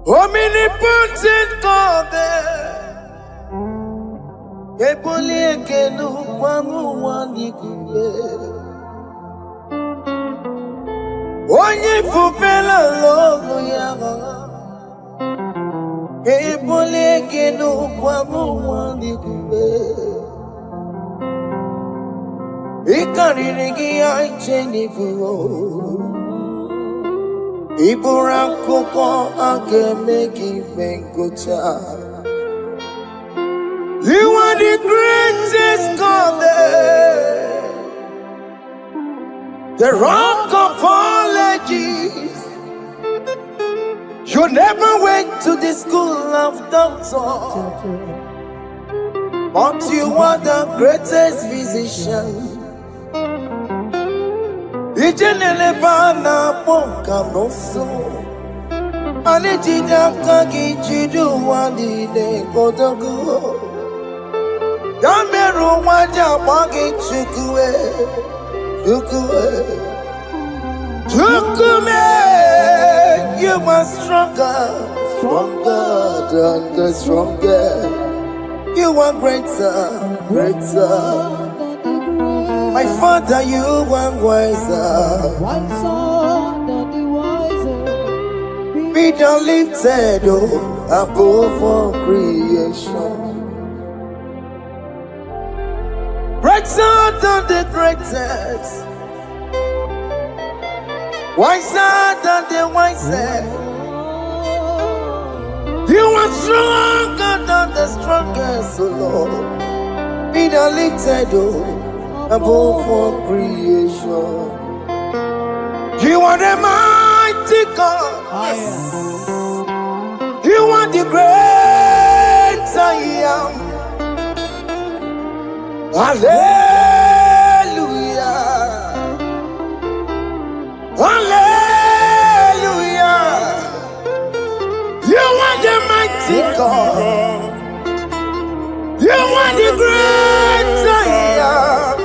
Omnipotent God, Ebole kenu kwangu wanikube. Onye fupela logo yaga. Ebole kenu kwangu wanikube. Ikarigi aicheni fuo. Iburakoko akemeki venkocha. You are the greatest God, the rock of all ages. You never went to the school of doctor, but you are the greatest physician. Ijenele bana ponka noso, anijida kagi jidu wani ne kodogo. Yameru waja wagi chukue, chukume. You are stronger than the strongest. You are greater. My Father, you are wiser Be thou lifted above all creation. Greater than the greatest, wiser than the wisest. You are stronger than the strongest, O Lord. Be thou lifted above all creation. You are the mighty God. You are the great I am. Hallelujah. Hallelujah. You are the mighty God. You are the great I am.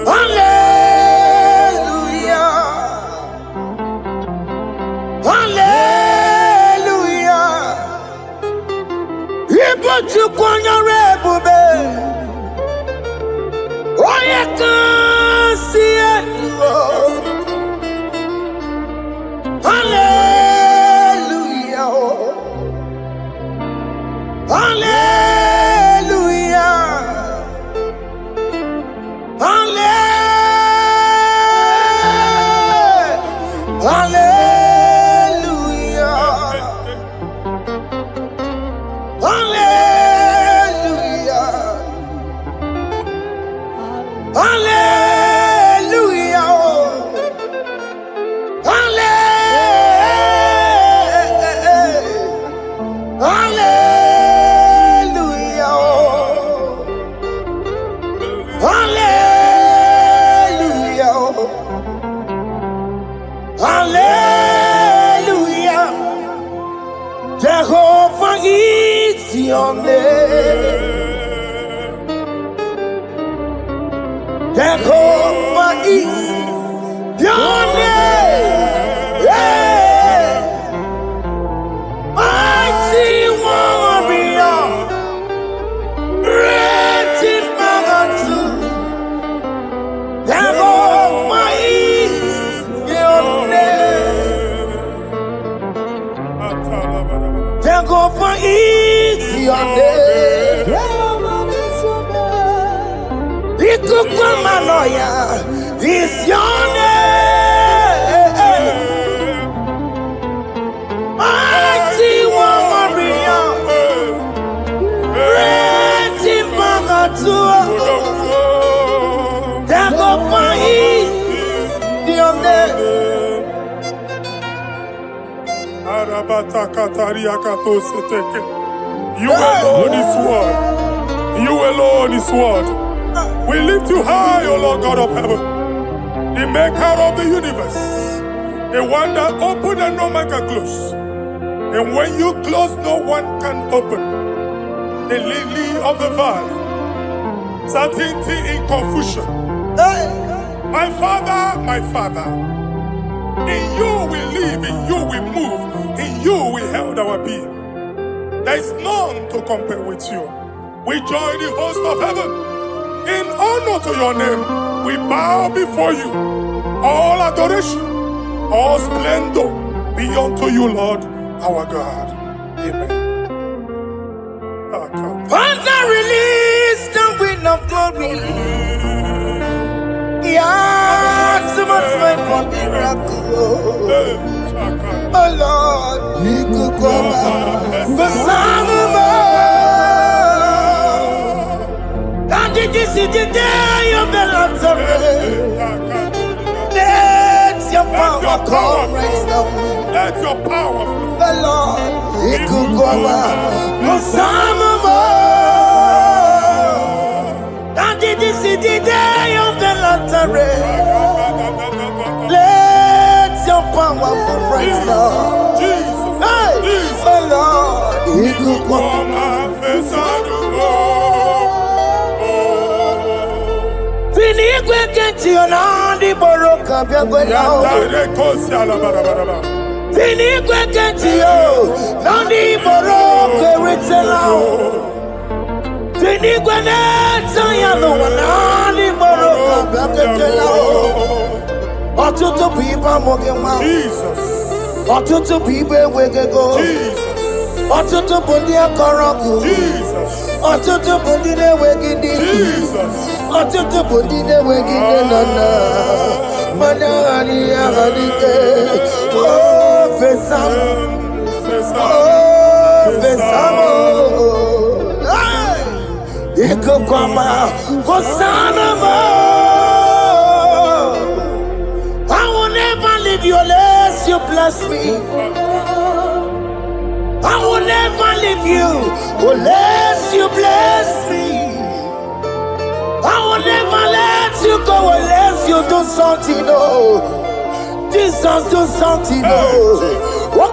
Hallelujah. Hallelujah. Ibotu kwanya rebube. Oye kasi eluo. Hallelujah. Hallelujah. Hallelujah. Hallelujah. Hallelujah. Hallelujah. Jehovah is your name. Jehovah is your name. Yeah. Mighty warrior, great in magnitude. Jehovah is your name. Jehovah is your name. Ikukumanoya is your name. Mighty warrior, great in magnitude. Jehovah is your name. You alone is word. You alone is word. We lift you high, O Lord God of heaven, the maker of the universe, the one that opened and no man can close. And when you close, no one can open. The lily of the valley, certainty in confusion. My Father, in you we live, in you we move. In you we held our being. There is none to compare with you. We join the host of heaven. In honor to your name, we bow before you. All adoration, all splendor be unto you, Lord, our God. Amen. Father, release the wind of glory. Yeah, so much time for miracle. Oh Lord, you could come out. The Son of God. And this is the day of the Lord's Let your power come right now. Let your power flow. The Lord, you could come out. The Son of God. And this is the day of the Lord's Let your power come right now. Jesus, Hey, Jesus. the Lord, you could come out. Fini kwekenti onandi boroka byagwelao. Fini kwekenti yo nandi boroka witelao. Fini kweneta yalo nandi boroka byagwelao. Otutu pipa mogewa. Jesus. Otutu pipe wegego. Jesus. Otutu bundi akoroku. Jesus. Otutu bundi ne wegidi. Jesus. Otutu bundi ne wegidi nana. Mana ani agadike. Oh fesam. Oh fesam. Iko kwama kosana mo. I will never leave you unless you bless me. I will never leave you unless you bless me. I will never let you go unless you do something. Oh, Jesus, do something. Oh,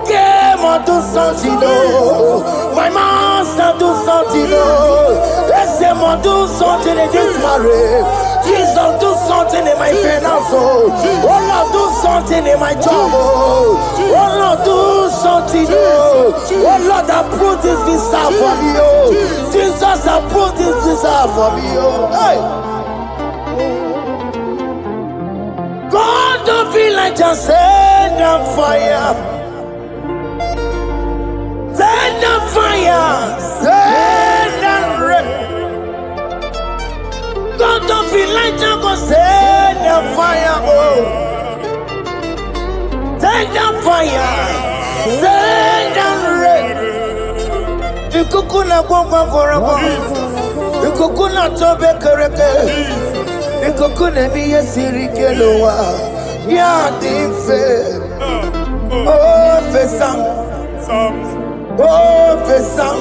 okay, ma do something. Oh, my master, do something. Oh, let's say, ma do something in this marriage. Jesus, do something in my finance. Oh, Lord, do something in my job. Oh, Lord, do something. Oh, Lord, approve this visa for me. Oh, Jesus, approve this visa for me. Oh, hey. God, don't feel like just send on fire. Send on fire. Send on rain. God, don't feel like just go send on fire. Oh, send on fire. Send on rain. Ikukuna kwa kwa. Ikukuna tobe kereke. Ikukuna miye sirikelowa. Ya dife. Oh fesam. Oh fesam.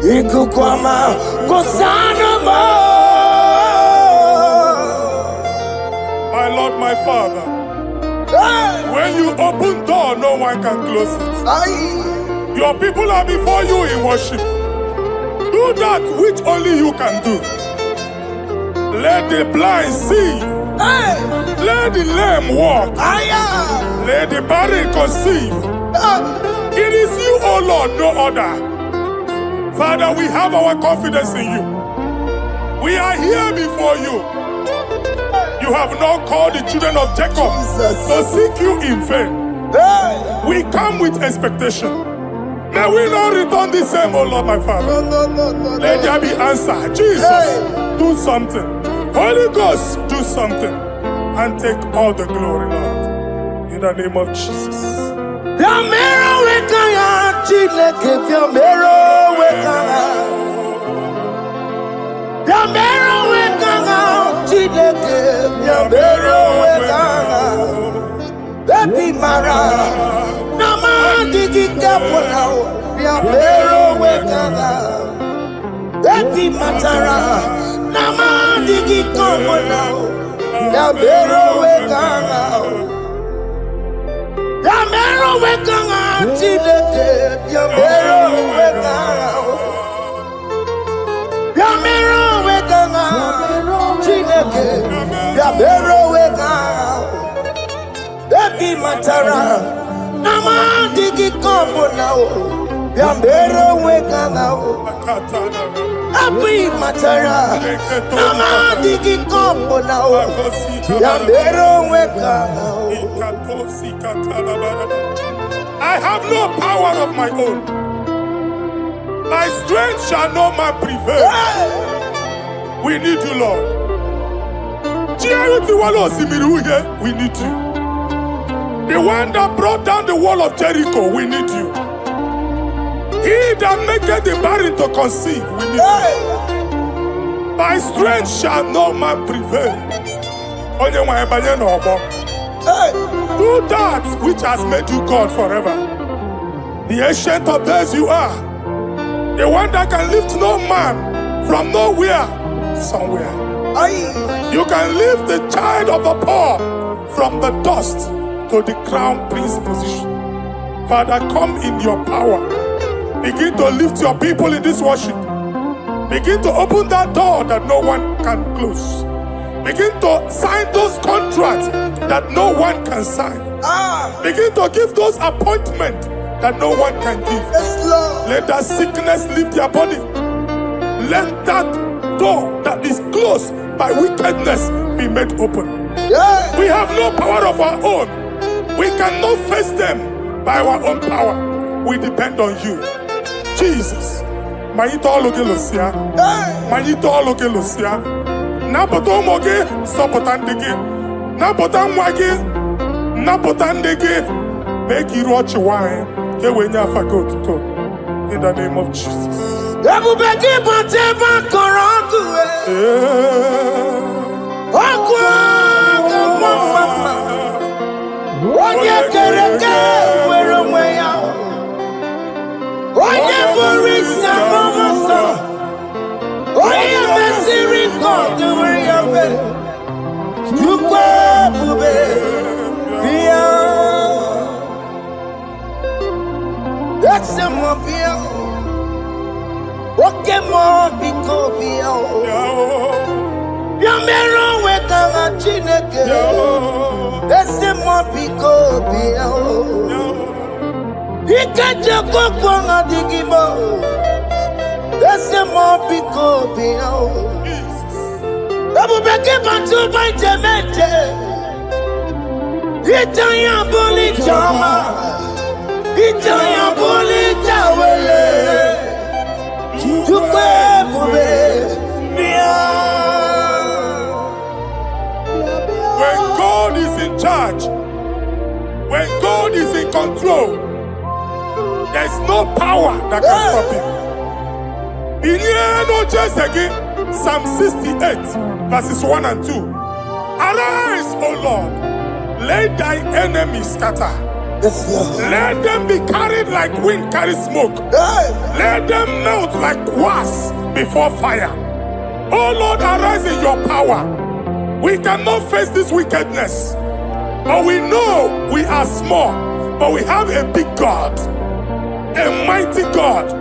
Ikukwama kosano mo. My Lord, my Father, when you open door, no one can close it. Your people are before you in worship. Do that which only you can do. Let the blind see. Let the lame walk. Let the barren conceive. It is you, O Lord, no other. Father, we have our confidence in you. We are here before you. You have not called the children of Jacob to seek you in vain. We come with expectation. May we not return the same, O Lord, my Father. Let there be answer. Jesus, do something. Holy Ghost, do something. And take all the glory, Lord. In the name of Jesus. Baby Mara, Nama digi kapona, Biabero wekanga. Baby Matara, Nama digi kapona, Biabero wekanga. Biabero wekanga, Chileke, Biabero wekanga. Biabero wekanga, Chileke, Biabero wekanga. Baby Abi matara. Nama digi kombo now. Yambero weka now. Abi matara. Nama digi kombo now. Yambero weka now. I have no power of my own. My strength shall not man prevail. We need you, Lord. We need you. The one that brought down the wall of Jericho, we need you. He that maketh the barren to conceive, we need you. My strength shall no man prevail. Do that which has made you God forever. The ancient of days you are. The one that can lift no man from nowhere, somewhere. You can lift the child of the poor from the dust to the crown prince position. Father, come in your power. Begin to lift your people in this worship. Begin to open that door that no one can close. Begin to sign those contracts that no one can sign. Begin to give those appointments that no one can give. Yes, Lord. Let that sickness leave their body. Let that door that is closed by wickedness be made open. Yeah. We have no power of our own. We cannot face them by our own power. We depend on you. Jesus. Manito logelosia. Manito logelosia. Napoto moge sopotandege. Napotan wage. Napotandege. Make you watch wine. In the name of Jesus. That's the mobile. What can more be called? Yamero weka chineke. That's the mobile. Ikaja kwa digimo. That's the mobile. Abu beke bantu baitemeje. Itaya boli chama. Itaya boli chawele. Chukwe bube. When God is in charge, when God is in control, there's no power that can stop him. In no just again, Psalm 68, verses 1 and 2. Arise, O Lord, let thy enemies scatter. Yes, Lord. Let them be carried like wind carries smoke. Let them melt like wax before fire. Oh Lord, arise in your power. We cannot face this wickedness, but we know we are small, but we have a big God, a mighty God.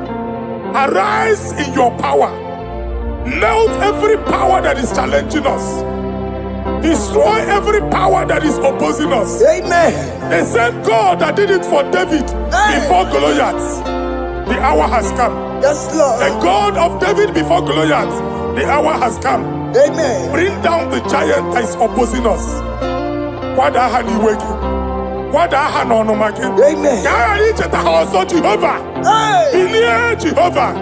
Arise in your power. Melt every power that is challenging us. Destroy every power that is opposing us. Amen. The same God that did it for David before Goliath, the hour has come. Yes, Lord. The God of David before Goliath, the hour has come. Amen. Bring down the giant that is opposing us. Amen. Jehovah. Jehovah.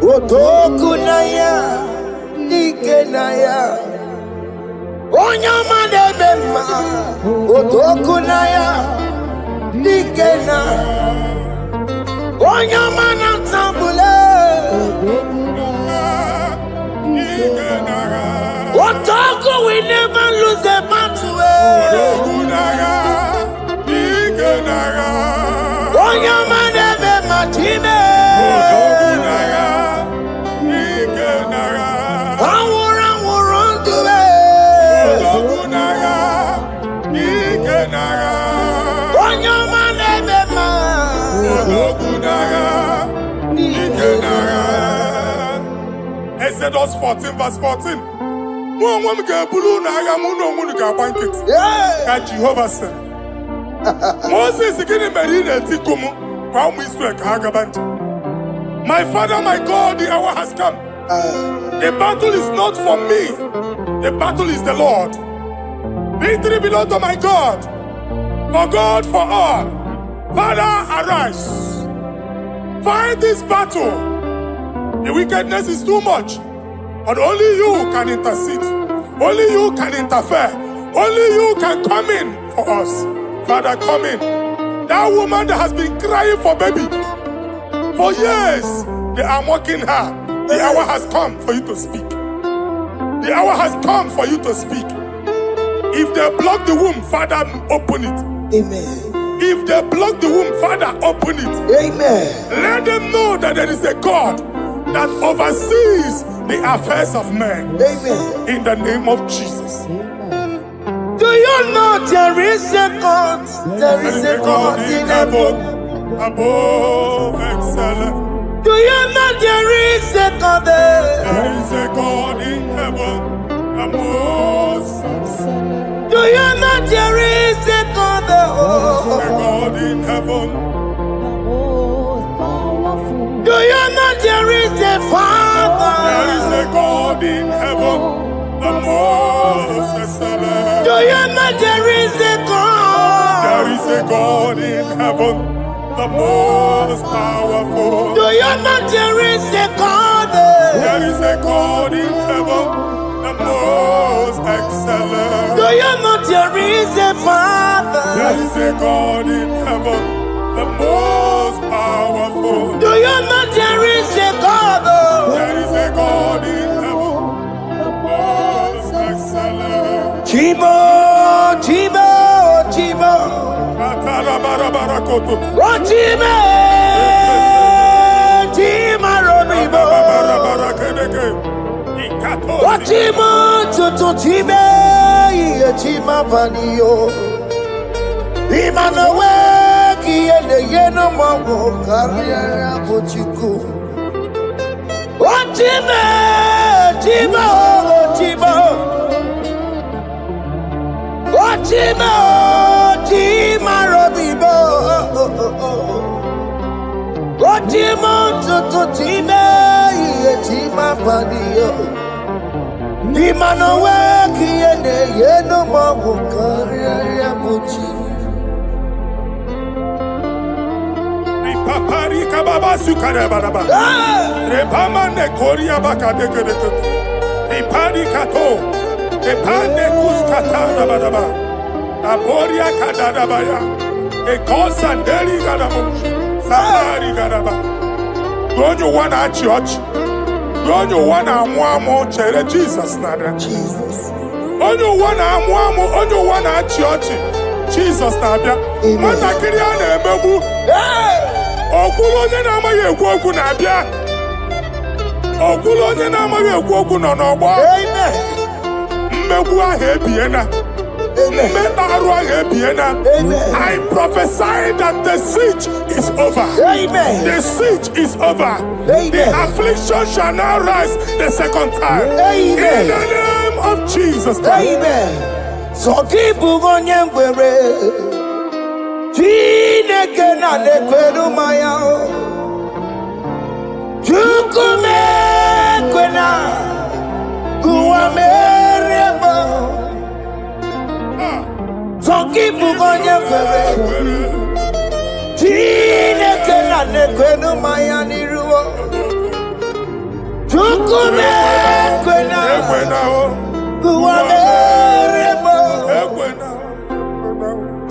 Otoku naya, ike naya. Onyama debema, otoku naya, ike na. Onyama na tambule, ike naya. Otoku we never lose a battle. Otoku naya, ike naya. Onyama debema time. Otoku naya, ike naya. Exodus 14 verse 14. Jehovah said, Moses my father, my God, the hour has come. The battle is not for me. The battle is the Lord. Victory belongs to my God. For God, for all. Father, arise. Fight this battle. The wickedness is too much. But only you can intercede. Only you can interfere. Only you can come in for us. Father, come in. That woman that has been crying for baby for years, they are mocking her. The hour has come for you to speak. The hour has come for you to speak. If they block the womb, Father, open it. Amen. If they block the womb, Father, open it. Amen. Let them know that there is a God that oversees the affairs of men. Amen. In the name of Jesus. Amen. Do you know there is a God? There is a God in heaven, above excellent. Do you know there is a God there? There is a God in heaven, above excellent. Do you know there is a God there? Oh, a God in heaven, do you know there is a Father? There is a God in heaven, the most excellent. Do you know there is a God? There is a God in heaven, the most powerful. Do you know there is a God? There is a God in heaven, the most excellent. Do you know there is a Father? There is a God in heaven, the most powerful. Do you know there is a God? There is a God in heaven, the most excellent. Chimo, Chimo, Chimo. Oh, Chimo, Chimo, Robibo. Oh, Chimo, Chutu, Chimo, Chimo, Panio. Imanowe. Yeno mawo kariya bochiku. Ochime, chimo, chimo. Ochime, chima robibo. Ochimo tutu chime, chima padiyo. Imanowe kiyene yeno mawo kariya bochiku. Parika baba sukare baraba. Repama ne koria baka deke deke. Parika to. Pane kuskata baraba. Aboria kadada baya. Kosa deli gadamo. Samari gadaba. Don't you wanna church? Don't you wanna mwamo chere Jesus nada? Jesus. Don't you wanna mwamo? Don't you wanna church? Jesus nada. Mata kiriane emebu. Okulonye na amaghị ekwu okwu na-abịa. Okulonye na amaghị ekwu okwu nọ n'ọgbọ. Mmegbu ahụ ebiena. Mmekpa arụ ahụ ebiena. I prophesy that the siege is over. Amen. The siege is over. Amen. The affliction shall now rise the second time. Amen. In the name of Jesus Christ. Amen. So keep onye ngwere. Chineke na nekweru maya o. Chukume kwena kuwa mereba. Zongi bugonye kwere. Chineke na nekweru maya niruo. Chukume kwena Ekwena o. Kuwameremo Ekwena.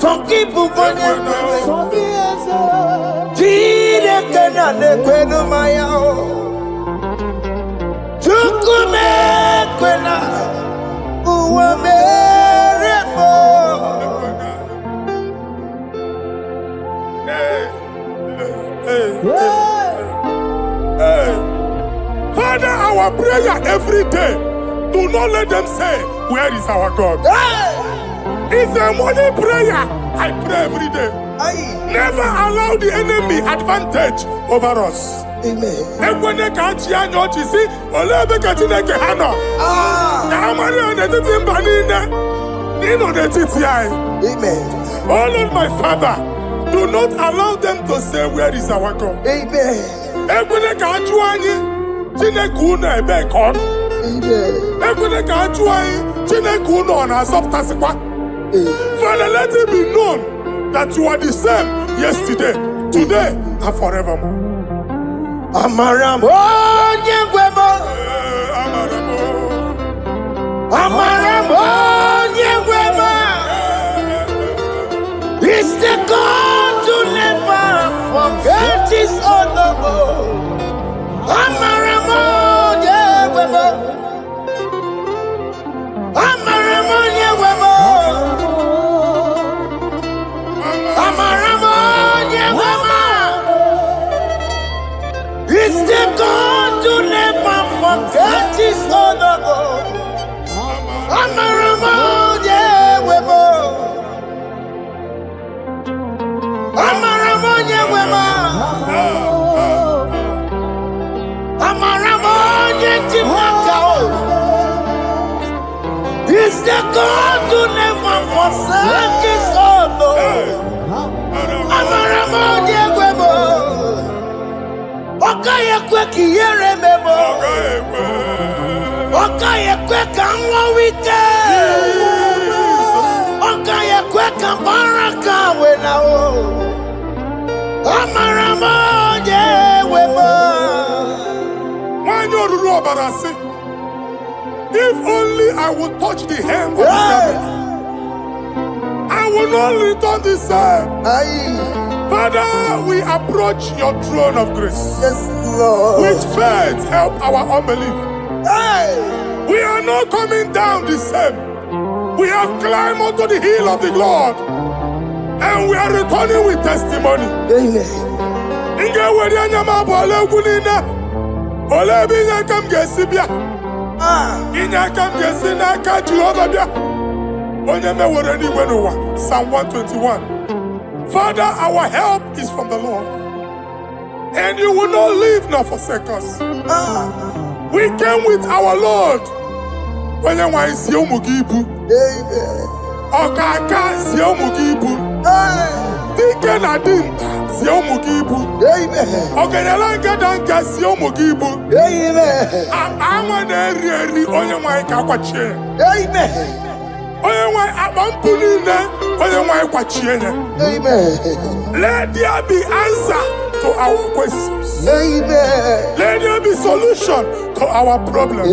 Tokibu konye Jide kena ne kwenu maya o Chukume kwena Kuwameremo Hey. Father, our prayer every day, do not let them say, where is our God? It's a morning prayer. I pray every day. Never allow the enemy advantage over us. Amen. Ekwene ka chi anya ochi si ole ebe ka Chineke ha nọ. Ka amara ya n'etiti mba niile. Ịnọ n'etiti anyị. Amen. Oh Lord, my Father, do not allow them to say, where is our God? Amen. Ekwene ka ajụ anyị Chineke unu ebe ka ọ nọ. Amen. Ekwene ka ajụ anyị Chineke unu ọ na-azọpụtasịkwa. Father, let it be known that you are the same yesterday, today, and forevermore. Amaramo nyengwemo Amaramo nyengwemo It's the God to never forget his honor. Amaramo nyengwemo Amaramo nyengwemo Amaramo nyengwemo It's the God to never forget his honor. Amaramo nyengwemo Amaramo nyengwemo Amaramo nyengwemo It's the God to never forsake his honor. Amaramo nyengwemo Okaye kwe kiyere memo Okaye kwe kanwa wite Okaye kwe kambaraka wena o Amaramo nyengwemo When you rule about us, if only I would touch the hem of his garment, I will not return the same. Aye. Father, we approach your throne of grace. Yes, Lord. With faith, help our unbelief. Aye. We are not coming down the same. We have climbed onto the hill of the Lord, and we are returning with testimony. Amen. Inge weri anyama bo ole ugwu niile. Ole ebe inye aka m ga-esi bịa. Inye aka m ga-esi n'aka Jehova bịa. Onye mewere n'igwe n'ụwa. Psalm 121. Father, our help is from the Lord, and you will not leave nor forsake us. We came with our Lord. Onye nwe si ụmụ gị ibu. Ọkaka si ụmụ gị ibu. Dike na dinta si ụmụ gị ibu. Ọganyala ngada nke si ụmụ gị ibu. Anwa na-eri eri onye nwe ka akwachie. Onye nwe akpa mpụ niile onye nwe kwachie ya. Let there be answer to our questions. Let there be solution to our problems.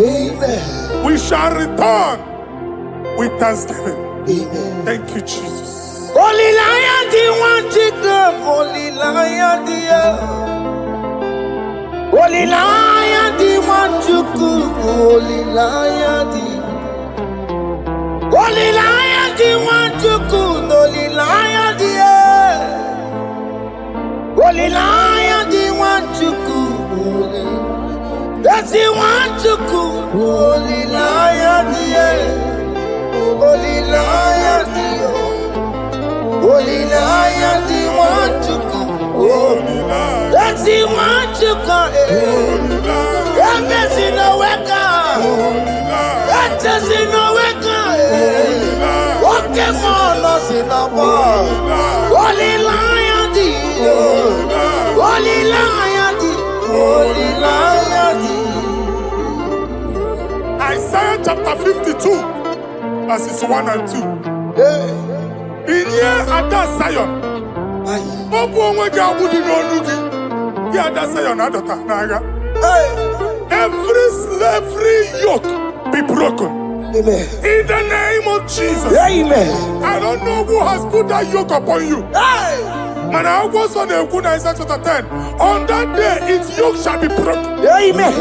We shall return with thanksgiving. Thank you, Jesus. Holy Lion, the one to come. Holy Lion, the Holy Lion, the one to come. Holy Lion, the Holy Lion, the one to come. Holy Lion, the Holy Lion, the one to come. That's the one to come. Holy Lion, the Holy Lion, the Holy Lion, the one to come. That's the one to come. That's in the wake. That's in the wake. Walking on us in the world. Holy Lion, the Holy Lion, the Holy Lion, the Isaiah chapter 52, verses 1 and 2. In here at that Zion, Obu onwe gị agbụdị n'onu gị, gị ada Zion adọta n'agha. every slavery yoke be broken. Amen. In the name of Jesus. Amen. I don't know who has put that yoke upon you. Hey. Man, I was on the Naija chapter 10. On that day, its yoke shall be broken. Amen.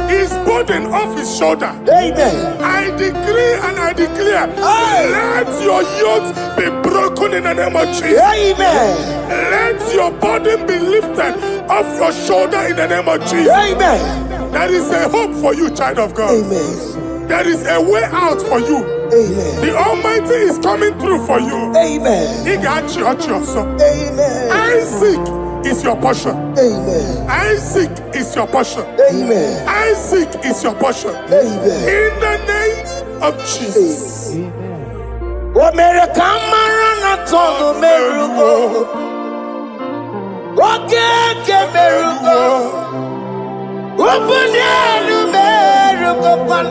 His burden off his shoulder. Amen. I decree and I declare, Hey. let your yokes be broken in the name of Jesus. Amen. Let your burden be lifted off your shoulder in the name of Jesus. Amen. There is a hope for you, child of God. Amen. There is a way out for you. Amen. The Almighty is coming through for you. Amen. He got you, so. Amen. Isaac is your portion. Amen. Isaac is your portion. Amen. Isaac is your portion. Amen. In the name of Jesus. America marana tolo merugo. Okeke merugo. Ubunelu merugo pan.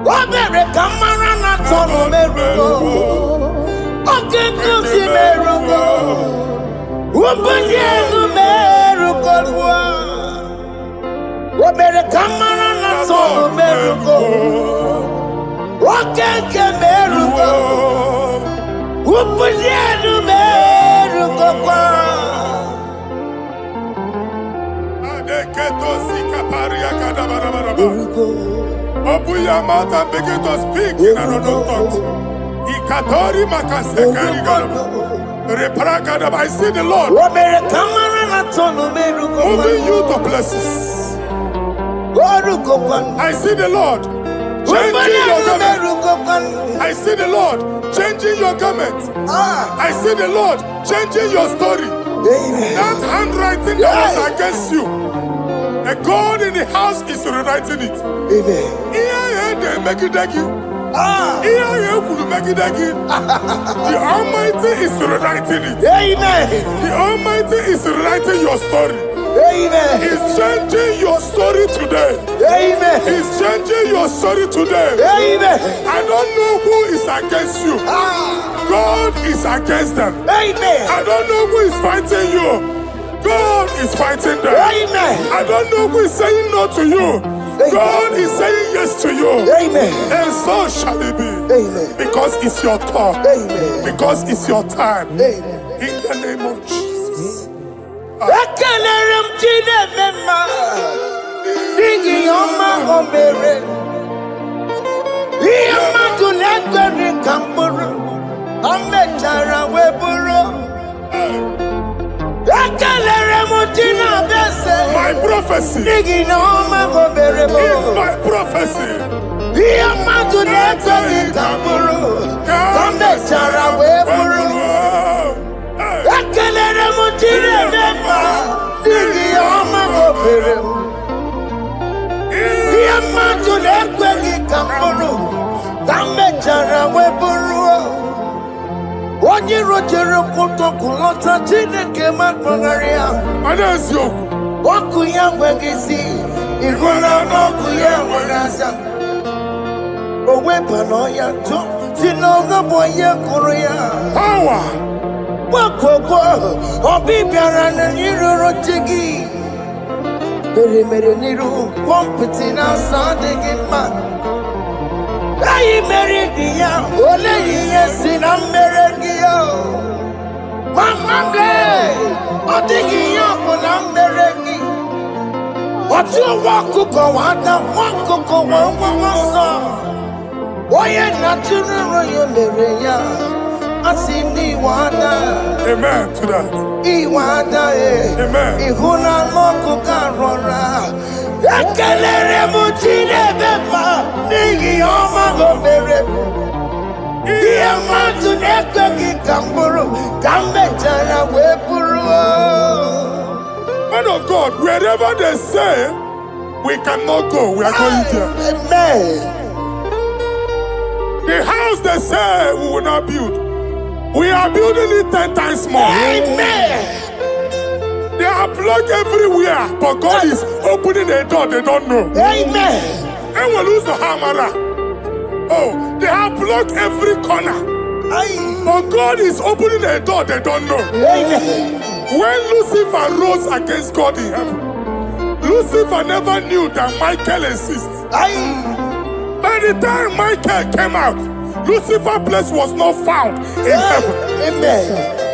America marana tolo merugo. Okeke merugo. Ubunelu merugo. America marana tolo merugo. Okeke merugo. Ubunelu merugo pan. Open your mouth and begin to speak in another tongue. Ikatori makasekari garaba. Reprakadaba. I see the Lord moving you to places. I see the Lord changing your garment. I see the Lord changing your garment. I see the Lord changing your story. That handwriting that was against you, the God in the house is rewriting it. The Almighty is rewriting it. The Almighty is rewriting your story. He's changing your story today. He's changing your story today. I don't know who is against you. God is against them. I don't know who is fighting you. God is fighting them. I don't know who is saying no to you. God is saying yes to you. And so shall it be. Because it's your turn. Because it's your time. In the name of Jesus. My prophecy is my prophecy. Onye rojere kutokulota Chineke makpagaria. Anazio. Oku ya nwegisi, ihuna n'oku ya nwegasa. Owepa n'ọya tụ, si n'ọgọbọ ya kụrụ ya. Power. Gbakọkọ, obi bịara na n'iruru chi gị. Mere n'iru, kọmpụti na-asa adịghị mma. Ayi mere di ya, ole ihe si na mmere gị ya. Mama ble, ọ dịghị ya bụ na mmere gị. Ọtụ ụwa ọkụkọ wada, nwa ọkụkọ nwa nwa nsọ. Onye na-atụrụ ya mere ya, asị n'iwe ada. Amen to that. Iwe ada Amen. Ihu na ọkụkọ arọra. Ekelere m Chineke ma n'ihi ọma o mere. Ihe mmadụ na-ekweghị ka m bụrụ ka m mechara wee bụrụ. Man of God, wherever they say we cannot go, we are going there. Amen. The house they say we will not build, we are building it 10 times more. Amen. They are blocked everywhere, but God is opening a door they don't know. Amen. And we lose the hammer. Oh, they have blocked every corner, but God is opening a door they don't know. Amen. When Lucifer rose against God in heaven, Lucifer never knew that Michael exists. Aye. By the time Michael came out, Lucifer's place was not found in heaven. Amen.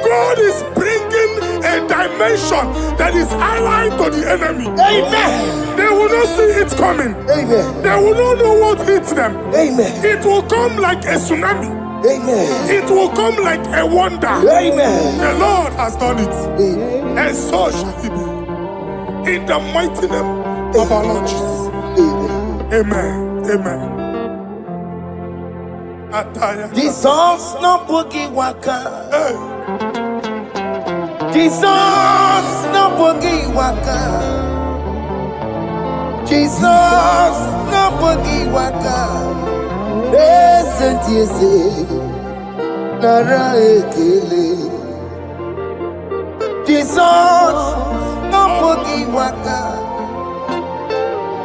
God is bringing a dimension that is allied to the enemy. Amen. They will not see it coming. Amen. They will not know what hits them. Amen. It will come like a tsunami. Amen. It will come like a wonder. Amen. The Lord has done it. Amen. And so shall it be. In the mighty name of our Lord Jesus. Amen. Amen. Amen. Ataya. Jesus no boogie waka. Hey. Jesus no boogie waka. Jesus no boogie waka. Listen to you say, Nara ekele. Jesus no boogie waka.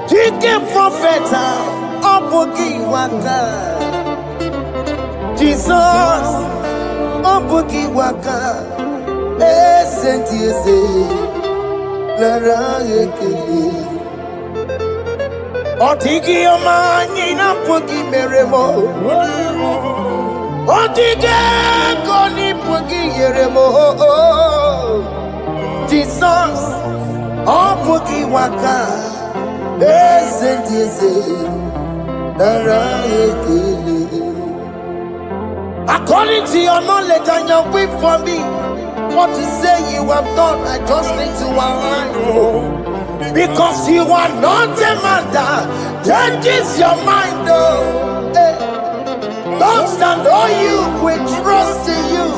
Chicken prophet no boogie waka. Jesus no boogie waka. Listen to you say, Nara ekele. Otigi omani na pogi meremo. Otige koni pogi yeremo. Jesus, oh pogi waka. Listen to say, Nara ekele. According to your knowledge and your will for me, what you say you have done, I just need to align. Because you are not a man that changes your mind, oh. Hey. Don't stand on you, we trust in you.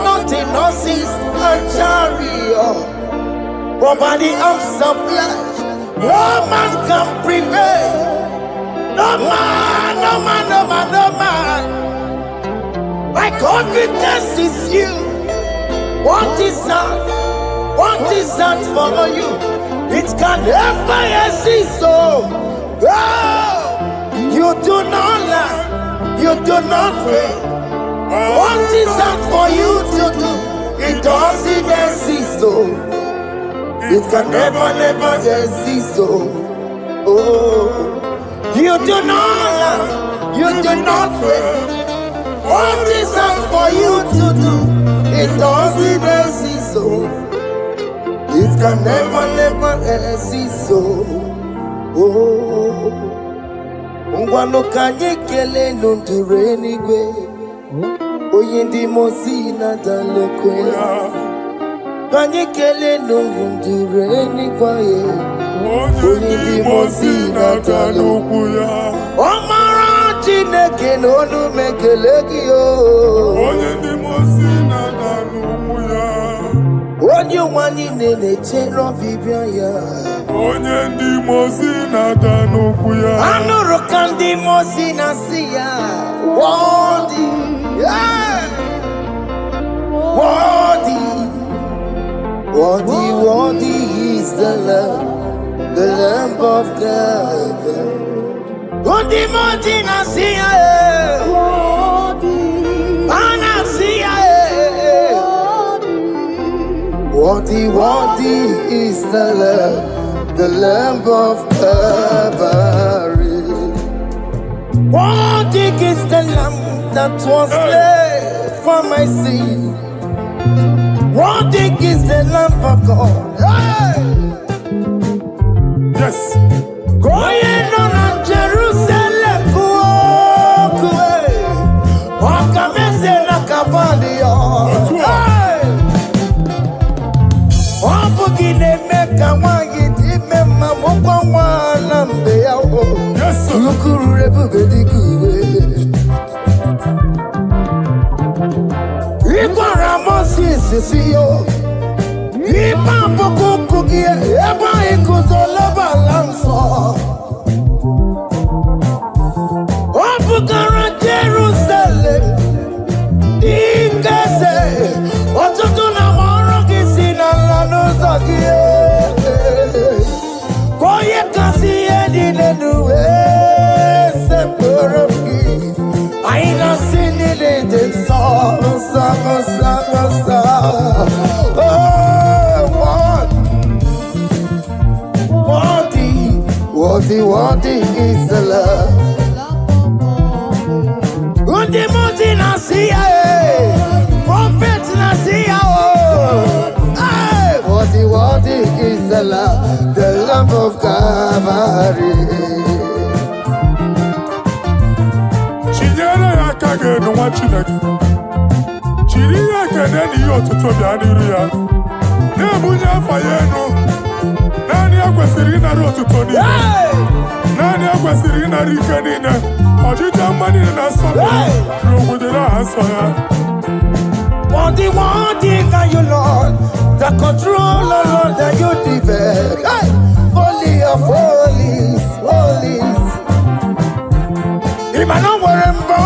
Not in horses and chariot, but by the arms of flesh, no man can prevail. No man, no man, no man, no man. My confidence is you. What is that? What is that for you? It can never exist, so you do not lie, you do not fail. What is that for you to do? It doesn't exist, so it can never, never exist, so you do not lie, you do not fail. What is that for you to do? It doesn't exist, so it can never, never exist, so Ngwano kanye kele nundure anyway. Oyindi mosi na dalokwe. Kanye kele nundure anyway. Oyindi mosi na dalokwe. Omara chineke nonu mekeleki yo. Oyindi mosi na dalokwe. Onye wani nene chero bibia ya. Onye ndi mosi na danukwu ya. Anuru kandi mosi na siya. Worthy, yeah. Worthy, worthy, worthy is the Lamb of God. Worthy mosi na siya. Ana siya. Worthy, worthy is the Lamb of Calvary. Worthy is the Lamb that was slain for my sin. Worthy is the Lamb of God. Hey! Yes. Going on Jerusalem, Yes, sir. Jerusalem, I ain't seen it in the song. worthy is the love. Undi muti nasiya, prophet nasiya, worthy is the love of Calvary. Chinyere akage no wachinaki. Chiri akene ni otuto bianiru ya. Nebunya fayeno. Nani akwesiri na otuto ni. Nani akwesiri na rikenine. Ojija mani na sobe. Rogudera hasoya. Worthy can you, Lord, the control, Lord, that you develop. Hey! Holy of holies, holies. Imano warembo,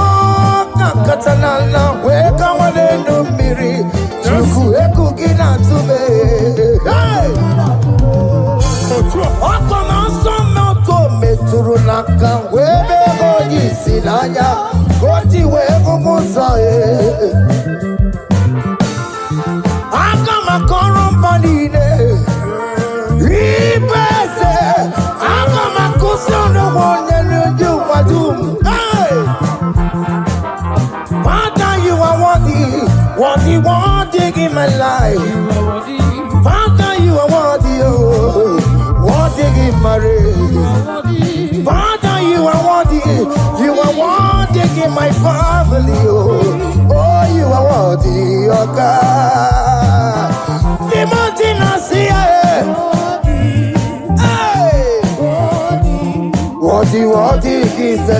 katanana, weka wanenu miri, chuku eku gina tume. Hey! Otona sono kome turunaka, webe hoji sinaya, koti webu musae. Makorombanine, Ibese, Akamakusono one you wadum. Hey! Father, you are worthy in my life. Father, you are worthy in my race. Father, you are worthy in my family. Oh, you are worthy, oh God. The mountain I see, worthy is the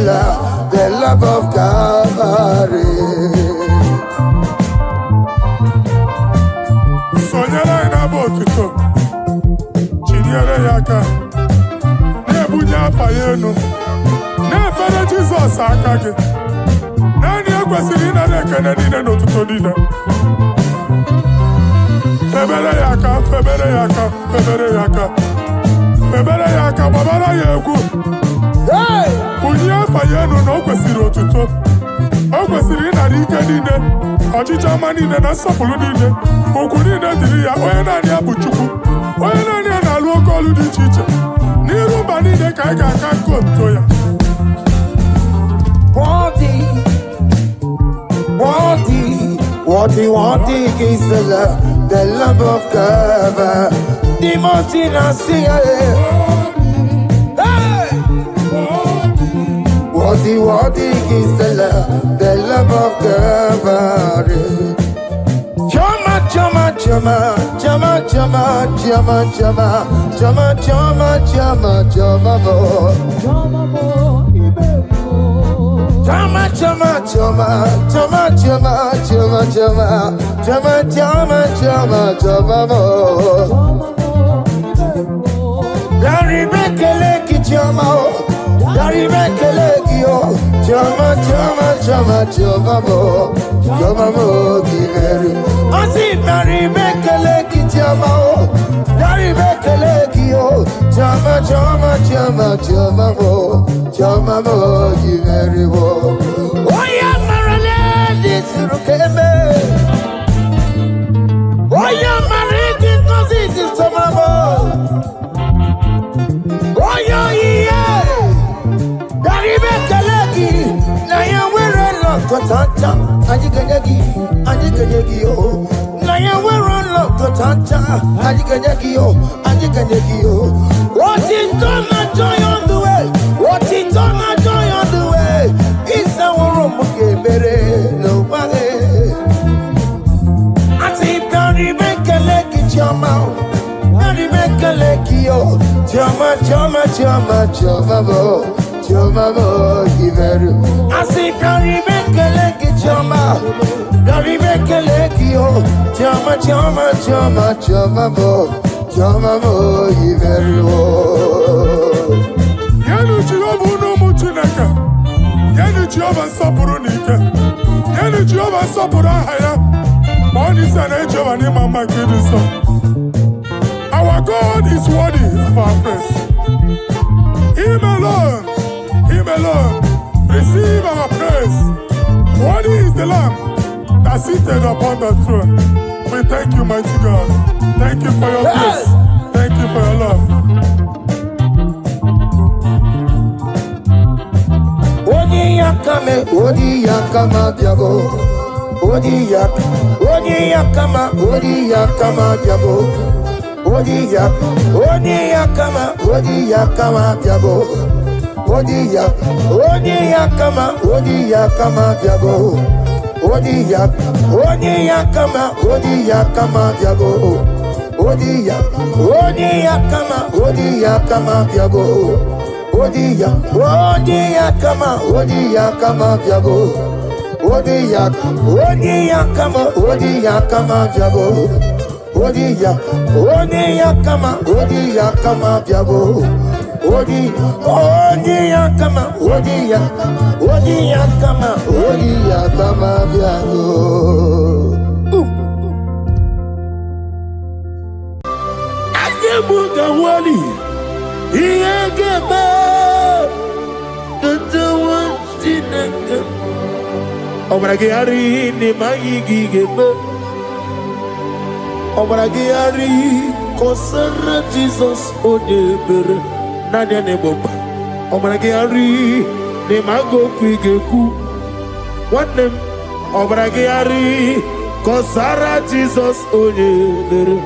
love of Calvary. Sonyala ina botuto. Chinyere yaka. Nebunya fayeno. Nefere Jesus akage. Nani akwesiri na rekene nine no tuto nine. Febere yaka, babara yeku. Hey! Kunya fayeno no kwesiri otuto. O kwesiri na rike nine. Ojija mani na sopulu nine. Okuni na diri ya oye nani abuchuku. Oye nani na luoko olu di chiche. Nirumba nine kaika kanko ya. Worthy is the love of God. The mountain I see, hey! Worthy is the love of God. Chama, Dari mekeleki chama, dari mekeleki yo, chama mo giveri. Asi dari mekeleki chama, dari mekeleki yo, chama mo giveri wo. Oya marale disrukeme, oya mariki kosi sistomamo. Oyo iye, dari mekeleki, na ya wero lokotanta, ajiganyagi yo, na ya wero lokotanta, ajiganyagi yo. What is done and joy on the way, is our room bere no bale. I say dari mekeleki chama. Dari mekeleki yo, chama mo giveru. I say dari mekeleki chama, dari mekeleki yo, chama mo giveru. Yanu Jehova no muchineka. Yanu Jehova sapuru nike. Yanu Jehova sapuru haya. Money sana Jehova ni mama kidiso. Our God is worthy of our praise. Him alone, receive our praise. Worthy is the Lamb that seated upon the throne. We thank you, mighty God. Thank you for your grace. Thank you for your love. kame odi yakama diabo. Odi yakama diabo. Odi yakama diabo. Odi yakama diabo. Odi yakama diabo. Odi yakama diabo. Odi yakama diabo. Odi yakama diabo. Odi yakama diabo. Odi yakama diabo. Ayebuga wali iyegebe Gatawa sinaka Obrage ari ni mayigi gebe Obrage ari Kosara Jesus odebere Nadia ne bomba Obrage ari Ni mago kwigeku Wanem Obrage ari Kosara Jesus odebere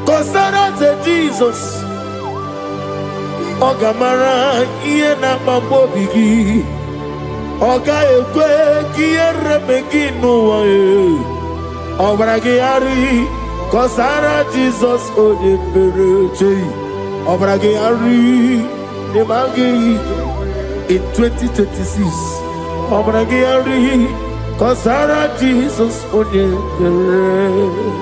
Kosara te Jesus Ogamara iye na mabobigi Oga ekwe kiye remegi nuwa Obrage ari Kosara Jesus odebere Obrage ari Nemagi in 2026 Obrage ari Kosara Jesus odebere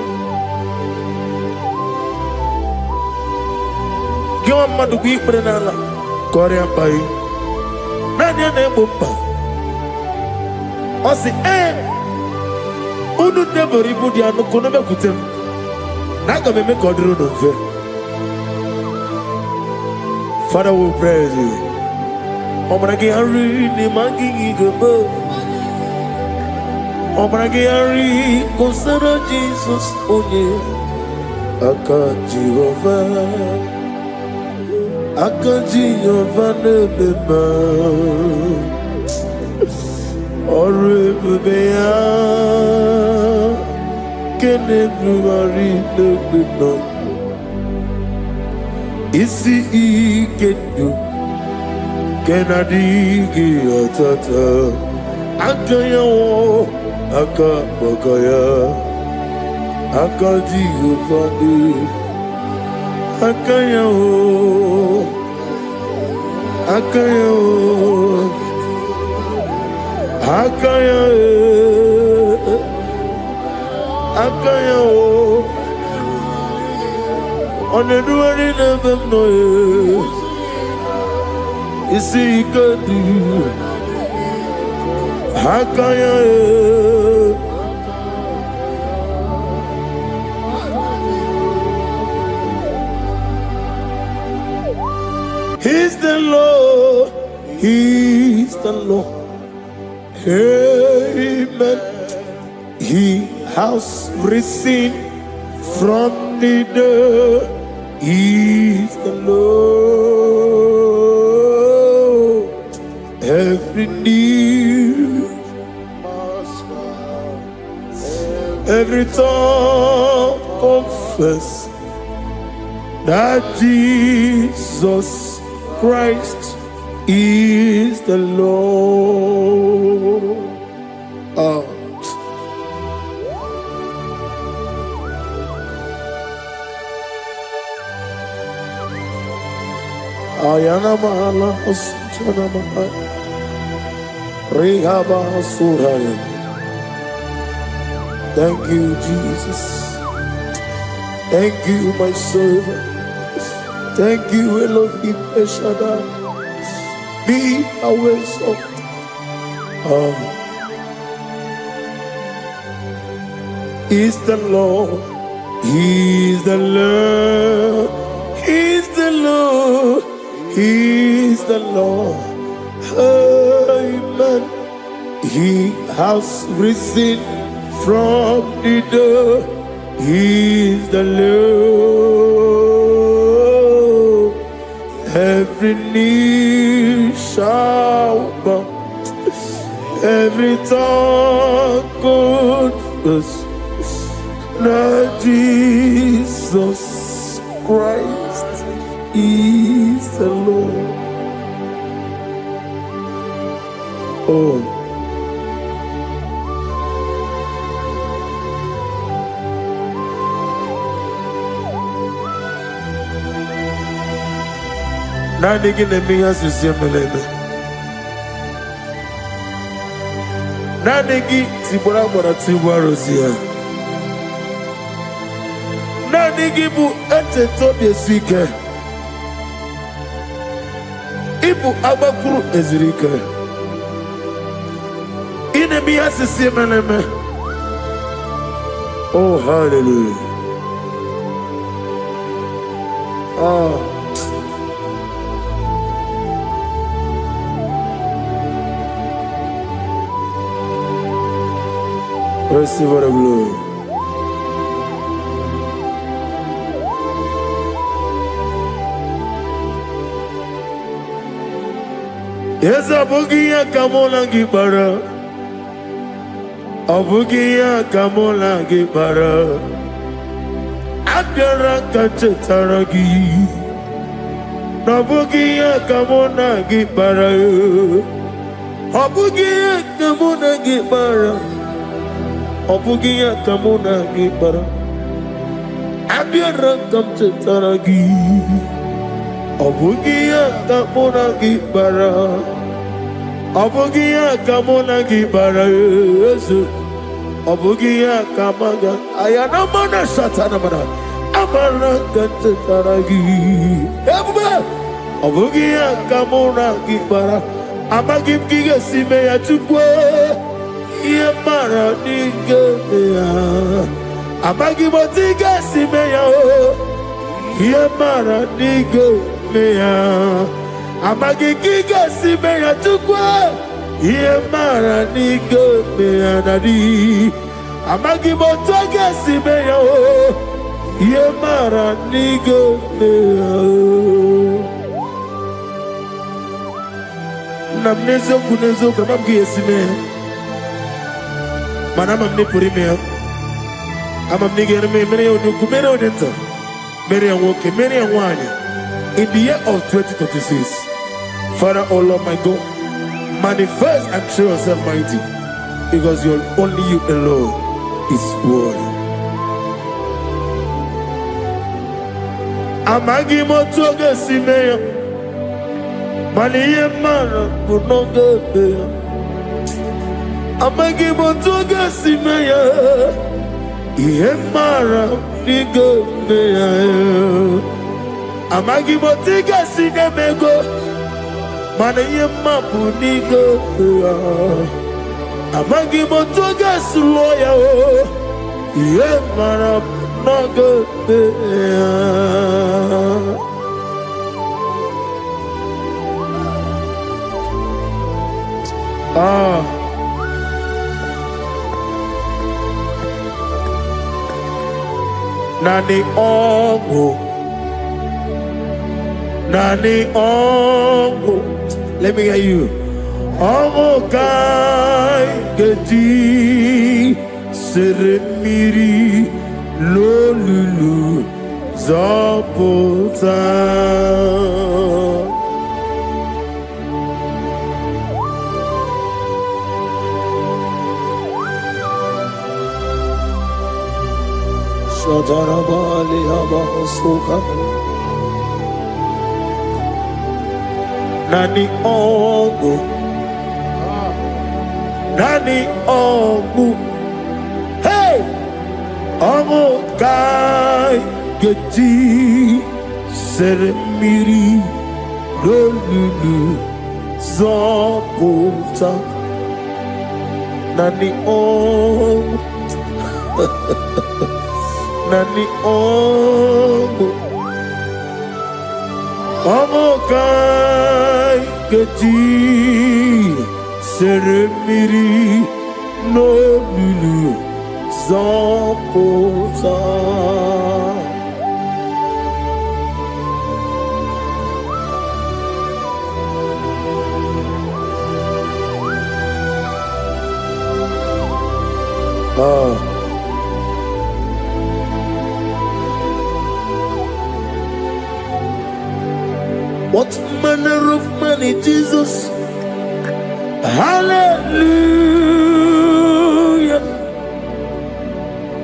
Kiwa madu kikbre nala Korea pai Nanya ne bumba Osi Unu nebori budi anu kono me kutem Naga me kodro no fe Father we praise you Obrage hari ni mangi gebo Obrage hari Kosara Jesus onye Aka Jehovah Akaji Yovanebema Orebea Kenebruari Nebino Isi Ikenu Kenadigi Atata Akaya wo Akabakaya Akaji Yovanebema Akaya o, akaya o, akaya e, akaya o. Oneduari nebem no e, isi ikadu. Akaya e. He's the Lord, He's the Lord. Amen. He has risen from the dead. He's the Lord. Every knee, every tongue confess that Jesus Christ is the Lord. Ayana mala osana mala Rehaba suraya. Thank you, Jesus. Thank you, my servant. Thank you, Elohim Eshadai. Be our salt. He's the Lord. He's the Lord. He's the Lord. He's the Lord. Amen. He has risen from the dead. He's the Lord. Every knee shall bow Every tongue confess that Jesus Christ is the Lord. Oh. Nani gine mi asisi meleme. Nani gi tibora bora tibora zia. Nani gi bu ete tobi sike. Ibu abakuru ezirike. Ine mi asisi meleme. Oh, hallelujah. Oh. Receive the glory. Yes, Abugia Kamola Gibara. Abugia Kamola Gibara. Abdara Kachetaragi. Abugia Kamona Gibara. Abugia Kamona Gibara. Obugia kamuna gibara, abiara kamche taragi. Obugia kamuna gibara, obugia kamuna gibara. Obugia kamaga, ayana mana satana mana, amara kamche taragi. Obugia kamuna gibara, amagim giga sime ya chukwe. Yemara nigeya, amagi motiga simeya o. Yemara nigeya, amagi giga simeya tukwa. Yemara nigeya nadi, amagi motiga simeya o. Yemara nigeya. Namnezo kunezo kamamgi simeya. Manam amni puri me amam ni gere me mere onu kumere odenta mere anwoke mere anwanya in the year of 2026. Father, oh Lord my God, manifest and show yourself mighty, because you're only you alone is worthy. Amagi motoge simeya maliye mara kunoge. Amagi motoga simeya, Yemara nigo meya. Amagi motiga sinemego, mana yemapu nigo meya. Amagi motoga suloya o, Yemara nago meya. Ah. Nani ongo, nani ongo. Let me hear you. Ongo kai geti seremiri lolulu zapota. Shadarabali Abahosuka Nani Ongu Nani Ongu. Hey! Ongu Kai Geti Seremiri Lolulu Zapota Nani Ongu. Nani ongo, ongo kai geti seremiri no lulu zapota. What manner of man is Jesus? Hallelujah.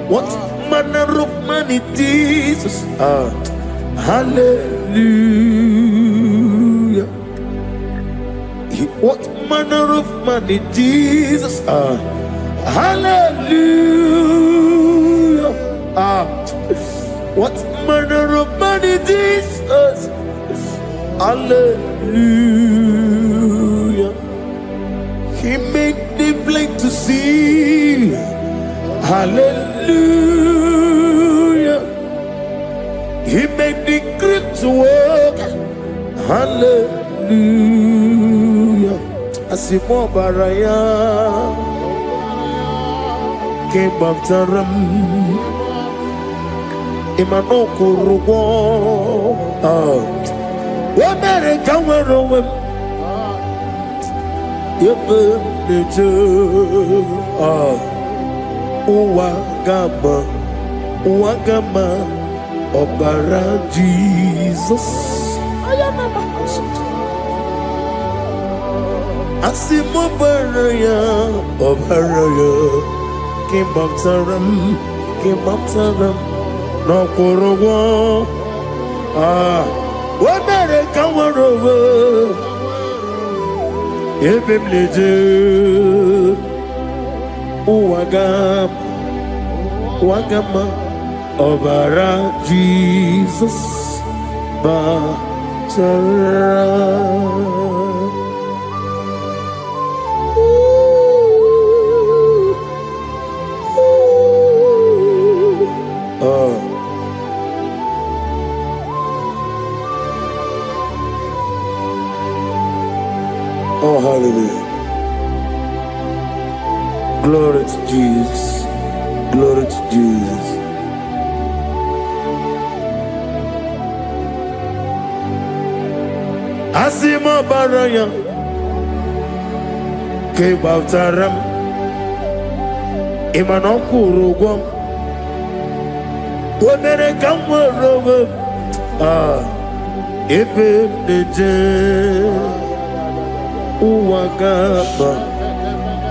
What manner of man is Jesus? Hallelujah. What manner of man is Jesus? Hallelujah. What manner of man is Jesus? Hallelujah. He made the blind to see. Hallelujah. He made the crippled to walk. Hallelujah. Asimo baraya came back to ram. Imano kurugo. Wamere kamero wem. Yebe neje. Uwagama. Obara Jesus. Asimo baraya. Obaraya. Came up to them. No kurugo. Wamere kamero Ebem leje Uwagama Obara Jesus Batara. Oh, hallelujah. Glory to Jesus. Glory to Jesus. Asimo baraya ke bautaram imanokuru wonere kamworo ebe neje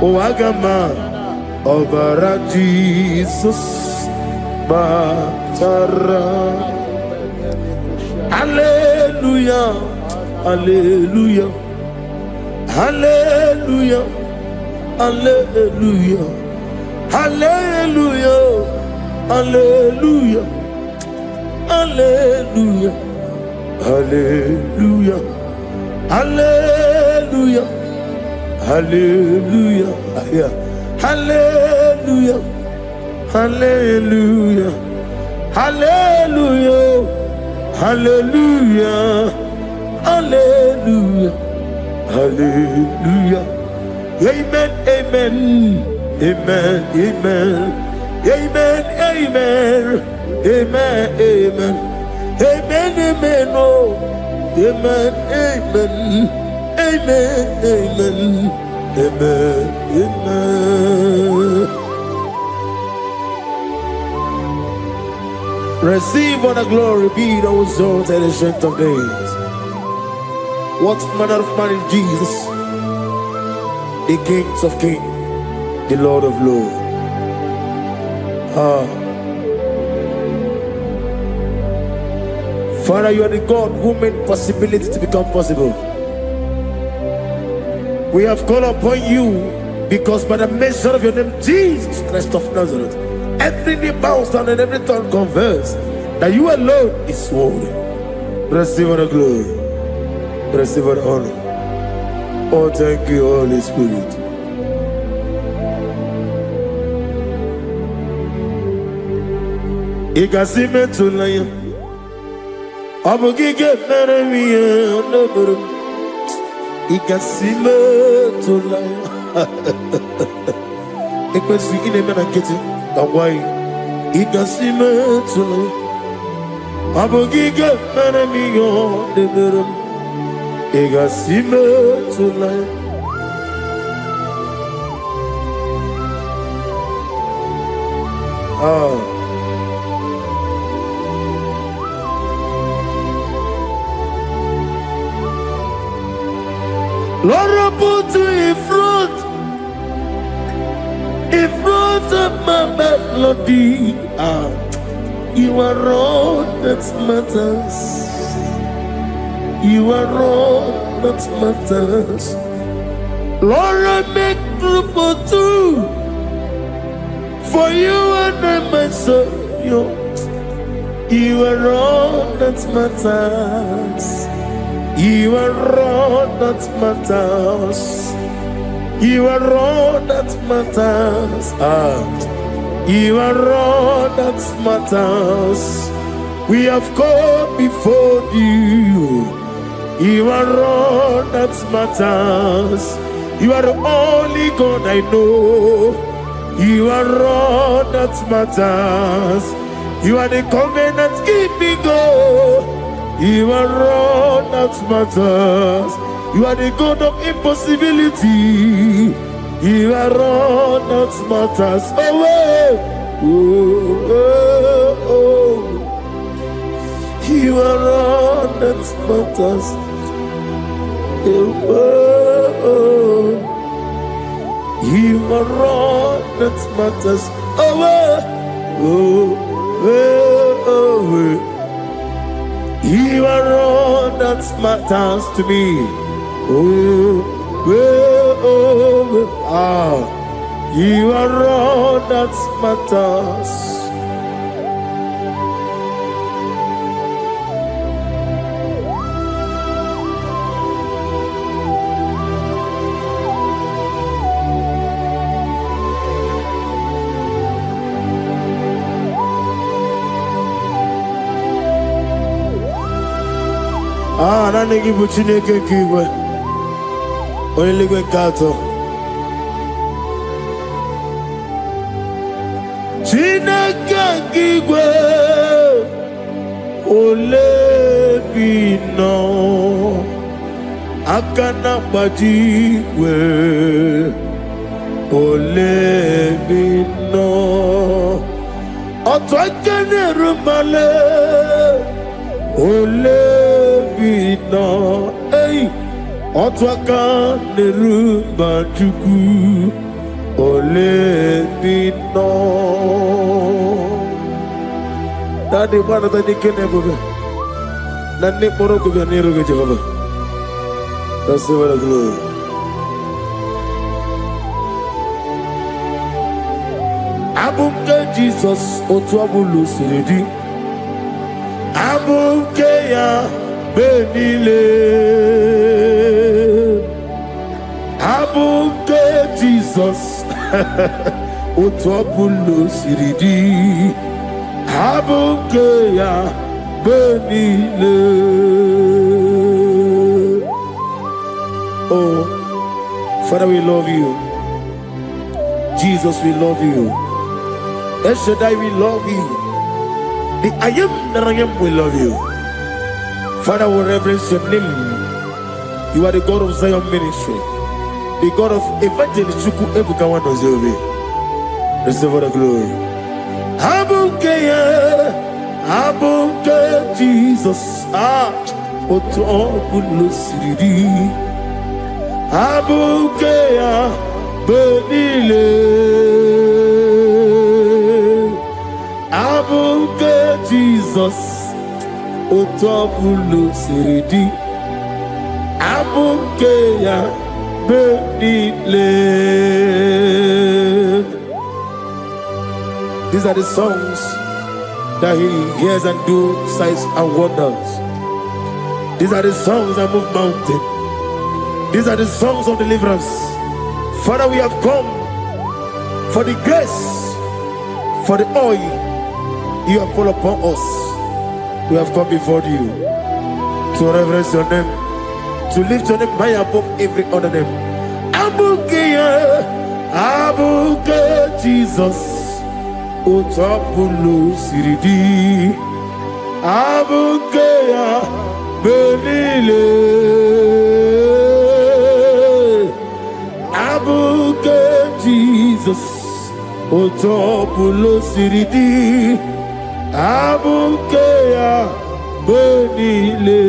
Uwagama Obara Jesus Batara. Hallelujah. Hallelujah. Hallelujah. Hallelujah. Hallelujah. Hallelujah. Hallelujah. Hallelujah. Hallelujah. Hallelujah. Hallelujah. Hallelujah. Hallelujah. Hallelujah. Hallelujah. Hallelujah. Amen. Amen. Amen. Amen. Amen. Amen. Amen. Amen. Amen. Amen. Oh. Amen. Amen. Amen. Amen. Amen. Amen. Receive all the glory, be thou exalted and the strength of days. What manner of man is Jesus? The King of kings, the Lord of lords. Father, you are the God who made possibility to become possible. We have called upon you because by the measure of your name, Jesus Christ of Nazareth, every knee bows down and every tongue confess that you alone is worthy. Receive all the glory. Receive all the honor. Oh, thank you, Holy Spirit. Igasime tulaya, abogige meremiye onoburum. Igasime tulaya. Ekwensu ine mena kete kawai. Igasime tulaya, abogige meremiye onoburum. Igasime tulaya. Lord, I put you in front of my melody. You are all that matters. You are all that matters. Lord, I make room for two. For you and I myself, you are all that matters. You are all that matters. You are all that matters. You are all that matters. We have come before you. You are all that matters. You are the only God I know. You are all that matters. You are the covenant keeping God. You are all that matters. You are the God of impossibility. You are all that matters. You are all that matters. You are all that matters. You are all that matters to me. You are all that matters. Nani kibu Chineke kiwe Oyeligwe kato Chineke kiwe Olebino Akana bajiwe Olebino Otwakene rumale Olebino, hey, Otwaka nerumba chuku. Olebino. Daddy, one of the Nikanebo. Nani Moroko Nero Jehovah. That's the word of glory. Abunga Jesus, Otwabulu Siridi. Abukeya benile Abuke Jesus Utwapulo siridi Abukeya benile. Oh, Father, we love you. Jesus, we love you. El Shaddai, we love you. The I am that I am will love you. Father, we reverence your name. You are the God of Zion ministry, the God of evangelist Chuku Ebukawan Ozeobe. Receive all the glory. Abuke Jesus. Otobulo siridi. Abuke benile. Abuke Jesus, Otobulo siridi. Abuke ya benile. These are the songs that he hears and do signs and wonders. These are the songs that move mountain. These are the songs of deliverance. Father, we have come for the grace, for the oil you have poured upon us. We have come before you to reverence your name, to lift your name high above every other name. Abuke Jesus, Otobulo siridi. Abuke benile. Abuke Jesus, Otobulo siridi. Abuke benile.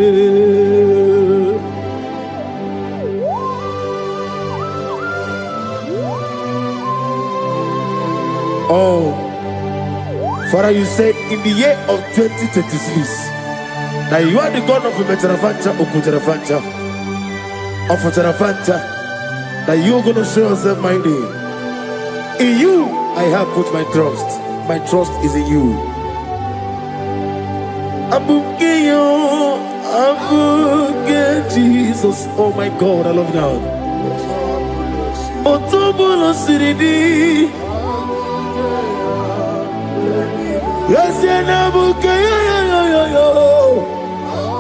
Father, you said in the year of 2026 that you are the God of Metarafanta, Okutarafanta, of Tarafanta, that you're going to show us that mighty. In you, I have put my trust. My trust is in you. Abukeyo, Abuke Jesus. Oh my God, I love you now. Otobulo Siridi. Yes, Abukeyo.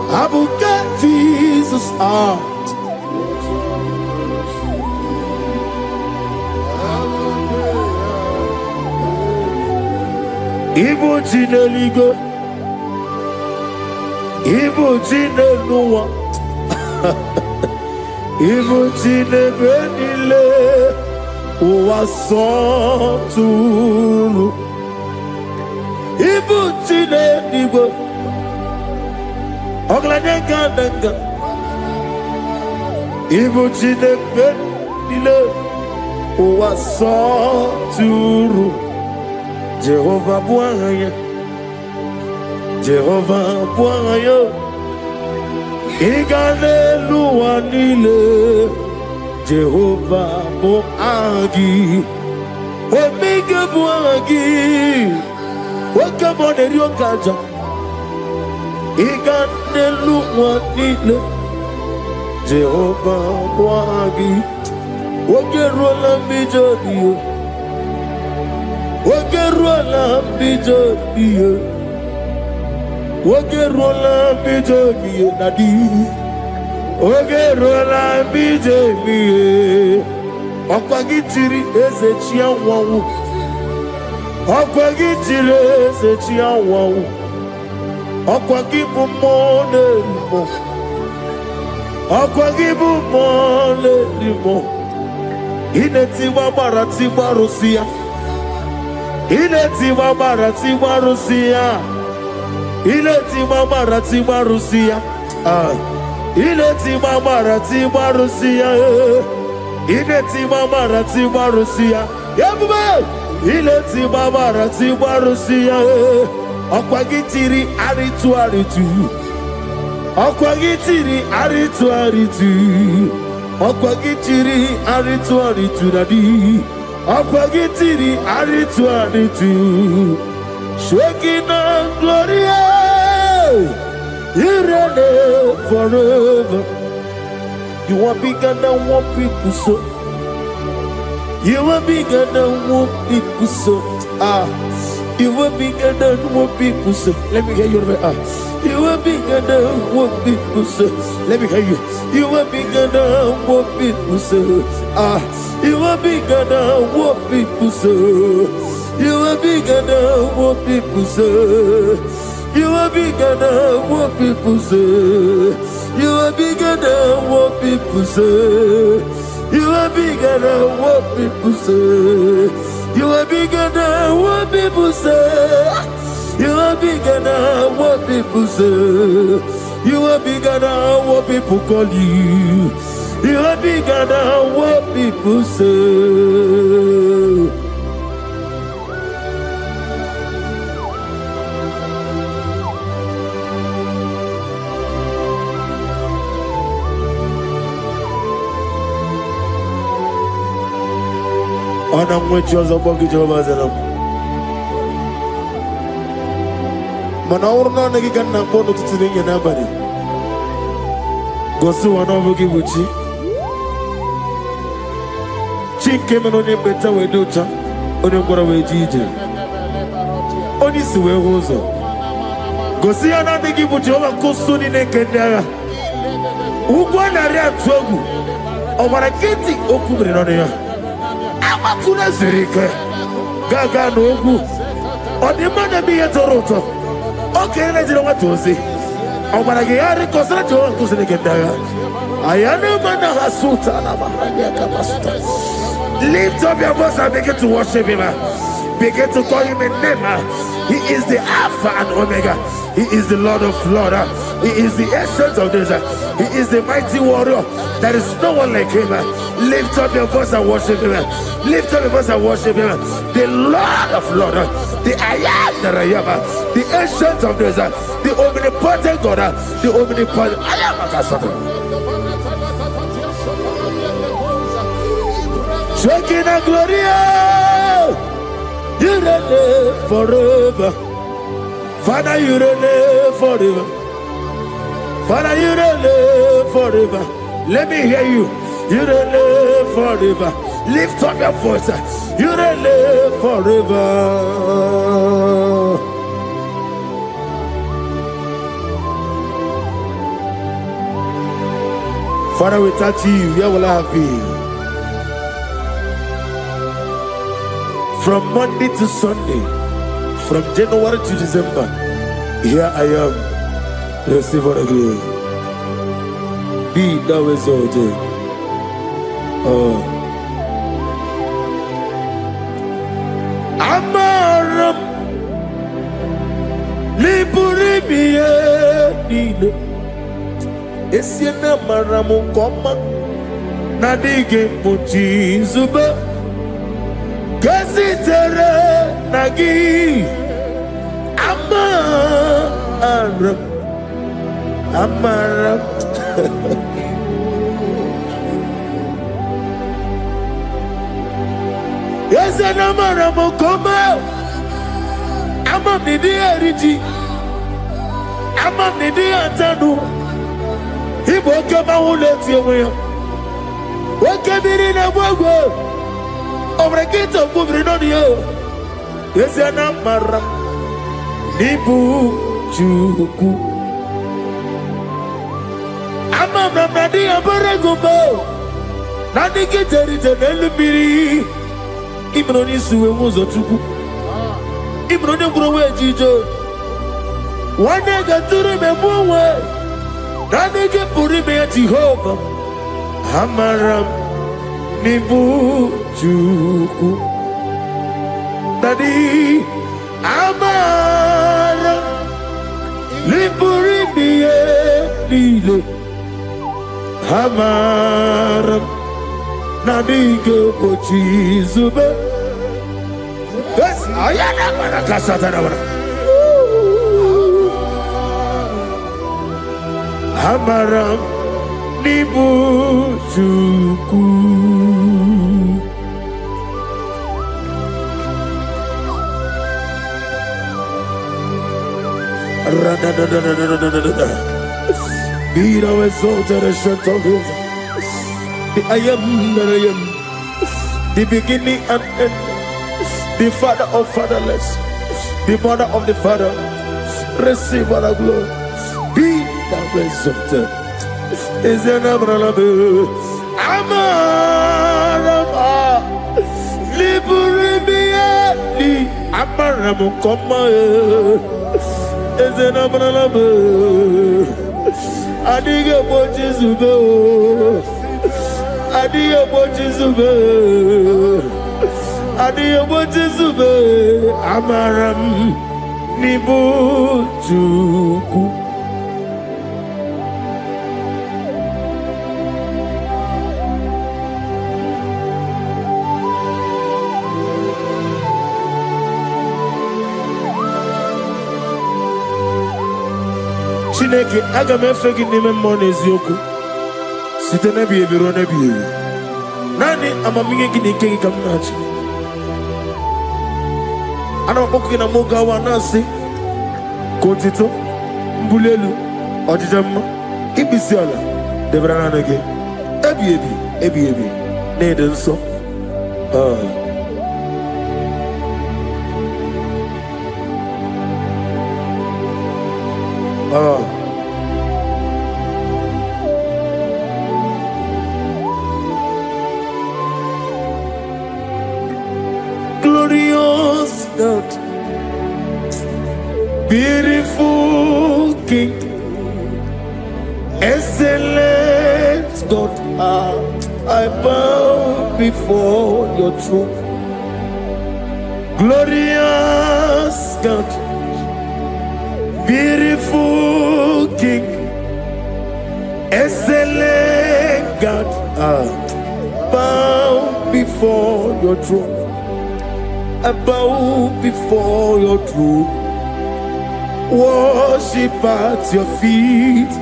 Abuke Jesus. Ibu Chineligo, Ibu Chineluwa, Ibu Chinebenile, Uwasoturu, Ibu Chineligo, Oglanenga, Ibu Chinebenile, Uwasoturu. Jehovah Bwaya, Jehovah Bwaya, Igalelua Nile, Jehovah Boagi, Omega Boagi, Wakabone Ryokaja, Igalelua Nile, Jehovah Boagi, Wakerola Mijodio. Wakerola bijogiye, Wakerola bijogiye nadi, Wakerola bijogiye. Okwagitiri ezechia wawu, Okwagitiri ezechia wawu, Okwagibu mone limo, Okwagibu mone limo. Inetiwa baratiwa Rusia. Iletiwa baratiwa Rusia. Iletiwa baratiwa Rusia. Iletiwa baratiwa Rusia. Iletiwa baratiwa Rusia. Yabube. Iletiwa baratiwa Rusia. Okwagitiri aritu aritu. Okwagitiri aritu aritu. Okwagitiri aritu aritu dadi. Akwagitiri aritu aritu, Shekinah Gloria, you reign forever. You are bigger than what people so. You are bigger than what people so. You are bigger than what people say. Let me hear you. You are bigger than what people say. Let me hear you. You are bigger than what people say. You are bigger than what people say. You are bigger than what people say. You are bigger than what people say. You are bigger than what people say. You are bigger than what people say. You are bigger than what people say. You are bigger than what people say. You are bigger than what people call you. You are bigger than what people say. Ana mwecho za bogi Jehovah zanam. Mana urna nagi kanna bono tuturinye nabari. Gosu wana bogi buchi. Chinke meno ni beta wedocha. Oni ngora wejije. Oni siwe hozo. Gosi ana nagi buchi oba kusuni nekendaya. Ugwana ria twogu. Obara kiti okubre noneya. Amakuna zirike gaga n'ogwu ọdịmma bi ya toroto oke na jiri nwata ozi ọgbara gị ya rịkọsara Jehova nkụziri gị ndagha ayana mana hasuta na mahania kapasuta. Lift up your voice and begin to worship him. Begin to call him a name. He is the Alpha and Omega. He is the Lord of Lords. He is the essence of this. He is the mighty warrior. There is no one like him. Lift up your voice and worship him. Lift up your voice and worship him. The Lord of Lords, the I am that I am, the ancient of this, the omnipotent God, the omnipotent I am. Shaking and Gloria, you reign forever. Father, you reign forever. Father, you reign forever. Let me hear you. You reign forever. Lift up your voice. You reign forever. Father, without you, where will I be? From Monday to Sunday, from January to December, here I am. Receive what I give. Be thou exalted. Amaram Liburibie Nino Esiena Maramu Koma Nadige Muchizuba Kasitere Nagi Amaram Yes, and Amaram Koma Amam Nidi Eriji Amam Nidi Antanu He woke up my whole let you away. Woke up in a wago over a gate of moving on you. Yes, and Amaram Nibu Juku Amam Nadi Abaragumbo Nadi Kitari Telebiri Ibroni Suwe Mozotuku Ibroni Browe Jijo One day got to remember Nadi Purime Jehovah Amaram Nibu Juku Nadi Amaram Nipurime Nile Amaram Nadiga Pochizube. Yes, I am a Casatana. Amaram Nibu Juku. Be thou exalted and shut of his. The I am that I am, the beginning and end, the father of fatherless, the mother of the father. Receive all the glory. Be thou exalted. Is an Abraham, Amaram, Liburibiani, Amaram, Koma, is an Abraham, Adiga Bojizubo. Adiyo Bochizube, Adiyo Bochizube, Amaram Nibu Juku. Chineke aga m efe gị n'ime mmụọ na eziokwu. Site n'ebi ebiro n'ebi ebi. Nani amamihe gị na ike gị ka m na-achị. Ana m akpọkụ gị na mụ gawa na-asị ka otito, mbuli elu, ọdịda mma, ikpisi ala debere n'anụ gị. Ebi ebi, ebi ebi, na-ede nsọ. Glorious God, beautiful King, excellent God, I bow before your throne. Glorious God, beautiful King, excellent God, bow before your throne. I bow before your throne, worship at your feet.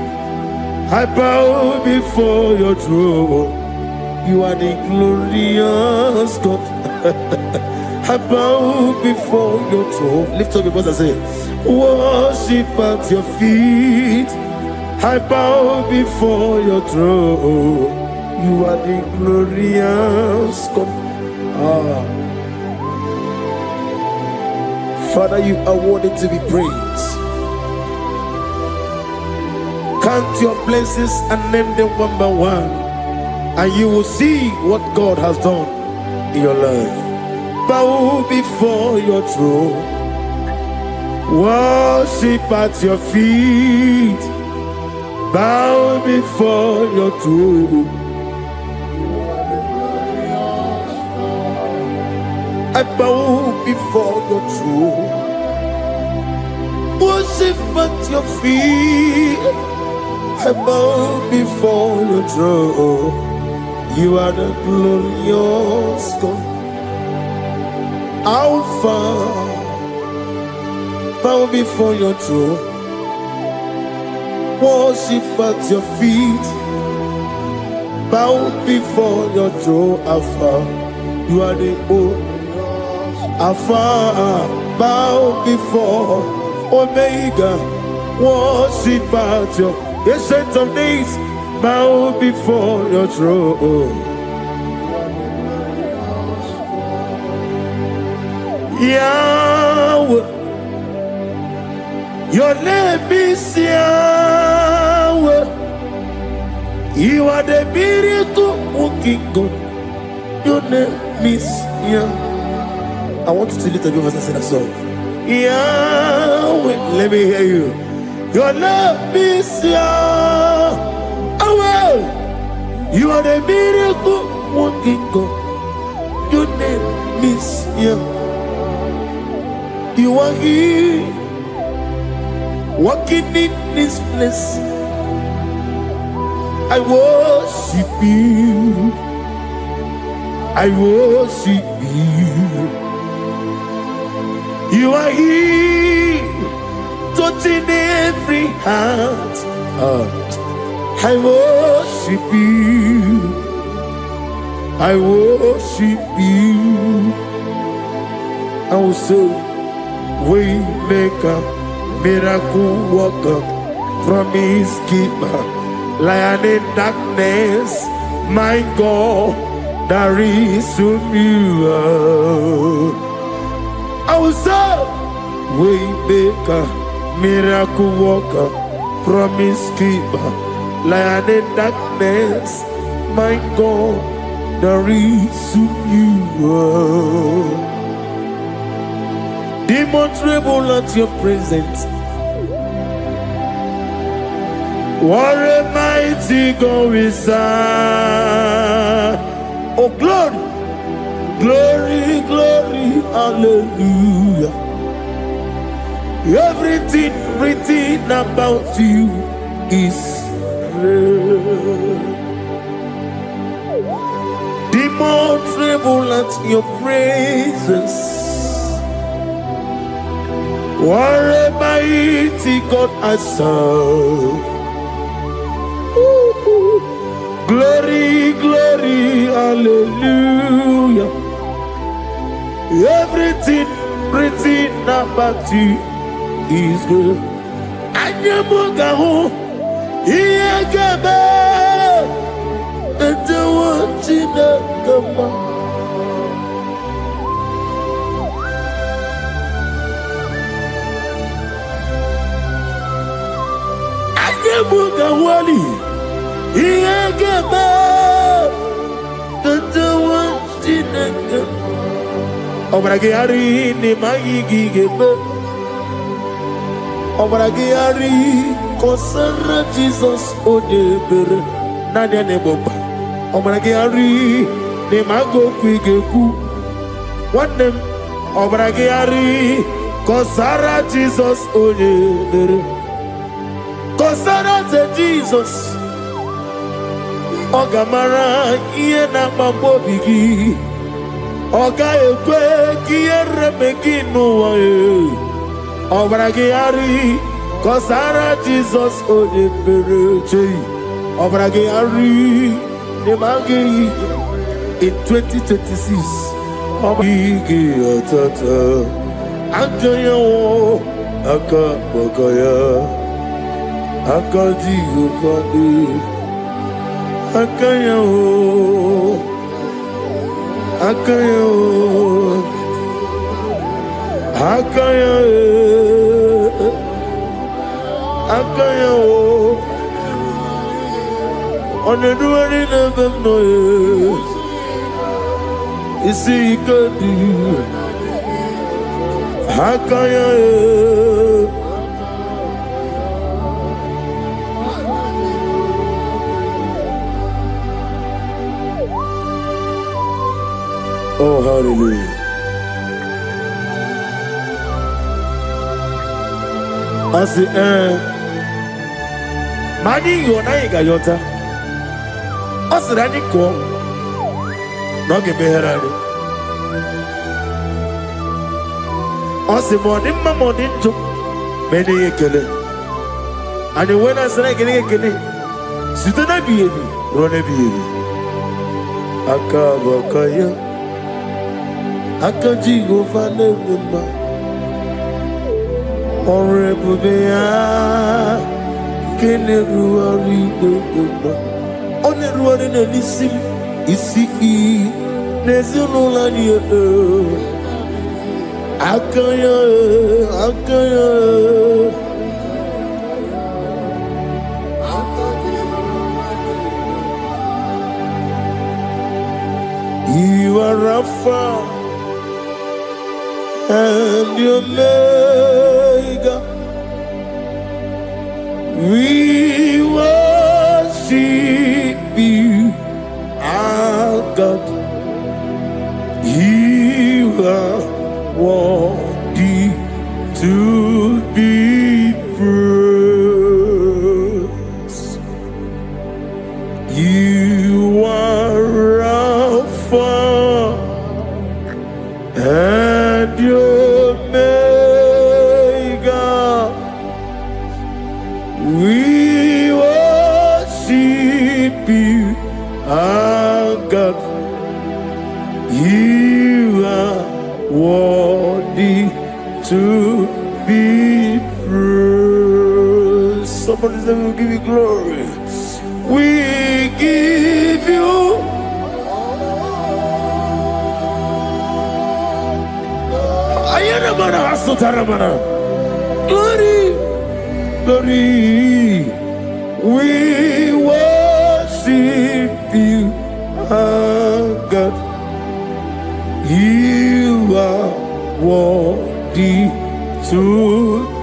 I bow before your throne. You are the glorious God. I bow before your throne. Lift up your voice and say, worship at your feet. I bow before your throne. You are the glorious God. Father, you are worthy to be praised. Count your blessings and name them one by one, and you will see what God has done in your life. Bow before your throne, worship at your feet. Bow before your throne. I bow before your throne, worship at your feet. I bow before your throne. You are the glorious God. Alpha, bow before your throne, worship at your feet. Bow before your throne, Alpha. You are the old Alpha, bow before Omega, worship at your ancient of days, bow before your throne. Yahweh, your name is Yahweh. You are the miracle working God. Your name is Yahweh. I want you to lift up your voice and sing a song. Yahweh, let me hear you. Your name is Yahweh. You are the miracle working God. Your name is Yahweh. You are here, walking in this place. I worship you. I worship you. You are here, touching every heart. I worship you. I worship you. I will say, Waymaker, miracle worker, promise keeper, lion in darkness, my God, there is you. I will say, Waymaker, miracle worker, promise keeper, lion in darkness, my God, there is you. Demons tremble at your presence. What a mighty God we serve. Oh, glory, glory, glory, hallelujah. Everything written about you is real. Demons tremble at your presence. What a mighty God I serve. Glory, glory, hallelujah. Everything written about you is good. Anyamugaho, Iyagaba, and the watching of the man. Anyamugaho, Iyagaba, and the watching of the man. Obragari ni magigi gebe. Obragari kosara Jesus odebere nadia ne boba. Obragari ni mago kwigeku. What them? Obragari Kosara Jesus onye. Kosara te Jesus. Ogamara iye na mambobi gi. Oga ekwe ki eremegi n'ụwa ye. Obragi ari. Kosara Jesus onye mere chei. Obragi ari. Nemagi in 2026. Obragi atata. Akaya wo. Aka wakaya. Aka jiyofani. Akaya wo. Akaya wo. Akaya Akaya wo. Oneduani never know. Isi ikadi. Akaya oh, hallelujah. I say, Mani Yonaiga Yota. I said, I need to not give me herald. I said, morning to many a killer. And when I said, I get a killer, sit on a baby, run a baby. Akabakaya. Akaji go find them. Honorable Bea, Keneruari, Honorable Nelissim, Isi, Nezunolania, Akaya, Akaya. You are Rapha and your Omega. We worship you, our God. You are worthy to be praised. You are Alpha and Omega. We worship you, our God. You are worthy to be praised. Somebody say, we'll give you glory. We give you glory, glory. We worship you, our God. You are worthy to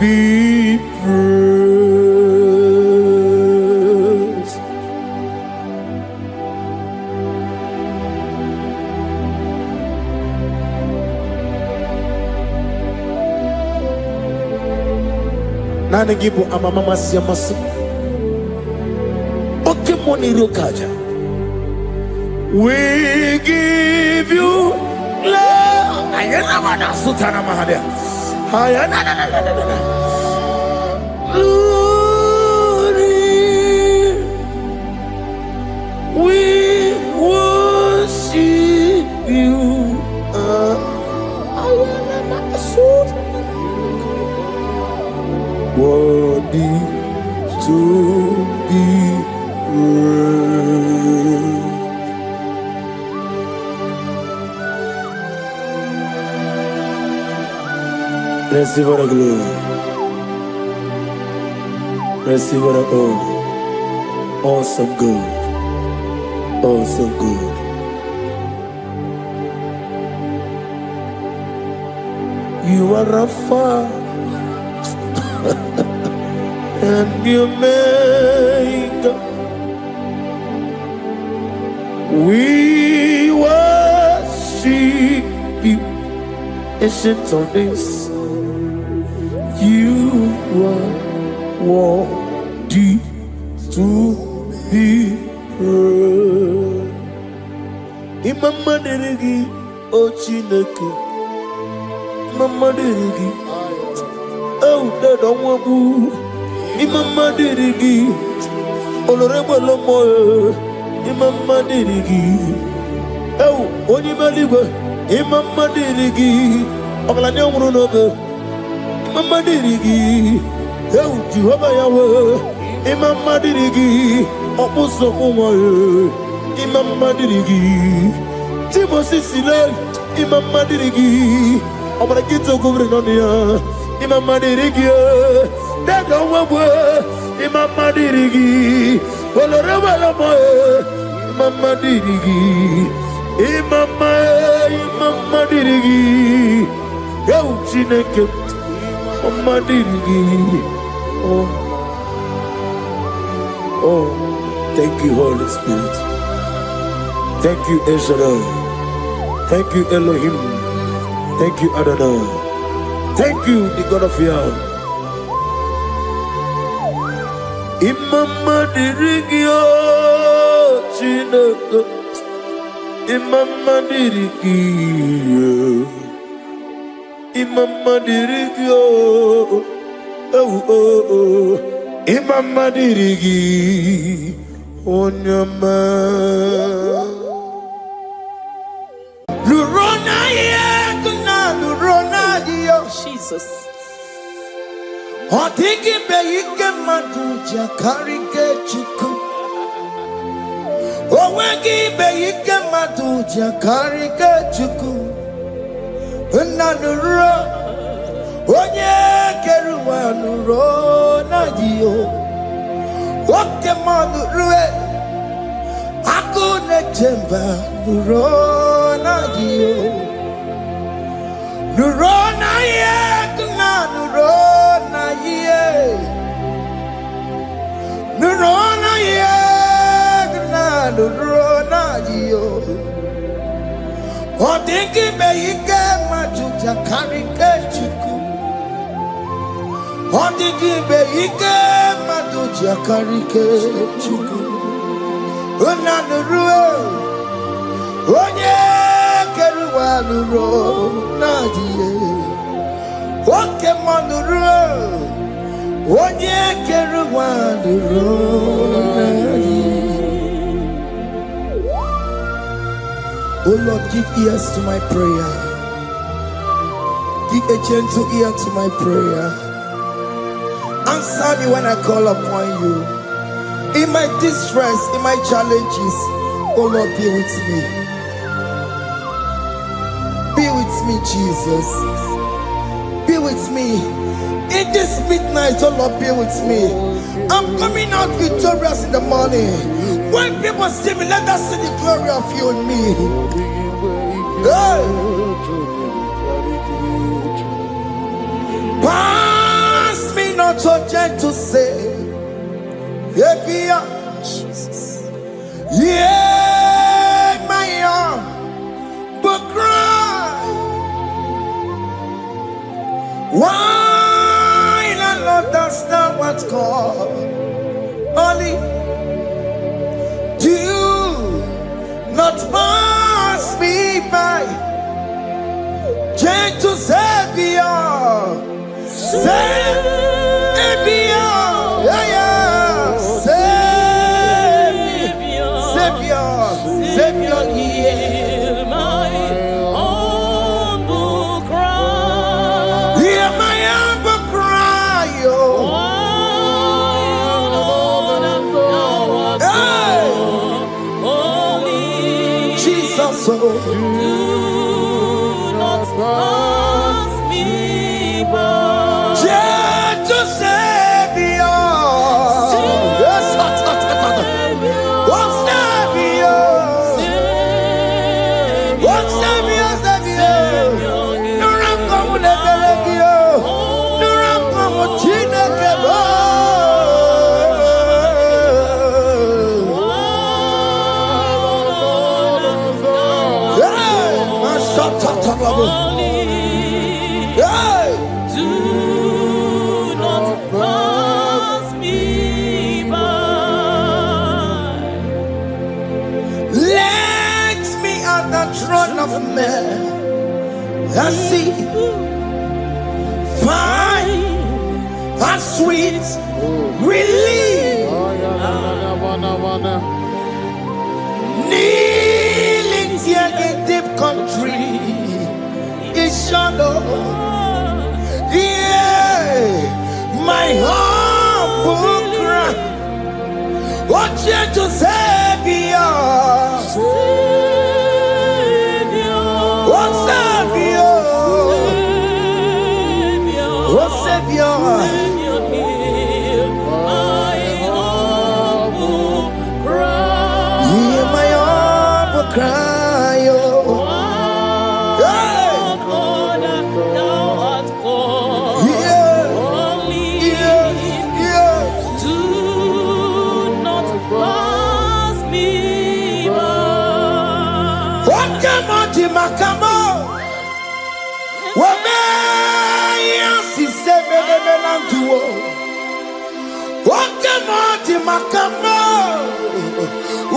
be praised. Nana gibu amamama siyamasi. Oke moni rokaja. We give you love. Ayana mana sutana mahadia. Ayana na na na na na. Glory. We worship you. Ayana na sutana. Worthy to be praised. Receive our glory. Receive our honor. Awesome God. Awesome God. You are Rapha and you make. We worship you, ancient of days. worthy to be praised. Imama deregi o Chineke, Imama deregi o dadonwabu, Imama deregi olorebo lomo, Imama deregi o onimaligwe, Imama deregi oglanya umurunobe, Imama deregi o Jehovah Yahweh, Imama deregi opuso umoye, Imama dirigi, Timosi Silel, Imama dirigi, Omara Kito Governonia, Imama dirigi, Dada Wabwe, Imama dirigi, Olorama Lamoe, Imama dirigi, Imama dirigi, Yo Chineke, Imama dirigi, oh, thank you, Holy Spirit. Thank you, El Shaddai. Thank you, Elohim. Thank you, Adonai. Thank you, the God of Yah. Imama dirigio, Chineke. Imama dirigio. Imama dirigio. Oh. Imama dirigi. Onyama. Jesus. Otiki beike maduja karike chuku. Owegi beike maduja karike chuku. Nanuro. Onye keruwa nuro na jiyo. Oke manurue. Akune chemba nuro na jiyo. Nurona ye, nurona ye, nurona ye, nurona ye. Odingi beike majuja karike chuku. Odingi beike majuja karike chuku. Una nurue, onye. Keruwanuro najiye, oke manuro, onye keruwanuro najiye. Oh Lord, give ears to my prayer. Give a gentle ear to my prayer. Answer me when I call upon you. In my distress, in my challenges, oh Lord, be with me. Be with me, Jesus. Be with me. In this midnight, oh Lord, be with me. I'm coming out victorious in the morning. When people see me, let us see the glory of you in me. Hey. Pass me not so gentle say, Jesus. Yeah, my arm, but cry. Why not understand what's called? Only do not pass me by. Gentle Savior, Savior, yeah, Savior, hear my humble cry. Hear my humble cry, oh. Jesus, oh. Do not pass me by. Gentle Savior, yes, what's Savior? What's Savior? Nuranko munebelegio, Nuranko muchinekebo. Hey, masatatalabo. throne of man. I see fine and sweet relief. Kneeling here in deep country is shadow. Yeah, my humble cry. What you to Savior? What Savior? What Savior? Hear my humble cry. Makamo, Wamea, si seven and duo. Wakamoti Makamo,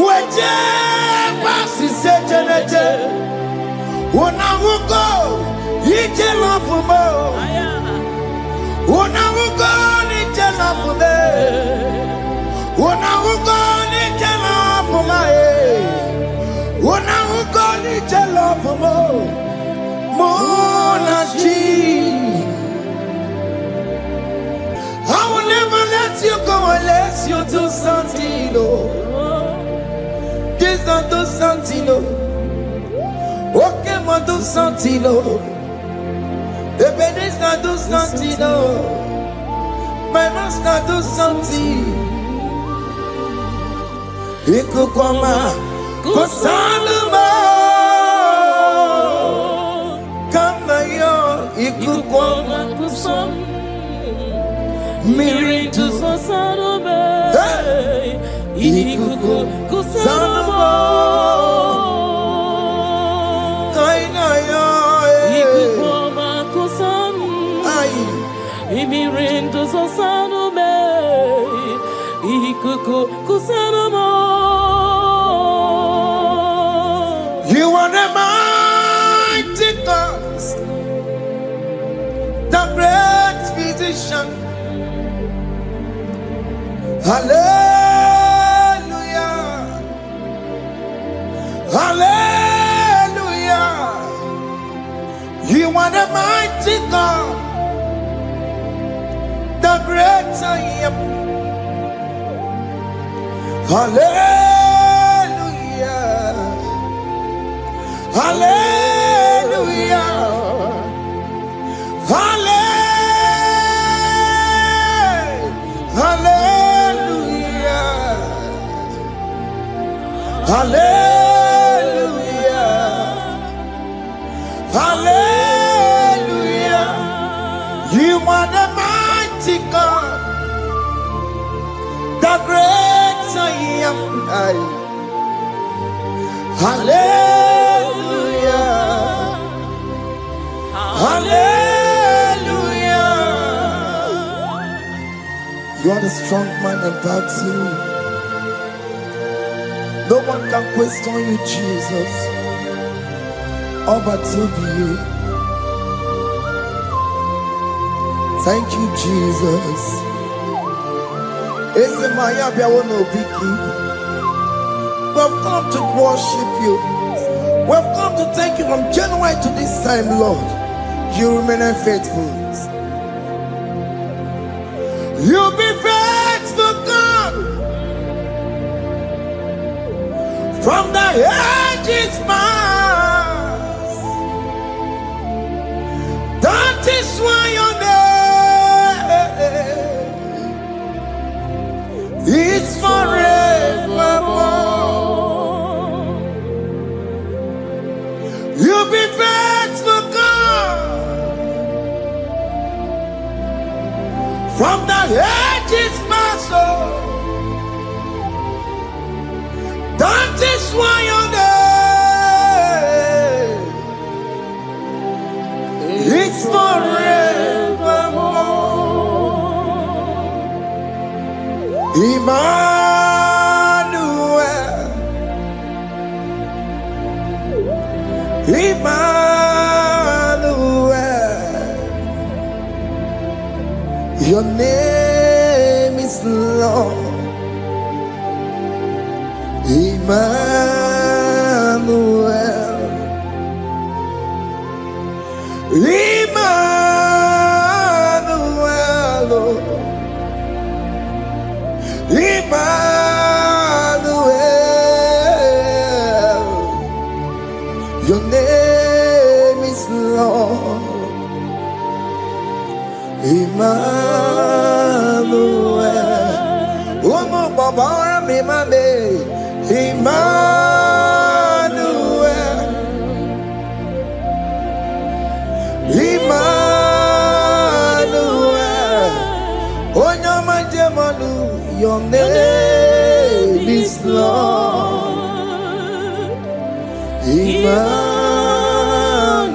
Waje, Passi Setanete, Wanamuko, Yitelafumo, Wanamuko, Yitelafume, Wanamuko, Yitelafume. When I will go to love Monachi, I will never let you go unless you do something. This not do something. Okay, ma do something. The bed is not do something. My master do something. He could come out. Kosanuma, kama yo ikukoma kusam, miri tu kosanuma, ikukusanuma, kaina yo ikukoma kusam, miri tu kosanuma, ikukusanuma. You are the mighty God, the great physician. Hallelujah, hallelujah. You are the mighty God, the great I am. Hallelujah. Hallelujah. Hallelujah. Hallelujah. Hallelujah. Hallelujah. You are the mighty God, the great I am. Hallelujah. Hallelujah. You are the strong man in battle. No one can question you, Jesus. All but to be you. Thank you, Jesus. We've come to worship you. We've come to thank you from January to this time, Lord. You remain faithful. You've been faithful, God. From the ages past. That is why your name is forevermore. You've been faithful, God. From the ages past, that is why your name is forevermore. Emmanuel, Emmanuel, your name is Lord. Emmanuel, Emmanuel, Emmanuel, your name is Lord. Emmanuel, oh no, Baba, Emmanuel, Emmanuel, oh no, my demonu, your name is Lord.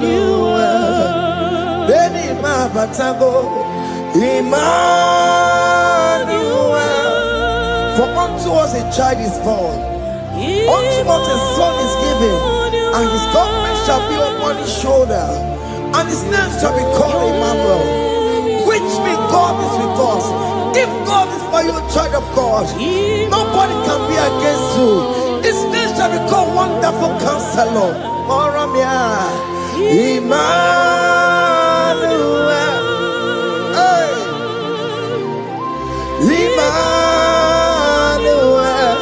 Emmanuel, Beni Mabatago, Emmanuel, for unto us a child is born, unto us a son is given, and his government shall be upon his shoulder, and his name shall be called Emmanuel, which means God is with us. If God is for you, child of God, nobody can be against you. His name shall be called Wonderful Counselor. Emmanuel, hey. Emmanuel,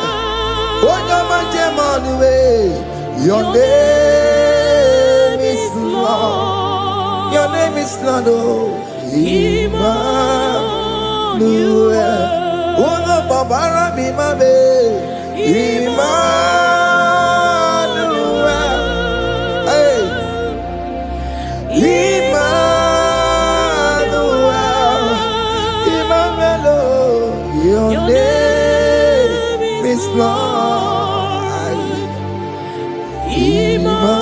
your name is Lord. Your name is Lord. Emmanuel, oh no, Baba, Emmanuel, hey, Emmanuel, Emmanuel, your name is Lord. Emmanuel.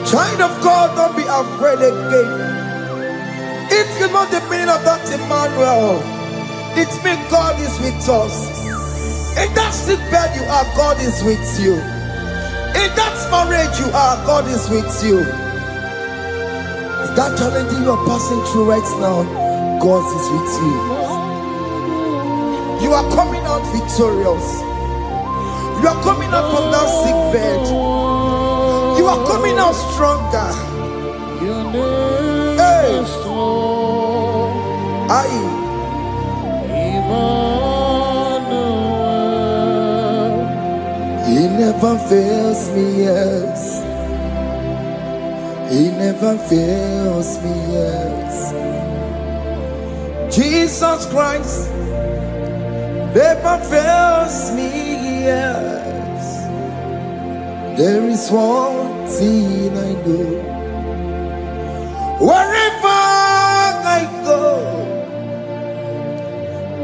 Child of God, don't be afraid again. If you know the meaning of that Emmanuel, it means God is with us. In that sick bed you are, God is with you. In that marriage you are, God is with you. In that challenge you are passing through right now, God is with you. You are coming out victorious. You are coming out from that sick bed. You are coming out stronger. Hey, He never fails me, yes. He never fails me, yes. Jesus Christ never fails me, yes. There is one thing I know. Wherever I go,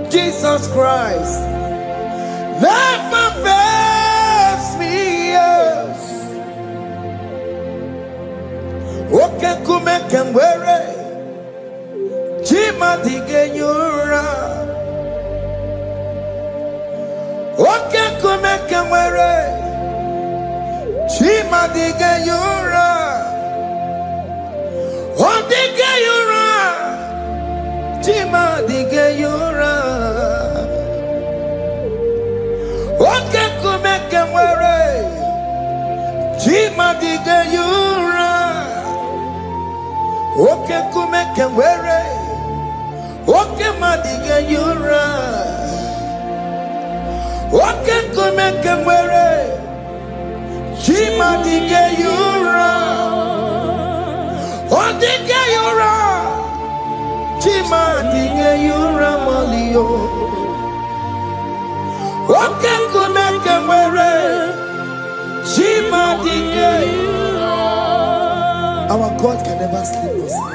Jesus Christ never fails me, yes. Oke kumeke mwere, chima dige nyura. Oke kumeke mwere, chima dige nyura. Odige nyura, chima dige nyura. Oke kumeke mwere, chima dige nyura. Oke kumeke mwere, oke madige nyura. Oke kumeke mwere, chima dige nyura. Odige nyura, chima dige nyura malio. Oke kumeke mwere, chima dige nyura. Our God can never sleep nor slumber.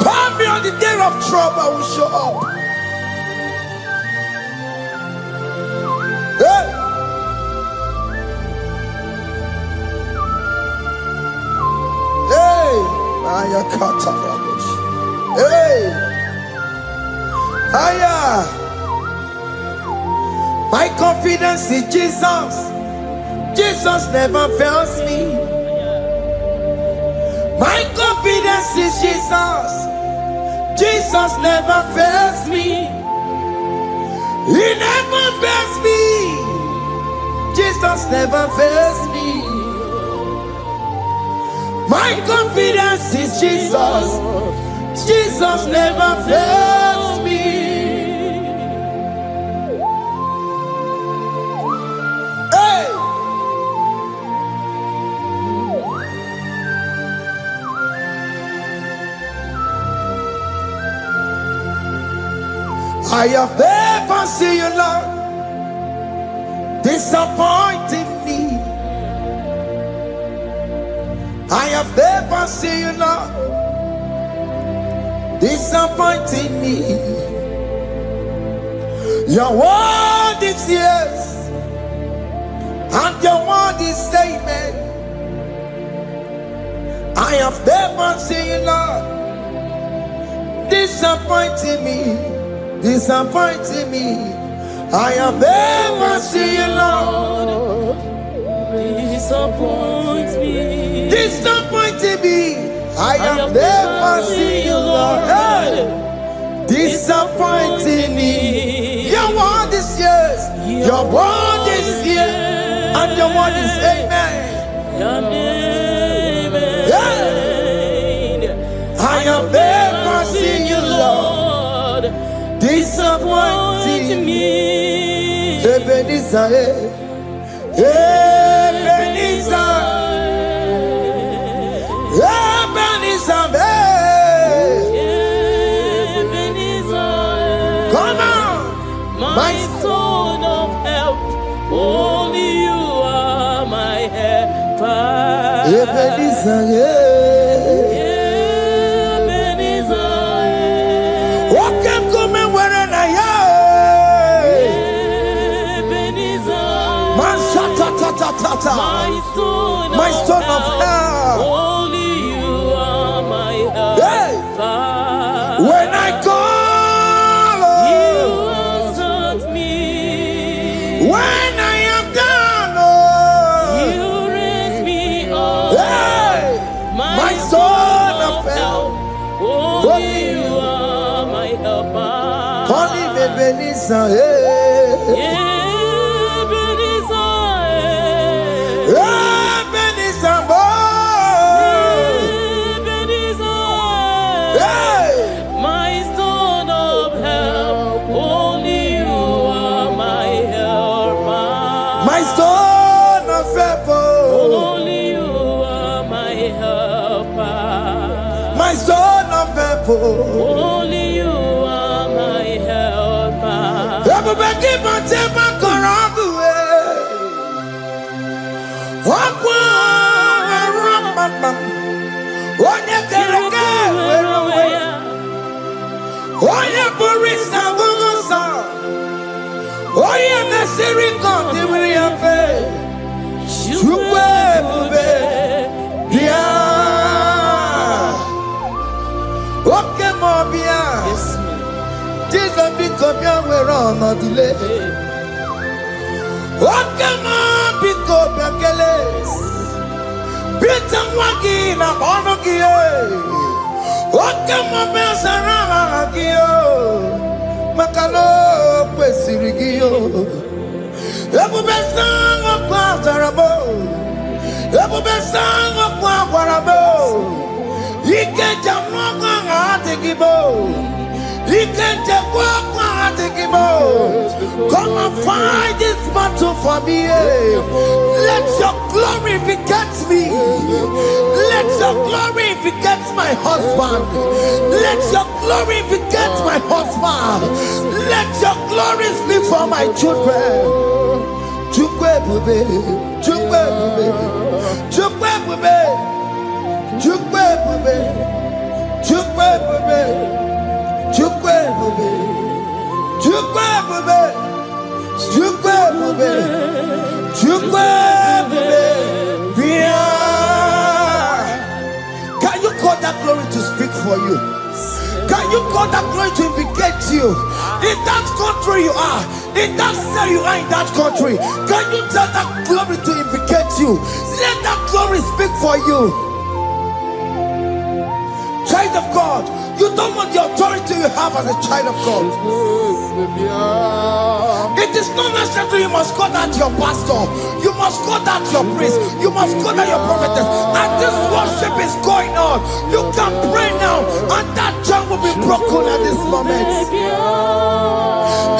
Call me on the day of trouble, I will show up. Hey! Hey! Hey, higher. My confidence in Jesus. Jesus never fails me. My confidence is Jesus. Jesus never fails me. He never fails me. Jesus never fails me. My confidence is Jesus. Jesus never fails me. Hey! I have never seen you, Lord, disappointing me. I have never seen you, Lord, disappointing me. Your word is yes, and your word is amen. I have never seen you, Lord, disappointing me. Disappointing me. I have never seen you, Lord, disappoint me. disappointing me. I have never seen you, Lord, hey, disappointing me. Your word is yes, your word is yes, and your word is amen. Yeah. I have never seen you, Lord, disappointing me. Ebenezer, Ebenezer, Ebenezer, come on, my stone of help. Only you are my helper. Ebenezer, what can come and where I am? My stone of help. Only you are my help. Hey. When I call, you answered me. When I am down, you raise me up. hey. My stone of help. Only you are my helper. Call him Ebenezer, hey. Ebenezer, boy. Hey. My stone of help. Only you are my helper. My stone of help, Only you are my helper. my stone of help. Only you are my helper. Everybody keep on taking my corrupt way. Jesus be copia we're on a delay. What come on, pick up your keles. Beat and waggy na bonogie. What come on, Bessaragio? Macalo, Pessirigio. Ebu Bessang of Quatarabo. Ebu Bessang of Quatarabo. He can't jump on Atigibo. He can't jump on Atigibo. Come and fight this battle for me. Let your glory beget me. Let your glory beget my husband. Let your glory beget my husband. Let your glory speak for my children. Chukwe bube, chukwe bube, chukwe bube, chukwe bube, chukwe bube, chukwe bube, chukwe bube, chukwe bube, chukwe bube. Can you call that glory you call that glory to vindicate you? In that country you are, in that cell you are in that country, can you tell that glory to vindicate you? Let that glory speak for you. Child of God, you don't want the authority you have as a child of God. It is not necessary you must call that your pastor, you must call that your priest, you must call that your prophetess. And this worship is going on. You can pray now, and that chain will be broken at this moment.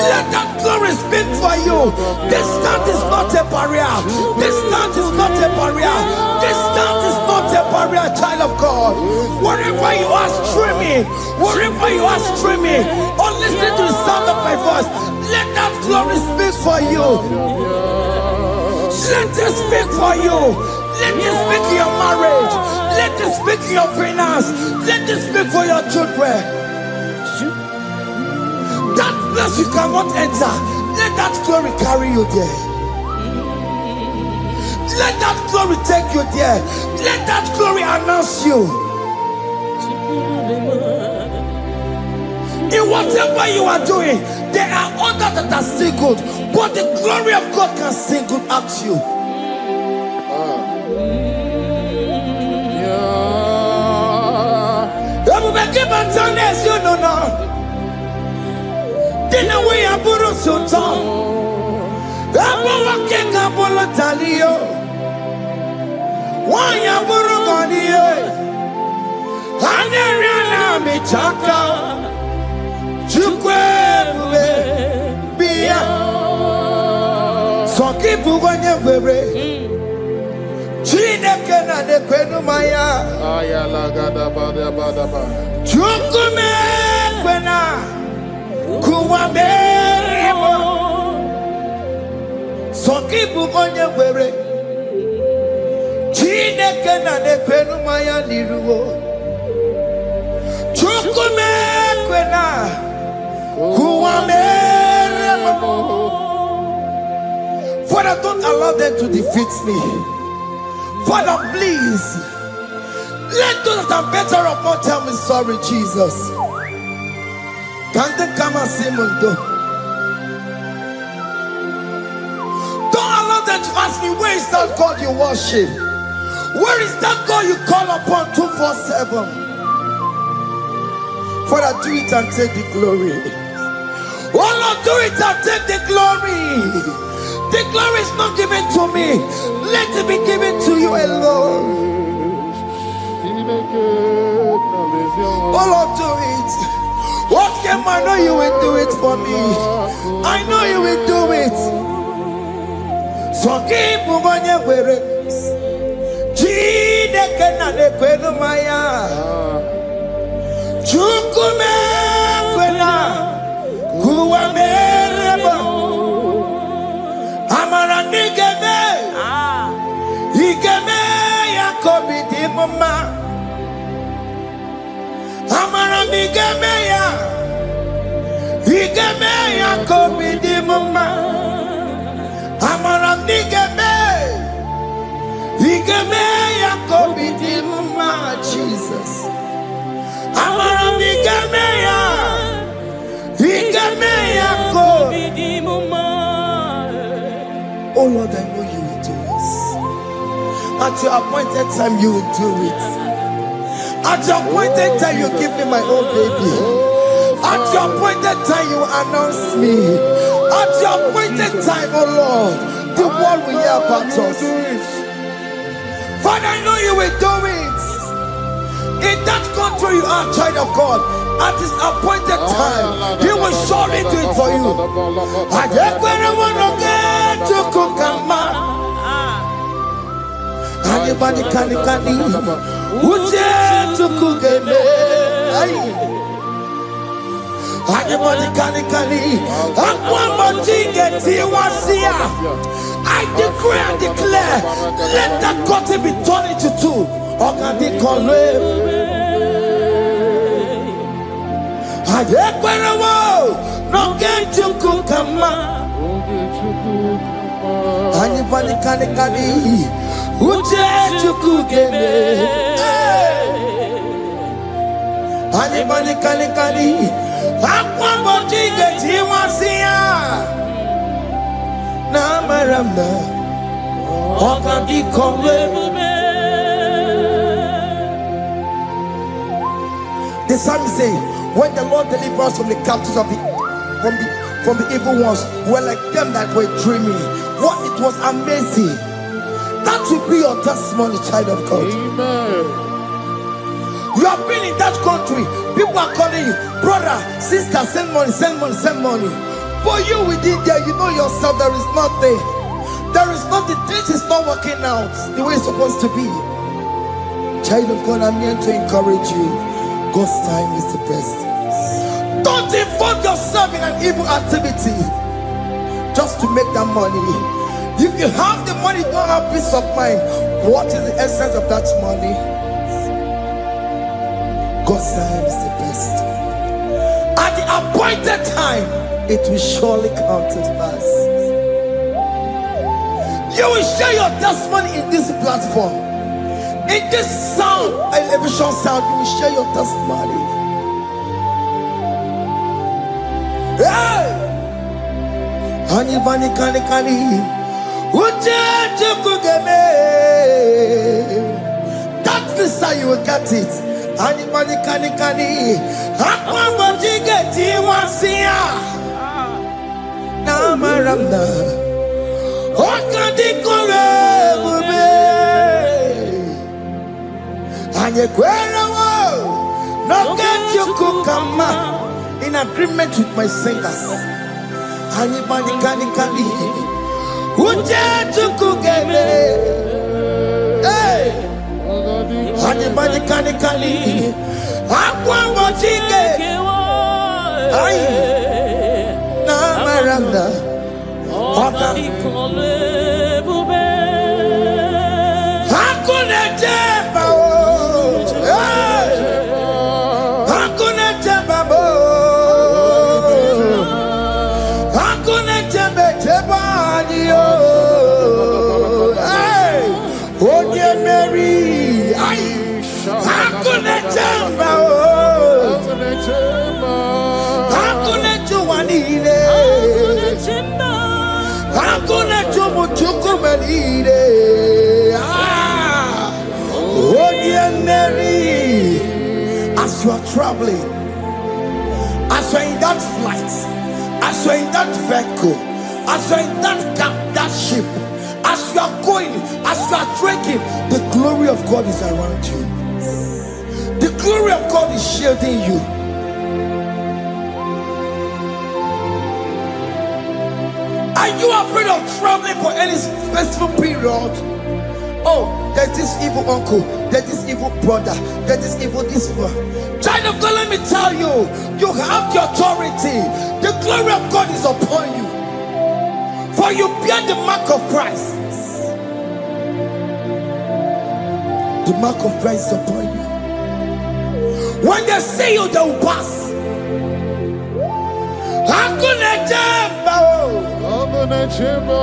Let that glory speak for you. Distance is not a barrier. Distance is not a barrier. Distance is not a barrier, child of God. Wherever you are streaming, wherever you are streaming, or listening to the sound of my voice, let that glory speak for you. Let it speak for you. Let it speak in your marriage. Let it speak in your finance. Let it speak for your children. That place you cannot enter, let that glory carry you there. Let that glory take you there. Let that glory announce you. In whatever you are doing, there are others that are still good, but the glory of God can still good at you. You know now. Dina we aburu sultan. Abu wake kabulu talio. Why aburu goniye. Aneriana michaka. Chukwe bube biya. Sonki bugonye webe. Chineke na nekwenu maya. Ayala gada bada bada ba. Chukume kwena. Kuwamemo Sonki bugonye were Chineke na nekwenu maya niruwo Chukume kwena Kuwamemo. Father, don't allow them to defeat me. Father, please let those that are better off not tell me sorry, Jesus. Can't they come and see Mundo? Don't allow them to ask me, where is that God you worship? Where is that God you call upon 247? Father, do it and take the glory. Oh Lord, do it and take the glory. The glory is not given to me. Let it be given to you alone. Oh Lord, do it. What can I know you will do it for me? I know you will do it. So keep moving where Chineke na nekwenu maya. Chukume kwena kuwamereba. Amara nigeme. Igeme yakobi di mama. Amara migeme ya. Igeme yakobi di mama. Amara migeme. Igeme yakobi di mama. Jesus. Amara migeme ya. Igeme yakobi di mama. Oh Lord, I know you will do it. At your appointed time, you will do it. At your appointed time, you give me my own baby. At your appointed time, you announce me. At your appointed time, oh Lord, the world will hear about us. Father, I know you will do it. In that country you are, child of God, at his appointed time, he will surely do it for you. I just want to get to Kukama. Anybody can Uje to Kugeme. Anybody can I decree and declare, let that curtain be torn into two. Organic no get to Kukama. Anybody can Uje to Kugeme. Anybody kali. Aqua bojiga tiwasia. Na maramna. Oka di kombe. The psalmist say, when the Lord delivers from the captives of from the evil ones, were like them that were dreaming. What it was amazing. That will be your testimony, child of God. Amen. You have been in that country. People are calling you, brother, sister, send money, send money, send money. But you within there, you know yourself, there is nothing. There is nothing. This is not working out the way it's supposed to be. Child of God, I'm here to encourage you. God's time is the best. Don't involve yourself in an evil activity just to make that money. If you have the money, you don't have peace of mind. What is the essence of that money? God's time is the best. At the appointed time, it will surely come to pass. You will share your testimony in this platform. In this sound, elevation sound, you will share your testimony. Hey! Anybody kani. That visa you will get it. Anybody kani. Aqua bojiga tiwasia. Na maramna. Oka di kombe. No get you come in agreement with my singers. Anybody kani. Uja tukugeme. Hey. Anybody kani. Aqua bojiga. Ay. Na maranda. Oka di kombe. Hakuna jeba. As you are traveling, as you are in that flight, as you are in that vehicle, as you are in that camp, that ship, as you are going, as you are drinking, the glory of God is around you. The glory of God is shielding you. Are you afraid of traveling for any specific period? Oh, there's this evil uncle, there's this evil brother, there's this evil this one. Child of God, let me tell you, you have the authority. The glory of God is upon you. For you bear the mark of Christ. The mark of Christ is upon you. When they see you, they will pass. Hakuna jamba, hakuna jamba,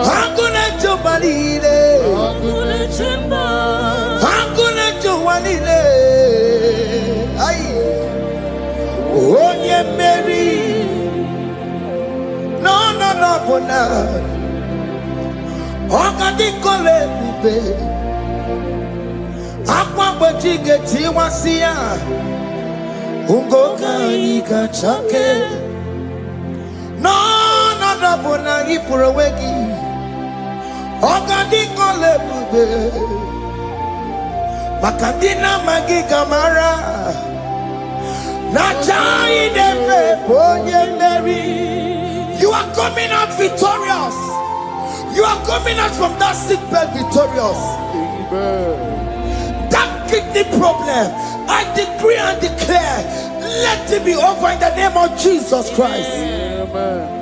hakuna jamba lile, hakuna jamba, hakuna jamba lile. Ay, onye Mary, no bona, okadi kole bube, akwa bojiga tiwasia, ungoka ika chake. No, bona ipurowegi. Ogadi kole bube. Makadina magi kamara. Nachai deve bonye Mary. You are coming out victorious. You are coming out from that sick bed victorious. Amen. That kidney problem, I decree and declare, let it be over in the name of Jesus Christ. Amen.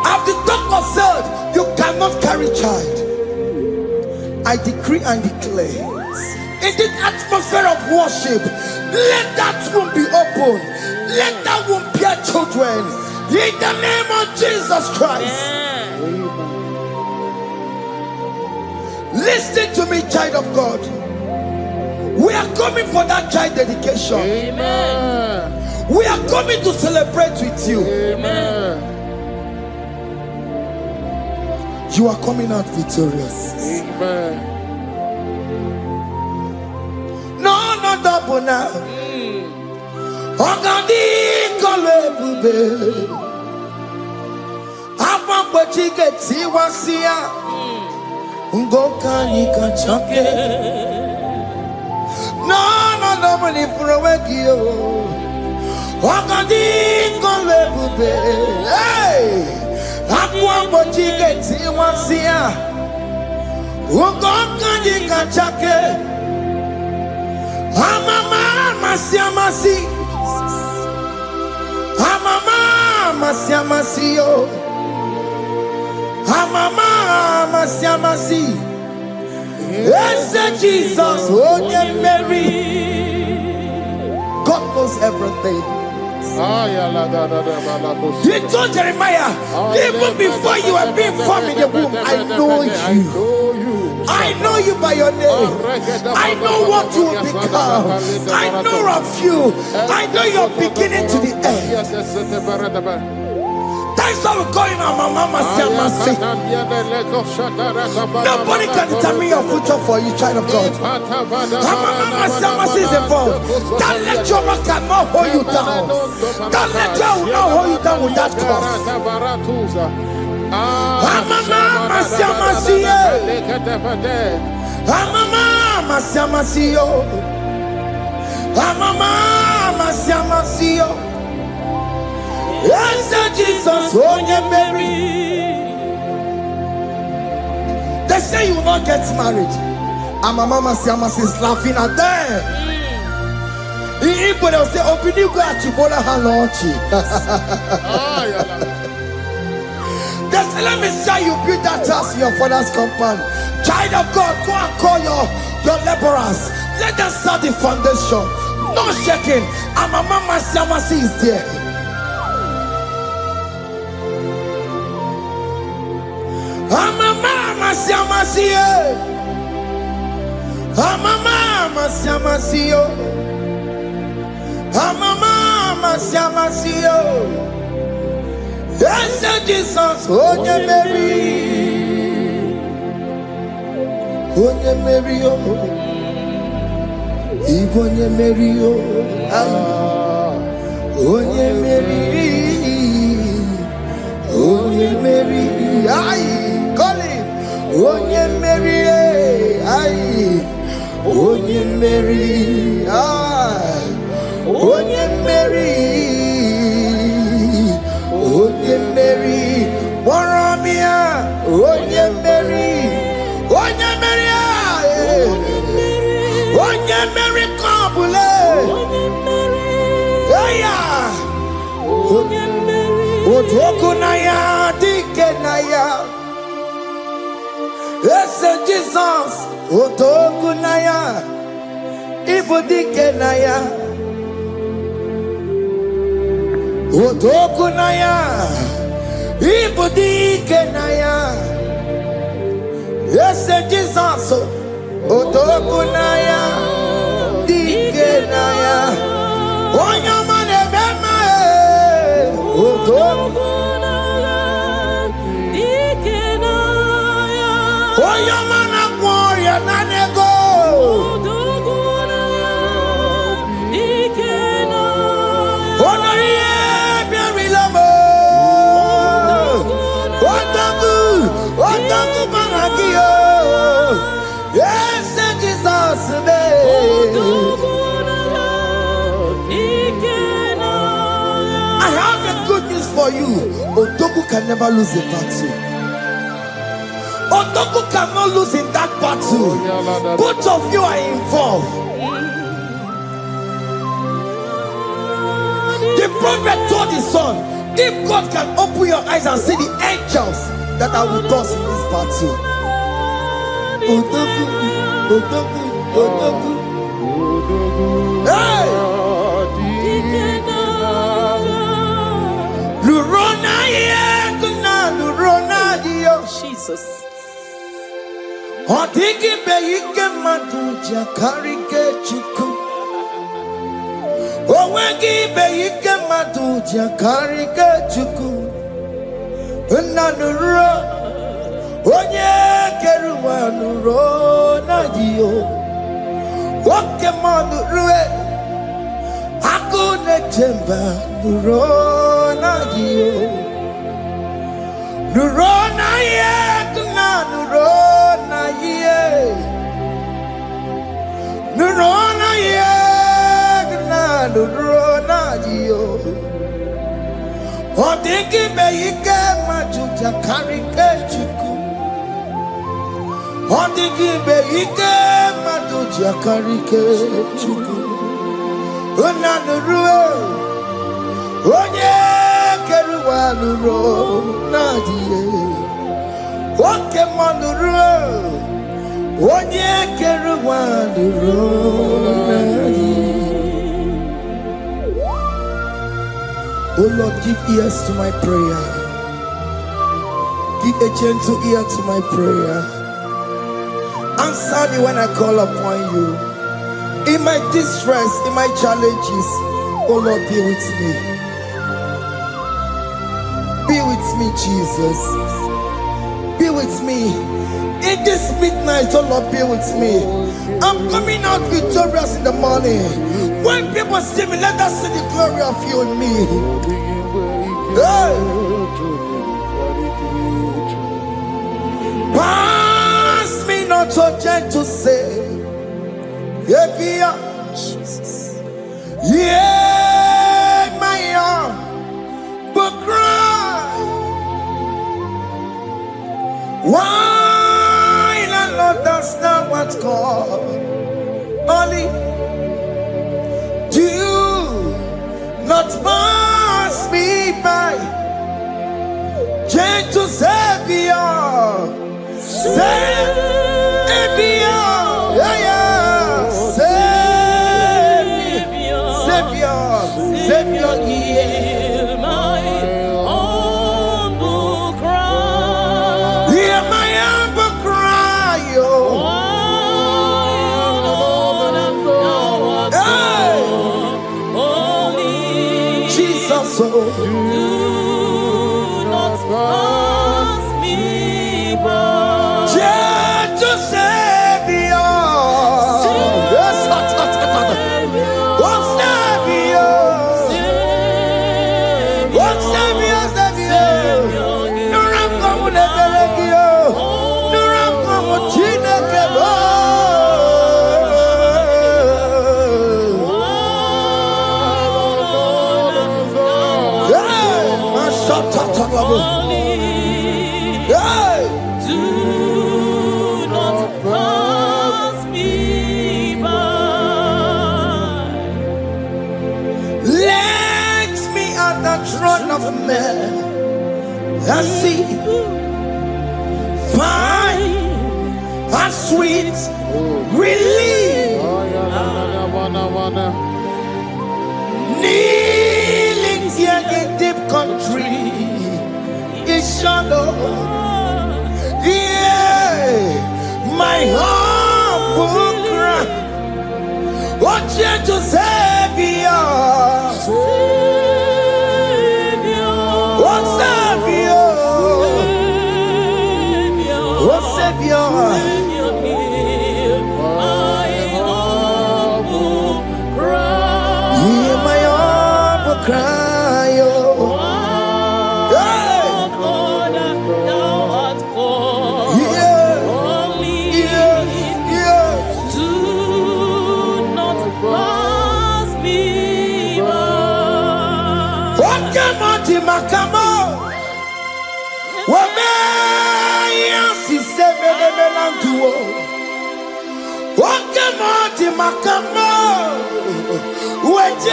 After the doctor said you cannot carry child, I decree and declare, in the atmosphere of worship, let that womb be open. Let that womb bear children. In the name of Jesus Christ. Listen to me, child of God. We are coming for that child dedication. Amen. We are coming to celebrate with you. Amen. You are coming out victorious. Amen. No, not double now. Ogadi kolebube. Apa pachike tiwasia. Ngoka nikachake. No, not double ifrawekio. Ogadi kolebube. Hey! Apa pachike tiwasia. Ngoka nikachake. Amama masiamasi. Amama masiamasio. Amama masiamasi. Yes, Jesus, oh yeah, Mary. God knows everything. He told Jeremiah, even before you were being formed in the womb, I know you. I know you by your name. I know what you will become. I know of you. I know your beginning to the end. That's how we're going on, Mama Siamasi. Nobody can determine your future for you, child of God. Mama Siamasi is involved. Don't let your man cannot hold you down. Don't let your not hold you down with that cause. Mama Siamasi. Mama Siamasi. Mama Siamasi. Yes, Jesus, oh yeah, Mary. They say you will not get married. And my mama Siamasi is laughing at them. People will say, open you go at Chibola Hanochi. They say, let me say you build that house in your father's compound. Child of God, go and call your laborers. Let them start the foundation. No shaking. And my mama Siamasi is there. Mama Siamasi. Mama Siamasi. Mama Siamasi. Yes, Jesus, oh yeah, Mary. Oh yeah, Mary, oh. Even yeah, Mary, oh. Oh yeah, Mary. Oh yeah, Mary. Aye. Call him. Oh yeah, Mary. Aye. Oh yeah, Mary. Aye. Oh yeah, Mary. Oh yeah, Mary. Waramia. Oh yeah, Mary. Oh yeah, Mary. Oh yeah, Mary. Kabule. Oh yeah, Mary. Oh Tokunaya. Dikenaya. Yes, Jesus, Otokunaya, Ibudikenaya, Otokunaya, Ibudikenaya. Yes, Jesus, Otokunaya, Dikenaya. Onyamane bema, Otokunaya, Dikenaya. Oyamana warrior nanego. Onoye biarilamo. Otagu banagio. Yes, Jesus me. I have a good news for you. Otagu can never lose a battle. Otoku cannot lose in that battle. Both of you are involved. The prophet told his son, if God can open your eyes and see the angels that are with us in this battle. Otoku, Otoku, Otoku. Hey! Lurona ye, kuna lurona ye. Jesus. Odigi beyike maduja karike chuku. Owegi beyike maduja karike chuku. Nanuro onye keruwa nuro na jiyo. Woke manurue akune chemba nuro na jiyo. Nuro na ye kuna nuro na ye. Nuro na ye kuna nuro na jiyo. Odigi beyike majuja karike chuku. Odigi beyike majuja karike chuku. Onanurue onye keruwa nuro nadiye. Oke manurue onye keruwa nuro nadiye. Oh Lord, give ears to my prayer. Give a gentle ear to my prayer. Answer me when I call upon you. In my distress, in my challenges, oh Lord, be with me. Be with me, Jesus. Be with me. In this midnight, oh Lord, be with me. I'm coming out victorious in the morning. When people see me, let us see the glory of you in me. Hey. Pass me not so gentle say, Jesus. Yeah, my arm, but cry. Why the Lord does not what's called? Only do not pass me by, gentle Savior, Savior, yeah, yeah, Savior, Hear my humble cry. Hear my humble cry, oh. Jesus, oh. Do not pass me by. Gentle Savior. Yes, what's Savior? What's Savior? No ram come with the Belegio. No ram come with Chinekebo. Do not pass me by. Let me at the throne of men and see, find a sweet relief. Kneeling here in deep country is shadow. Yeah, my humble cry. Oh, gentle Savior. Oh, Savior. Oh, Savior. Hear my humble cry. Hear my humble cry, oh. Hey. Lord, thou art called. Yeah. Only Yeah. do not pass me by. What come on, Timakamo? What may you say, Melantuo? What come on, Timakamo? What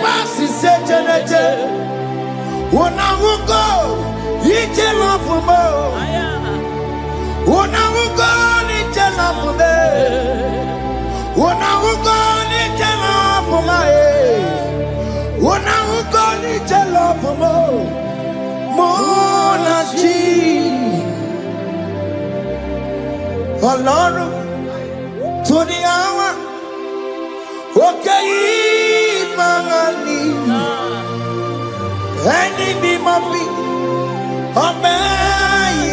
pass is said, when I will go, you tell off for more. When I will go, you tell off for me. When I will go, you tell off for my head. When I will go, you tell off for more. Monachi, Ọlọ́run tó ní àwa òkè yìí máa ní ẹni bí mo fi ọbẹ̀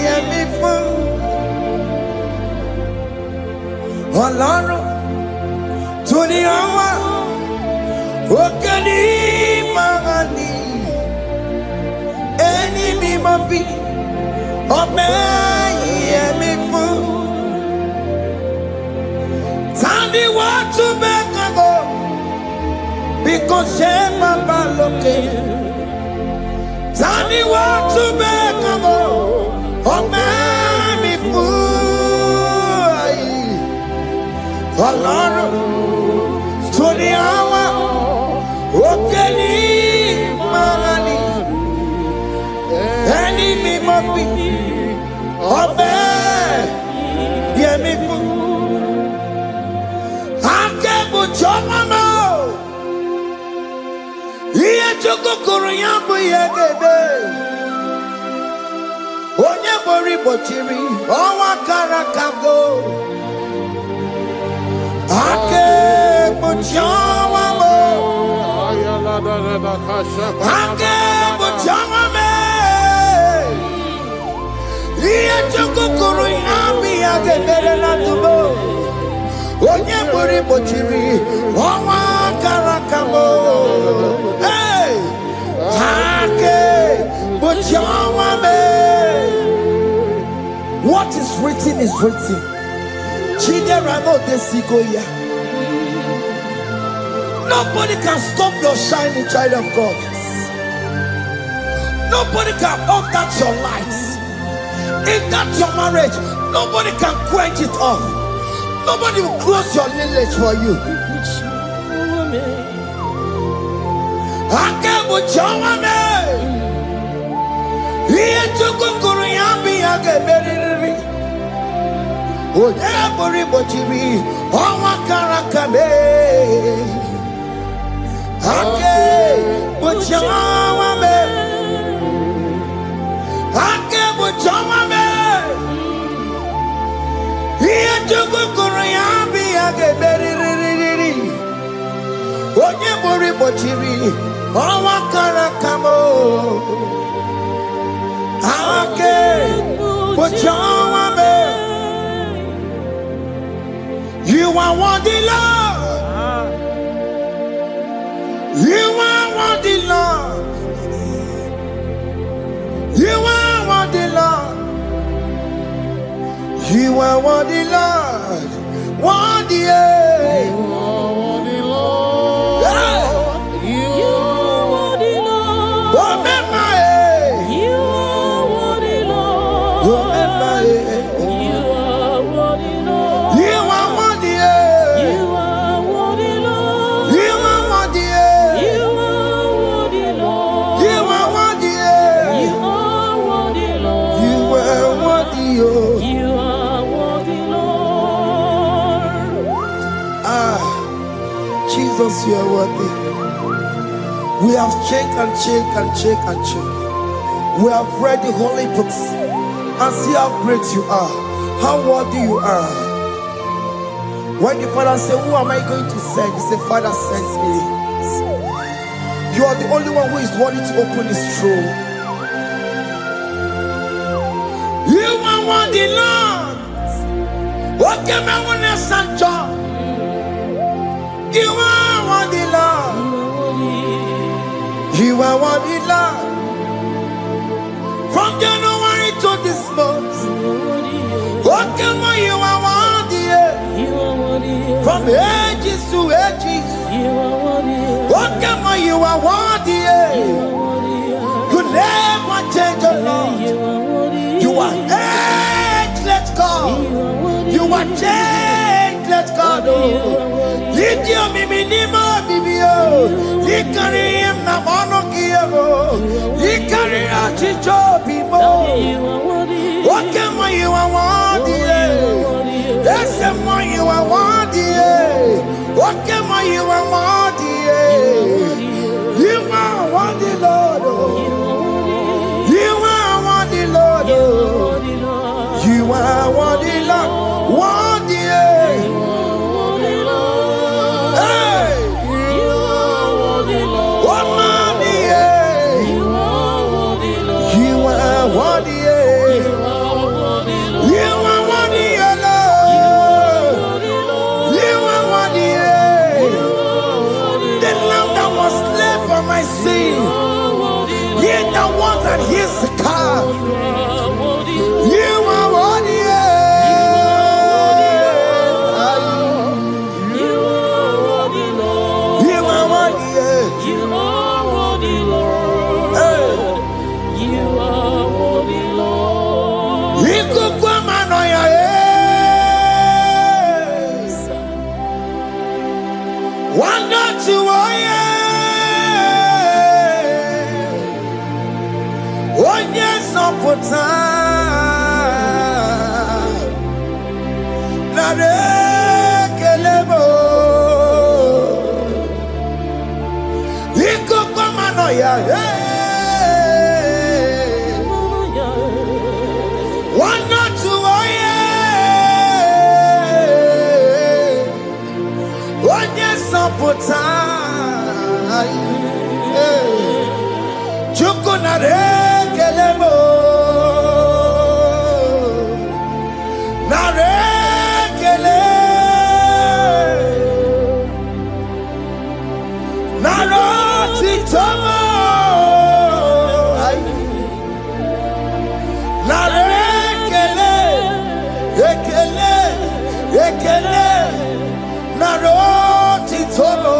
yẹn mi fún. Ọlọ́run tó ní àwa òkè yìí máa ní ẹni bí mo fi ọbẹ̀ yẹn mi fún. Tani wọ́n tún bẹ́ẹ̀ kan bọ̀ bí kò ṣe bàbá lókè. Tani wọ́n tún bẹ́ẹ̀ kan bọ̀ ọbẹ̀ mi fún. Ọlọ́run tó ní àwa òkè ní máa ní ẹni mi mọ̀ bí ọbẹ̀ yẹn mi fún. Akẹ́bùjọ́ mọ́mọ́ iye chukukuru ya bụ ihe gebe onye gbori gbochiri ọnwa kara kago akẹ́bùjọ́ mọ́mọ́ akẹ́bùjọ́ mọ́mọ́ iye chukukuru ya bụ ihe gebere na tubo onye gbori gbochiri ọnwa kara kago what is written is written. Nobody can stop your shining, child of God. Nobody can off that your lights. In that your marriage, nobody can quench it off. Nobody will close your lineage for you. You are worthy, Lord. You are worthy, Lord. You are worthy, Lord. You are worthy, Lord. Worthy, You are worthy, Lord. You are worthy, Lord. Oh, remember, You are worthy, Lord. remember, You are worthy, Lord. you are worthy, You are worthy, Lord. you are worthy, You are worthy, Lord. you are worthy, You are worthy, Lord. you are worthy, oh. You are worthy, Lord. Ah, Jesus, you are worthy. We have checked and checked and checked and checked. We have read the holy books and see how great you are, how worthy you are. When the Father said, "Who am I going to send?" He said, "Father, send me." You are the only one who is worthy to open this throne. You are worthy, Lord. What can I want to send you? You are worthy, Lord. You are worthy, Lord. From January to this month, what can you are worthy? From ages to ages, what can you are worthy? You never change, your Lord. You are ageless God. You are changeless God. Lift your minima, Bibio. You carry him na monokio. You carry a chicho people. What can you are worthy? That's the one you are worthy. What can you are worthy? You are worthy, Lord. You are worthy, Lord. You are worthy, Lord. the one that hears the car. You are worthy. You are worthy, Lord. You are worthy. You are worthy, Lord. You are worthy, Lord. One not to one yes up for time. Not a kelebo. You could come on, one not to one yes up for time. Chukunare kelebo. Nare kele. Naro titomo. Nare kele. Ekele. Ekele. Naro titomo.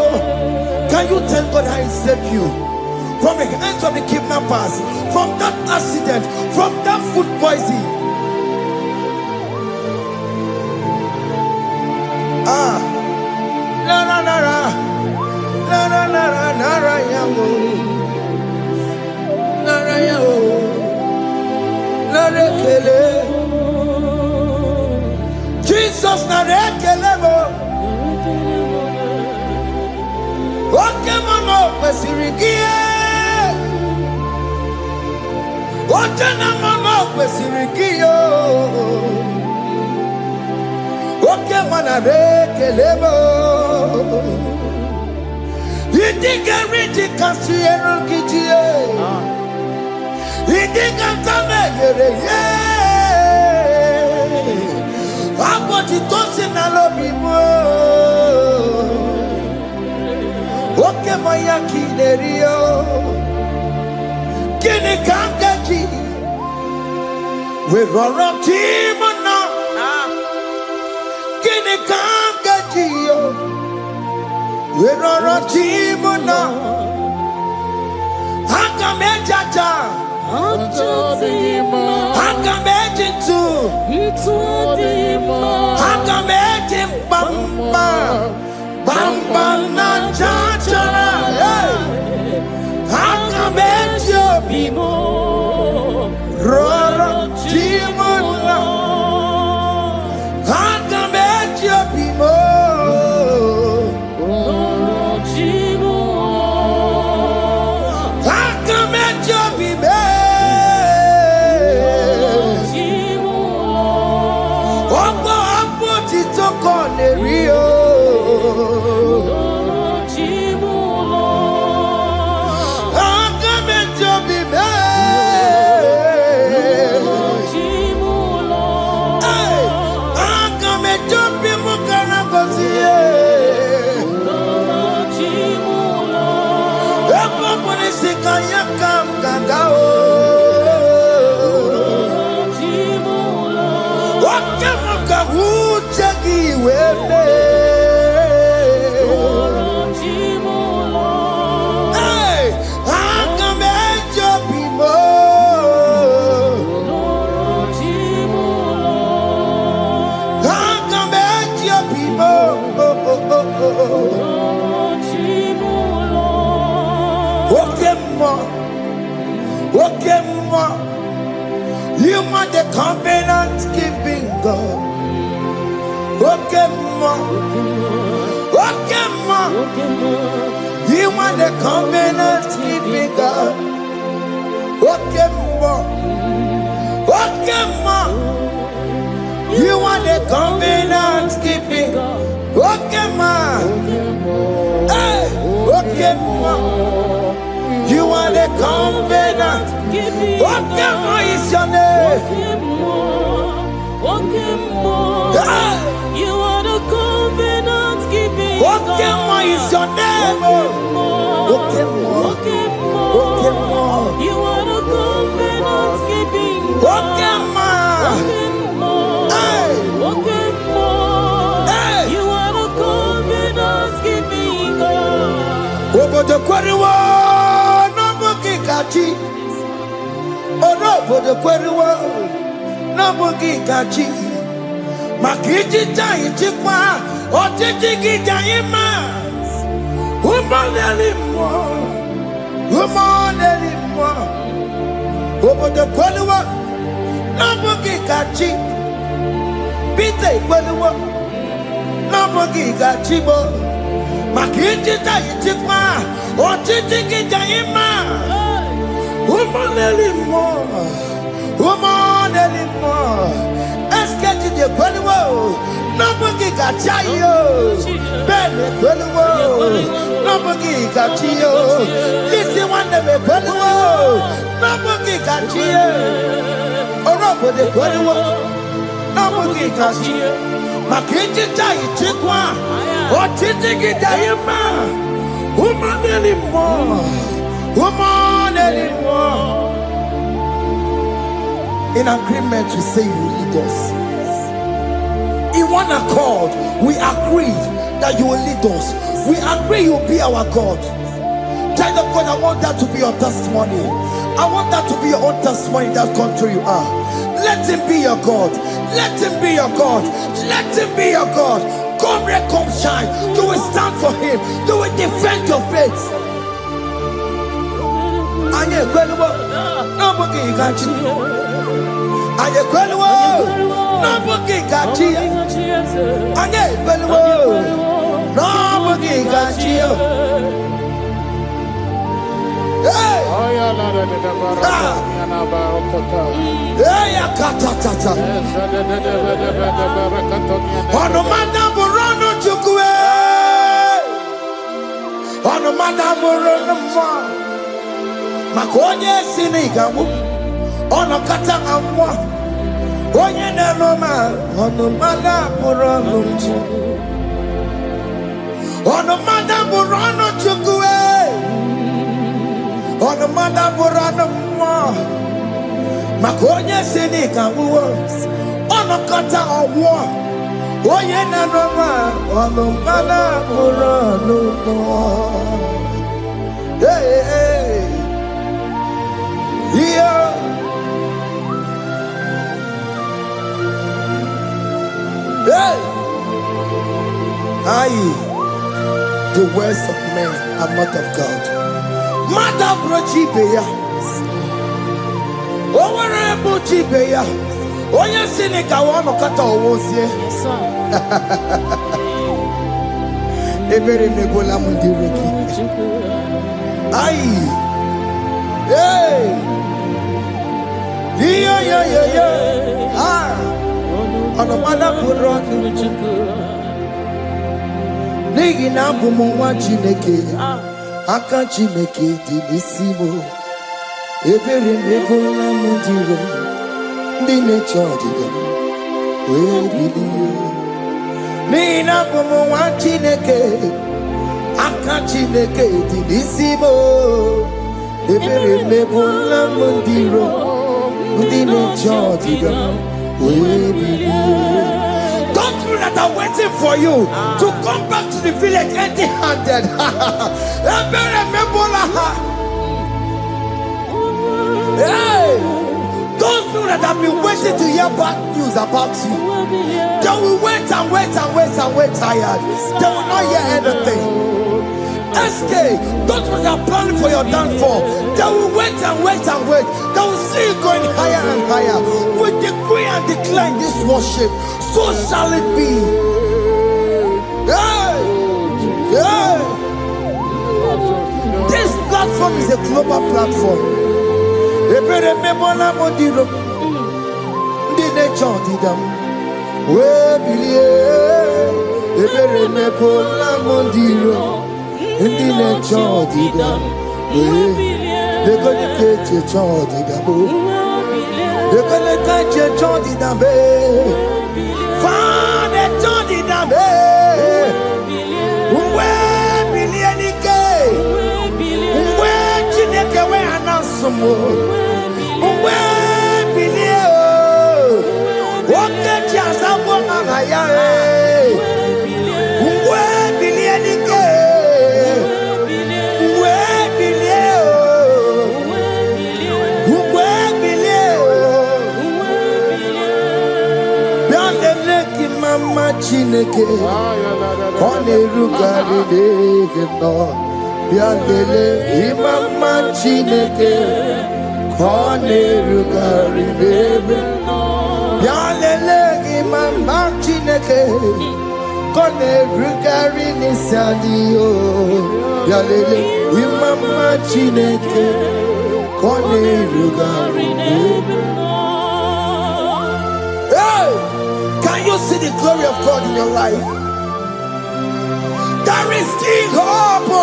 Can you tell God how He saved you? From the hands of the kidnappers, from that accident, from that food poisoning. Nara nara, nara nara nara yamu, nara yamu, nara kele. Jesus nara kele mo. Okay mama, pesirikie. Ojana mama kwesirikiyo. Oke manare kelebo. Idiga riti kasiyero kijiye. Idiga tame yere ye. Aboti tosi na lobi mo. Oke maya kinerio. Kini kangaji, we roro timona. Kini kangaji yo, we roro timona. Hakamejaja, hakamejitu, hakamejim bamba, bamba na jajara. Hakamejo bimo, roro timona. Hakamejo bimo, Roro Jimo. hakamejo bime. Jimo. Opo apo titoko nerio. Roro Jimo. Hakamejo bime. Jimo. Hey, hakamejo bimo kanakosie. Roro Jimo. Epo punisika yakam gangao. Jimo. Wakamuka hujagi weme. Jimo. Hey, hakamejo bimo. Jimo. Hakamejo bimo. Okemo, you are the covenant keeping God. Okemo, you are the covenant keeping God. Okemo, you are the covenant keeping God. Okemo, hey, Okemo. You are the covenant. Okemo is your name. Ah! You are the covenant keeping Okemo is your name. Okemo. You are the kwariwa na bugi kachi. Obodo kwariwa na bugi kachi. Makiji jai chikwa otiti gijai mas. Umaneli mo. Obodo kwariwa na bugi kachi. Pite kwariwa na bugi kachi bo. Makiji jai chikwa otiti gijai mas. Umaneli mo. Eskeji de kweliwo, nabugi gachayo. Bene kweliwo, nabugi gachiyo. Lisi wande me kweliwo, nabugi gachiyo. Orobo de kweliwo, nabugi gachiyo. Makiji jayi chikwa, otiti gidayima. Umaneli mo. In agreement, we say you will lead us. In one accord, we agreed that you will lead us. We agree you will be our God. Child of God, I want that to be your testimony. I want that to be your own testimony in that country you are. Let him be your God. Let him be your God. Let him be your God. Come, red, come, shine. You will stand for him. You will defend your faith. Anye kweliwo, nabugi gachi. Anye kweliwo, nabugi gachi. Anye kweliwo, nabugi gachi. Hey, katata. Ono madam burano chukwe. Ono madam burano mo. Makonye sinigamu ono kata amwa onye nenoma ono mada burano chukwe ono mada burano mo makonye sinigamu ono kata amwa onye nenoma ono mada burano mo. Hey. Yeah. Hey. The words of men are not of God. Mother Brochibeya. Overable Chibeya. Oya Seneca one kata owosie. Ebere nebola mundireki. Hey. Yeah. On the mother put on Nigi na bumu wa Chineke. Aka Chineke di nisimo. Ebere nebola mundiro. Dine chodiga. Nigi na bumu wa Chineke. Aka Chineke di nisimo. Ebere nebola mundiro. Dine chodiga. Those people that are waiting for you to come back to the village empty-handed. Hey, those people that have been waiting to hear bad news about you, they will wait tired. They will not hear anything. SK, those people that are planning for your downfall, they will wait. They will see you going higher and higher. We decree and declare this worship, so shall it be. Yeah. This platform is a global platform. They're gonna get your child in the book. They're gonna get your child in the bed. Find a child in the bed. Where billion gay? Where Chineke where announce where billion? What get you as a woman? Where billion gay? Where chineke kone rugari dege no bialele imama chineke kone rugari dege bialele imama chineke kone rugari nisaniyo bialele imama chineke kone rugari dege. Can you see the glory of God in your life? There is still hope.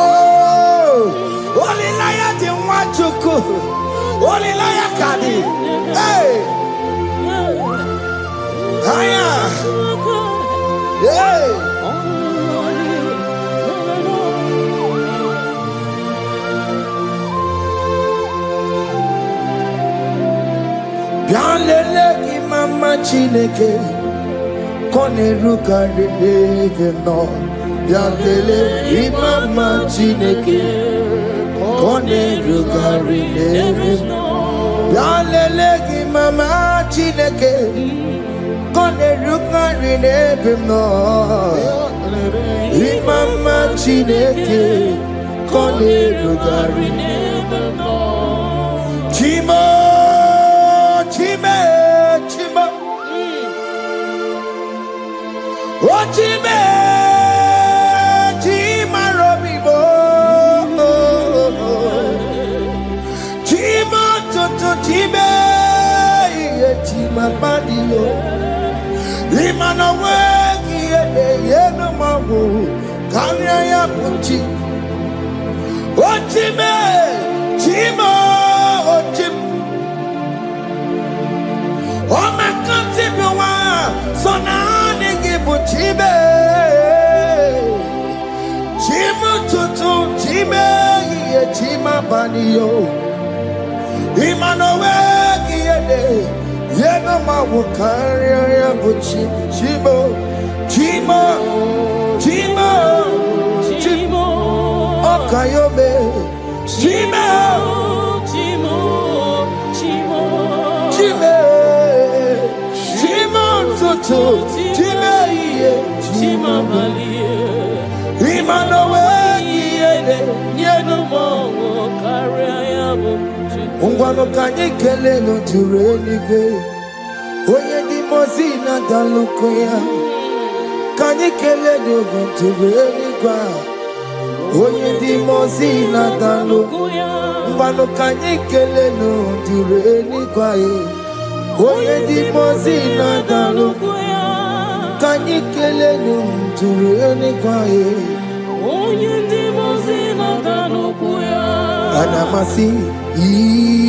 Only liar didn't want to go. Only liar can. Hey, hiya. Hey. Bialele imama chineke. Kone rugari deve no bialele imama chineke kone rugari deve bialele imama chineke kone rugari deve no imama chineke kone rugari deve no chimo chime chimo Ochime, Chima Robibo, Chima Toto Chime, Chima Badio, Limana Wagi, Yeno Mabu, Kanya Puchi, Ochime, Chima, Ochim, Oma Kantibuwa, Sona. Chibe, Chima Tutu, Chime, Chima Banio, Imanowe, Yenoma Wakaria, Buchi, Chibo, Chima, Chima, Chimo, Okayobe, Chima, Chimo, Chimo, Chime, Chima Tutu, Chime. Chima Malie, Imanowe, Yenumo, Kariabu, Ungwano Kanyekele no Turenike, Oye di Mozina Dalukoya, Kanyekele no Turenika, Oye di Mozina Dalukoya, Ungwano Kanyekele no Turenika, Oye di Mozina Dalukoya. Can you kill it to really quiet? Oh, you demons and I'm a see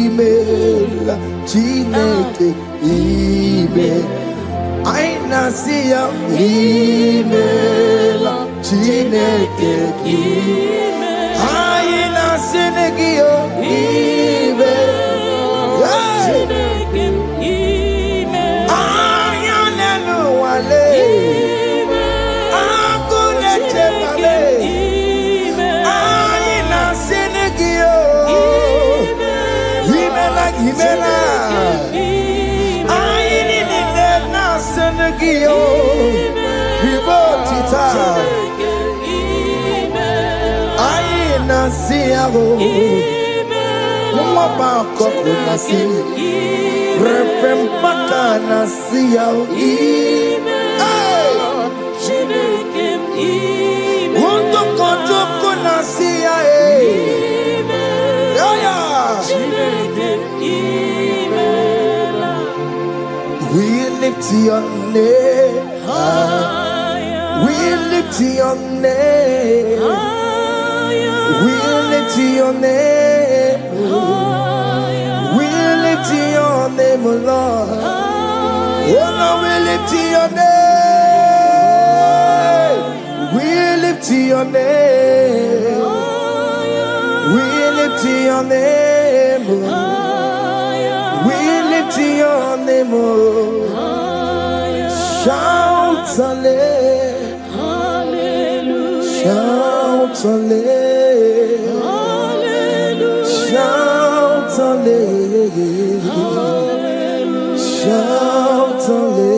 email, Chineke email. I na see your email, Chineke email. I na see your email, Chineke email. I na know wale. We lift your name high. We lift your name high. We lift your name high. We lift your name, Lord. Oh no, we lift your name. We lift your name. We lift your name. We lift your name. Shout hallelujah. Shout hallelujah. Shout hallelujah. Shout hallelujah.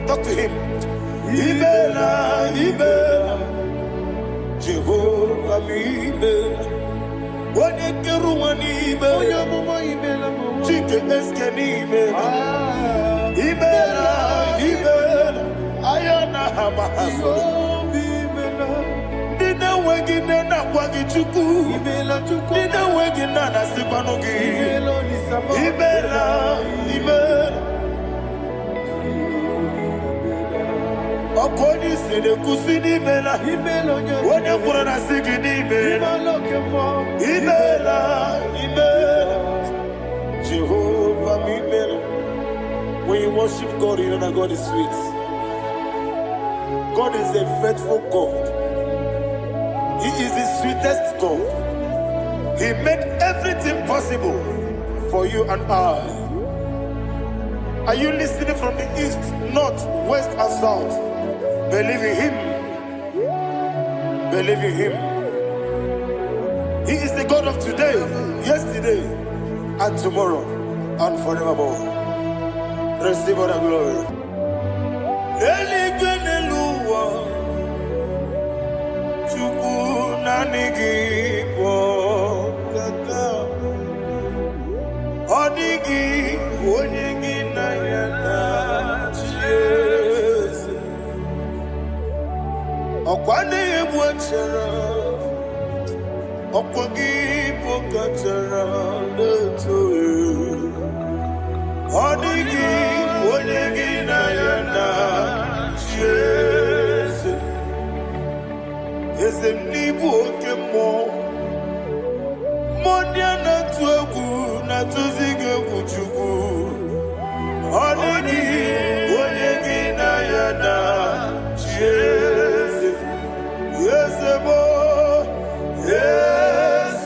Talk to him. Ibela. Jehovah Ibela. Onekerumani Ibela. Chike eskeni Ibela. Ibela. Ayana hamahaso. Dina wegina na kwagi chuku. Dina wegina na sipanogi. Ibela. Okoni sede kusini mela. Wone kurana sigini mela. Ibela. Jehovah Ibela. When you worship God, you know that God is sweet. God is a faithful God. He is the sweetest God. He made everything possible for you and I. Are you listening from the east, north, west, and south? Believe in him. Believe in him. He is the God of today, yesterday, and tomorrow, and forevermore. Receive all the glory. Okwane ebwachara okwagi pokachara leto odigi onyegi na yana Jesus ezemnibu okemo modia na tuegu na tuzige kuchugu odigi onyegi na yana Jesus. Yes, boy. Yes,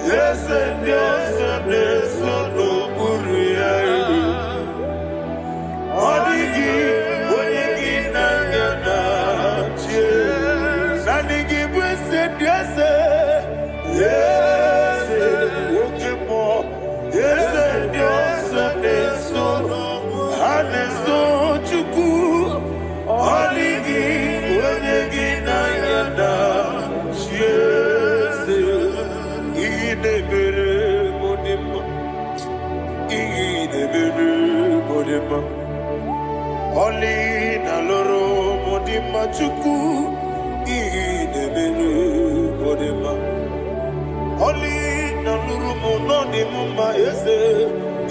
yes, yes, yes, no buria. Odigi, odigi na yana, yes. Nandigi bwese yes, yes, okay mo, yes, yes, yes, no, haneso chuku, odigi. Oli na loro modima chuku idebere modima. Oli na loro mononi mumma ese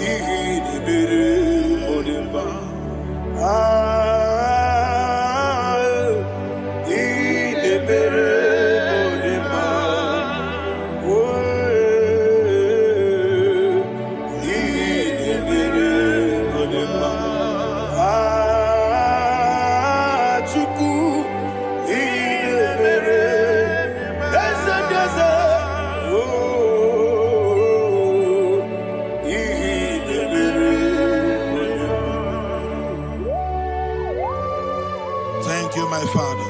idebere modima. Idebere modima. Idebere modima. Thank you, my Father.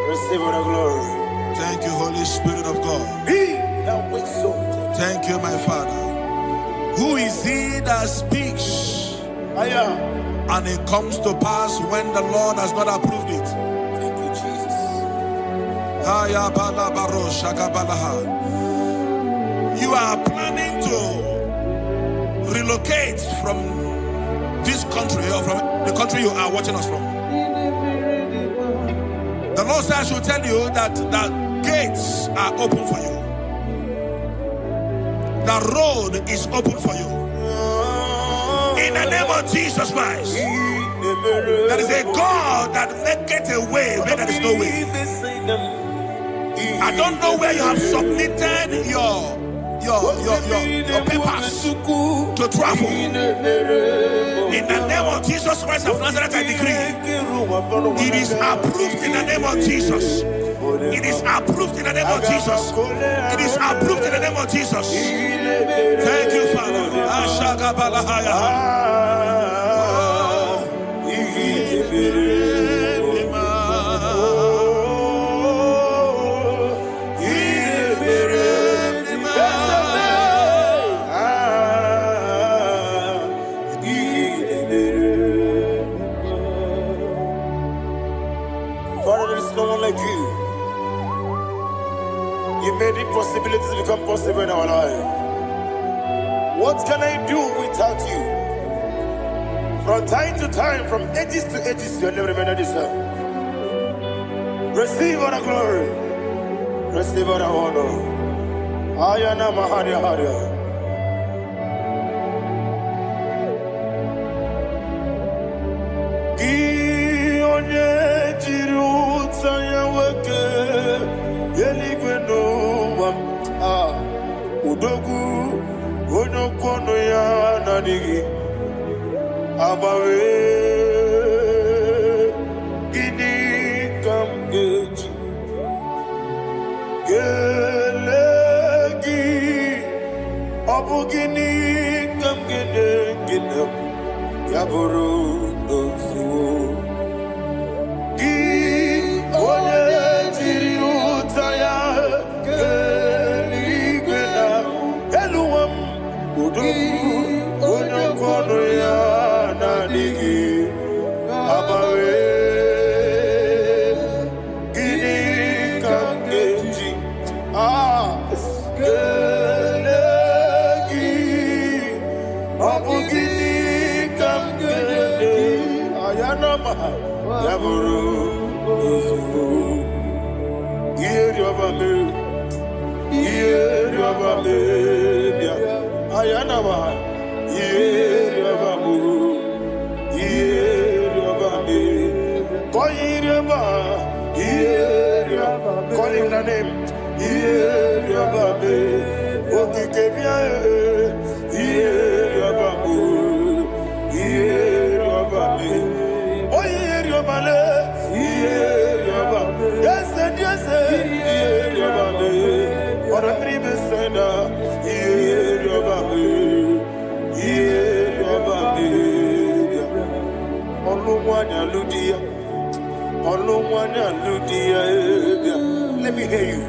Receive all the glory. Thank you, Holy Spirit of God. Be thou exalted. Thank you, my Father. Who is he that speaks and it comes to pass when the Lord has not approved it? Thank you, Jesus. You are planning to relocate from this country or from the country you are watching us from. The Lord says I should tell you that gates are open for you. The road is open for you. In the name of Jesus Christ. There is a God that maketh a way where there is no way. I don't know where you have submitted your papers to travel. In the name of Jesus Christ of Nazareth, I decree it is approved in the name of Jesus. It is approved in the name of Jesus. It is approved in the name of Jesus. Thank you, Father. Father, there is no one like you. You made impossibilities become possible in our life. What can I do without you? From time to time, from ages to ages, you never remain the same. Receive all the glory. Receive all the honor. Ayana Maharia Haria. Udogu onokono ya nadigi abawe gini kamgeji gelegi abu gini kamgene ginem yaburu dosuo gi one jiri utaya onokono ya nadigi abawe gini kamgeji gelegi abu gini kamgene ayanama yaburu uzufu yeri obame bia ayanama yeri obamu yeri obame yeri obame call him the name yeri obame okikebia yeri obamu yeri obame yeri obale yeri obame yes yeri obame or a dream is senda yeri obame let me hear you.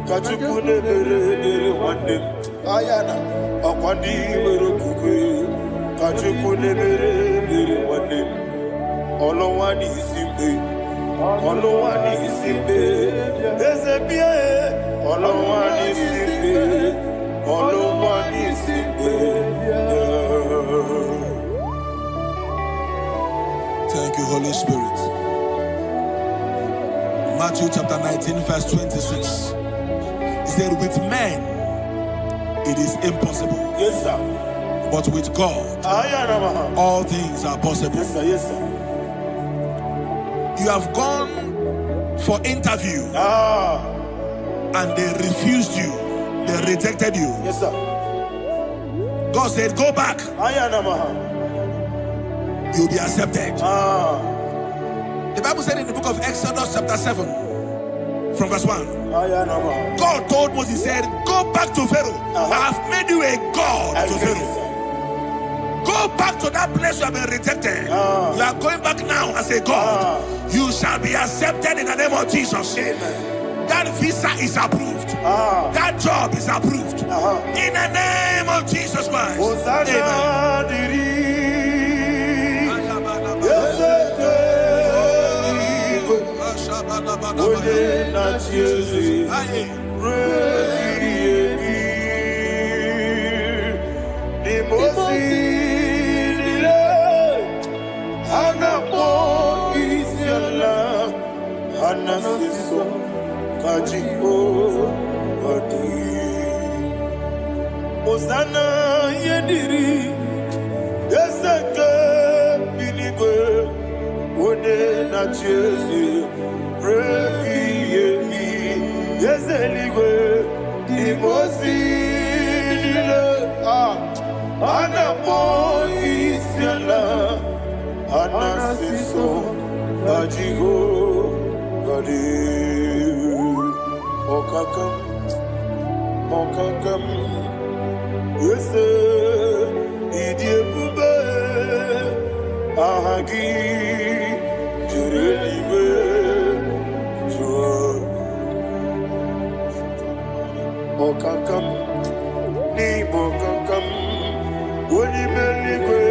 Kachukune mere wande ayana akwandi merokukwe kachukune mere wande olowani simbe ezebie olowani simbe. Thank you, Holy Spirit. Matthew chapter 19 verse 26. He said, with men it is impossible. Yes, sir. But with God, all things are possible. Yes, sir. Yes, sir. You have gone for interview and they refused you. They rejected you. Yes, sir. God said, go back. You'll be accepted. The Bible said in the book of Exodus chapter 7 from verse 1. God told Moses, he said, go back to Pharaoh. I have made you a God to Pharaoh. Go back to that place you have been rejected. You are going back now as a God. You shall be accepted in the name of Jesus. Amen. That visa is approved. That job is approved. In the name of Jesus Christ. Amen. onye na-achị eze ruo ebighị n'ime ozi niile ha na-akpọ isiala ha na-asị nsọ ka Jehova dị. Hosanna ihe dịrị eze nke bi n'igwe onye na-achị eze ruo ebighị ebi eze eluigwe n'ime ozi niile a na-akpọ isiala ha na-asị nsọ ka Jehova dị. Ọkakam eze ịdị ebube aha gị juru eluigwe jụọ. Ọkakam n'ime ọkakam onye ime eluigwe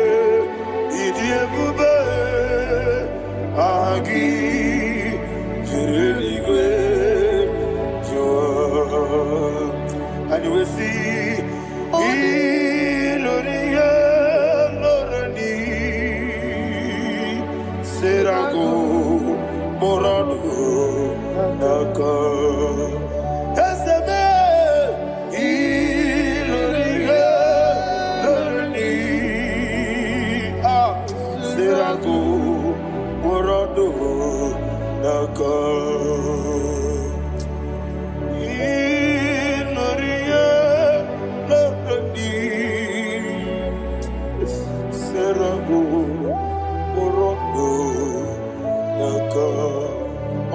ịdị ebube aha gị juru eluigwe jụọ. And we see Iloria Lorani Serago Morado Naka Esebe Iloria Lorani Serago Morado Naka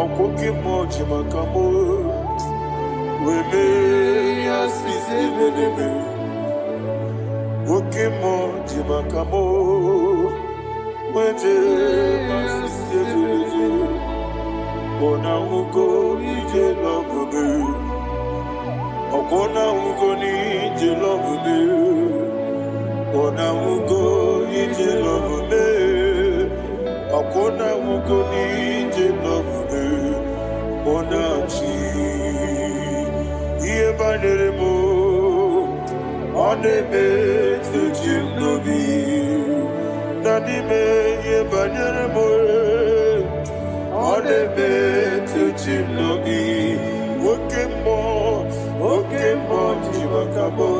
Okoke moji makamo weme ya sisi leleme oke moji makamo weje masisi leleme ona ugo ije love me okona ugo ni ije love me ona ugo ije love me okona ugo ni ije love me Onachi Iye banyere mo Onebe Tujim nobi Nanime Iye banyere mo Onebe Tujim nobi Oke mo Jimakabo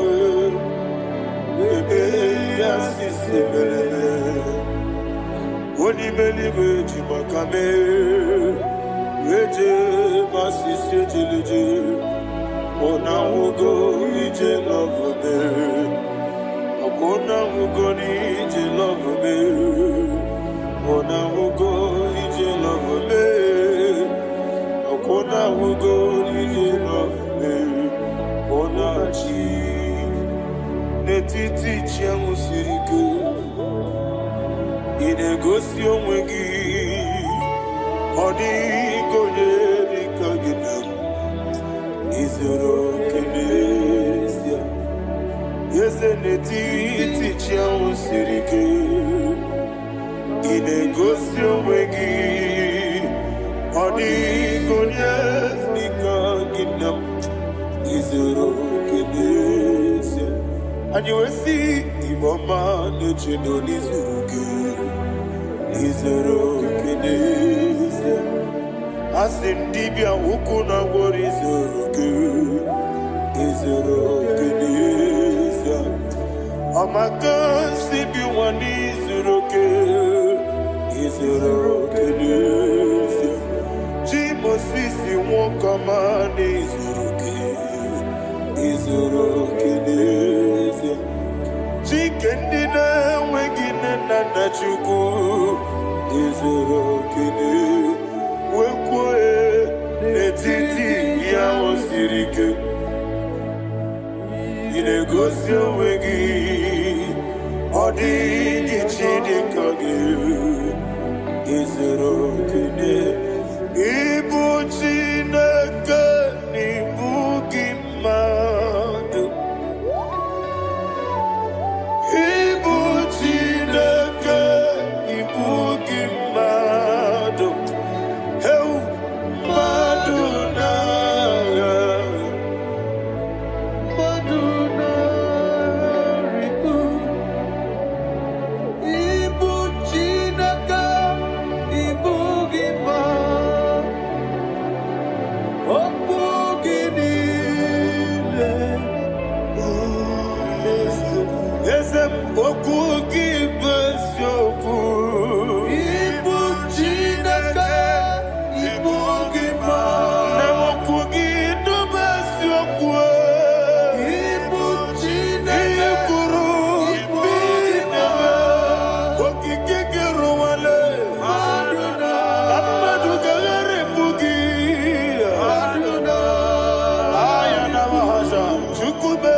Ebe Yasisi Melele Onimeliwe Jimakame Eje masisi ejileje Ona ugo ije love me Okona ugo ni ije love me Ona ugo ije love me Okona ugo ije love me Ona chi Netiti chiamu sirike Inegosi onwe gị Ọ dịghị onye dị ka gị na izuru oke n'ezie eze n'etiti chi ahụ siri ike ị na-egosi onwe gị ọ dịghị onye dị ka gị na izuru oke n'ezie anyị wee sị Igbo ọma na-eche na n'izuru oke izuru oke n'ezie asị ndị bịa ụkwụ na gwọrọ izuru oke n'ezie ọmaka nsị bi nwa n'izuru oke n'ezie chi Mosisi nwoke ọma n'izuru oke n'ezie chike ndị na-enweghị nne na nna Chukwu izuru oke wekwuo n'etiti ya o siri ike ị na-egosi onwe gị ọ dịghị chi dị ka gị izuru oke ịbụ Chineke n'ịbụ gị mmadụ ịbụ Chineke ịbụ gị mmadụ Eze okwu gị bụ eziokwu. Ibu Chineke, ibu gị ma. Na okwu gị bụ eziokwu. Ibu Chineke, ikwuru ibu gị ma. Okike gị rụwale. Mmadụ ga-erepụ gị. Aya na mahasha Chukwube.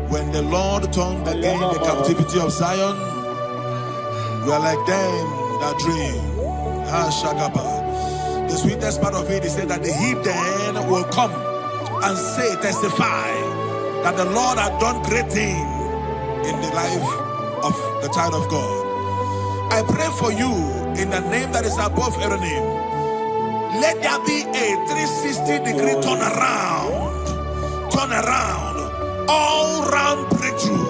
When the Lord turned again the captivity of Zion, we are like them that dream. The sweetest part of it is said that the heathen will come and say, testify, that the Lord had done great things in the life of the child of God. I pray for you in the name that is above every name. Let there be a 360-degree turn around, all round breakthrough,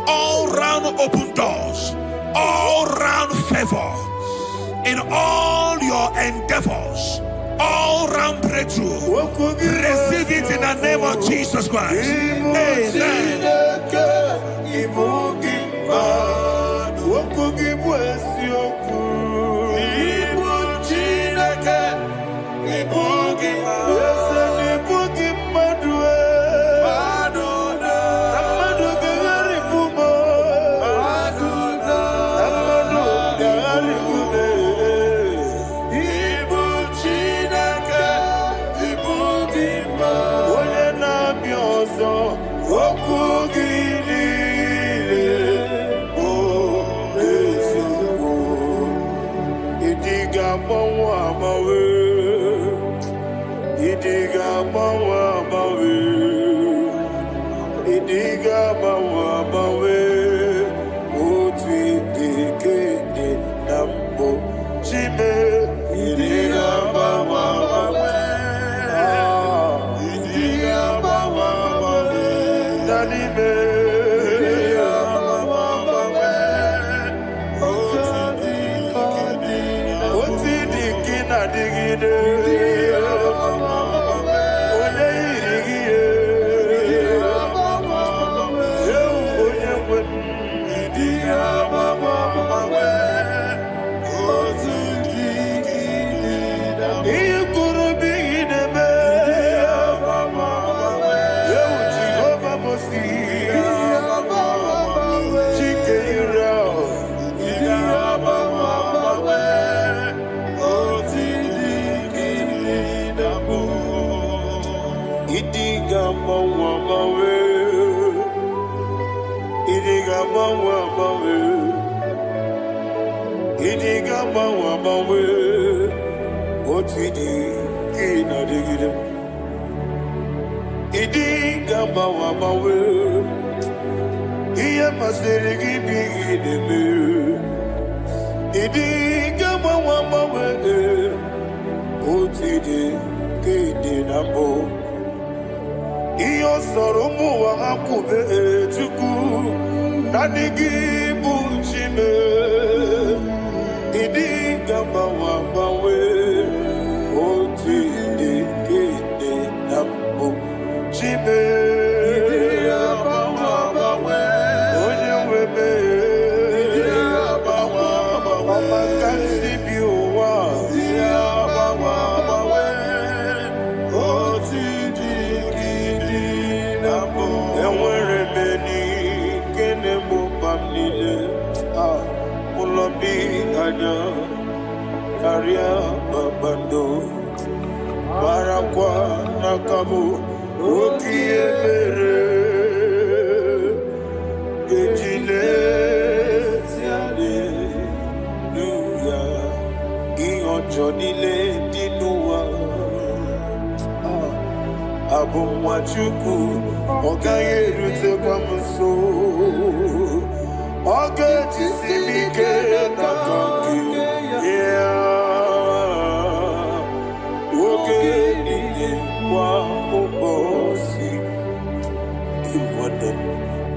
all round open doors, all round favor in all your endeavors, all round breakthrough. Receive it in the name of Jesus Christ. Amen.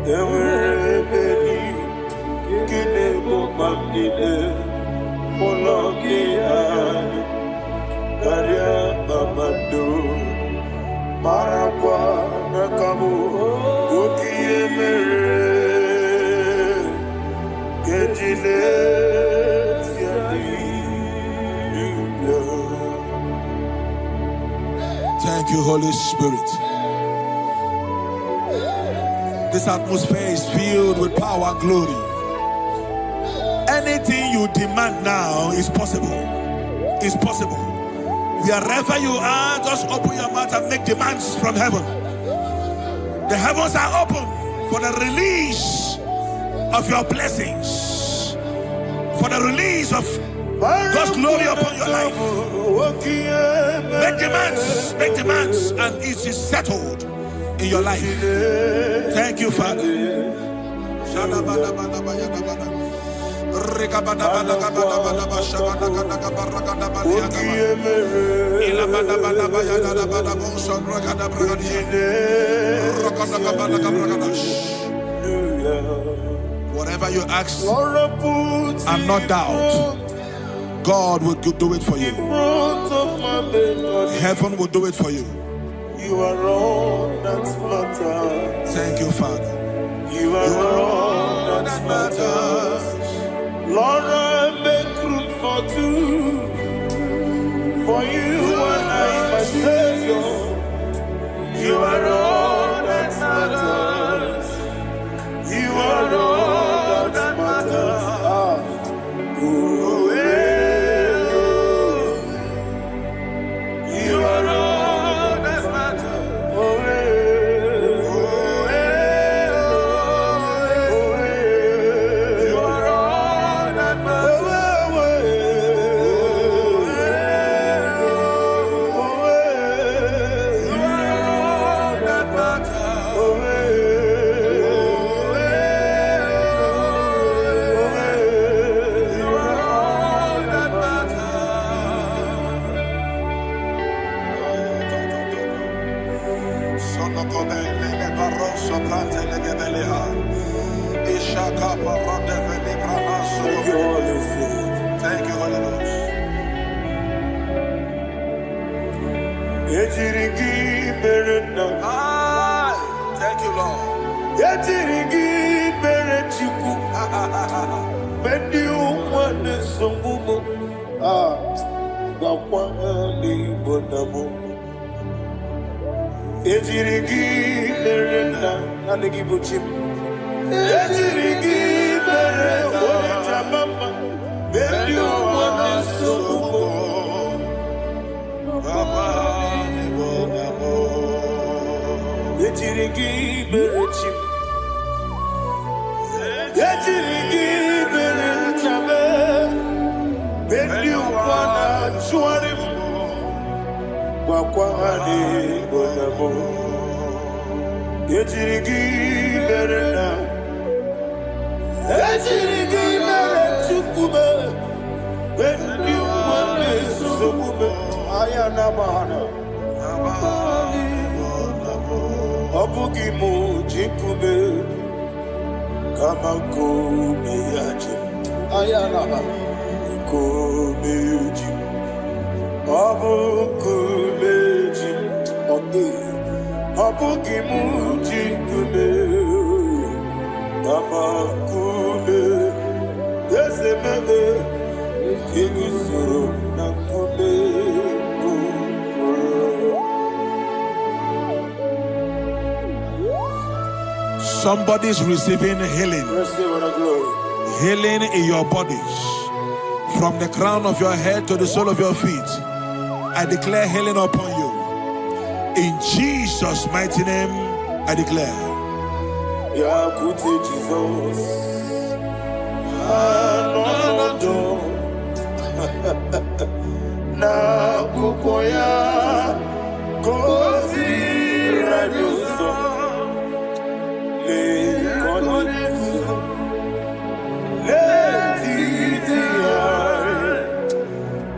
Every Ekene Momamine, Molokian, Karia Mamando, Marakwa Nakabu, Ukie Mere, Gejile, Thank you, Holy Spirit. This atmosphere is filled with power and glory. Anything you demand now is possible. It's possible. Wherever you are, just open your mouth and make demands from heaven. The heavens are open for the release of your blessings, for the release of God's glory upon your life. Make demands, and it is settled in your life. Thank you, Father. Whatever you ask and not doubt, God will do it for you. Heaven will do it for you. You are all that matters. Thank you, Father. You are all that matters. Lord, I make room for two. For you and I, my Savior. You are all that matters. You are all that matters. You are all that matters. You are all that matters. You are all that Thank you, Holy Ghost. Thank you, Lord. Somebody's receiving healing. Healing in your bodies. From the crown of your head to the sole of your feet. I declare healing upon you. In Jesus' mighty name, I declare. Jesus. Na kukoya kozi radioso le konesu le titia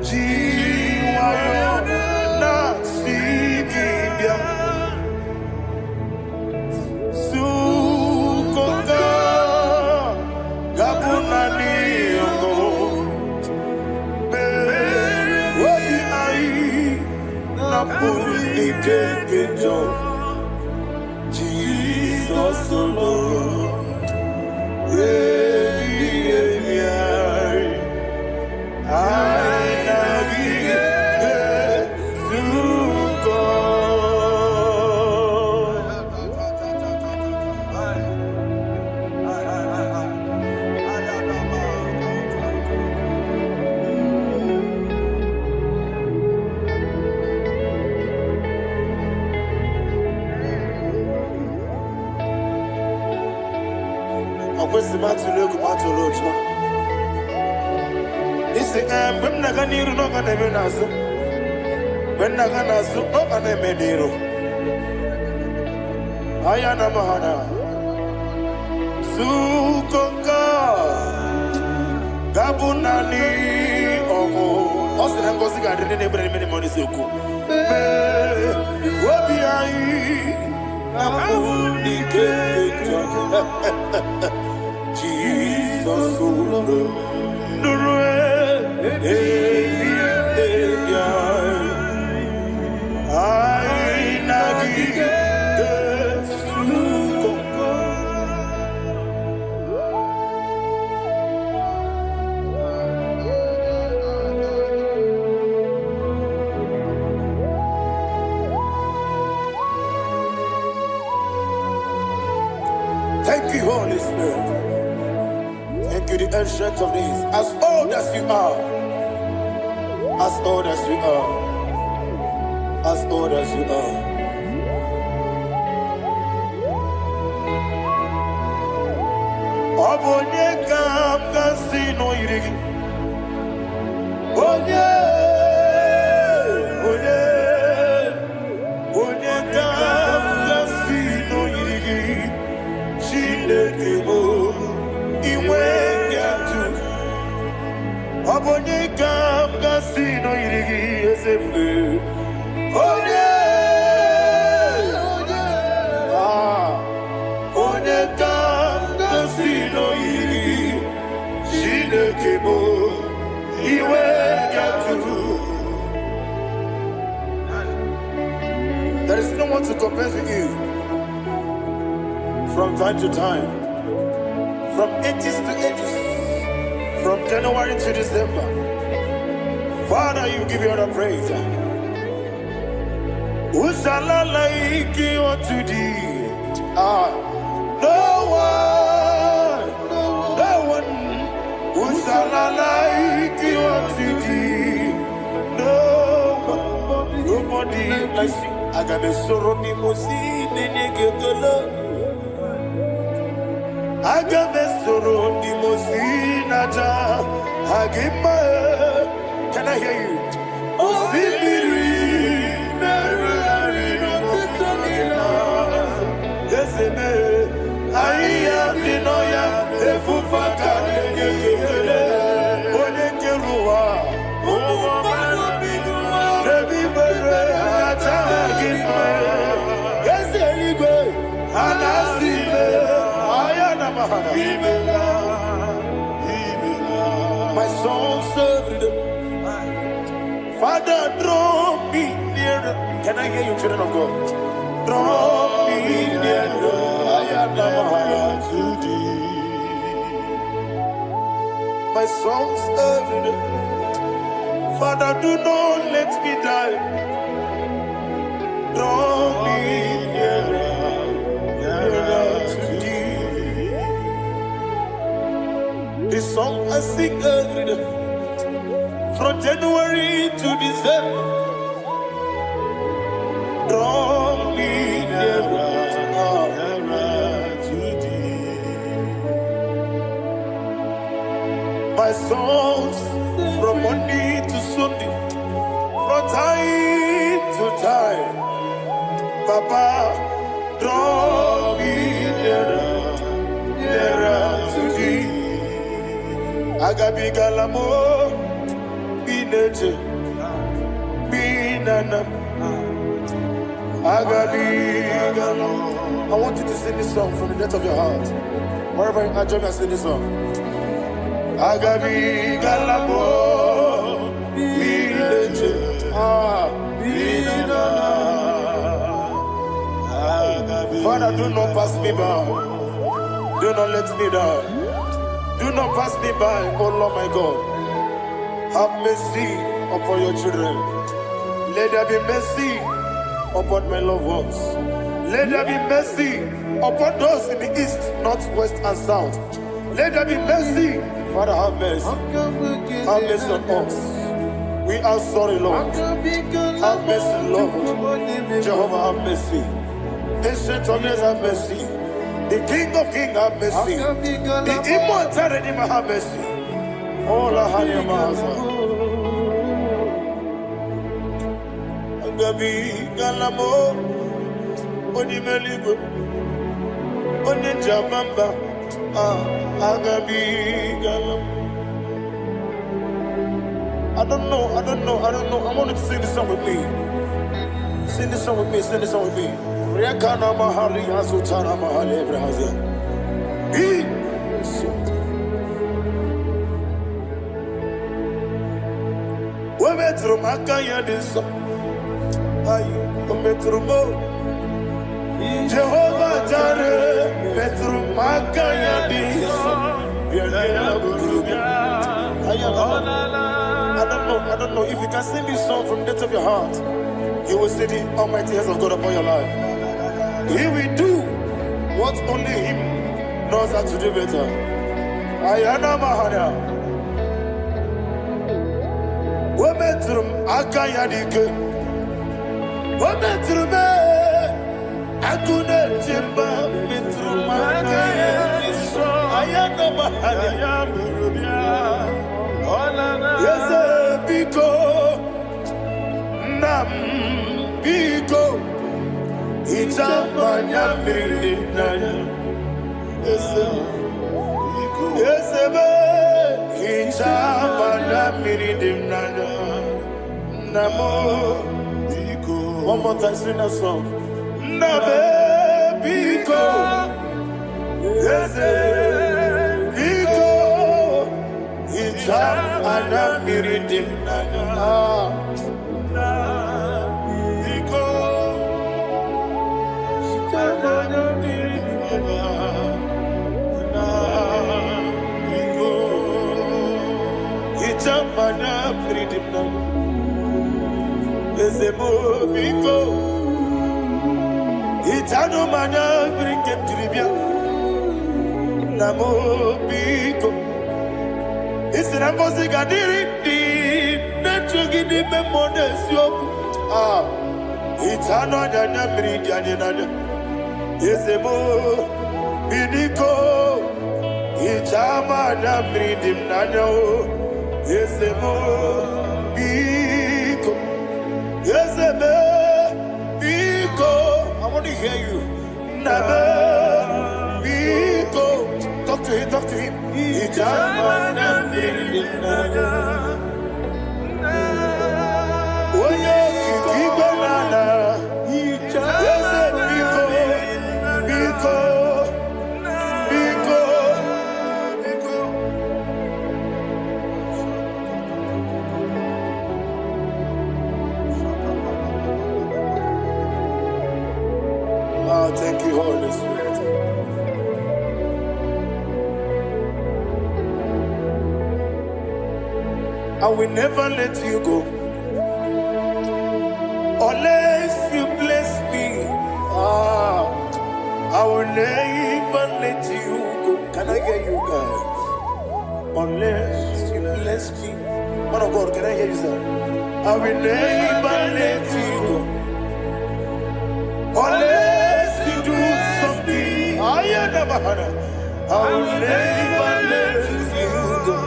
jiwayo na sigibia sukoka gabun Jesus alone. Questi matulego matologia. Isi when naga niru no ga neme naso. When naga naso no ga neme niru. Ayana mahana. Sukonka. Gabunani omo. Osina ngosi ga dene ne brene meni moni seku. Obi ai. Namuni kekeja. Jesus, thank you, Holy Spirit. Thank you, the ancient of days. As old as you are. As old as you are. As old as you are. Obonye kam kasino irigi. Onye. Onye. Onye kam kasino irigi. Chinekebo. Iwe yatu. Obonye kam kasino irigi esefu. Onye. Onye. Onye kam kasino irigi. Chinekebo. Iwe yatu. There is no one to compare with you. From time to time. From ages to ages, from January to December. Father, you give you all the praise. Who shall I like you unto thee? No one, no one. Who shall I like you unto thee? No one, nobody like you. I got a sorrow, Agamesoro di Mosinaja Hagima. Can I hear you? Osibiri Nerari Notitanina Yeseme Aya Dinoya Efufaka Negekele Onekerua Omano Bidua Rebi Bere Aja Hagima Yeseligwe Anasime my soul served. Father, draw me nearer. Can I hear you, children of God? Draw me nearer. I am to thee. My soul served. Father, do not let me die. Draw me nearer. This song I sing every day, from January to December. Draw me nearer to thee. My songs from Monday to Sunday, from time to time. Papa, draw me nearer to thee. Agabi galamo, bineje, binana. Agabi galamo. I want you to sing this song from the depth of your heart. Wherever you are, join me and sing this song. Agabi galamo, bineje, binana. Father, do not pass me by. Do not let me die. Do not pass me by, oh Lord my God. Have mercy upon your children. Let there be mercy upon my loved ones. Let there be mercy upon those in the east, north, west, and south. Let there be mercy. Father, have mercy. Have mercy on us. We are sorry, Lord. Have mercy, Lord. Jehovah, have mercy. Ancient of days, have mercy. The King of Kings, have mercy. The immortal Redeemer, have mercy. Oh, la Hanyamaza. Agabi Galamo, Onimeligo, Onijabamba, Agabi Galam. I don't know. I want you to sing this song with me. Sing this song with me. Riakana Mahali Azutana Mahali Brazil. Metro Makaya this Metro Jehovah Jare Metro Makaya this I don't know if you can sing this song from the depth of your heart, you will see the almighty hands of God upon your life. He will do what only Him knows how to do better. Ayana Mahana Wometrum Akayadike Wometrum Akune Jimba Mitrum Akayadike Ayana Mahana Yes, Biko Nam Biko Itamanya Mirinaya Yes, Itamanya Mirinaya Namo Biko. One more time, sing that song. Nabe Biko Yes, Biko Itamanya Mirinaya Mana freedom now. Ezemo biko. Itano mana bring them to the bien. Namo biko. Isra musica diriti. Neto gidi memones yo. Itano dana bring dana. Ezemo biko. Itama na bring them nano. Yes, Biko. Yes, Biko. I want to hear you. Nabe Biko. Talk to him. Ijamana Biko. Oye, Kibanana. Yes, Biko. Biko. Thank you, Holy Spirit. I will never let you go unless you bless me. I will never let you go. Can I get you guys? Unless you bless me. Man of God, can I hear you, sir? I will never let you go unless you do something. I will never let you go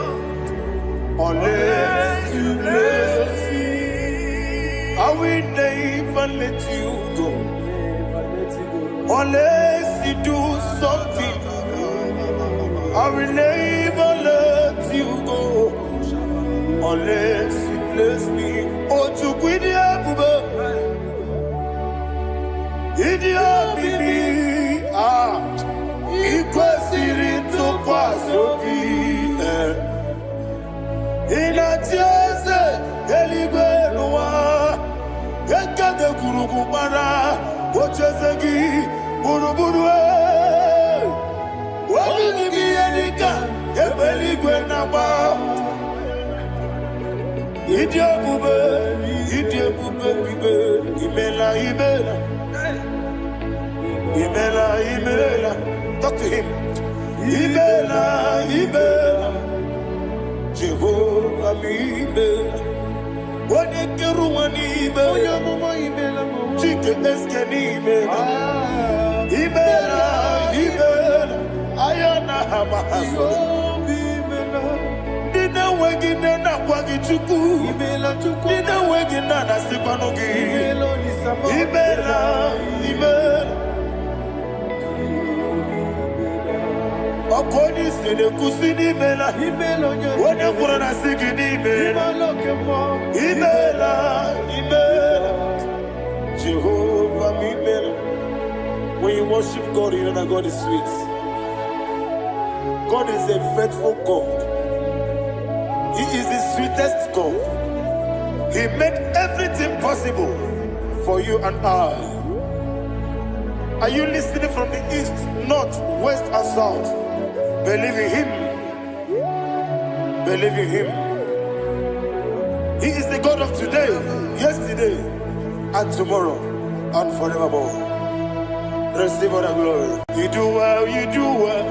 unless you bless me. I will never let you go unless you do something. I will never let you go unless you bless me. Oh, to quit the Idiot bibi ikwesiri tukwasopi inatieze eligwe nuwa ekade kurukubara ochezegi buru buru wani bi enika ebeli gwe na ba idi ebube bibe imela talk to him imela Jehovah mi imela wani keru wani imela chike eske ni imela ayana hamahaso Dina wegina na kwagi chuku Dina wegina na sipanugi Imela Okoni sene kusini imela Wone kura na sigini imela Jehovah mi imela. When you worship God, you know that God is sweet. God is a faithful God. He is the sweetest God. He made everything possible for you and I. Are you listening from the east, north, west, and south? Believe in Him. Believe in Him. He is the God of today, yesterday, and tomorrow, and forevermore. Receive all the glory. You do well, you do well.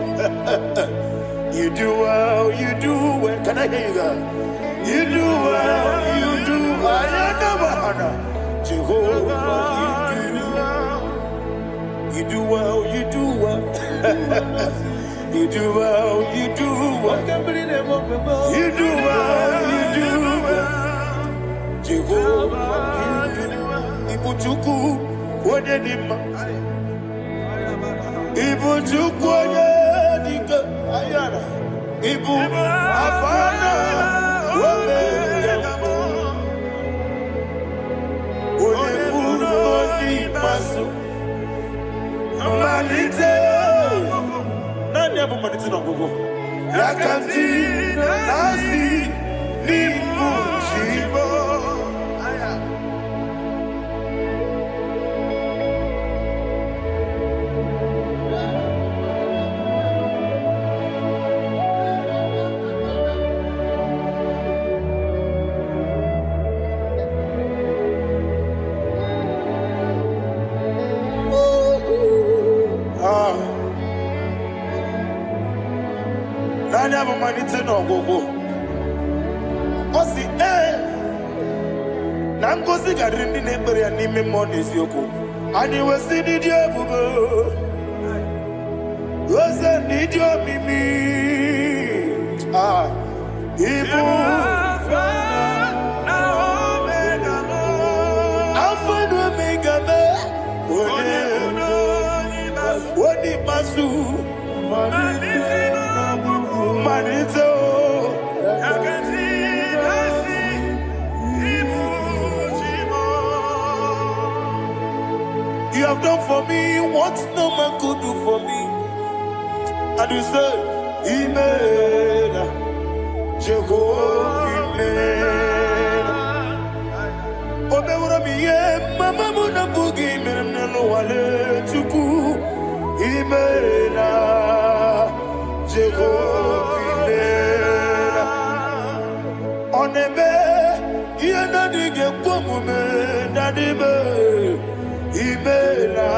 You do well, you do well. Can I hear you guys? You do well, you do well. Jehovah, you do well, you do well. You do well, you do well. You do well, you do well. Jehovah, Ibuchuku, what did Ibu chukwoye dika ayana Ibu afana wame yambo Oye ni masu Manite Nani abu manite na gogo Yakanti nasi Nibu chibo Nani abu manite na gogo Osi na ngozi gadiri ndị na-ekpere ya n'ime mmụọ na eziokwu anyị wesi n'ịdị ebube oze n'ịdị omimi ibu Alpha na Omega me onye masu manite You have done for me what no man could do for me. And you say, Imela, Jehovah, Imela. Omewura miye, mama muna bugi, mena no wale chuku. Imela, Jehovah, Imela. Onebe, yena dige kumume, nadibe. Imela,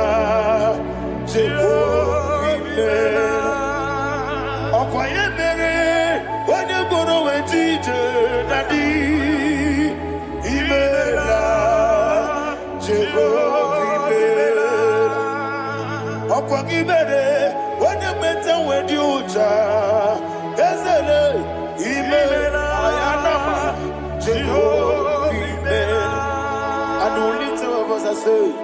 Jehovah, Imela. Okoye mere, onye goro wejije nadi. Imela, Jehovah, Imela. Okoye mere, onye meta wedi uja. Ezele, Imela, ayanama, Jehovah, Imela. And only two of us are saved.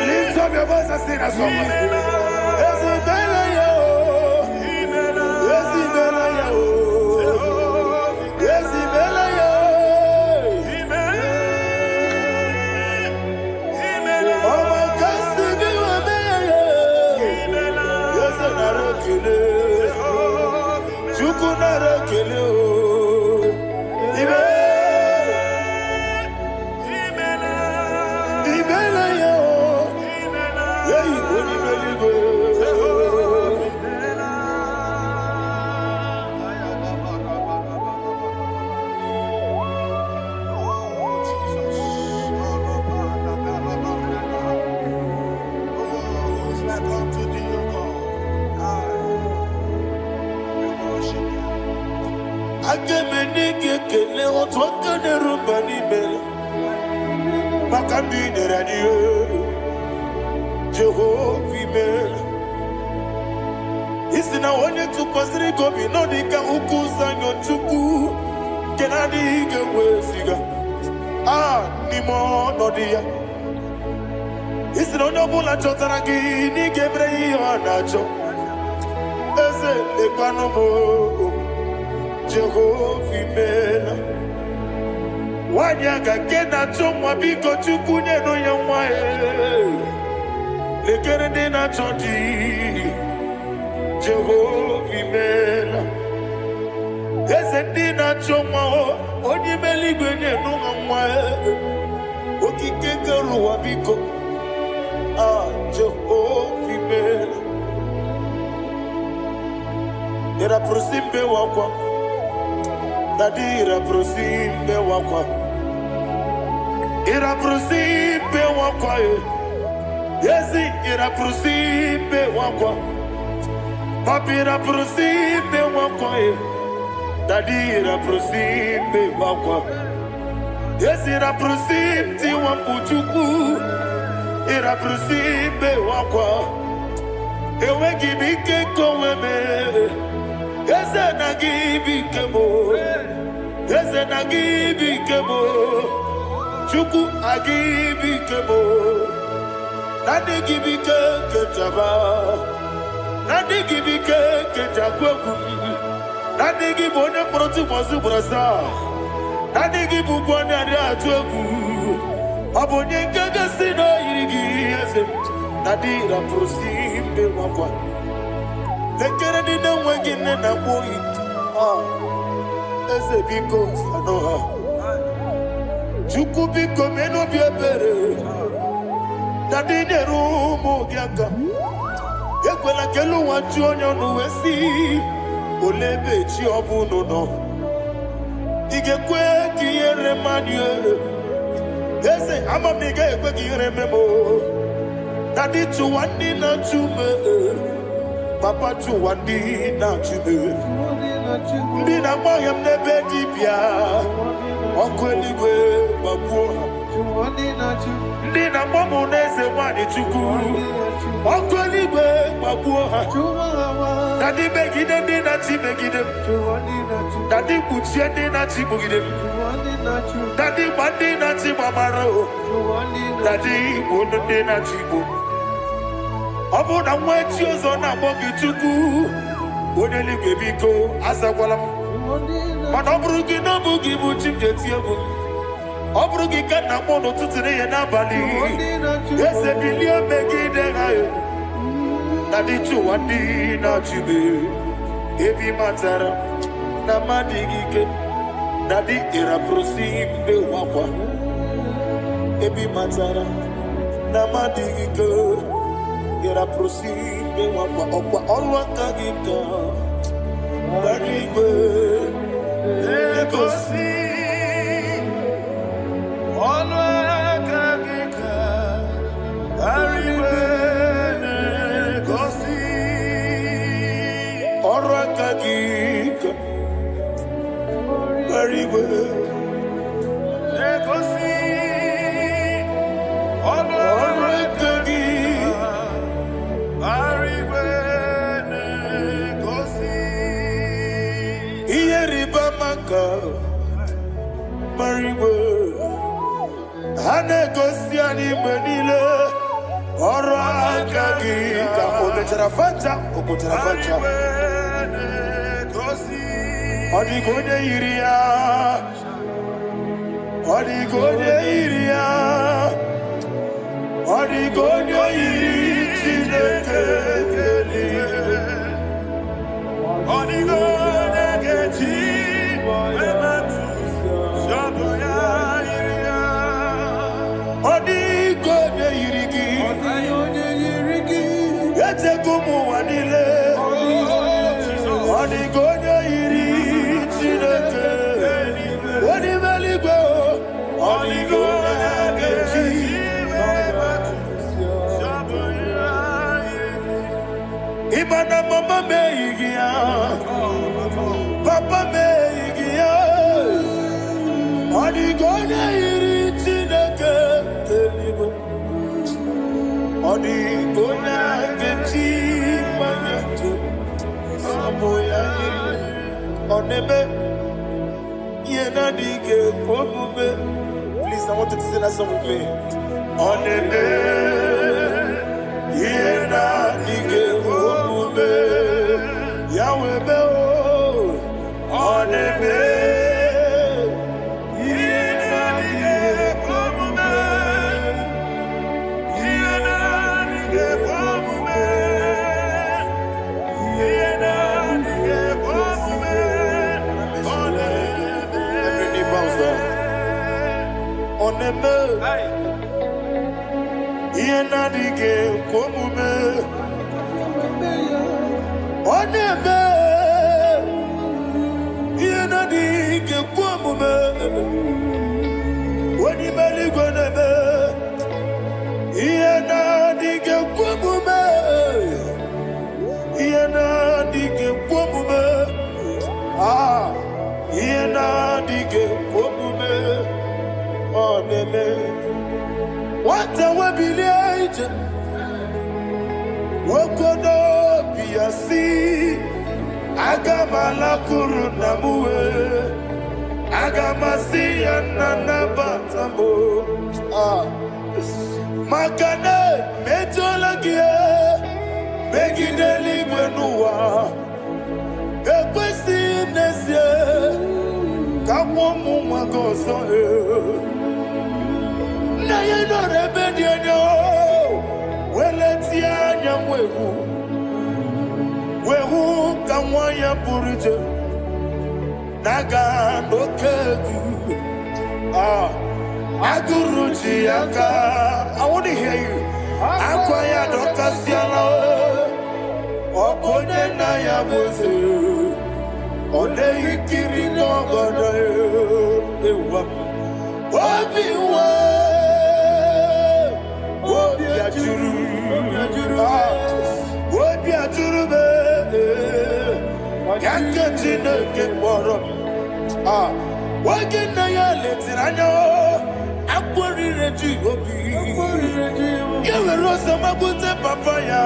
Lift up your voice and sing a song. nara kele o. Ibe, ibela yo. Hey, oni beligo. Agemenike kele otwaka ne rubani bela makambi ne radio Jehovah mela isina wonye tukosiri gobi no dika ukuza nyochuku kenadi gewesiga nimo no dia isina onobula chotara gi ni gebre yonacho eze lekwano mo Jehovah mela wanyaka kena chomwa biko chukunye no yamwa lekere de na chodi Jehovah mela eze na chomwa onye meligwe ne no yamwa okike keruwa biko Jehovah mela era prosimbe wakwa Dadira prosimbe wakwa ira prosimbe wakwa yesi ira prosimbe wakwa papira prosimbe wakwa dadira prosimbe wakwa yesi ira prosimti wambuchuku ira prosimbe wakwa ewe gibike koweme Eze na gibi kemo, eze na gibi kemo, chuku agibi kemo, nade gibi ke jaba, nade gibi ke jagweku, nade gibi one protu mozu brasa, nade gibi bwane ade atuegu, abonye kege sino irigi eze, nade ra prosimbe wakwa. Lekere di na wengine na boy eze biko sanoha Chuku biko meno biebere Dadi neru mo biaka Ekwela kelu wachu onyo nuwesi Olebe chi obu nono Igekwe kiyere manye Eze ama miga ekwe kiyere memo Dadi chuwandi na chume Papa chuwandi na chube Ndi na moyam nebe dibia Okweligwe babuha Ndi na momu neze wani chuku Okweligwe babuha Dadi begide ndi na chi begide Dadi kuchie ndi na chi bugide Dadi bandi na chi mamaro Dadi bunu ndi na chi bu Obu na mwechi ozo na mogi chuku Oneli gebiko asakwala Mana oburu gi na bugi bu chimje tiebu Oburu gi ka na mono tutire ye na bali Ese bilio megide hayo Nadi chuwandi na chibe Ebi matara na madigike Nadi ira prosimbe wakwa Ebi matara na madigike Ira prosimbe wakwa okwa olwa kagika Barigwe Legosi olwa kagika Barigwe Legosi olwa kagika Barigwe Legosi olwa kagika Mariwe Hanegosi animenile Oro akagi Ka ometerafanja Okoterafanja Odigonye iria Odigonye iria Odigonye iri Chineke Odigonye Onigonya iri Chineke Onimeligwe Onigonya geji Imana mama meigia Papa meigia Onigonya iri Chineke Onigonya geji manyetu Samoya Onebe Yena dige Pomube. Please, I want you to sing that song with me. Onebe Yena dige Pomube. Yahweh be Onebe Yena dige Pomube. Yena dige Pomube. Yena dige Pomube. Every knee bows down. Onebe Yena dige Pomube. Onebe Yena dige Pomube. Onibali Gonebe Yena dige Pomube. Yena dige Pomube. Ah Yena dige Pomube. Onebe What a webillage Wokodo Biasi Agamala Kurunamue Agamasi Ananabatamo Makane Metolagie Begideli Benua Ekwesi Nesie Kamomu Magoso Na yeno rebediano Weletia nyamwehu Wehu kamwaya purije Naga nokegu Aguruji aka I want to hear you Akwaya dokasiala Okone na ya boze One ikiri no godo Ewa Obiwa Obiajuru Obiajuru be Yanketine kekboro Wagina ya letirano Akwari reji obi Yewe rosa mabute papaya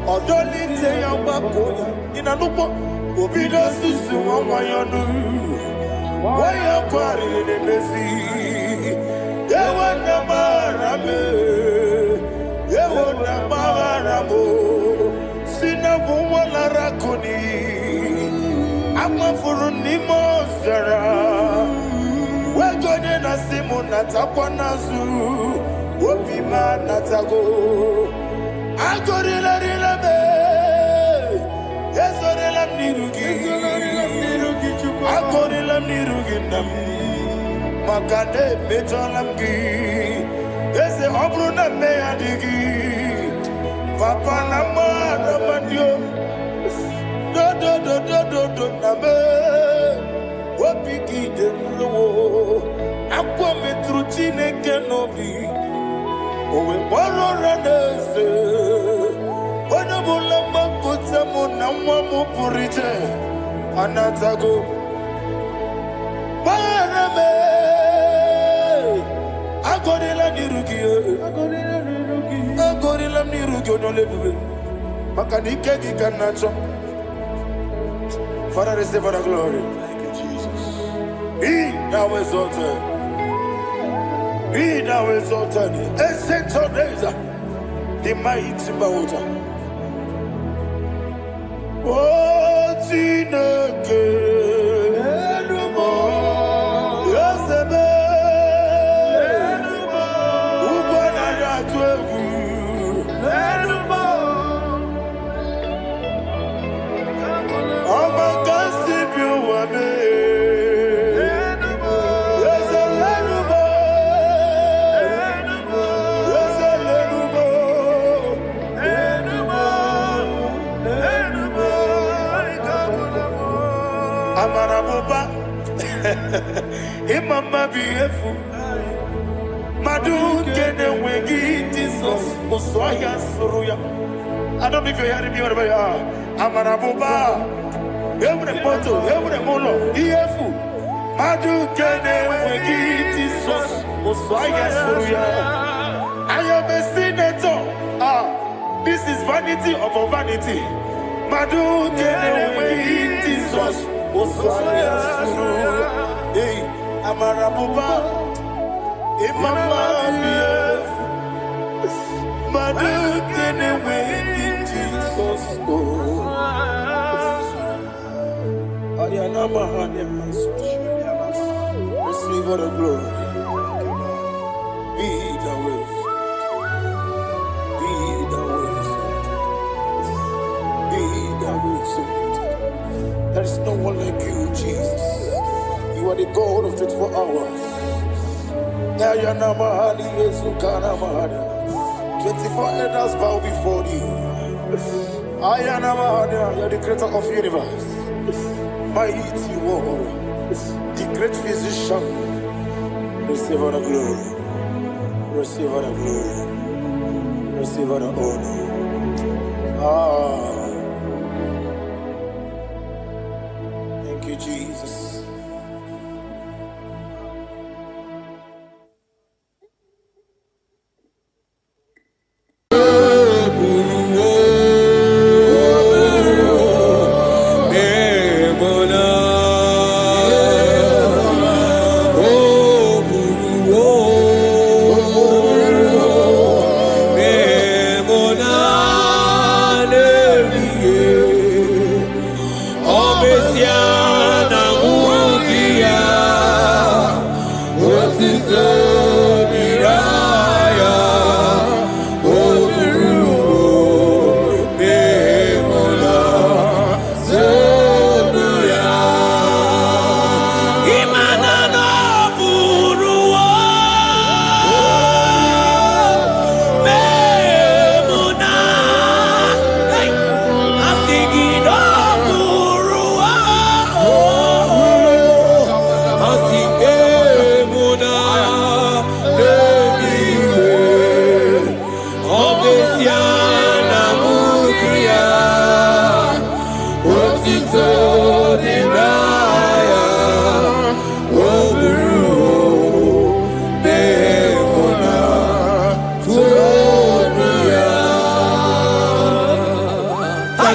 Odolite ya wakoya Inanupo Obido susu wamayonu Waya kwari nemezi Yewe namarame Yewe namaramo Sina wala rakoni Ama furuni mozara Wegode na simu natakwa nazu Wopima natago Agorila rila me Yezorila nirugi Agorila nirugi nam Makane mejolamgi Ese obru na meyadigi Papa na mana mandio Do na me Wopiki de mlo Akwa metruchine kenobi Owe boro ranese Wana bula makuta muna mwamu purije Anatago Barame Agorila nirugi Agorila nirugi Onolebube Makanike gikanacho Father, receive the glory. Thank you, Jesus. Be thou exalted. Be thou exalted. Ancient of days, the mighty mountain. Oh, Chineke. Yosebe. Ugwana ya twegu. Amaraboba. Imama beautiful. Madu kene wengi Jesus. Osoya suruya. I don't know if you're hearing me wherever you are. Amaraboba. Every moto, every molo. Beautiful. Madu kene wengi Jesus. Osoya suruya. I am a senator. This is vanity of a vanity. Madu kene wengi Jesus. Osoya suruya. Hey, Amaraboba. Imama beautiful. Madu kene wengi Jesus. Receive all the glory. Be the wisdom. Be the wisdom. Be the wisdom. There is no one like you, Jesus. You are the God of 24 hours. 24 elders bow before you. You are the creator of the universe. Mighty warrior, the great physician. Receive all the glory. Receive all the glory. Receive all the honor. Thank you, Jesus.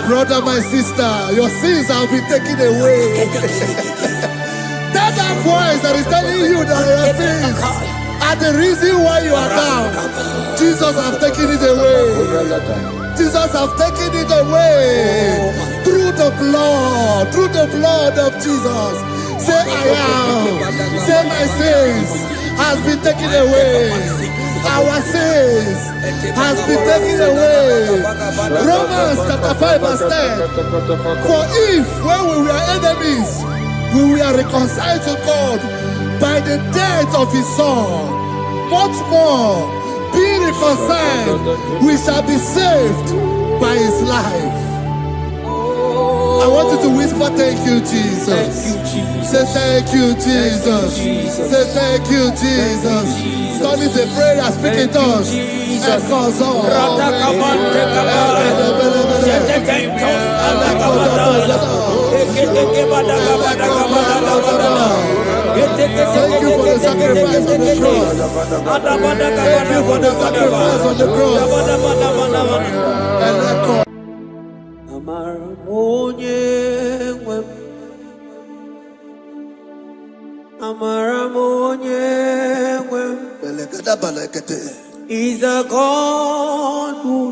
Brother, my sister, your sins have been taken away. That voice that is telling you that your sins are the reason why you are down. Jesus has taken it away. Jesus has taken it away. Through the blood of Jesus. Say I am. Say my sins has been taken away. Our sins has been taken away. Romans chapter 5 verse 10. For if when we were enemies, we were reconciled to God by the death of his son, much more, being reconciled, we shall be saved by his life. I want you to whisper, thank you, Jesus. Thank you, Jesus. Say thank you, Jesus. Say thank you, Jesus. God is a prayer, speak in tongues. Echoes on. Thank you for the sacrifice on the cross. Thank you for the sacrifice on the cross. And echo. Is a God who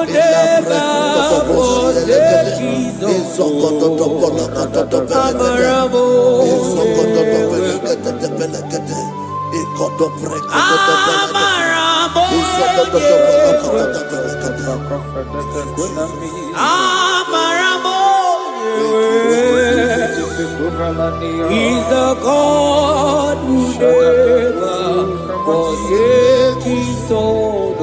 never forsake his own. He's a God who never forsake his own. He's a God who never forsakes his own.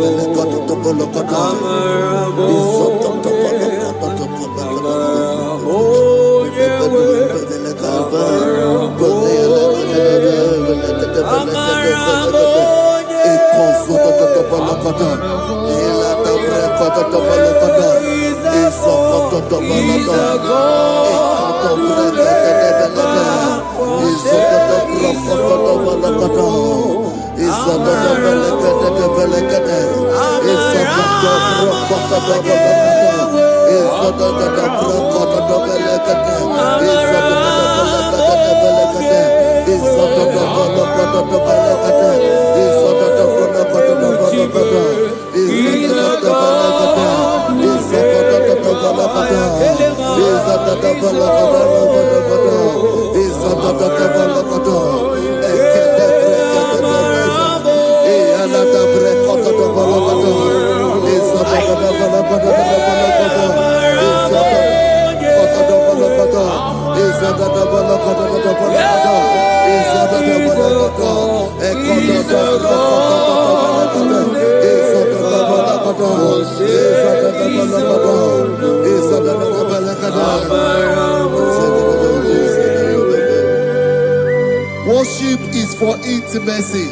Worship is for intimacy.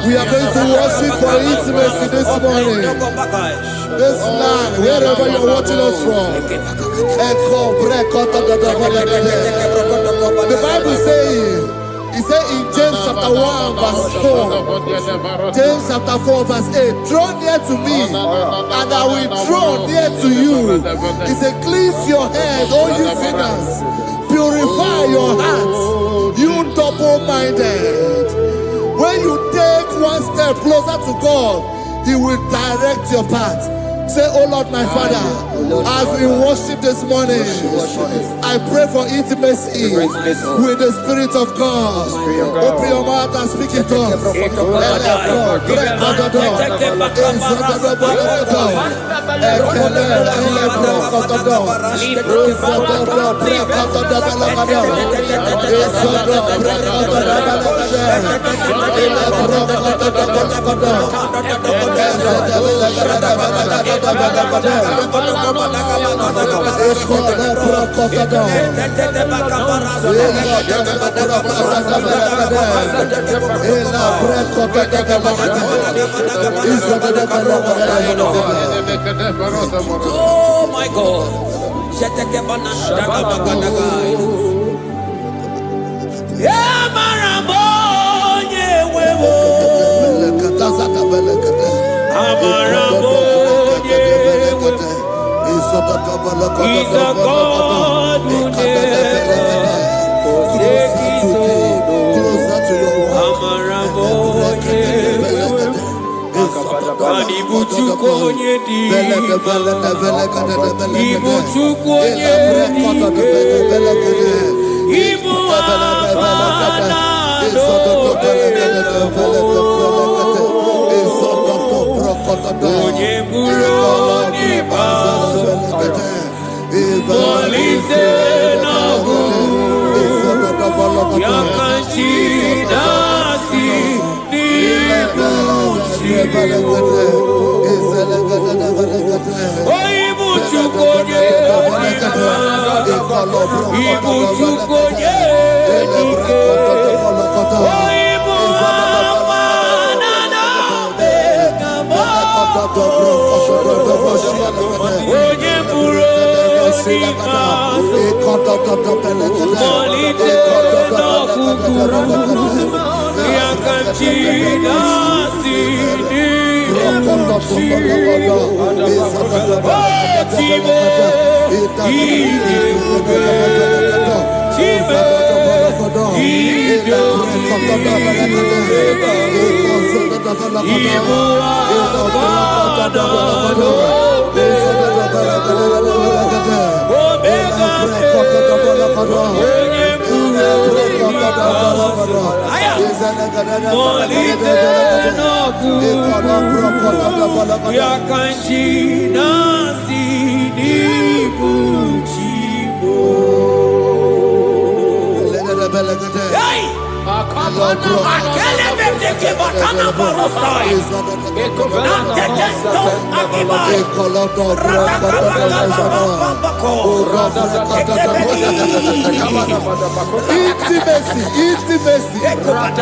We are going to worship for intimacy this morning. This land, wherever you're watching us from. The Bible says, it says in James chapter 1 verse 4, James chapter 4 verse 8, draw near to me and I will draw near to you. It says, cleanse your head, all you sinners, purify your hearts, you double-minded. When you take one step closer to God, He will direct your path. Say, oh Lord, my Father, as we worship this morning, I pray for intimacy with the Spirit of God. Open your mouth and speak it to us. Oh my God. He's a God who never forsakes his own.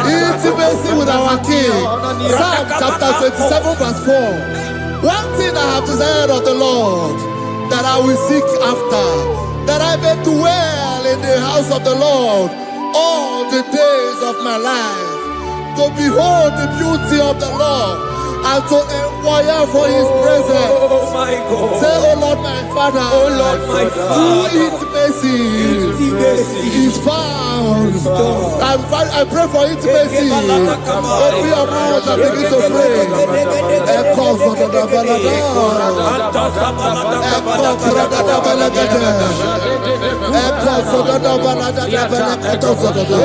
Intimacy with our King. Psalm chapter 27 verse 4. One thing I have desired of the Lord, that I will seek after, that I may dwell in the house of the Lord all the days of my life, to behold the beauty of the Lord and to inquire for his presence. Oh my God. Say, oh Lord my Father, Oh Lord my Father, intimacy is found. I pray for intimacy. Open your mouth and begin to pray. Echoes of the Balada. Echoes of the Balada. Echoes of the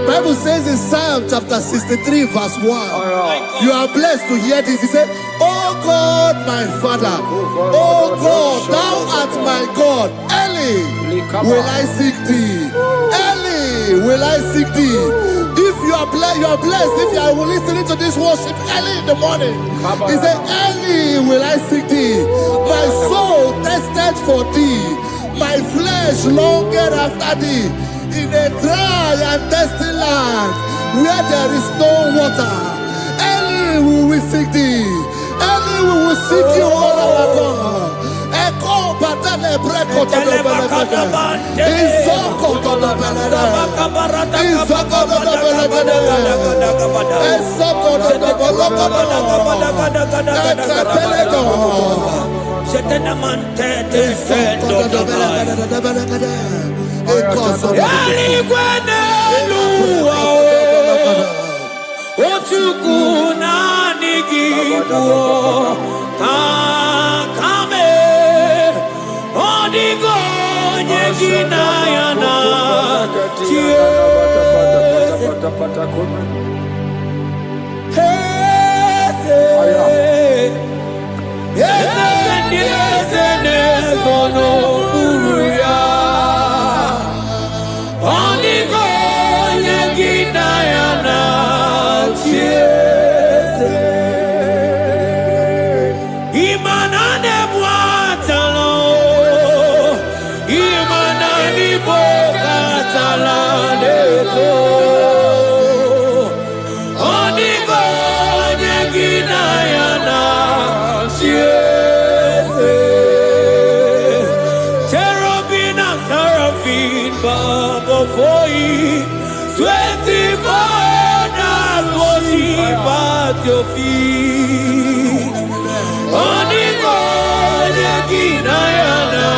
Bible says in Psalm chapter 63 verse 1, you are blessed to hear this. He said, oh God, my Father, oh God, thou art my God. Early will I seek thee. Early will I seek thee. If you are blessed if you are listening to this worship early in the morning. He said, early will I seek thee. My soul tested for thee. My flesh longed after thee. In a dry and thirsty land where there is no water. Early will we seek thee. Early we will seek you, all our God. Echo patele breko to the belekade. Izoko Your feet on the golden Naija,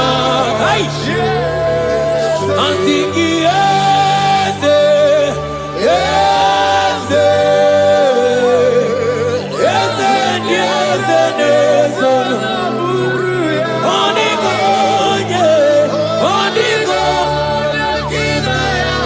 and sing yes, yes, yes, yes, yes, on the golden, on the golden Naija.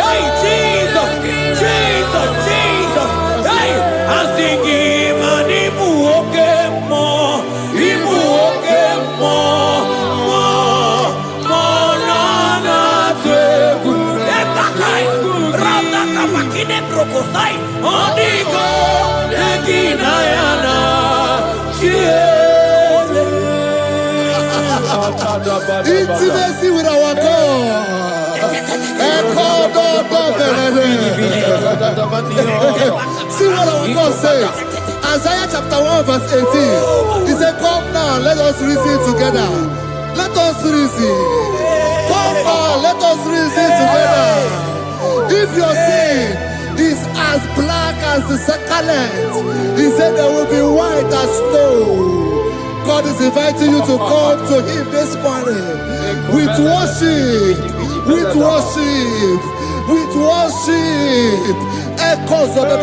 Hey, Jesus, Jesus, Jesus. Hey, I'm singing, man, Ibu oke mo, na na tegu. Etakai, rata kapakine brokosai, onigo, ekinayana, Intimacy with our God. See what our God says. Isaiah chapter 1 verse 18. He said, come now, let us reason together. Let us reason. Come now, let us reason together. If your sin is as black as the scarlet, he said there will be white as snow. God is inviting you to come to him this morning with worship, with worship, with worship. Echoes of the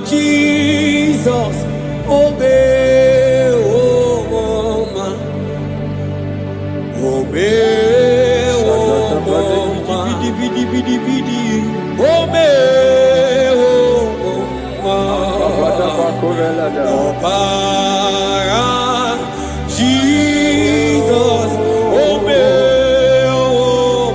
Jesus, obey, oh man, obey, oh man, obey, oh man, Jesus, obey, oh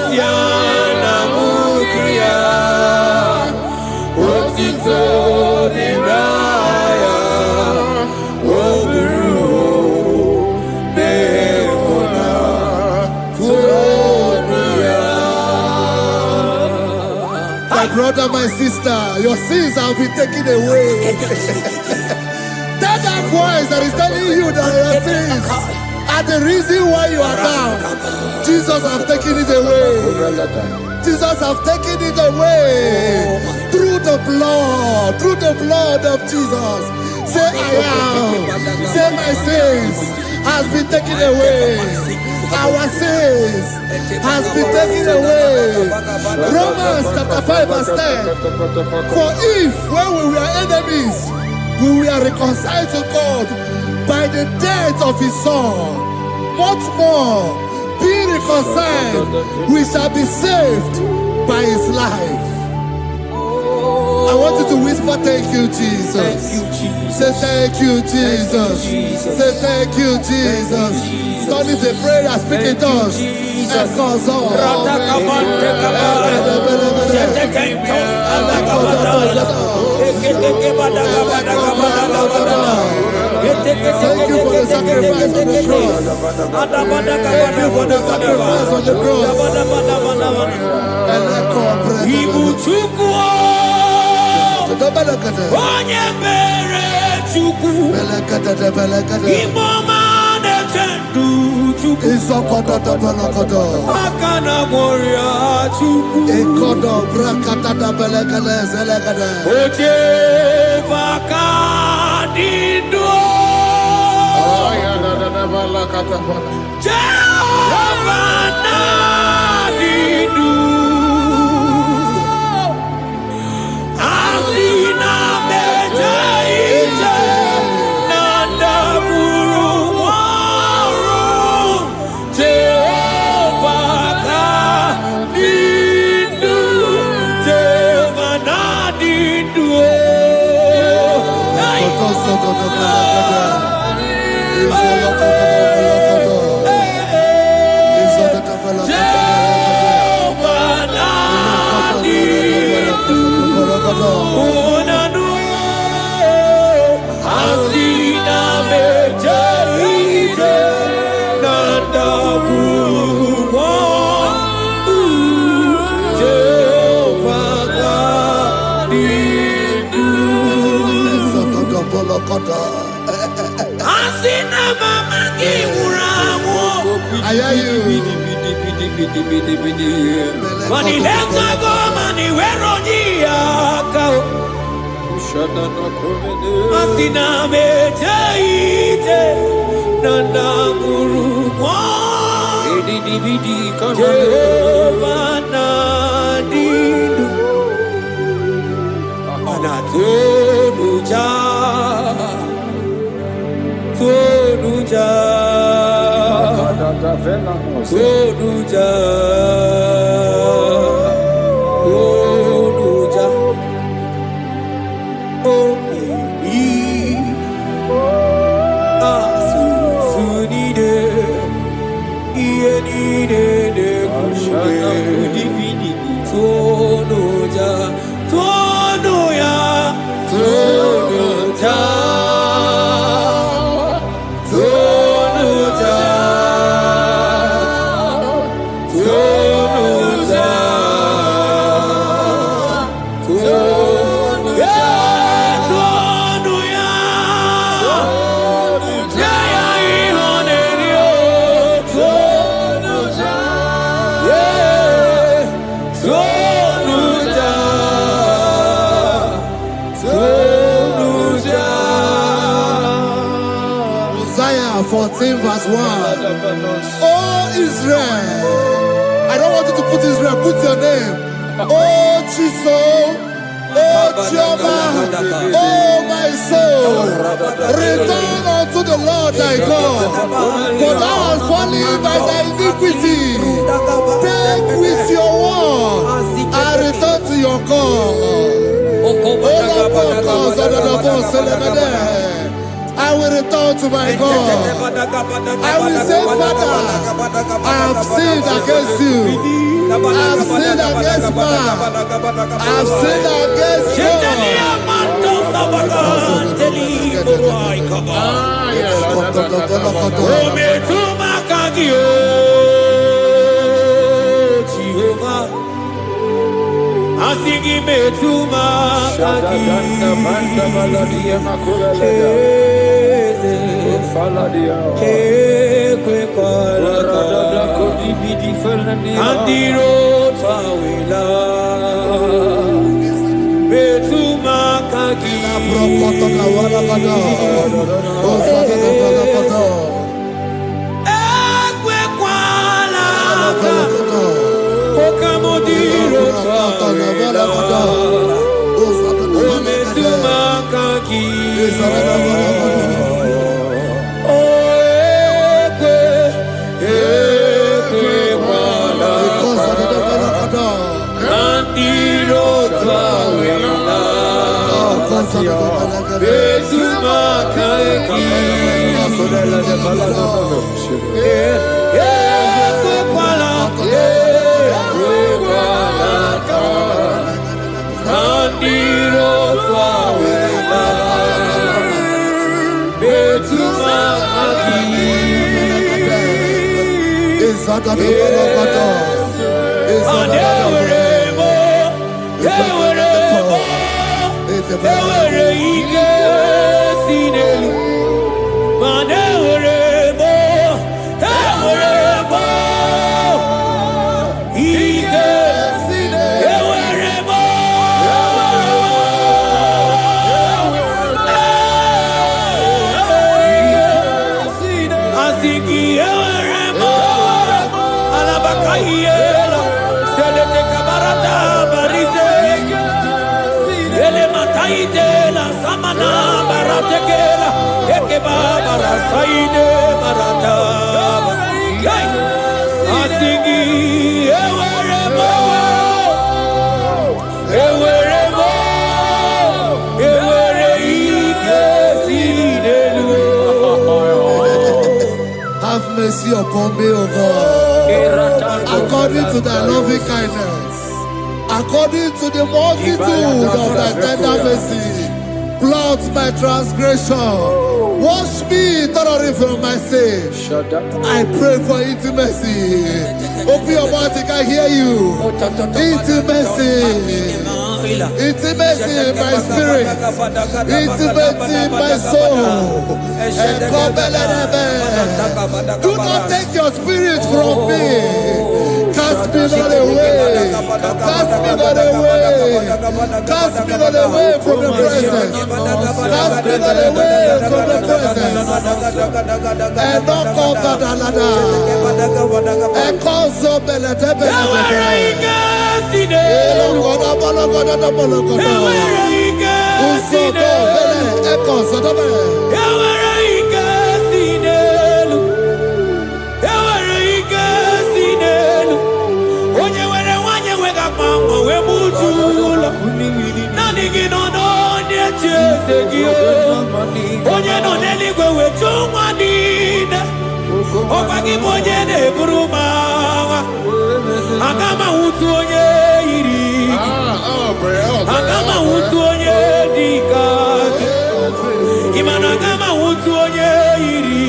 Asiana Mukria, Otito Niraya, Obiru, Nemona, Turia. My brother, my sister, your sins have been taken away. Tell that voice that is telling you that your sins are the reason why you are down. Jesus has taken it away. Jesus has taken it away. Through the blood of Jesus. Say I am. Say my sins has been taken away. Our sins has been taken away. Romans chapter 5 verse 10. For if when we were enemies, we were reconciled to God by the death of his son, much more, being reconciled, we shall be saved by his life. I want you to whisper, thank you, Jesus. Say thank you, Jesus. Say thank you, Jesus. Turn it a prayer, speak in tongues. Echoes on. Thank you for the sacrifice on the cross. Thank you for the sacrifice on the cross. Isaiah 14 verse 1. Oh Israel, I don't want you to put Israel, put your name. Oh Chiso, oh Chioma, oh my soul, return unto the Lord thy God, for thou hast fallen by thy iniquity. Take with your word and return to your God. I will return to my God. I will say, Father, I have sinned against you. man. I've sinned against God. Asigi metuma kagi andiro tawila metuma kagi Okamodiro tawila metuma kagi Have mercy upon me, O God, according to thy loving kindness, according to the multitude of thy tender mercy. Blot my transgression, wash me thoroughly from my sin. I pray for intimacy. Open your mouth, I can hear you. Intimacy. Intimacy in my spirit, intimacy in my soul. Do not take your spirit from me. Cast me not away. Cast me not away. Cast me not away from the presence. Cast me not away from the presence. And not come back another. And cause so Agama utu onye iri Agama utu onye dika Imana agama utu onye iri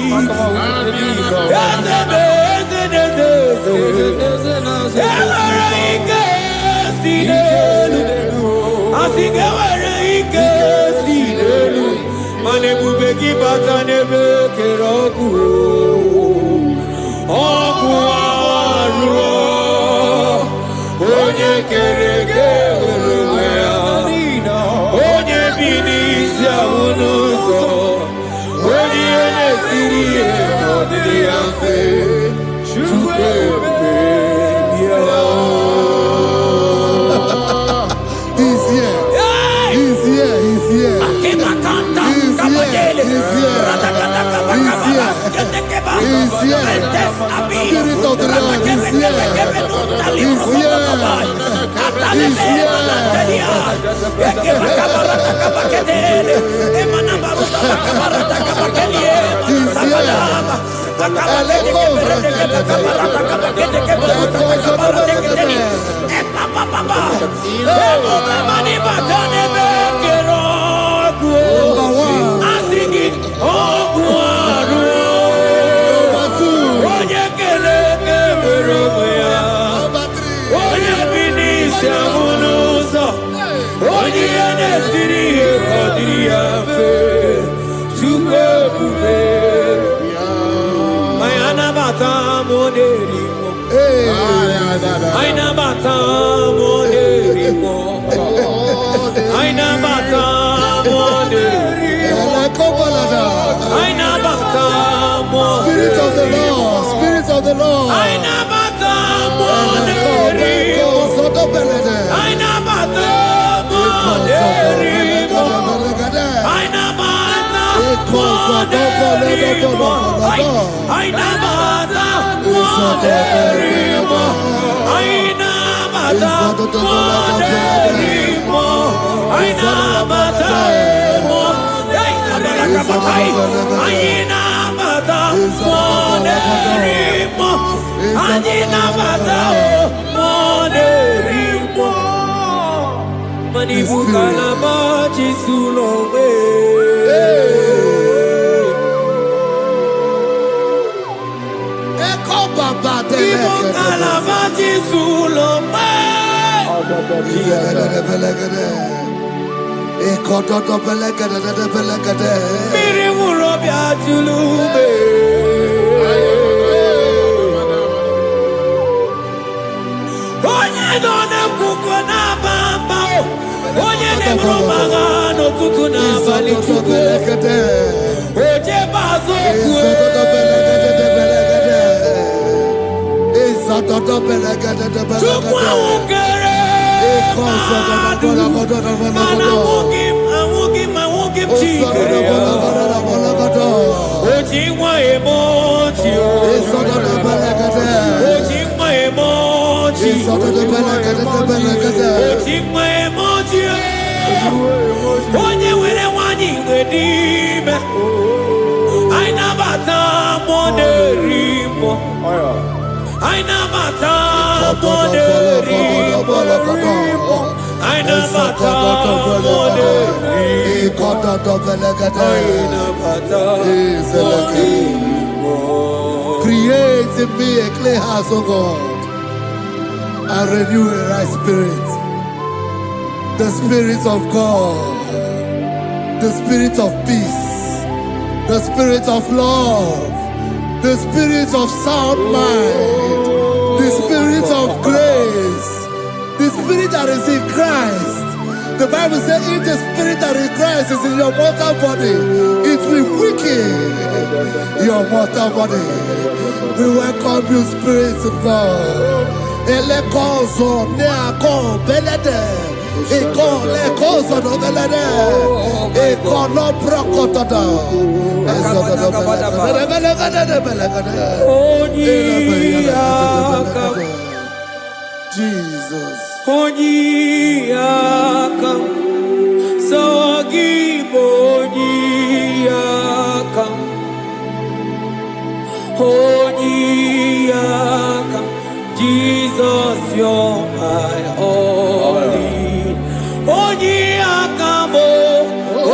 Ewere ike si n'elu Asige were ike si n'elu Mana ebube gị bata n'ebe kere ọgwụ Ọgwụ arụọ Onye kere eke onwe ya Onye bi n'isi ahụ n'ụzọ Onye ihe na-esiri ihe n'ọdịdị ya mfe Chukwu ebube bịa He's here. He's here. He's here. He's here. He's here. He's here. Spirit of the Lord is here. He's here. He's here. He's here. Spirit of the Lord, Spirit of the Lord. Create in me a clean house, O God, and renew a right spirit. The Spirit of God, the Spirit of peace, the Spirit of love, the Spirit of sound mind, the Spirit of grace, the Spirit that is in Christ. The Bible says, if the Spirit that is in Christ is in your mortal body, it will weaken your mortal body. We welcome you, Spirit of God. Elekozo neako belede, eko lekozo no belede, eko no prokotoda. Jesus. Onyiyakam, Sawagibo Onyiyakam, Onyiyakam, Jesus, you're my only. Onyiyakam,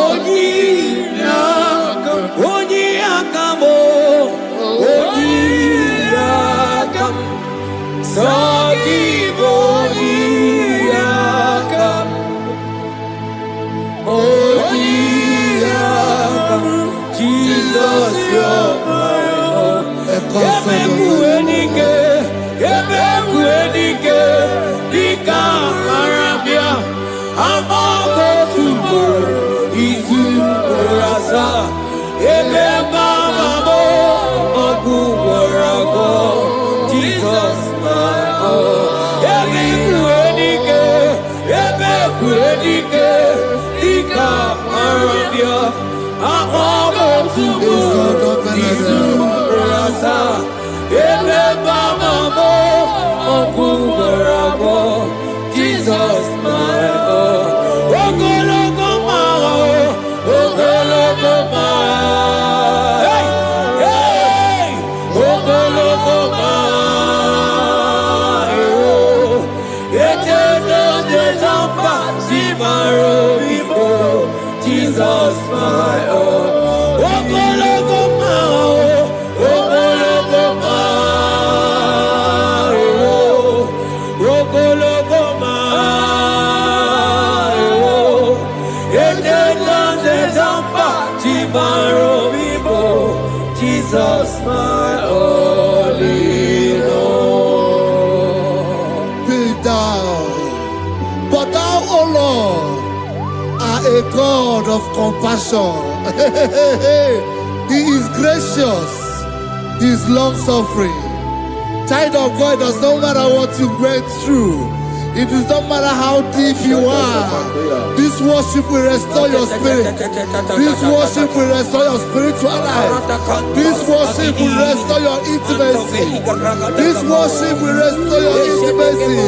Onyiyakam, Onyiyakam, Onyiyakam, Sawagibo Onyiyakam, Onyiyakam, Jesus, you're my own. Ebeku-enike, Dika Arabia, Amoko Tubo, Izu Orasa, Ebeba Mamo, Ogu Warago, Jesus, my own. Ebeku-enike, Dika Arabia, Amoko Tubo, Izu Orasa, Ebeba Mamo, Ogu Warago, Jesus, my own. Ogologo Mao, Ogologo Mao, hey, hey, Ogologo Mao, a God of compassion. He is gracious. He is long-suffering. Child of God, it does not matter what you went through. It does not matter how deep you are. This worship will restore your spirit. This worship will restore your spiritual life. This worship will restore your intimacy. This worship will restore your intimacy.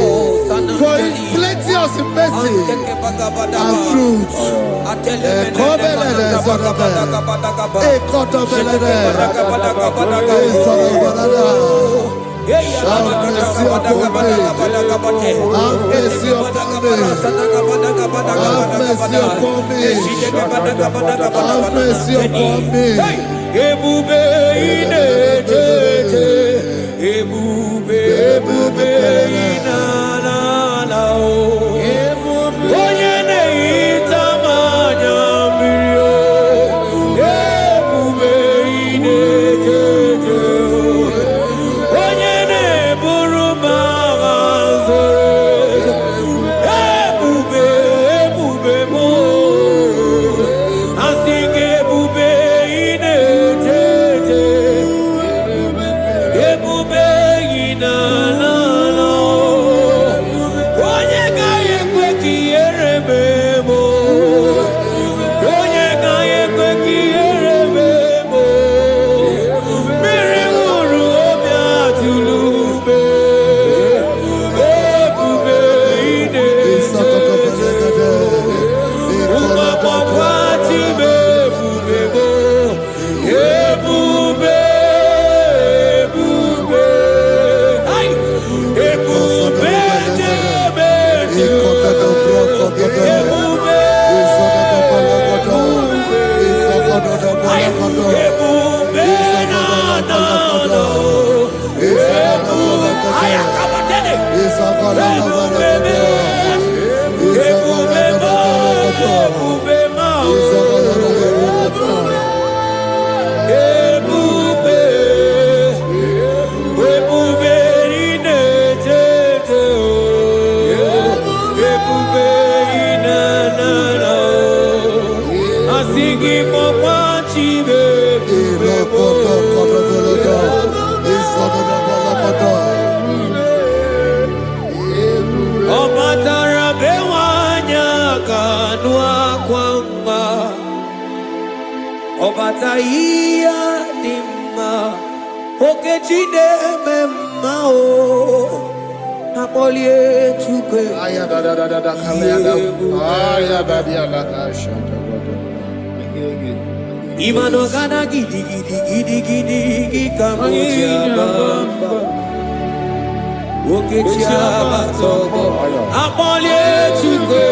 For His plenty of mercy and truth. Have mercy upon me. Have mercy upon me. Have mercy upon me. Have mercy upon me. Ebube inetete. Ebube inanana o. Onye na-ehita mmanya mmiri o. Ebube inetete. Obataia dima okechide memma o apolie chukwe aya da kalenda aya badia la shanta imano gana gidi kamoja bamba okechia batogo apolie chukwe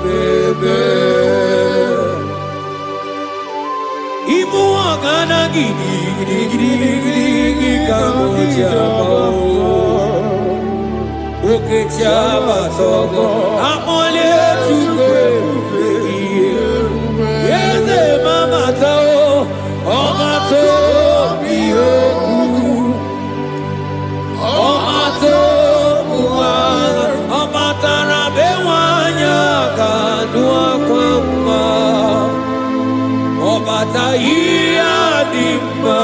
bebe Ibu agana gidi kamoja bamba okechia batogo apolie chukwe Yeze mama tao, omato biyoku, omato muanga, omatara bewanya kanua kwamba, obata iya dimba,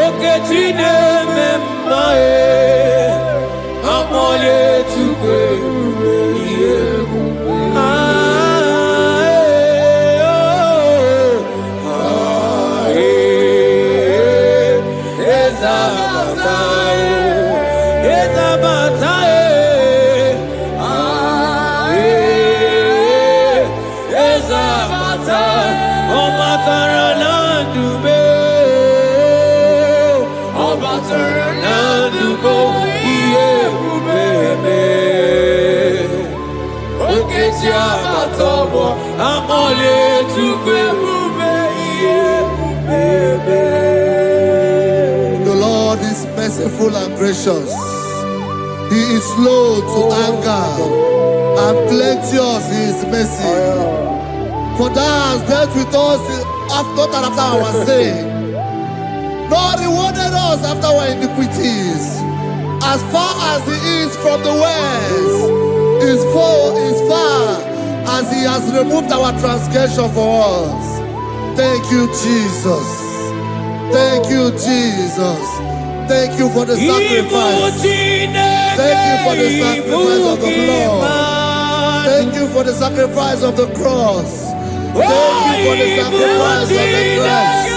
okechine memae, amole chukwe The Lord is merciful and gracious. He is slow to anger and plenteous in His mercy. For thou hast dealt with us not after our sin, nor rewarded us after our iniquities. As far as the east from the west is far as He has removed our transgression for us. Thank you, Jesus. Thank you, Jesus. Thank you for the sacrifice. Thank you for the sacrifice of the blood. Thank you for the sacrifice of the cross. Thank you for the sacrifice of the cross.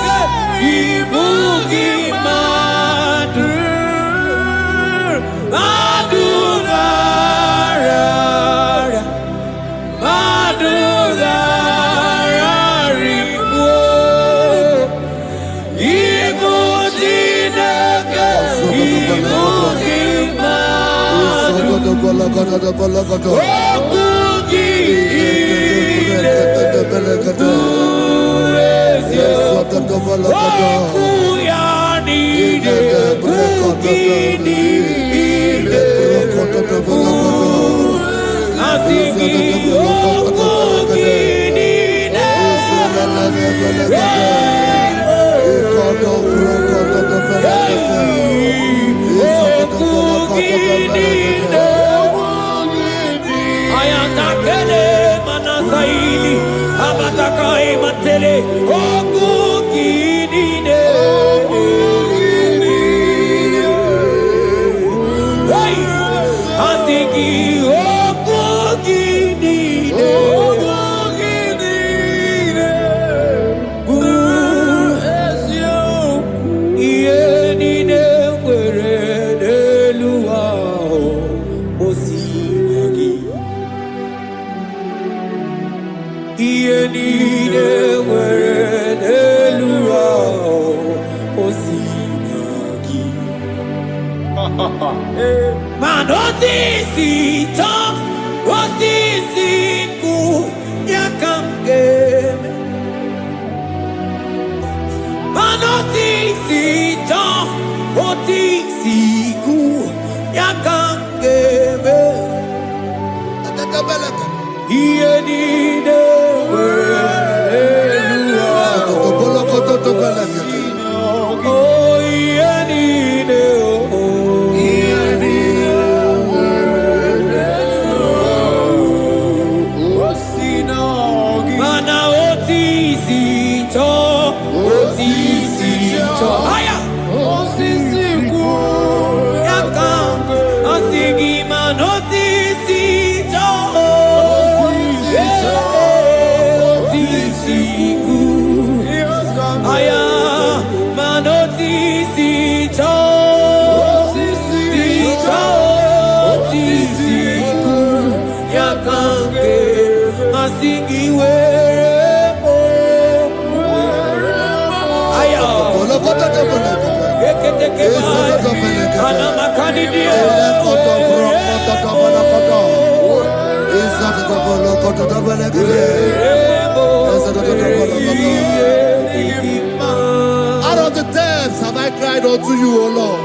Out of the depths have I cried unto you, O Lord.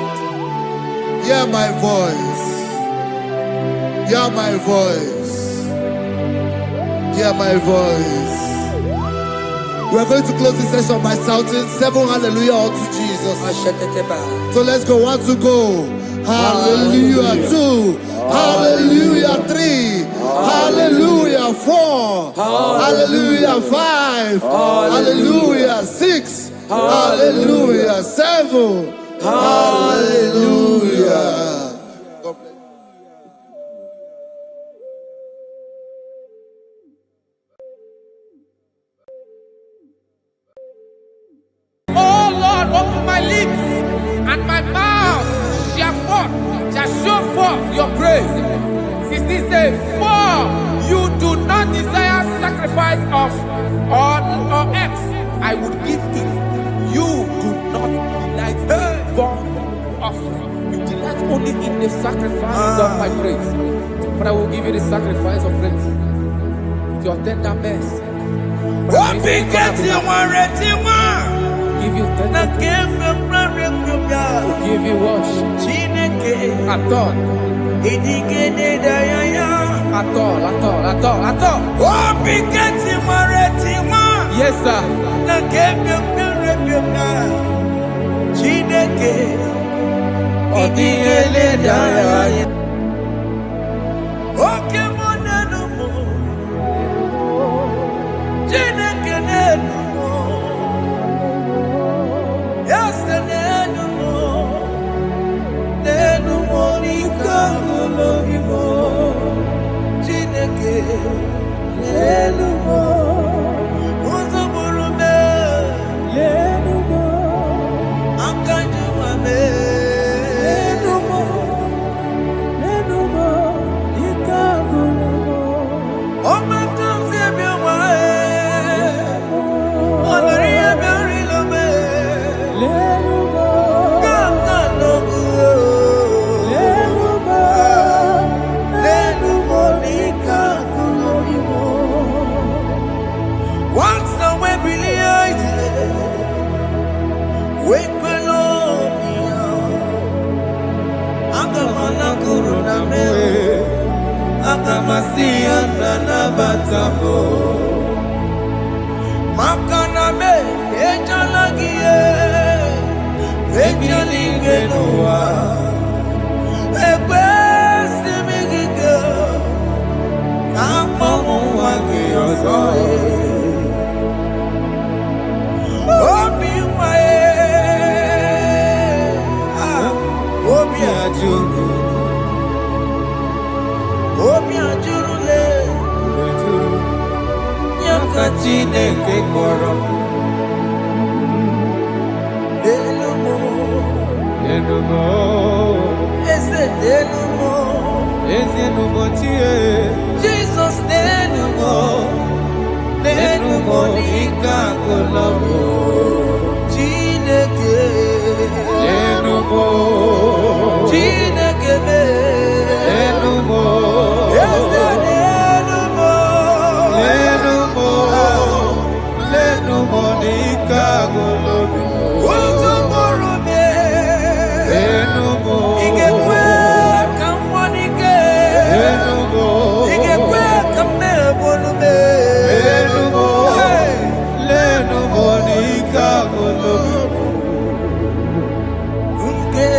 Hear my voice. Hear my voice. Hear my voice. We are going to close this session by shouting 7 hallelujah unto Jesus. So let's go. 1 to go. Hallelujah. 2. Hallelujah. 3. Hallelujah. 4. Hallelujah. 5. Hallelujah. 6. Hallelujah. 7. Hallelujah. God bless. Oh Lord, open my lips and my mouth shall show forth your praise. 16 says, for you do not desire sacrifice of or X, I would give it. You do not delight in burnt offering. You delight only in the sacrifice of my praise. But I will give you the sacrifice of praise. With your tender mercy. Give you tender will give you worship. At all. Yes, sir. Lenumo, Uzuburume, Lenumo, Akajumame, Lenumo, Lenumo, Ikagurumo, Omakamse Miawae, Omaria Miarilome, Lenumo, Kakanogu, Lenumo, Lenumo, Ikagurumo. Once away, brilliant, wake below me. Agamana kuruname, Agamasia nana batamo. Makaname, Ejalagie, Ejalingenua, Ebesimigige, Amamu wagi ozoe. Obi wae, Obi ajuru, Obi ajurule, Nyakachine kekoro. Lenumo, Lenumo, ese lenumo, Lenumo tie, Jesus lenumo, lenumo ikagulomo, Chineke, Lenumo, Chineke me, Lenumo, ese lenumo, Lenumo, Lenumo nikagolobi, Uzuburume, Lenumo, Igekwe kamwanike, Lenumo, Igekwe kamebolume, Lenumo, Hey. Lenumo nikagolobi. Unge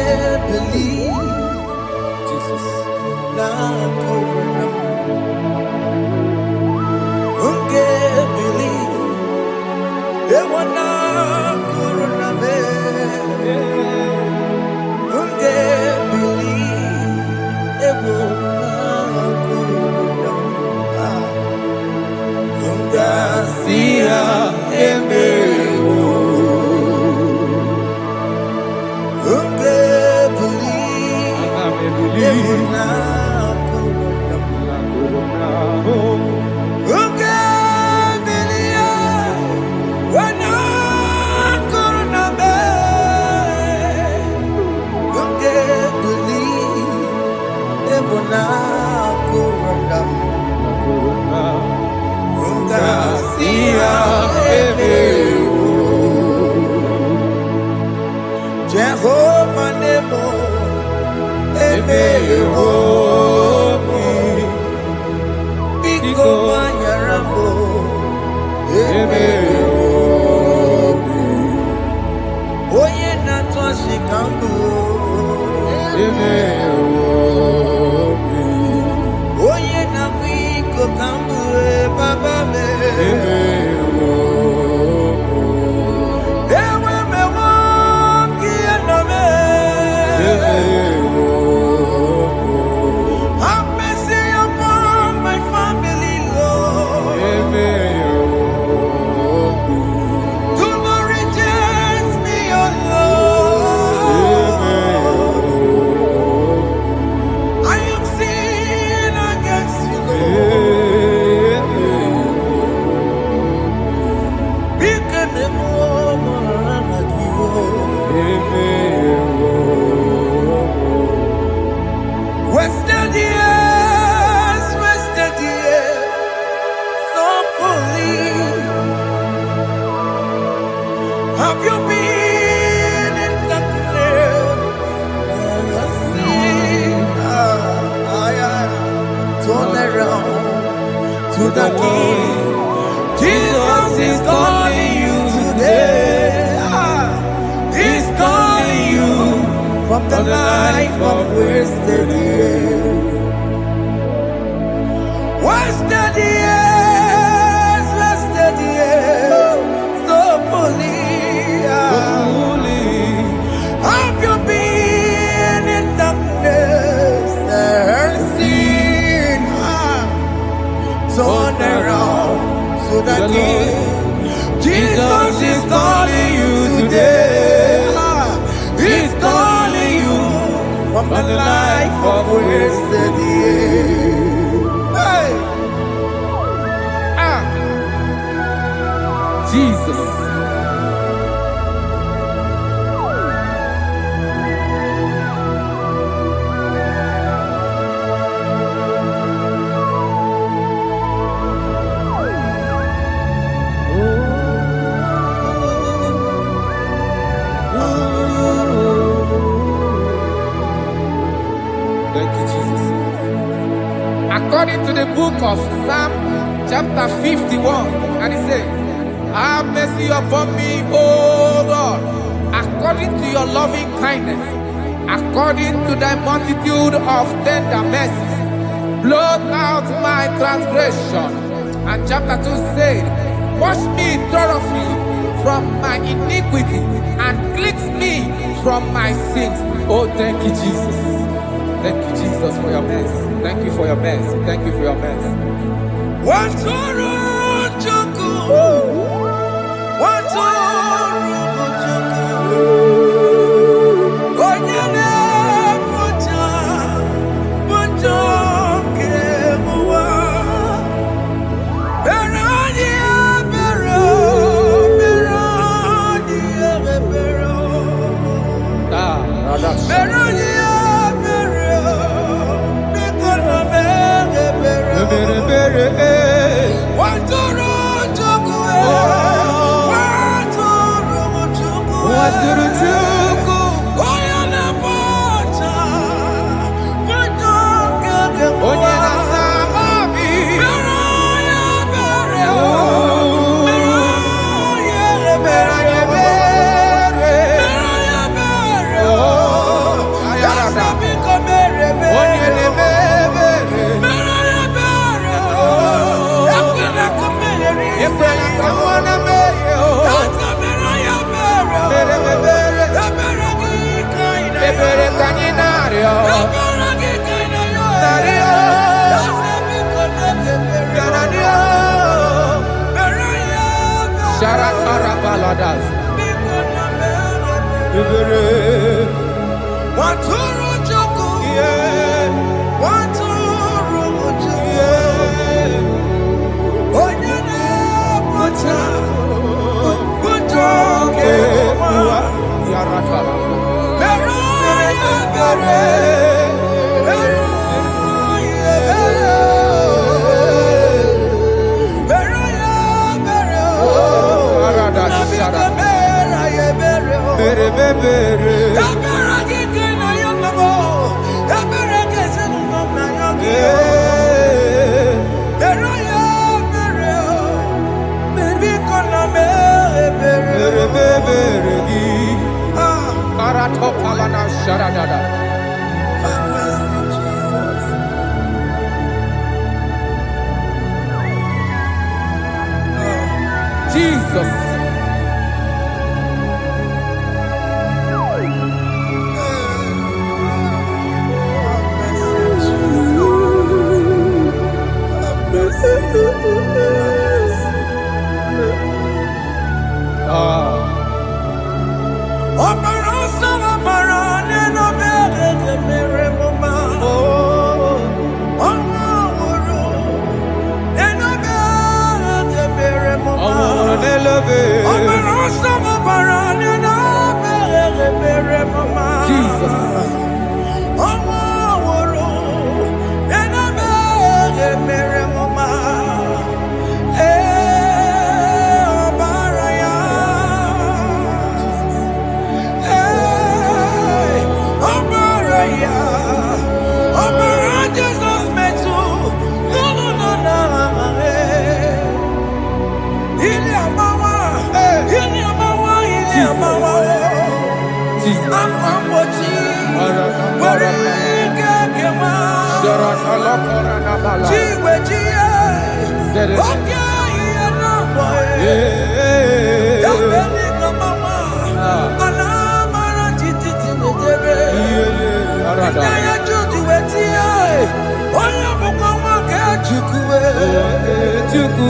believe Jesus. na corona. Unge believe they wanna corona me. Unge believe they wanna corona. Unga sia emeo. Unge believe they wanna corona. Unge believe wanna corona me. Unge believe they wanna corona. Unga sia emeo. Jehovah Nebo, Emeo, Biko Banyarambo, Emeo, Oye Natwa Shikambu, Oye Nabiko Kambu, Baba me, Ewe me wangi anome. Have mercy upon my family, Lord. Do not reject me, oh Lord. I am sin against you, Lord. Because the woman like you. Wasted years, so fully. Have you been in darkness? Never seen. Turn around to the King. Jesus is calling you today. He's calling you from the life of wasted years. Wasted years, so fully. Have you been in darkness and seen? the King. Jesus is calling you today. He's calling you from the life of wasted years. Hey. Jesus. Thank you, Jesus. According to the book of Psalm chapter 51, and it says, have mercy upon me, O Lord, according to your loving kindness, according to thy multitude of tender mercies, blot out my transgression. And chapter 2 said, wash me thoroughly from my iniquity and cleanse me from my sins. Oh, thank you, Jesus. Thank you, Jesus, for your mercy. Thank you for your mercy. Thank you for your mercy. Jesus. Chuku,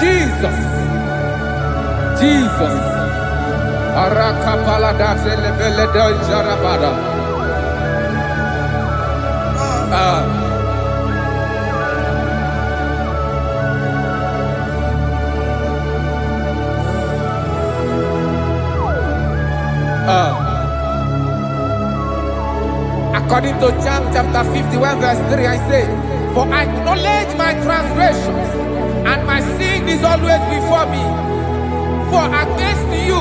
Jesus. Jesus. Arakapalada zelebelede jarabada. According to John chapter 51 verse 3, I say, for I acknowledge my transgressions, and my sin is always before me. For against you,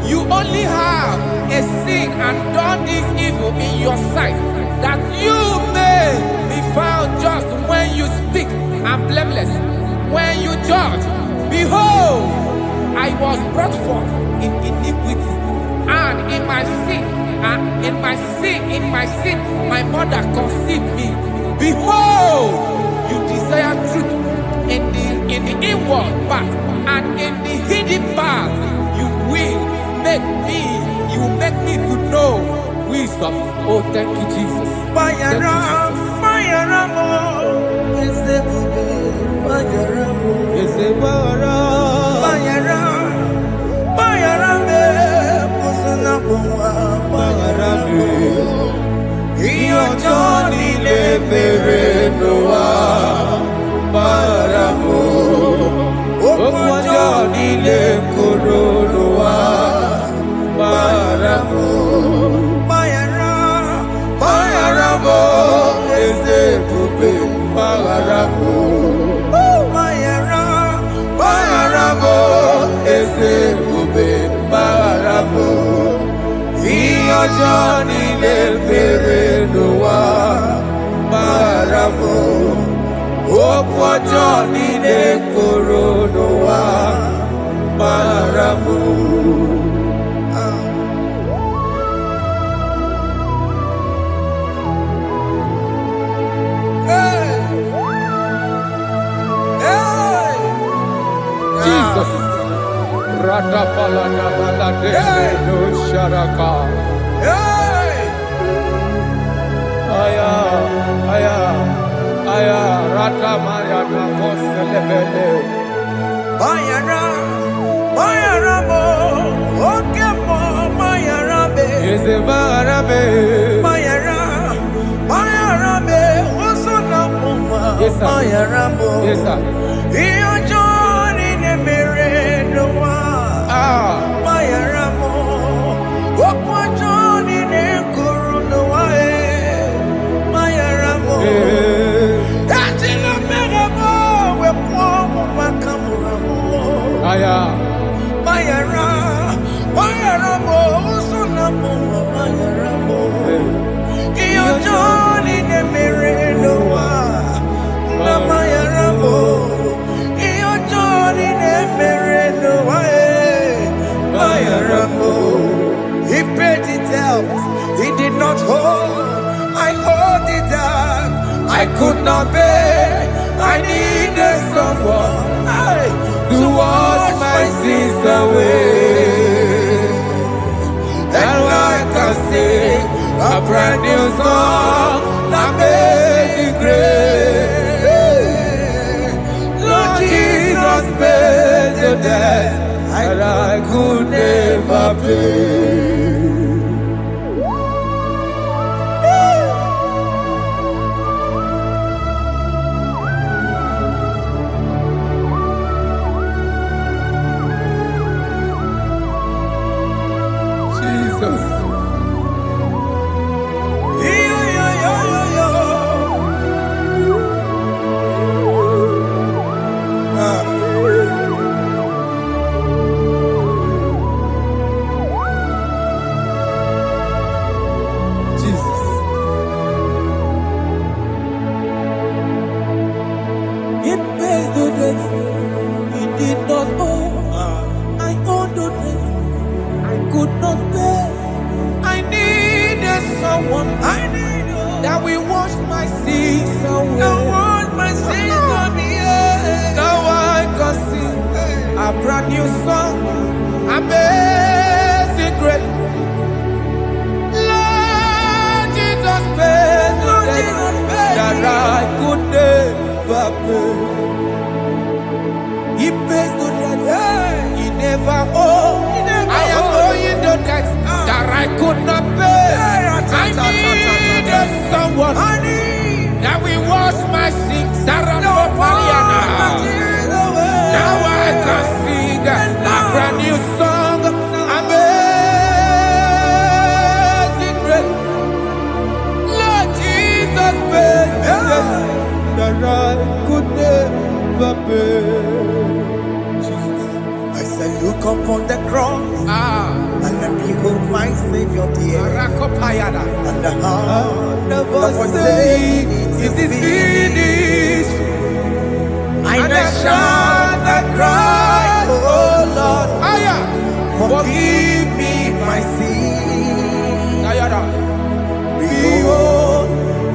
you only have a sin and done this evil in your sight, that you may be found just when you speak, and blameless when you judge. Behold, I was brought forth in iniquity, and in my sin, my mother conceived me. Behold, you desire truth in the inward part, and in the hidden part, you will make me to know wisdom. Oh, thank you, Jesus. Thank you, Johnny le Noah Maramo Okwa Johnny le Noah Maramo Jesus. Radapalana balade no sharaka. Aya, aya, Aya rata maya na koselebele. Mayara mo, oke mo, mayara be. Yeze mayara be. Mayara be, oso na muma. Yes, sir. Mayara mo. Yes, sir. Iyo joni ne mere no wa. Mayara mo, okwa joni ne kuru no wa. Mayara mo. Ajila mere mo, we kwa mo makamura mo. Aya. Mayara mo, oso na muma. Mayara mo. Iyo joni ne mere no wa. Na mayara mo. Iyo joni ne mere no wa. Mayara mo. He paid it out. He did not hold. I owed it out. I could not pay. I needed someone to wash my sins away. And I can sing a brand new song, Amazing Grace. Lord Jesus paid the debt that I could never pay. Jesus. It pays the debt he did not owe. I owed the debt I could not pay. I needed someone. That will wash my sins away. Now I can sing a brand new song. Amazing Grace. Lord Jesus paid the debt that I could never pay. He pays the debt he never owed. I am owing the debt that I could not pay. I needed someone that will wash my sins. Now I can sing a brand new song. Amazing Grace. Lord Jesus paid the debt that I could never pay. I said, look upon the cross and then behold my Savior dear. And the heart never saying it is finished. And I shout and cry, oh Lord, forgive me my sin. Behold,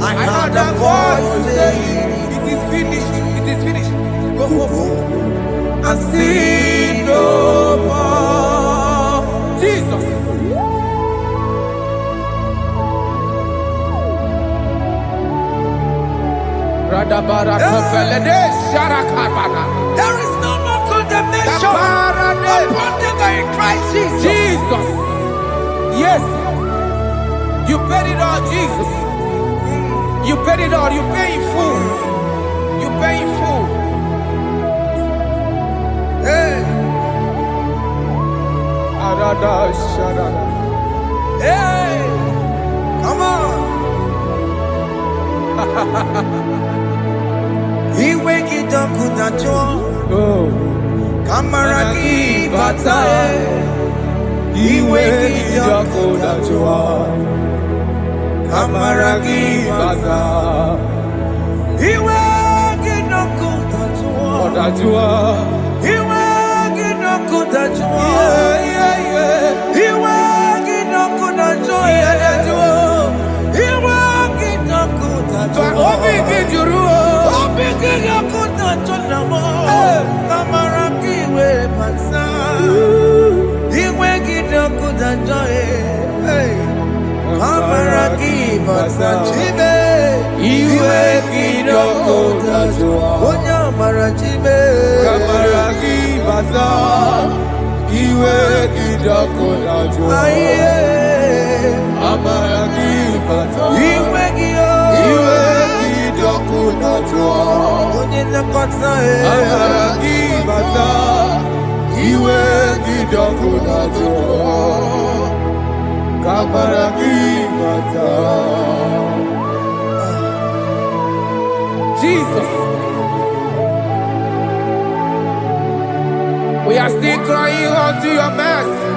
I heard a voice saying, it is finished, it is finished. Go and sin no more. Jesus. There is no more condemnation upon them that in Christ Jesus. Jesus. Yes. You paid it all, Jesus. You paid it all. You pay in full. You pay in full. Hey. Hey. Come on. He wake it up with a joy. Kamaraki batae. He wake it up with a joy. Kamaraki batae. He wake it up with a joy. He wake it up with a joy. He wake it up with a joy. He wake it up with a joy. Iwe Onya marajime. Kamaragi bata. Iwe gidako najo. Aye. Amaragi bata. Iwe giyo. Iwe gidako najo. Onye nakota e. Amaragi bata. Iwe gidako najo. Kamaragi bata. Jesus. We are still crying unto your mercy.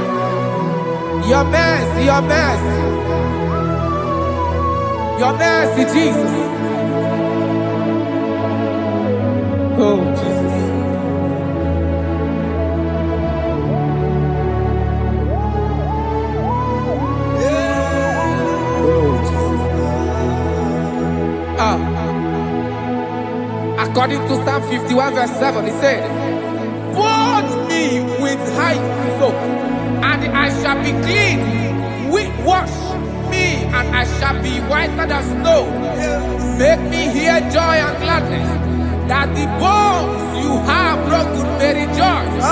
Your mercy, your mercy. Your mercy, Jesus. Oh, Jesus. Oh, Jesus. According to Psalm 51 verse 7, he said, "Wash me with hyssop, soap, and I shall be clean. Wash me, and I shall be whiter than snow. Make me hear joy and gladness, that the bones you have broken may rejoice.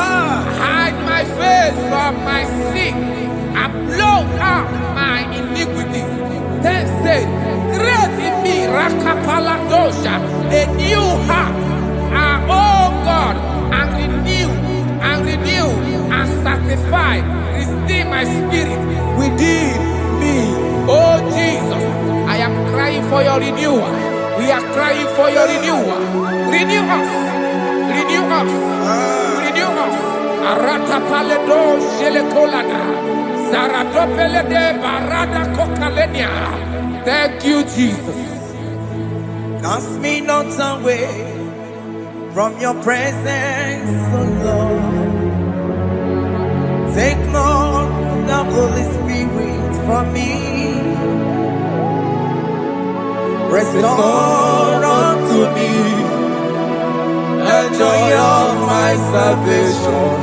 Hide my face from my sin, and blot out my iniquities. Then say, create in me Rakapaladosha, a new heart, oh God, and renew, and sanctify, restore my spirit within me." Oh Jesus, I am crying for your renewal. We are crying for your renewal. Renew us, renew us, renew us. Arata paledo shelekolada, zaratopele de barada kokalenia. Thank you, Jesus. Cast me not away from your presence, oh Lord. Take not the Holy Spirit from me. Restore unto me the joy of my salvation,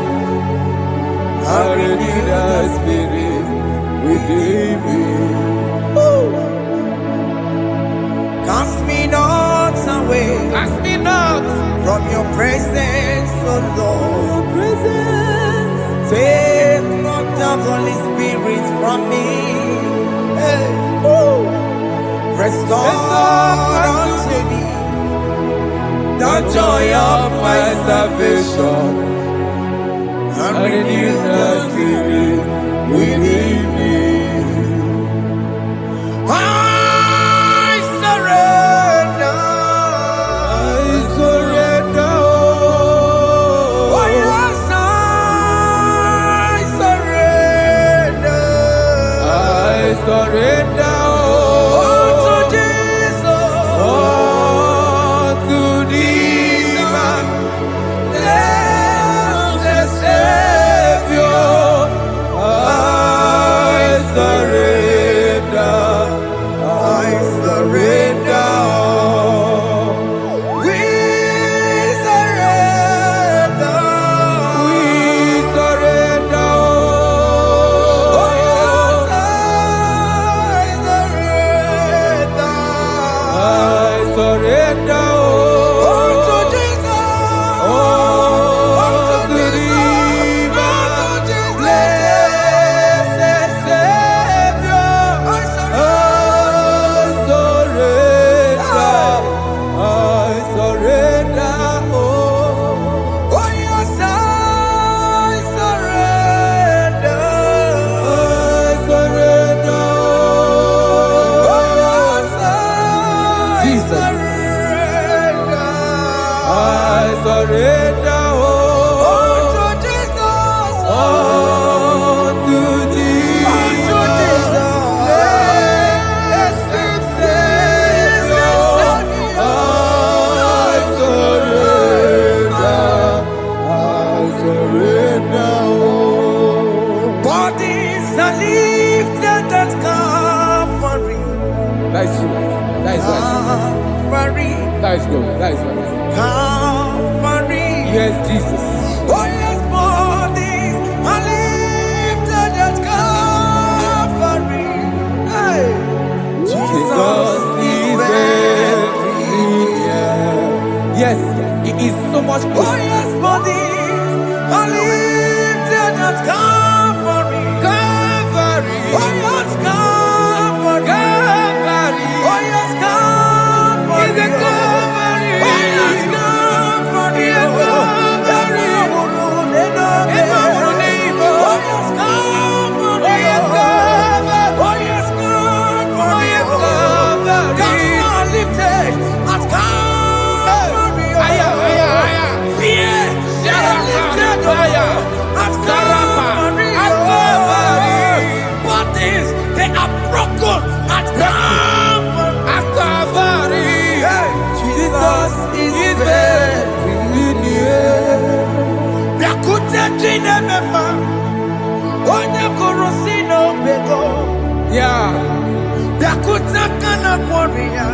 and renew the spirit within me. Cast me not away, Cast me not from your presence, oh Lord. Take not the Holy Spirit from me. Hey. Restore unto me the joy of my salvation, and renew the spirit within me. I surrender. Oh yes, I surrender. surrender. That is good. That is good. Calvary. Yes, Jesus. Oh yes, bodies are lifted at Calvary. Hey. Jesus is everywhere. Yes. He is so much Oh closer. yes, body, I lifted at Calvary. Calvary. Oh yes, Calvary. Calvary. Oh yes, Calvary. He's a Calvary. Oh yes, Calvary. He is Calvary. Oh yes, Calvary. Oh yes, Calvary. Oh yes, Calvary. Oh yes, Calvary. God lifted at Calvary. Aya, aya, aya. Fear, lifted Aya. at Sarapa. Calvary. At Calvary. Bodies, they are broken at Calvary. At Calvary. Jesus is very near. Yakute jine mema, onye korosi no bego. Yeah. Yakute kana kworiya,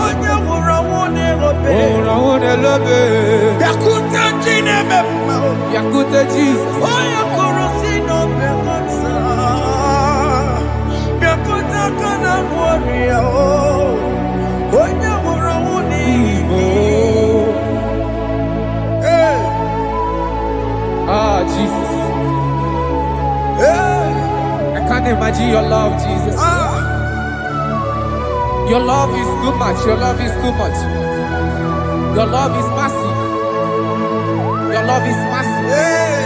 onye wura wone obe. Oh, I want to love it. Yakute jine mema, Yakute Jesus. onye korosi no bego sa. Yakute kana kworiya, onye wura wone Oh. Hey, Ah, Jesus. hey, I can't imagine your love, Jesus. ah. Your love is too much. Your love is too much. Your love is massive. Your love is massive. Hey,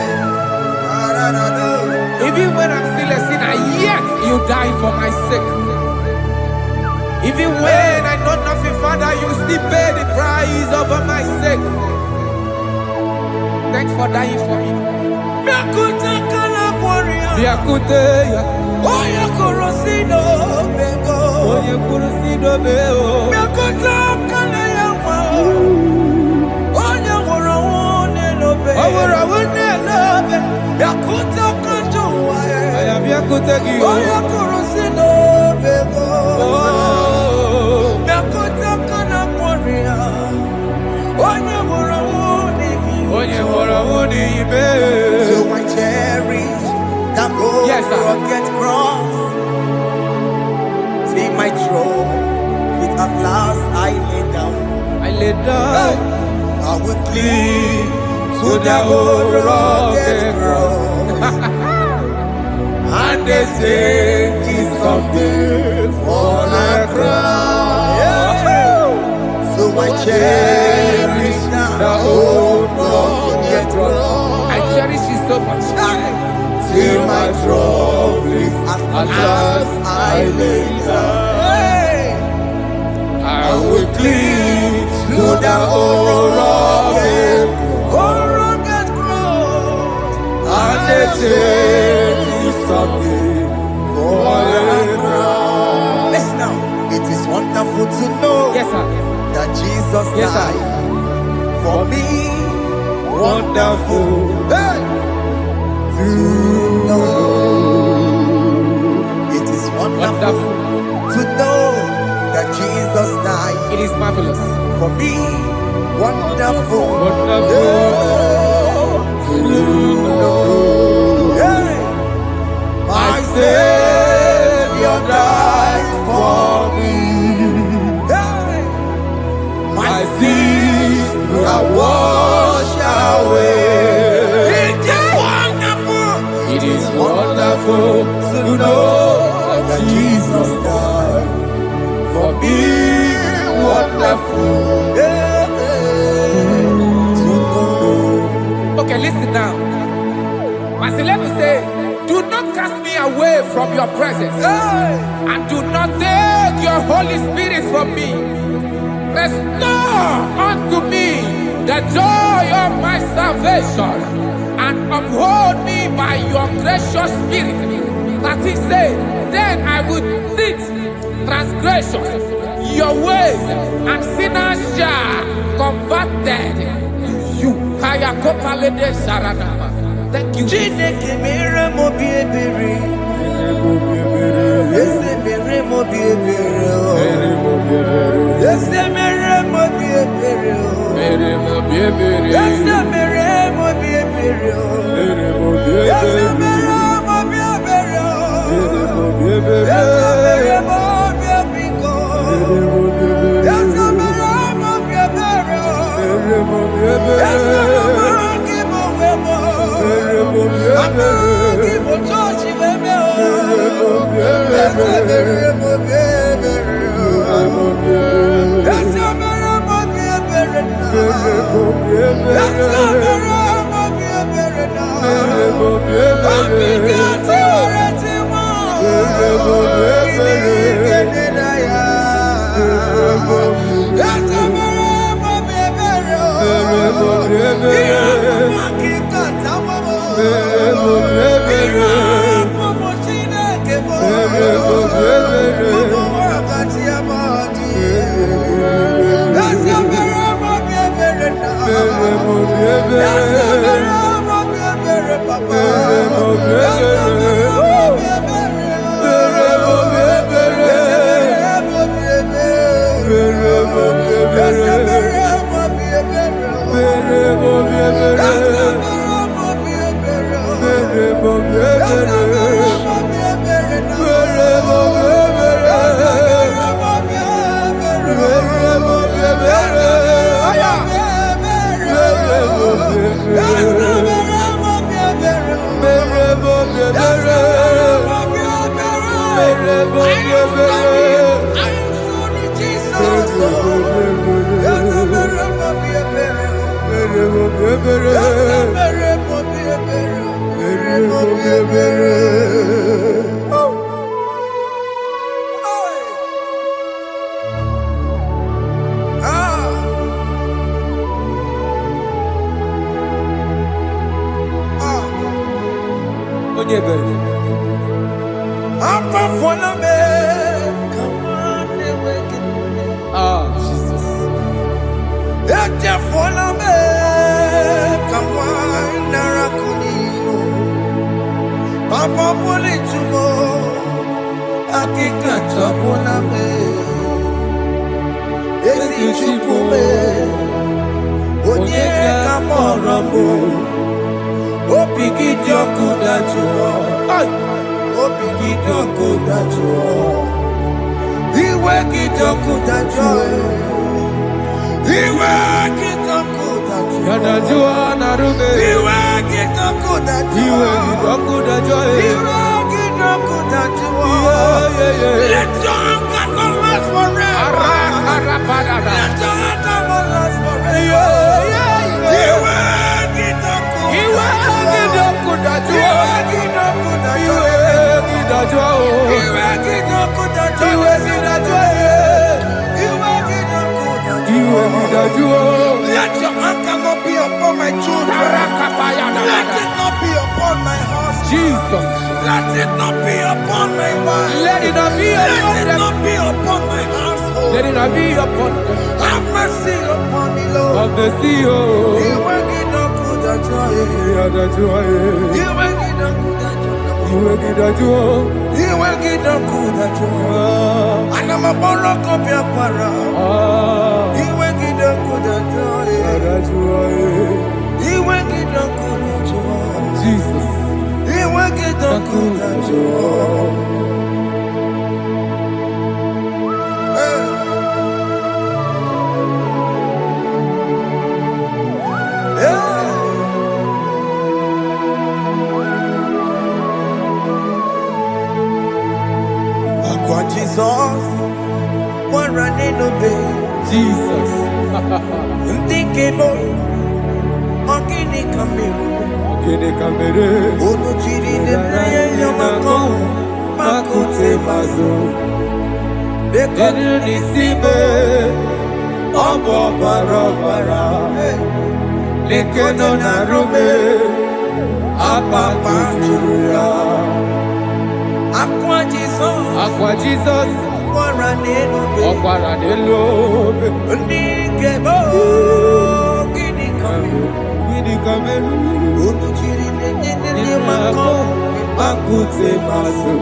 Even when I'm still a sinner, yet you die for my sake. Even when I know nothing, Father, you still pay the price over my sake. Thanks for dying for me. Yakuta kana warrior. Yakute, Oya korosino bego. oye kurusido beo. Yakuta kana yawa. Oya wura wone no be. Awura wone no be. Yakuta kanjuwa. I am Yakute gi. Oya korosino bego. Oh, Yakuta kana warrior. Oya wura wone oye wura wone ibe. So I cherish that road, Yes, sir. rugged cross. See my throne, with at last I lay down. I lay down I will cling to the old rugged cross. And they say it's something for a crown. So I cherish the old rugged cross. I cherish you so much. Till my trophies at last I lay down. I will cling to the old rugged cross, and they take me something for a crown. Listen now, it is wonderful to know Yes, sir. that Jesus Yes, sir. died for me. Wonderful. Hey! To know. It is wonderful to know that Jesus died It is marvelous. for me. Wonderful. Wonderful. To know. Hey! My Savior died for me. Hey! My sins are washed away. It is wonderful. It is wonderful To know that Jesus died for me. Wonderful. To know. Okay, listen now. Masilemu say, do not cast me away from your presence, Hey! and do not take your Holy Spirit from me. Restore unto me the joy of my salvation, and uphold me by your gracious spirit. That he said, then I would teach transgressions your ways, and sinners shall converted to you. Kaya kopalede sharanama. Thank you. Chineke mere mo bi ebere. Ese mere mo bi ebere. Ese mere mo bi ebere. Ese mere mo bi ebere. Ese mere mo bi ebere. Ese mere mo bi ebere. Ese mere mo bi ebere. Let your anger not be upon my children. Let it not be upon my husband. Jesus. Let it not be upon my wife. Let it not be Let upon it them. not be upon my household. Let it not be upon them. Have mercy upon me, Lord. Of the CEO. You will get no good at joy. You will get no good at joy. You will get no good at joy. And I'm a borrow copy of para. You will get no good at joy. You will get no good at joy. Jesus. You will get no good at joy. Jesus, one running obey. Jesus. Ndikebo, ogini kamiru. Ogini kamiru. Onuchiri nene yamako, makute mazo. Dekonu nisime, obo barabara. Lekeno narume, apa tuya. Aqua Jesus, Okwara nelobe. Ndikebo, ogini kamiru. Ogini kamiru. Onuchiri nene yamako, Makute mazo.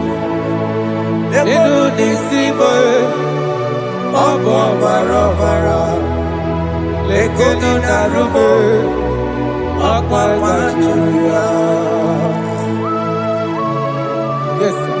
Dekonu nisime, obo barabara. Lekeno narume, apa tuya. Yes, sir.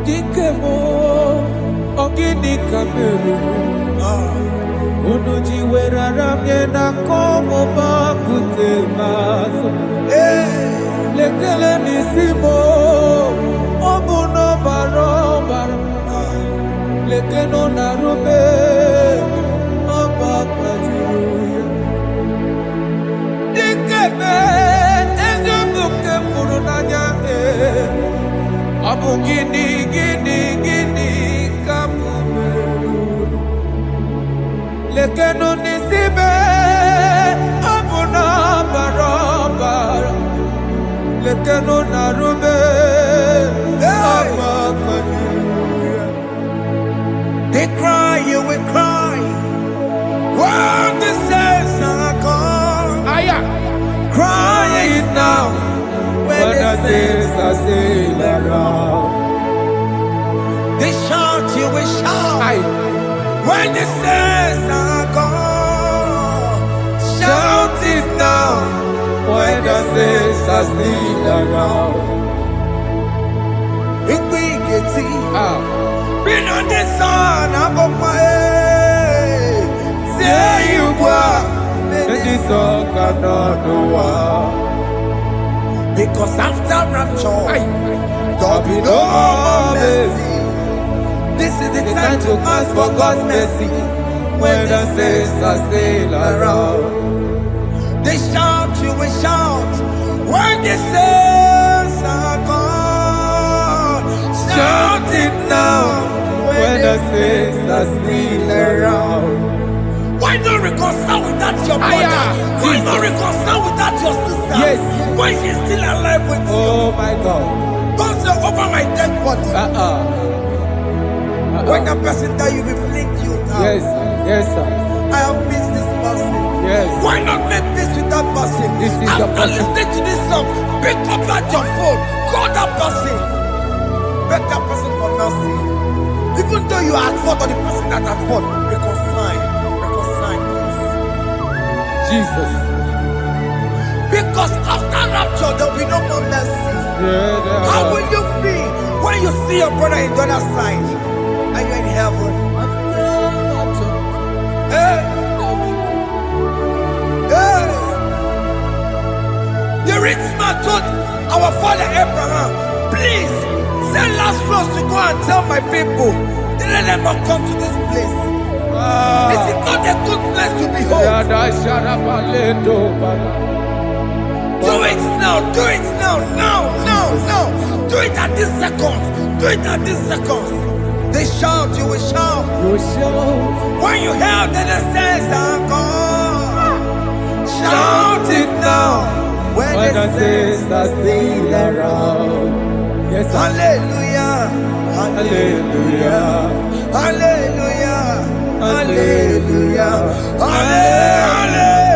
Dikemo, ogini kameru. Unuji weraramye na komo bakute maso. Lekele nisimo, obuno barobara. Lekeno narube, abakajuya. Dikeme, ezobuke furunanya Abu gini kamu lekeno nisibe abu na barabara lekeno narube They cry, you will cry. When the saints are gone, cry it now. When the saints are still around, they shout, you will shout. When the saints are gone, shout it now. When the saints are still around, it will get been on the sun, I'm on my head. Say you are, and the song cannot go on. Because after rapture, there'll be no mercy. This is the time to ask for God's mercy. When the saints are still around, they shout, you will shout. When the saints are gone, shout it now. When the saints are still around. Why not reconcile with that your brother? Why not reconcile with that your sister? Yes. Why she's still alive with you? Oh my God. Don't say over my dead body. When the person that you will flick you down. Yes, yes sir. I have missed this person. Yes. Why not make peace with that person? This is after listening to this song, pick up that your phone, call that person, beg that person for mercy. Even though you are at fault or the person that at fault, reconcile, please. Jesus. Because after rapture, there will be no more mercy. How will you feel when you see your brother in the other side and you're in heaven? Hey. Hey. The rich man told our father Abraham, please send Lazarus to go and tell my people, let them not come to this place. This is not a good place to behold. Do it now, do it now, now. Do it at this second. Do it at this second. They shout, you will shout. When you hear that the saints are gone, shout it now. When the saints are still around. Yes, hallelujah, hallelujah, hallelujah, hallelujah, hallelujah,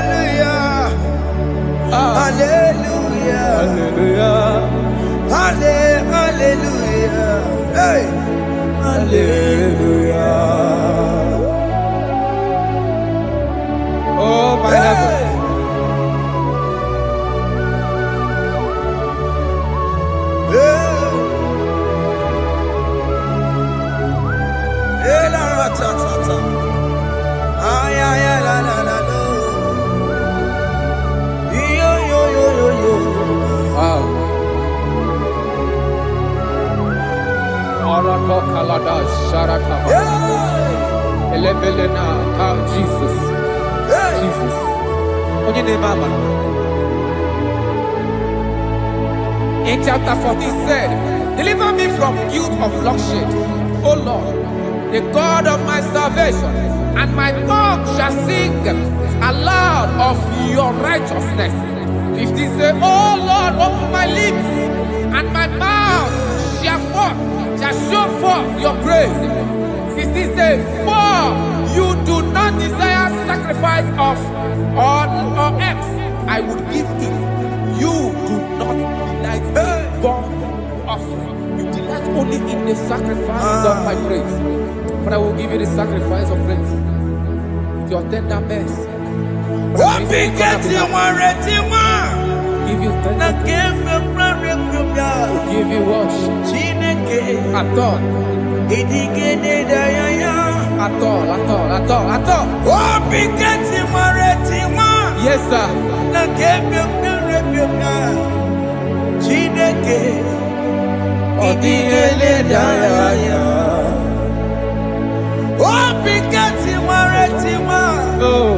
hallelujah, hallelujah, hallelujah, hey, hallelujah. Oh my heavens. Jesus. Jesus. In chapter 14 said, deliver me from guilt of bloodshed, O Lord, the God of my salvation, and my tongue shall sing aloud of your righteousness. 15 say, O Lord, open my lips, and my mouth shall show forth your praise. 16 say, for you do not desire sacrifice of or eggs, I would give it. You do not delight in burnt offering. You delight only in the sacrifice of my praise. But I will give you the sacrifice of praise. With your tender mercy. give you thanks. Na kembe prayer kubia. Give you worship. Chineke. At all. Idigene dayaya. At all, at all, at all, at all. Obiketi mareti ma. Yes, sir. Na kembe prayer kubia. Chineke. Idigene dayaya. Obiketi mareti ma. Oh,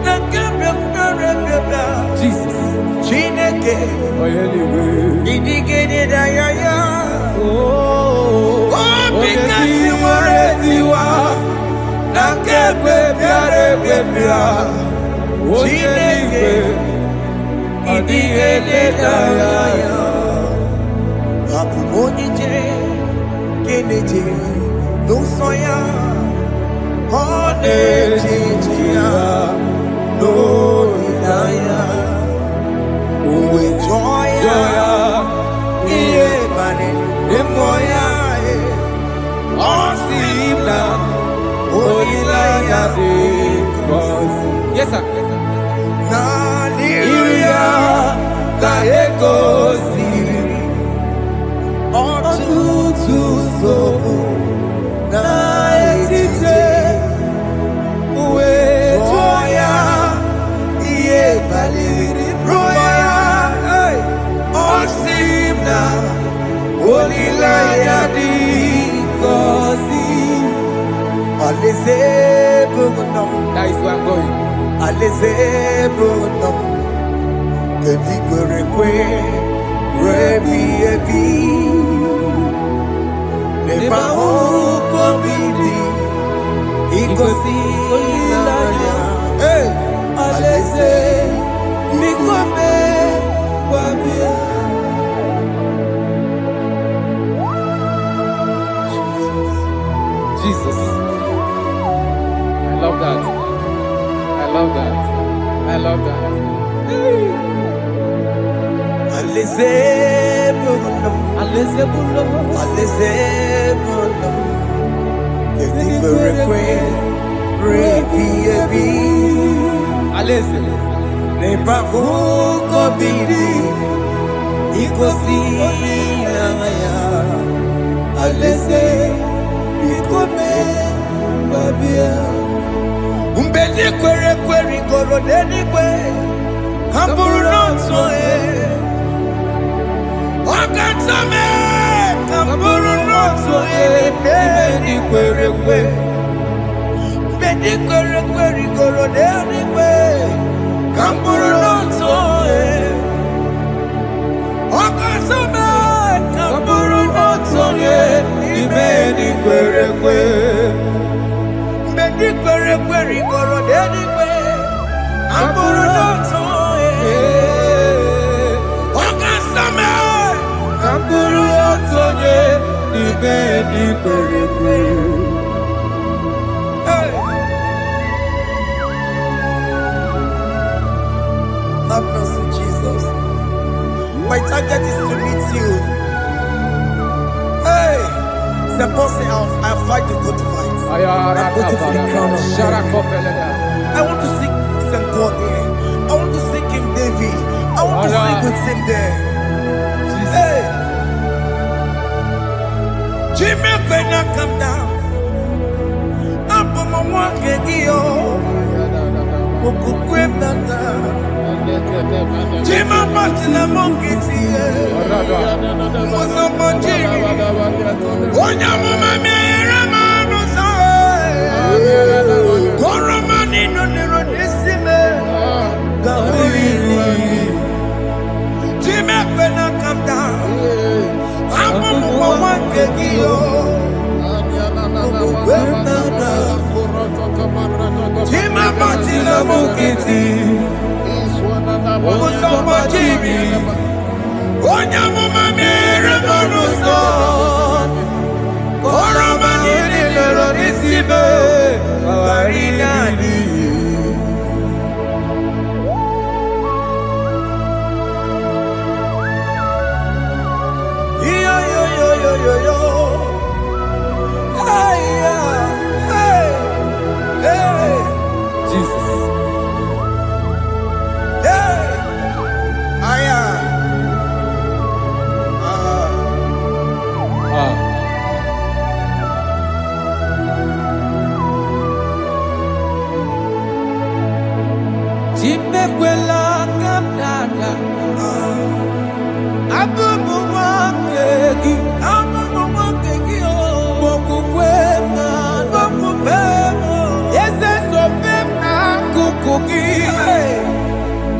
Na kembe prayer kubia. Jesus. Chineke. Oh, yeah, Idigene dayaya. oh, Obiketi mareti wa. Na kembe prayer kubia. Chineke. Idigene dayaya. Apumonije keneje no soya onejia no idaya uwe joya iye bane emoya osibla onilaya de yes, sir. na liria ka ego siri ọtụtụ nsogbu na etiti uwe jụọ ya ihe baliri rụọ ya ọ sị m na olileanya dị ngọzi alaeze bụ nọ That is where I'm going. alaeze bụ nọ kedu ikwere kwe rebi ebi Neba huko bidi ikosi ilanya aleze mikome wabia Jesus. I love that. I love that. I love that. aleze bunam Aleze bulo. aleze bunam kedi berekwe rebi ebi Aleze. Neba huko bidi ikosi ilanya aleze mikome wabia Mbedi kwere kwere goro dedi kwe Hamburu n'otu onye Ọkatame Hamburu n'otu onye Mbedi kwere kwe Mbedi kwere kwere goro dedi kwe Hamburu n'otu onye Ọkatame Hamburu n'otu onye Mbedi kwere kwe Mbedi kwere kwere goro dedi kwe Hamburu n'otu onye Ọkasame Hamburu n'otu onye Mbedi kwere kwe Have mercy, Jesus. My target is to meet you. Hey, c'est pensé I fight the good fight. I'm waiting for the crown of I want to seek St. God there. I want to seek King David. I want to sleep with him there. Hey, Jimmy Bena come down. Up on my walk again. Jimmy Martina Monkey. Was up on Jimmy. One young woman, Koromani no nero nisime Gawiri Jimmy Bena come down Amu mwa kegiyo Jimmy Martina Mokiti Musoma Jimmy Onya mama mere monuso Koromani nero nisime Barinani Yo yo yo yo yo yo Ekwela ka m dada. Abụ m nwoke gị. Okwukwe m na eze sobe m n'akụkụ gị.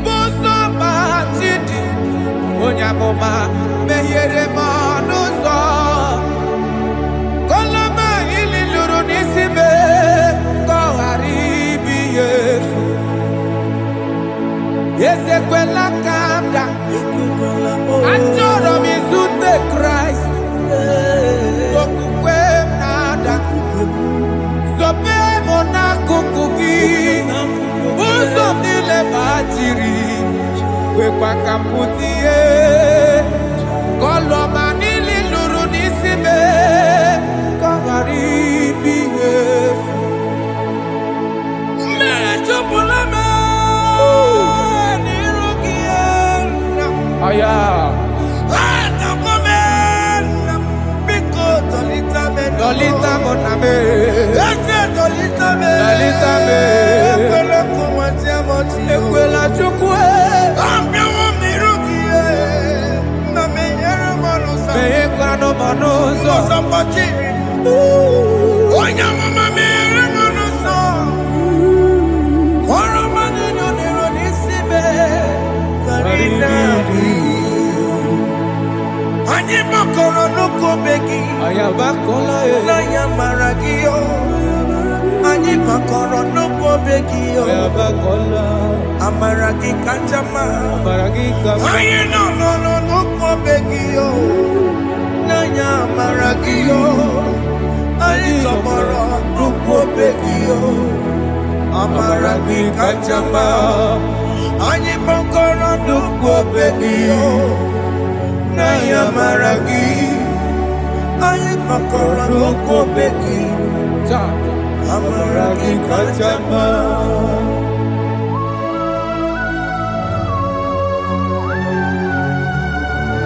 Mụzọ ma chidi onye amụma meghere m ọnụ ụzọ. Koloma ili lụrụ n'isi me ka ọ ghara ibi ya efu. Ezekwela ka m da. Achọrọ m izute Kraịst. Okwukwe m na-ada. Zobe m n'akụkụ gị. Ụzọ m niile gbachiri. Kwekwa ka m pụta ihe. Koloma niile lụrụ n'isi me ka ọ ghara ibi ya efu. Mmehie jupụla m n'iru gị nna. Aya. Dolita mo na me. Dolita me. Ekwela chukwu. Meye kwano monozo. Onya mama mere monozo. Koro mani no nero nisime. Karina. Anyi makoro nuko beki. Ayabakola Naya maragio. Anyi makoro nuko beki. Ayabakola Amaragi kanjama. Baragika Aye no nuko beki. Naya maragio. Aye tomorrow nuko beki. Amaragi kanjama. Anyi makoro nuko beki. Naya maragi, aye makora loko beki, amaragi kachama.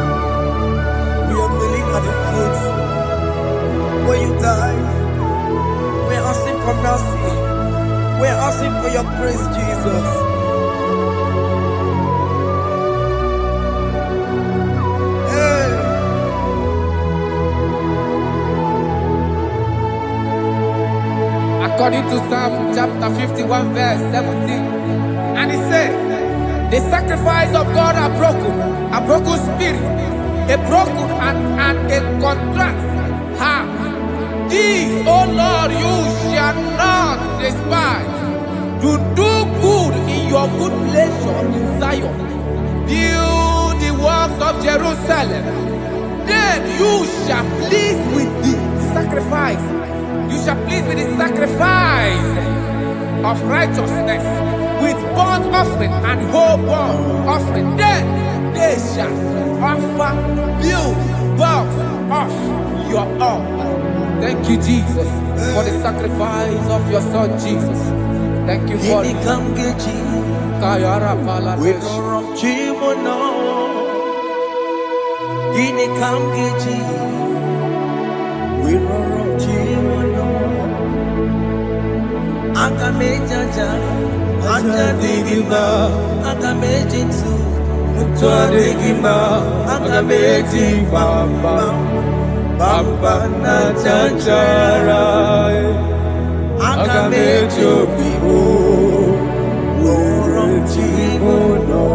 We are kneeling at the foot where you died. We are asking for mercy. We are asking for your grace, Jesus. According to Psalm chapter 51 verse 17. And he said, the sacrifice of God are broken spirit, a broken and a contrite heart. These, O Lord, you shall not despise. To do good in your good pleasure in Zion. Build the works of Jerusalem. Then you shall please with the sacrifice. You shall please with the sacrifice of righteousness, with burnt offering and whole burnt offering. Then they shall offer build works of your own. Thank you, Jesus, for the sacrifice of your Son, Jesus. Thank you for it. Kayara Paladesh. Agamejaja, Ajadigima, Agamejinsu, Mutuadigima, Agamejimba, Bamba na Chachara, Agamejobibo, Urochimono,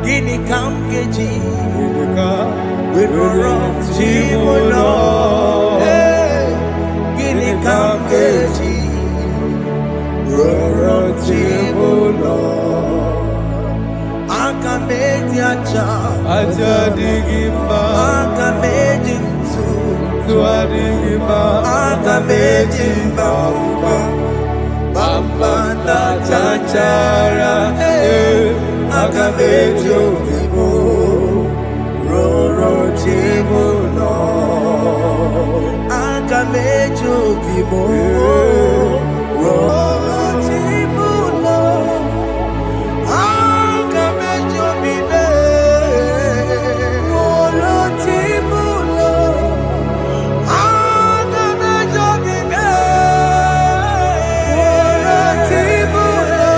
Gini Kamkeji, Urochimono. Kamkeji, Rorochibulo, Akameji acha, Ajadigima, Akameji Tuadigima, Akameji Bamba, Bamba na Chachara, Akameji Obibo, Rorochibulo. Akamejo vibo, Rorochibulo, Akamejo vibe, Rorochibulo, Akamejo vibe, Rorochibulo,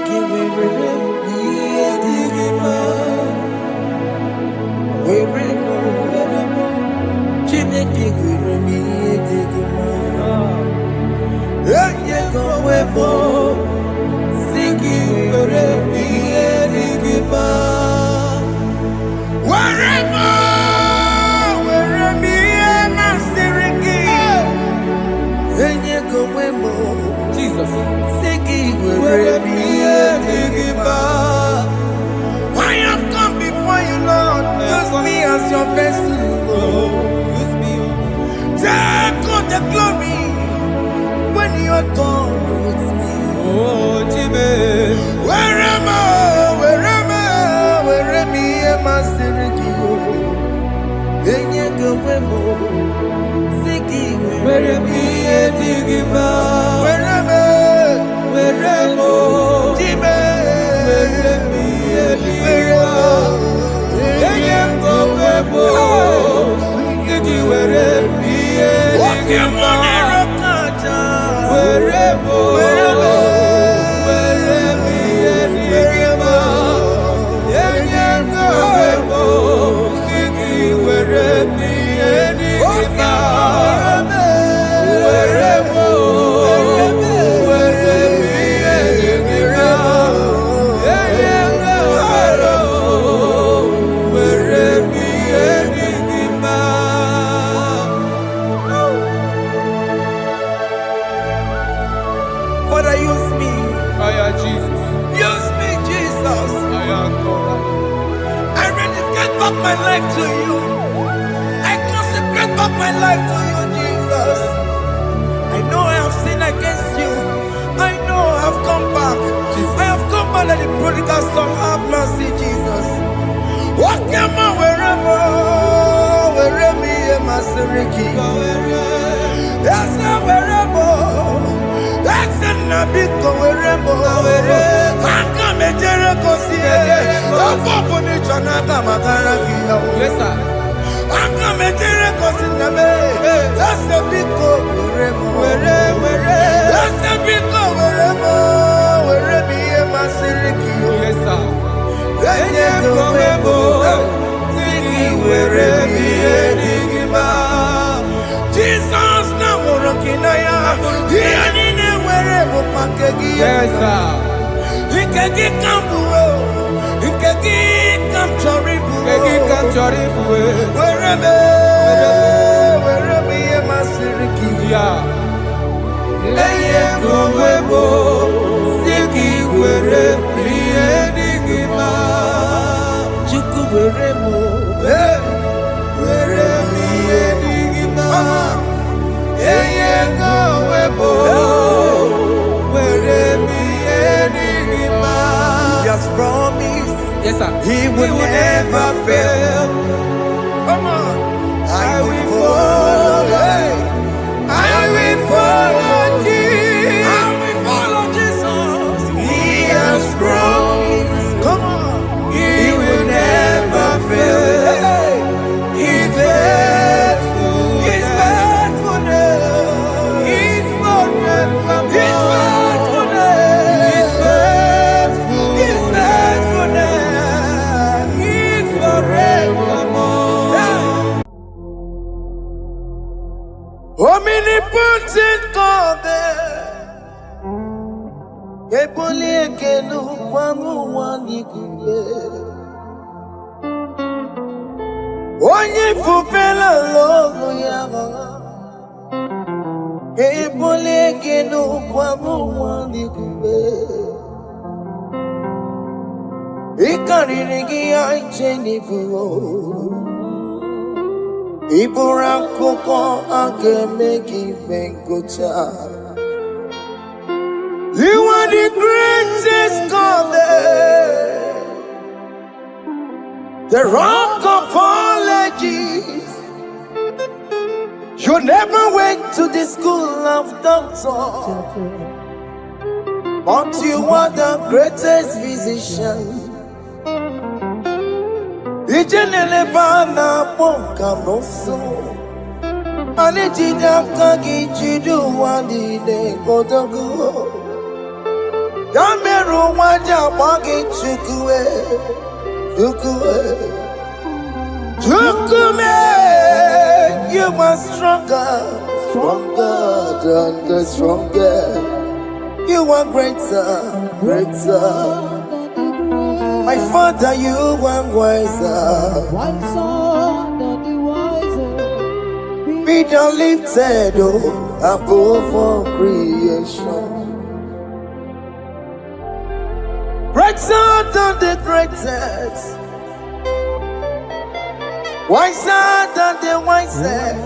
Chineke were ihe dịghị mma. Were mụ. Chineke were ihe dịghị mma. Onye ga-enwe mụ. Si gị were ihe dịghị mma. Were mụ. Were m ihe masịrị gị. Onye ga-enwe mụ. Jesus. Where me I have come before you, Lord. Use me as your vessel, Lord. Use me. Take all the glory when you are done with me. Oh, Jimmy. Where am I? Where am I? Where am I? Masiriki. Enye gawemo. Siki. Where me digima. Where am I? Weremo, Jime, weremi eliwa, eyengo webo, sigi weremi eliwa, weremo, weremi eliwa, eyengo webo, sigi weremi eliwa, weremo. Father, use me. Jesus. Use me, Jesus. I rededicate back my life to you. I consecrate back my life to you, Jesus. I know I have sinned against you. I know I have come back. I have come back like the prodigal son. Have mercy, Jesus. What am I wherever? Wherever me and my Siriki. Yes, wherever. That's a nabiko wherever. I come a Jericho see. I'm open it on a Kamakara. Yes, sir. I come a Jericho see. That's a big go wherever. That's a big go wherever. Wherever me and my Siriki. Yes, sir. Jesus now working Yes, sir. He can get promised, yes, sir. He will never fail. Come on, I will follow. I will follow Jesus. I will follow Jesus. He has promised. Come on, He will never fail. He's faithful. His faithfulness. He's forever. His faithfulness. His faithfulness. He's forevermore. Omnipotent God, Eboli ekelu kwamu wanikuye. Onye fupela logo yaga. Eboli ekelu kwamu wanikuye. Ikariri aicheni buo. Ibura koko akemeki bengocha. You are the greatest God there. The rock of all ages. You never went to the school of doctor, but you are the greatest physician. Ijenele bana ponka noso. Anijida kagi jidu wandi de kodogo. Dameru waja magi chukue, chukue, chukume. You are stronger, stronger than the strongest. You are greater, greater. My Father, you are wiser. Be thou lifted, oh, above all creation. Greater than the greatest, wiser than the wisest.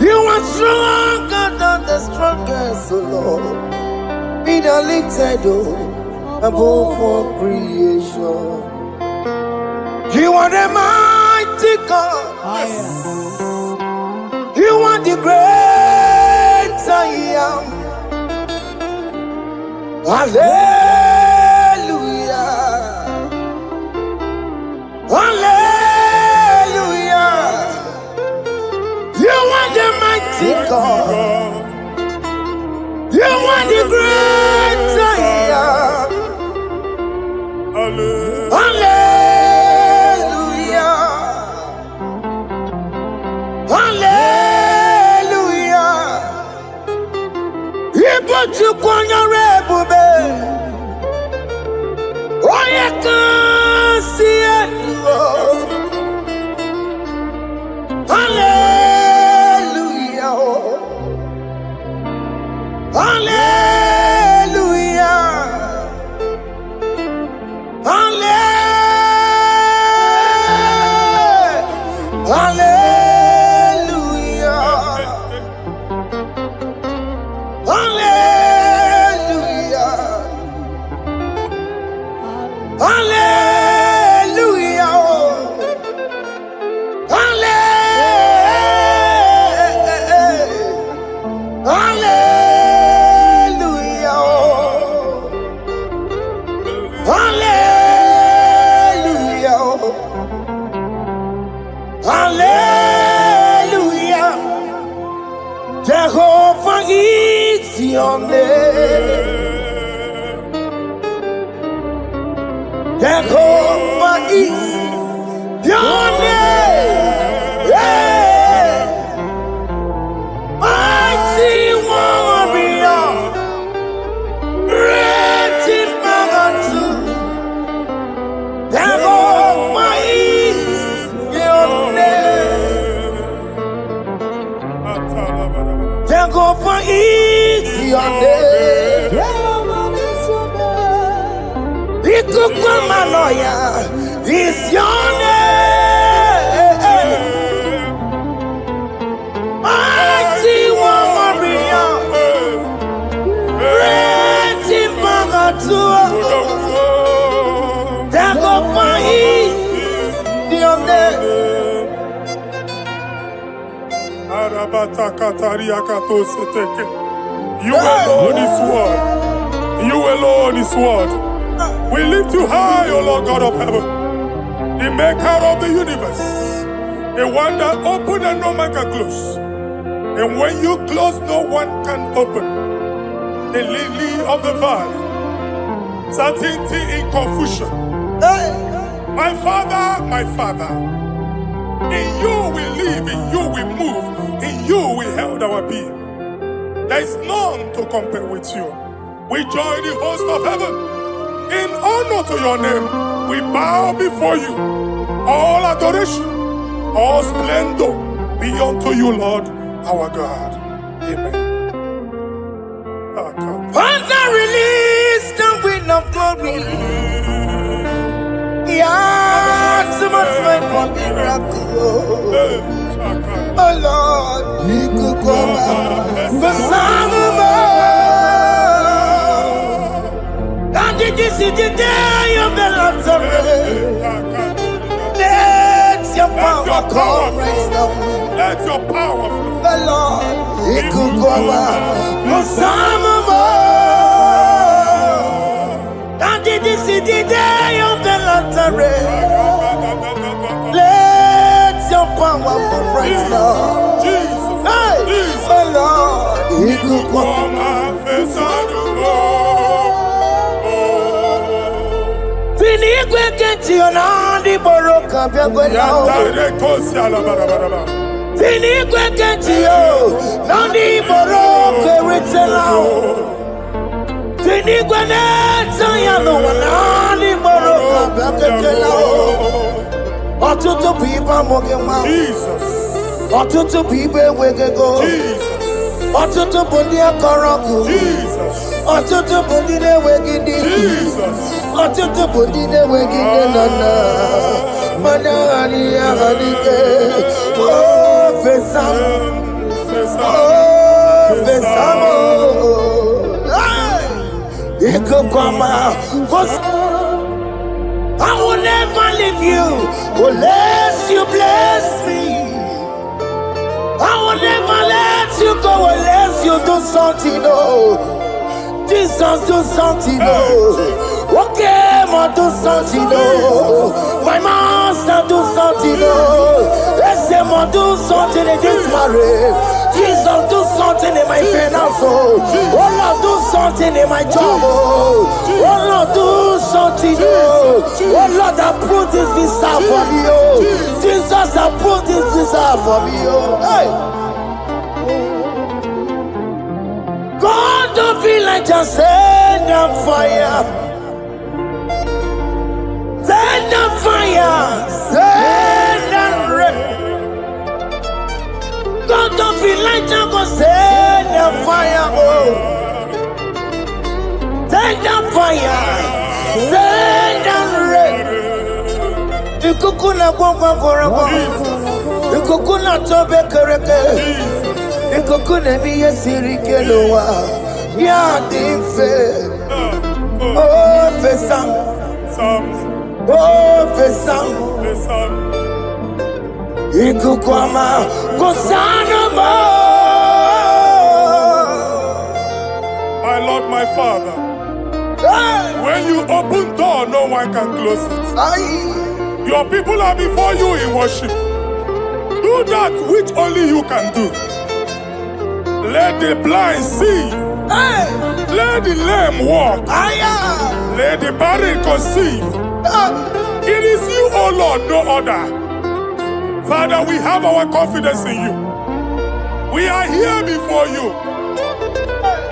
You are stronger than the strongest, oh Lord. Be thou lifted, oh, above all creation. You are the mighty God. You are the great I am. Hallelujah. Hallelujah. You are the mighty God. You are the great I am. Hallelujah. Hallelujah. You put you on your rebel. Oh, you can see it. Hallelujah. Hallelujah. Hallelujah. Hallelujah. Hallelujah. Hallelujah. Hallelujah. Jehovah is your name. Jehovah is your name. Yeah. Mighty warrior, great in battle. Jehovah is your name. Jehovah is your name. Ikukumanoya is your name. Mighty warrior, great in battle. Jehovah is your name. You alone is word. You alone is word. We lift you high, O Lord God of heaven, the maker of the universe, the one that opened and no man can close. And when you close, no one can open. The lily of the valley, certainty in confusion. My Father, in you we live, in you we move, in you we held our being. There is none to compare with you. We join the host of heaven. In honor to your name, we bow before you. All adoration, all splendor be unto you, Lord, our God. Amen. Father, release the wind of glory. Yeah, so much faith for miracle. Oh Lord, you could go back. The Son of God, did you see the day of the Lord's array? Let your power come right now. Let your power flow. The Lord, you could go back. The Son of God, did you see the day of the Lord's array? Let your power come right now. Jesus, Hey, Jesus. the Lord, you could go back. Tinigwe kenti onandi boroka biagwela. Tinigwe kenti yo nandi boroka ritela. Tinigwe neta yalo nandi boroka biagwela. Otutu pipa mogema. Jesus. Otutu pipa wegego. Jesus. Otutu bundi akoroku. Jesus. Otutu bundi ne wegidi. Jesus. Otutu bundi ne wegidi nana. Mana hani hanike. Oh fesam. Oh fesam. Iko kwama. I will never leave you unless you bless me. I will never let you go unless you do something, oh. Jesus, do something, oh. Okay, ma do something, oh. My master, do something, oh. Let's say, ma do something in this marriage. Jesus, do something in my finance, oh. Oh, Lord, do something in my job, oh. Oh, Lord, do something, oh. Oh, Lord, approve this visa for me, oh. Jesus, approve this visa for me, oh. Hey. God don't feel like just send on fire. Send on fire. Send on rain. God don't feel like just send on fire. Oh. Send on fire. Send on rain. Ikukuna kwa kwa. Ikukuna tobe kereke. Ikukune miye sirikelowa. Ya dimfe. Oh fesam. Oh fesam. Ikukwama kosanama. My Lord, my Father, when you open door, no one can close it. Your people are before you in worship. Do that which only you can do. Let the blind see. Let the lame walk. Let the barren conceive. It is you, O Lord, no other. Father, we have our confidence in you. We are here before you.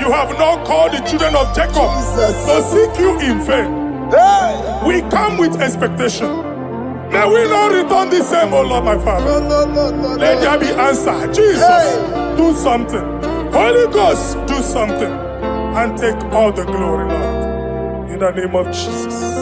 You have not called the children of Jacob to seek you in vain. We come with expectation. May we not return the same, O Lord, my Father. Let there be answer. Jesus, do something. Holy Ghost, do something. And take all the glory, Lord. In the name of Jesus.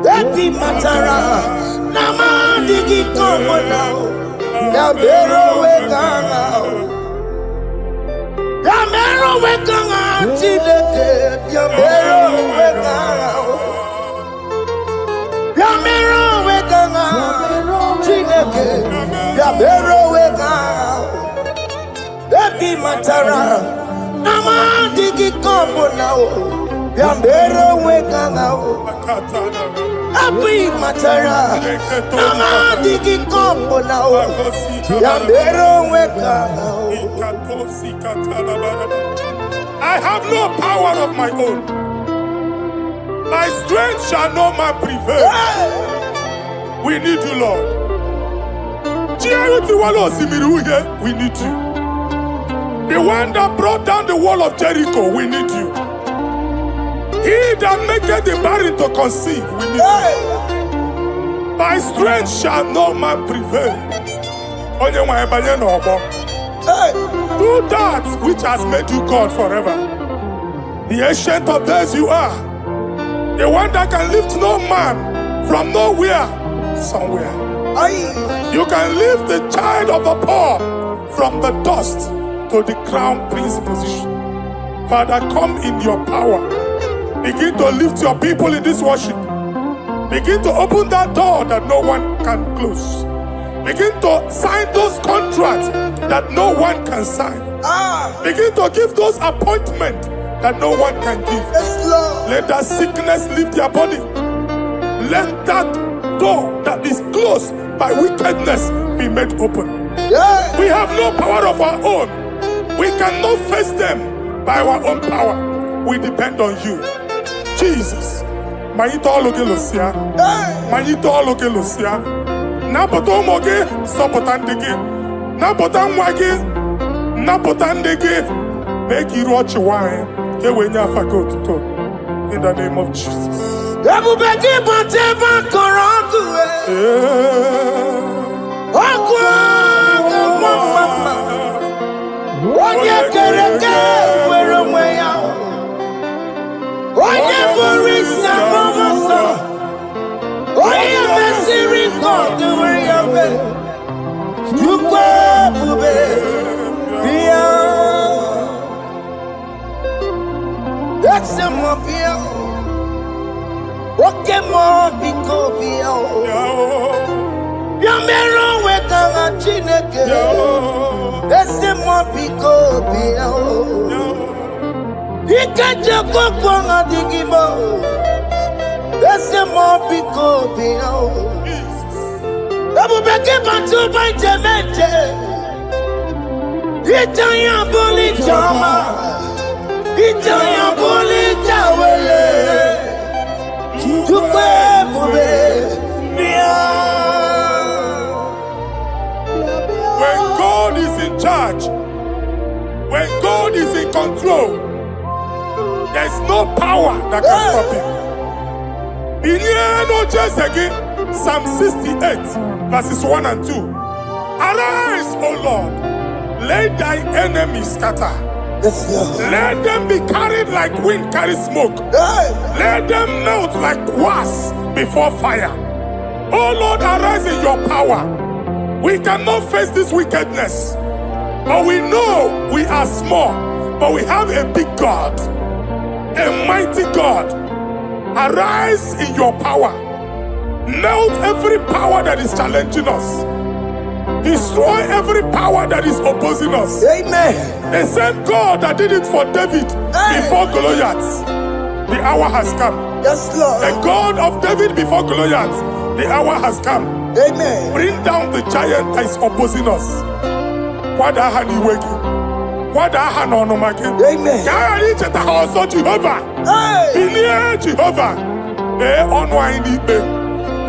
Eti matara nama digi komo now ya mero wekanga chileke ya mero wekanga chileke ya mero wekanga eti matara nama digi komo now ya mero wekanga Abi matara, nama digi kombo now. Yambero weka now. I have no power of my own. My strength shall not man prevail. We need you, Lord. We need you. The one that brought down the wall of Jericho, we need you. He that maketh the barren to conceive, we need you. By strength shall no man prevail. Do that which has made you God forever. The ancient of days you are. The one that can lift no man from nowhere, somewhere. You can lift the child of the poor from the dust to the crown prince position. Father, come in your power. Begin to lift your people in this worship. Begin to open that door that no one can close. Begin to sign those contracts that no one can sign. Begin to give those appointments that no one can give. Yes, Lord. Let that sickness leave their body. Let that door that is closed by wickedness be made open. Yeah. We have no power of our own. We cannot face them by our own power. We depend on you. Jesus. Manito Logelosia. Manito Logelosia. Napoto Moge, Sopotandigi. Napotan Wagi. Napotandigi. Make you watch wine. In the name of Jesus. When God is in charge, when God is in control, there's no power that can stop him. In here, no just again, Psalm 68, verses 1 and 2. Arise, O Lord, let thy enemies scatter. Yes, Lord. Let them be carried like wind carries smoke. Let them melt like wax before fire. Oh Lord, arise in your power. We cannot face this wickedness, but we know we are small, but we have a big God, a mighty God. Arise in your power. Melt every power that is challenging us. Destroy every power that is opposing us. Amen. The same God that did it for David before Goliath, the hour has come. Yes, Lord. The God of David before Goliath, the hour has come. Amen. Bring down the giant that is opposing us. Amen. Jehovah. Hey. Jehovah.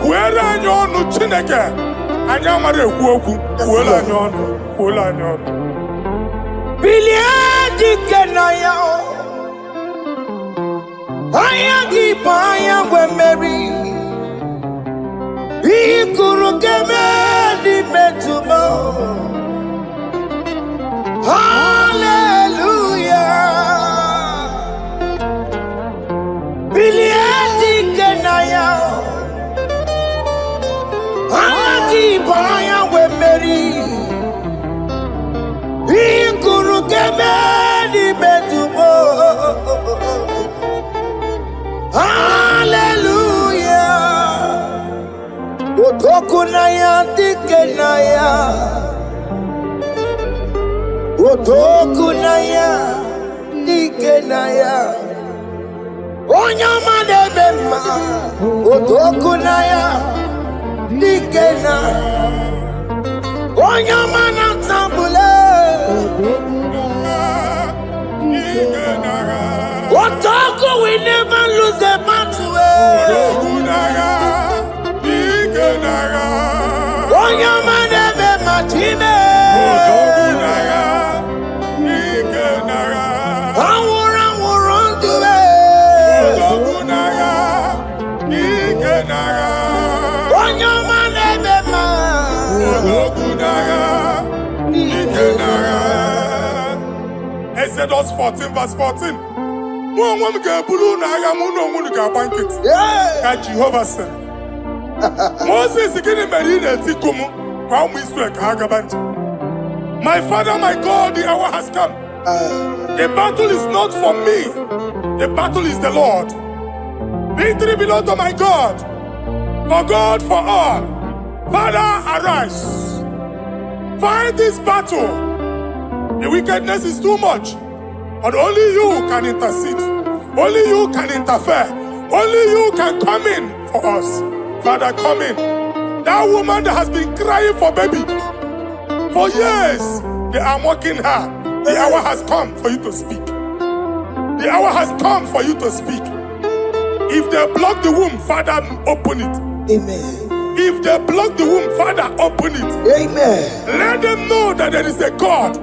Where are you no chineke? Anyamare kuoku. Where are you? Where are you? Biliadi kenaya. Ayagi paya we Mary. Ikuru keme di metumo. Hallelujah. Biliadi kenaya. Ayagi paya we Mary. Ikuru keme di metumo. Hallelujah. Otokunaya dikenaya. Otokunaya dikenaya. Onyama debema. Otokunaya dikena. Onyama natambule. Otoku we never lose a battle. Onyama debema time. Exodus 14 verse 14. Jehovah said. Moses my Father, my God, the hour has come. The battle is not for me. The battle is the Lord. Victory belongs to my God. For God for all. Father, arise. Fight this battle. The wickedness is too much. But only you can intercede. Only you can interfere. Only you can come in for us. Father, come in. That woman that has been crying for baby for years, they are mocking her. The hour has come for you to speak. The hour has come for you to speak. If they block the womb, Father, open it. Amen. If they block the womb, Father, open it. Amen. Let them know that there is a God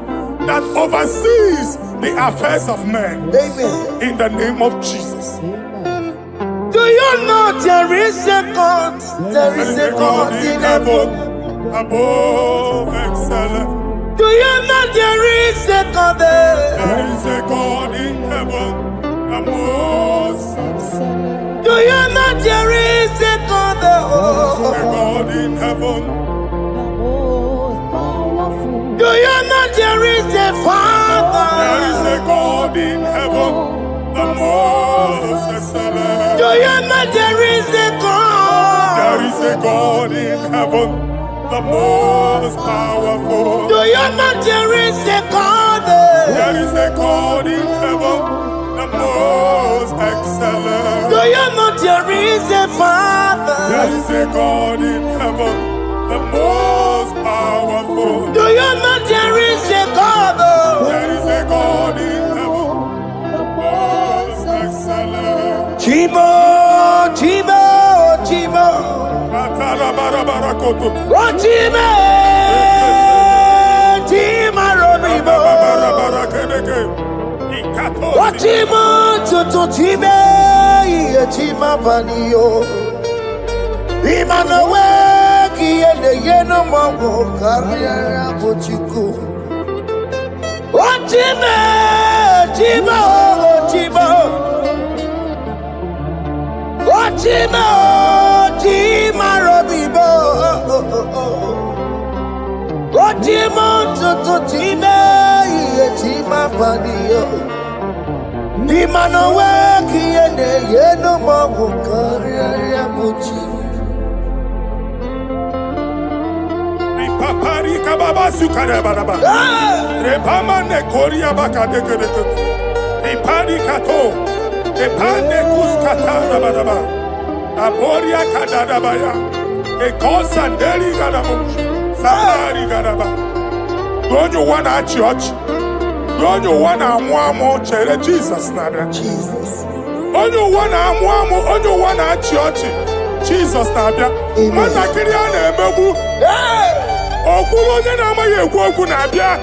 that oversees the affairs of men. Amen. In the name of Jesus. Do you know there is a God? There is a God in heaven. Above excellent. Do you know there is a God there? There is a God in heaven. Above excellent. Do you know there is a God there? There is a God in heaven. Do you know there is a Father? There is a God in heaven. The most excellent. Do you know there is a God? There is a God in heaven, the most powerful. Do you know there is a God? There is a God in heaven, the most excellent. Do you know there is a Father? There is a God in heaven, the most powerful. Do you know there is a God? There is a God in heaven, the most excellent. Chimo, Chimo, Chimo. Oh, Chimo, Chimo, Robibo. Oh, Chimo, Tutu, Chimo, Chimo, Panio. Imanowe, Kiende, Yeno, Mongo, Carriera, Pochico. Oh, Chimo, Chimo, Chimo. Chima, Chima, Robibo. Chima, Tutu, Chima, Chima, Padio. Nima no weki ene yeno mawu karia buchi. Ripapari kababa sukare baraba. Repama ne koria baka deke deke. Ripari kato. Epande kuskatara badaba. Aboria kadadabaya. Ekosa ndeli gadabu. Samari gadaba. Don't you want a church? Don't you want a mwamo chere Jesus nada? Jesus. Don't you want a mwamo? Don't you want a church? Jesus nada. Mata kiriane emebu. Okulo nye na amaghị ekwu okwu na-abịa.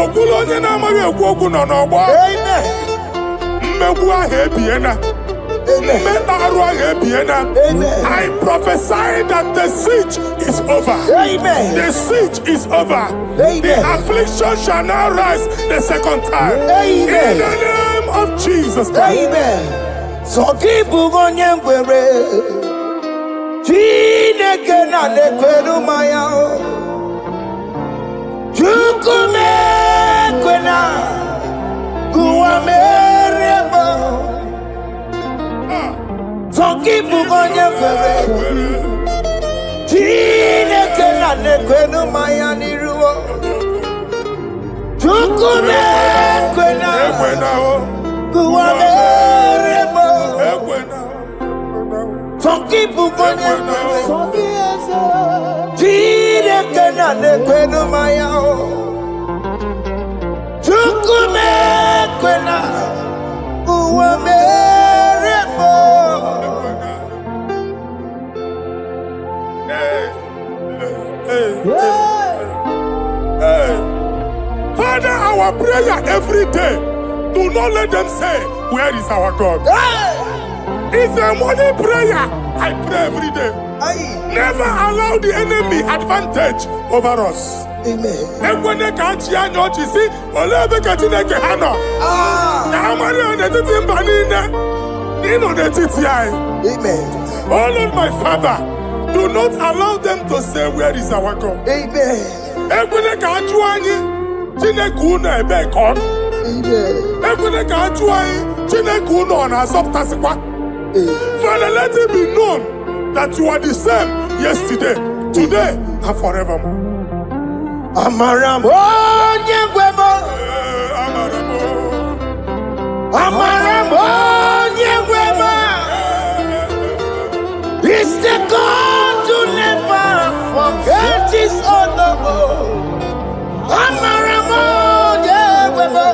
Okulo onye na amaghị ekwu okwu nọ n'ọgbọ. Amen. Mmegbu ahụ ebiena. Mmeta arụ ahụ ebiena. I prophesy that the siege is over. Amen. The siege is over. Amen. The affliction shall now rise the second time. Amen. In the name of Jesus Christ. Amen. So keep onye ngwere. Chineke na nekweru maya. Chukume kwena. Kuwa mereba. So keep onye ngwere. Chineke na nekweru maya niruo. Chukume kwena. Kuwa mereba. Some people go there. Chineke na nekwenu maya. Chukume kwena uwa merebo. Father, our prayer every day. Do not let them say, where is our God? It's a morning prayer. I pray every day. Never allow the enemy advantage over us. Amen. And when they can't hear you, see, Olebe Katineke Hano. Amen. Oh Lord, my Father, do not allow them to say, where is our God? Amen. And when they can't hear you, Tinekuna Ebekon. Amen. And when they can't hear you, Tinekuna on a subtasikwa. Father, let it be known that you are the same yesterday, today, and forevermore. Amaramo nyegwemo. Amaramo nyegwemo. It's the God to never forget his honor. Amaramo nyegwemo.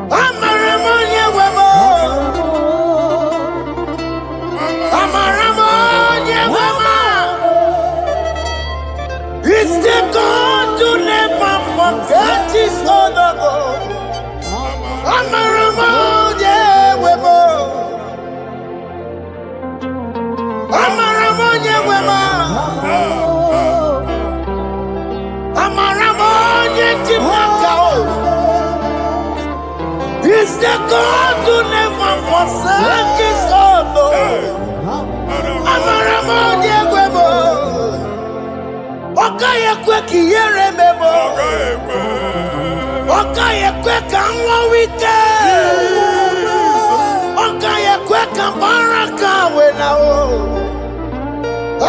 Amaramo nyegwemo. Amaramo nyegwemo. It's the God to never forget his honor. Amaramo nyegwemo. Amaramo nyegwemo. Amaramo nyegwemo. It's the God to never forsake his honor. Amaramo nyegwemo. Okaye kwe kiyere memo. Okaye kwe kanwa wike. Okaye kwe kambaraka wenao.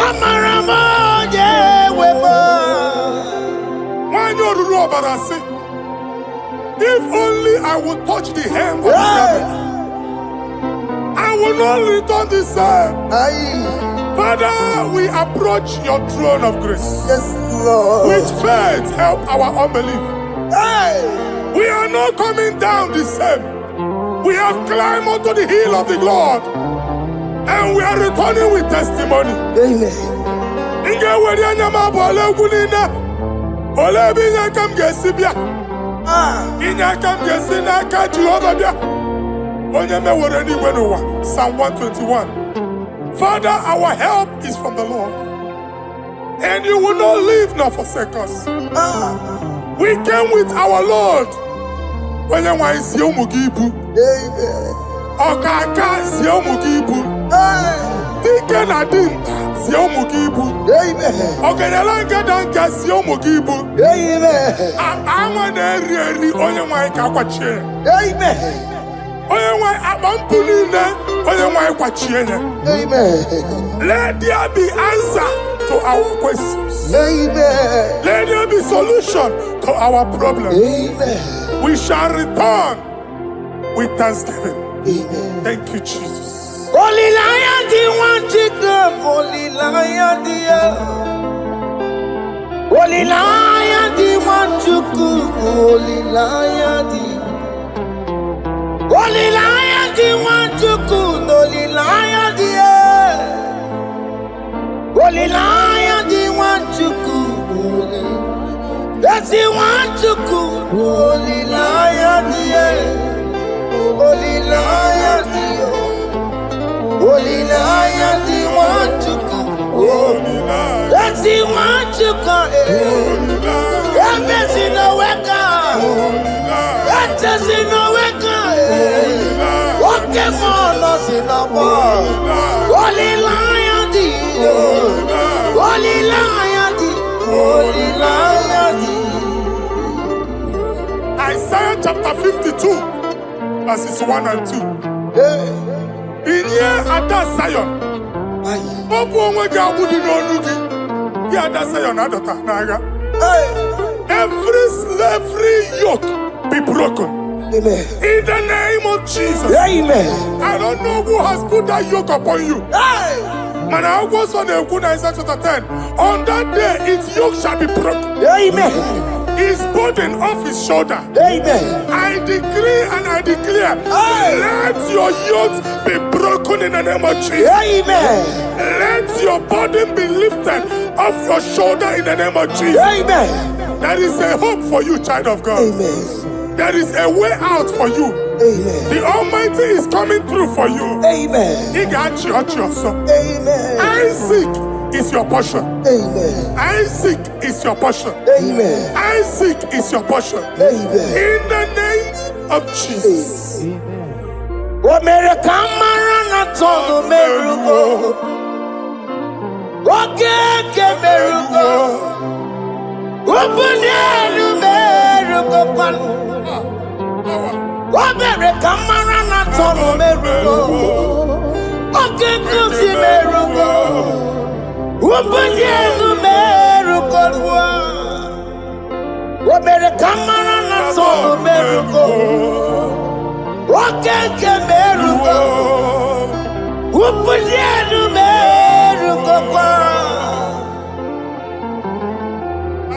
Amaramo nyegwemo. If only I would touch the hem of his garment, I will not return the same. Aye. Father, we approach your throne of grace. Yes, Lord. With faith, help our unbelief. Aye. We are not coming down the same. We have climbed onto the hill of the Lord, and we are returning with testimony. Amen. Psalm 121. Father, our help is from the Lord, and you will not leave nor forsake us. We came with our Lord. Amen. Dike na dimkpa si ụmụ gị ibu. Ọgaranya danka si ụmụ gị ibu. Anwa na-eri eri onye nwanyị ka kwachie. Onye nwanyị akpa mpụ niile onye nwanyị kwachie ya. Let there be answer to our questions. Let there be solution to our problems. We shall return with thanksgiving. Thank you, Jesus. Holy Lion, the one to come, Holy Lion, the Holy Lion, the one to come, Holy Lion, the Holy Lion, the one to come, Holy Lion, the Holy Lion, the one to come, that's the one to come, Holy Lion, the Holy Lion, the Holy Lion, the one to come. That's the one to come. That's in the weka. That's in the weka. Okay, man, us in the world. Holy Lion, the Holy Lion, the Holy Lion, the Isaiah chapter 52, verses 1 and 2. In here at that Zion, every slavery yoke be broken. Amen. In the name of Jesus. Amen. I don't know who has put that yoke upon you. Man, I was on the Isaiah chapter 10. On that day, its yoke shall be broken. Amen. His burden off his shoulder. Amen. I decree and I declare, let your yokes be broken in the name of Jesus. Amen. Let your burden be lifted off your shoulder in the name of Jesus. Amen. There is a hope for you, child of God. Amen. There is a way out for you. Amen. The Almighty is coming through for you. Amen. He got you. Amen. Isaac is your portion. Amen. Isaac is your portion. Amen. Isaac is your portion. Amen. In the name of Jesus. Wabanyenu meru kolwa. Wabere kamara na sonu meru ko. Wakeke meru ko. Wabanyenu meru kolwa.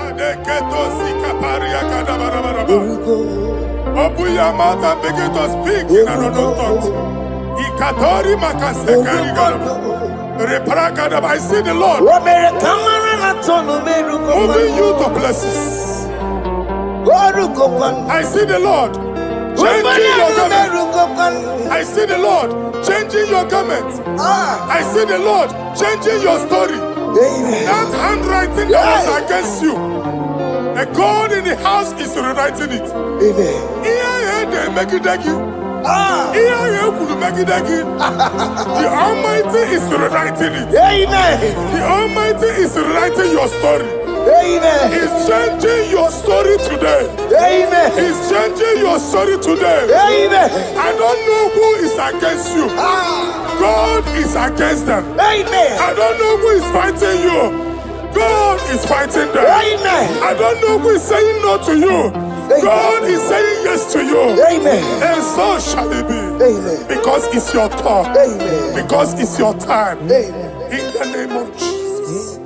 Adeketo sikaparia kadabarabaraba. Open your mouth and begin to speak in another tongue. Ikatori makasekari garaba. Reparagadaba. I see the Lord moving you to places. I see the Lord changing your garment. I see the Lord changing your garment. I see the Lord changing your story. That handwriting that was against you, the God in the house is rewriting it. The Almighty is rewriting it. The Almighty is rewriting your story. He's changing your story today. He's changing your story today. I don't know who is against you. God is against them. I don't know who is fighting you. God is fighting them. I don't know who is saying no to you. God is saying yes to you. And so shall it be. Because it's your turn. Because it's your time. In the name of Jesus.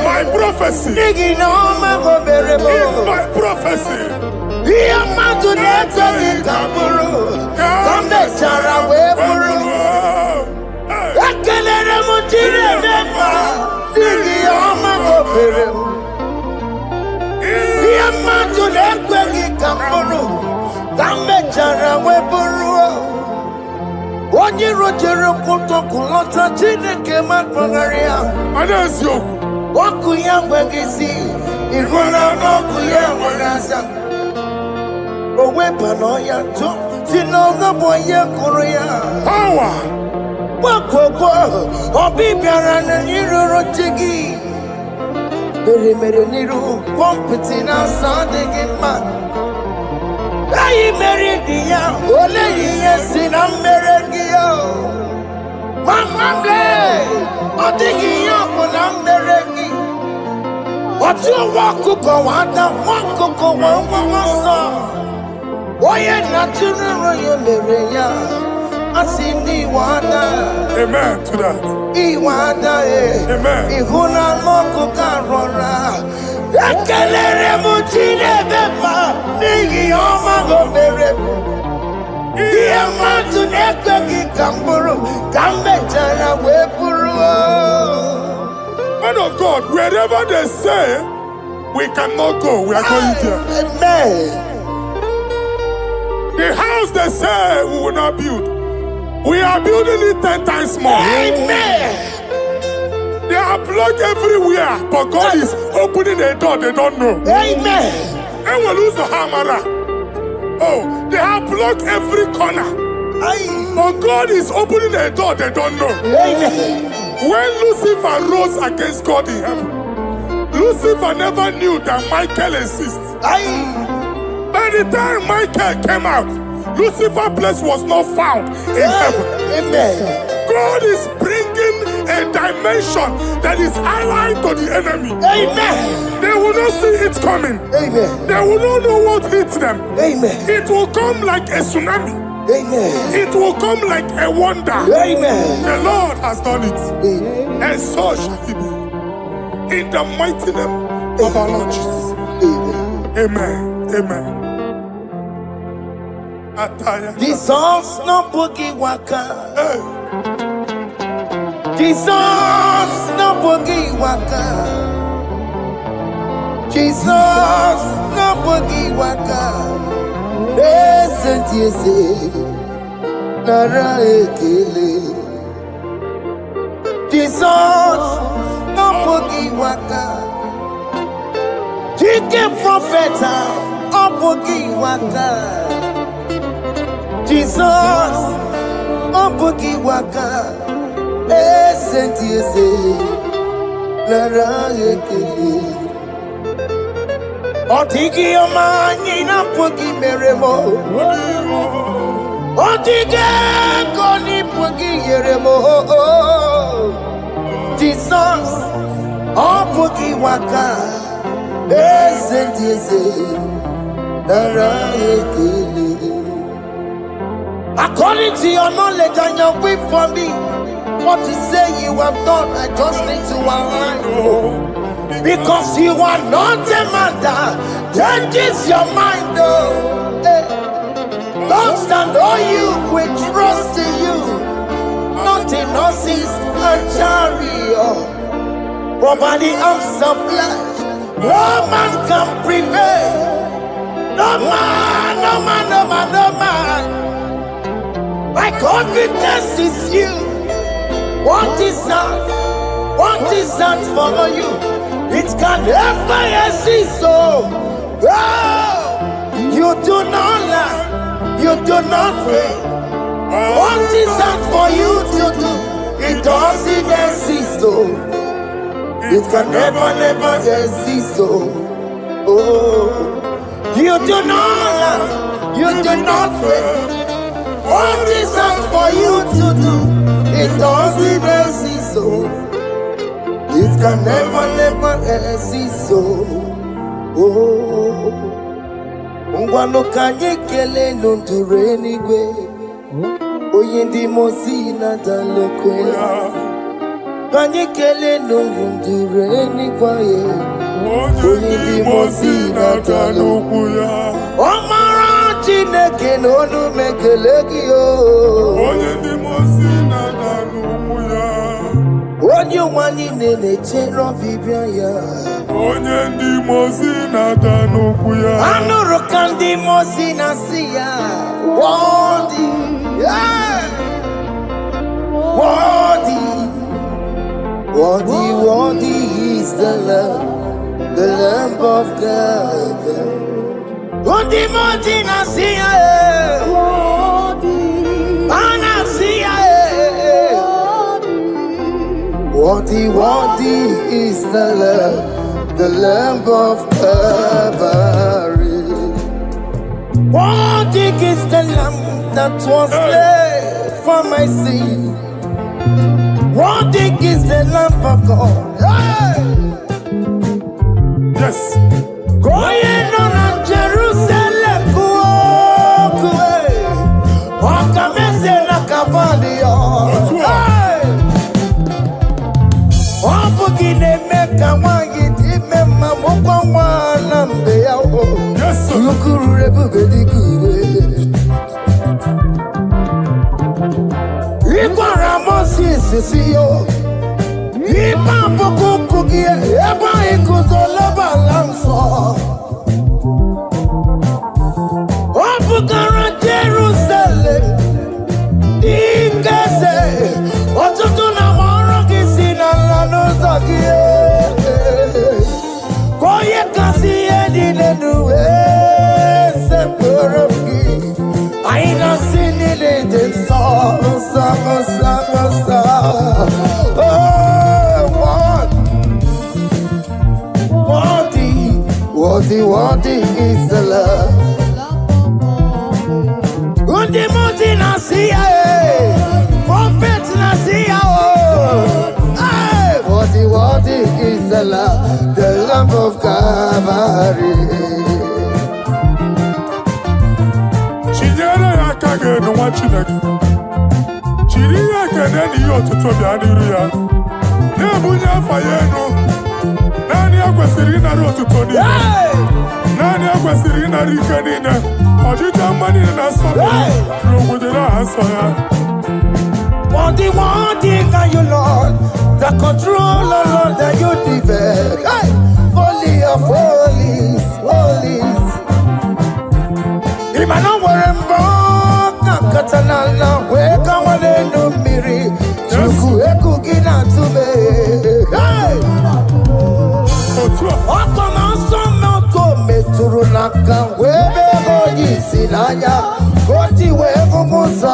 My prophecy is my prophecy. Onye rojere kutokulota Chineke makpagaria. That's you. Waku ya gwegisi, iruna noku ya wagasa. Owepa no ya to, tinoga boye kuruya. Power. Waku obibiara na niruro chigi. Mere niru, pompitina sadege ma. Ayi meridia, ole yesi na merengia. Mama ble, odigi yopo na merengi. Otu wakuko wada, wakuko wawawasa. Oye na tunuro yo mereya, asini wada. Amen to that. Iwada Amen. Ihuna moku karora. Ekelere mutine bema, nigi oma go mere. Madu nekegi kamburu, kambetara weburu. Man of God, wherever they say we cannot go, we are going there. Amen. The house they say we will not build, we are building it 10 times more. Amen. They are blocked everywhere, but God is opening a door they don't know. Amen. And we lose the hammer. Oh, they have blocked every corner. But God is opening a door they don't know. Amen. When Lucifer rose against God in heaven, Lucifer never knew that Michael exists. By the time Michael came out, Lucifer's place was not found in heaven. Amen. God is bringing a dimension that is allied to the enemy. Amen. They will not see it coming. Amen. They will not know what hits them. Amen. It will come like a tsunami. Amen. It will come like a wonder. Amen. The Lord has done it. Amen. And so shall it be. In the mighty name of our Lord Jesus. Amen. Amen. Amen. Ataya. Jesus no boogie waka. Hey. Jesus no boogie waka. Jesus no boogie waka. Listen to you say, Nara ekele. Jesus no boogie waka. Jike profeta no boogie waka. Jesus no boogie waka. Esentiese Lara ekele Otigi omani na pogi meremo Otige koni pogi yeremo Jesus Opogi waka Esentiese Lara ekele. According to your knowledge and your will for me, what you say you have done, I just need to align. Because you are not a man that changes your mind. Don't stand on you, we trust in you. Not in horses and chariot, but by the arms of flesh, no man can prevail. No man, no man, no man, no man. My confidence is you. What is that? What is that for you? It can never exist. So, you do not lie. You do not fail. What is that for you to do? It doesn't exist. So, it can never, never exist. So, you do not lie. You do not fail. What is that for you to do? It doesn't exist, so it can never, never exist, so Ngwano kanye kele nundure anyway. Oyindi mosi na dalokwe. Kanye kele nundure anyway. Oyindi mosi na dalokwe. Chineke n'onu mekele gị o. Onye ndị mosi na-ada n'ụkwụ ya. Onye ụwa niile na-echere ọbịbịa ya. Onye ndị mosi na-ada n'ụkwụ ya. Anụrụ ka ndị mosi na-asị ya. Worthy, worthy, worthy, worthy is the Lamb of God. Odi moti na siya Ana siya Worthy, worthy is the Lamb of Calvary. Worthy is the Lamb that was slain for my sin. Worthy is the Lamb of God. Yes. Going on Jerusalem, yes, sir. Jerusalem, Ingese, Otutuna Moroki Sinala Nozakie, Koye Kasi Edinue, Sepuraki, Aina Sinile, Sa. Worthy is the love. Undi muti nasiya, prophet nasiya. Worthy is the Lamb of Calvary. Chinyere akage no wachinaki. Chiri akene ni yotuto bianiru ya. Nebunya fayeno. Nani akwesiri na rotuto ni. Nani akwesiri na rikanine. Ojita mani na sofi. Longudera hasoya. Worthy are you, Lord. The control, Lord, that you develop. Holy of holies, holies. Imano warembo na katanala weka wane numiri. Chuku eku gina tume. Oto na sono to meturu naka webe hoji sinanya. Koti wevu musa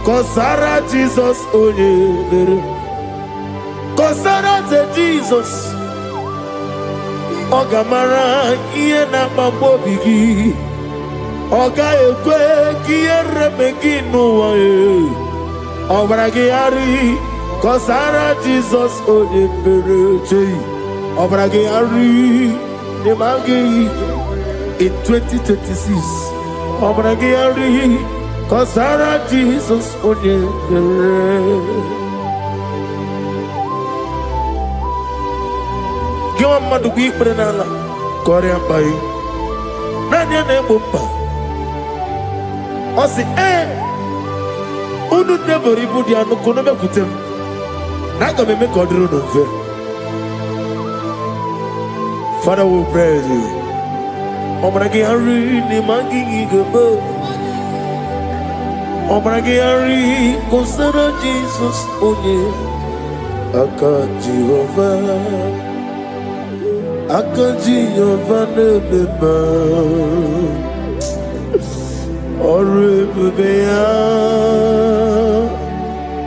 Kosara Jesus onye. Kosara te Jesus. Ogamara iye na mambobi gi. Oga ekwe kiye remegi nuwa e. Obragi ari. Kosara Jesus onye bereche. Obragi ari. Nemagi in 2026. Obragi ari. Kosara Jesus onye bereche. Give a man to be Prenala, Korean by Nadia Nebumba. I say, Udu never put the Anokonoma Kutem. Naga me make order of it. Father will praise you. Obragi Ari, Nimagi Gabo. Obragi Ari, Kosara Jesus onye. Aka Jehovah. Akaji Yovane Beba Oribea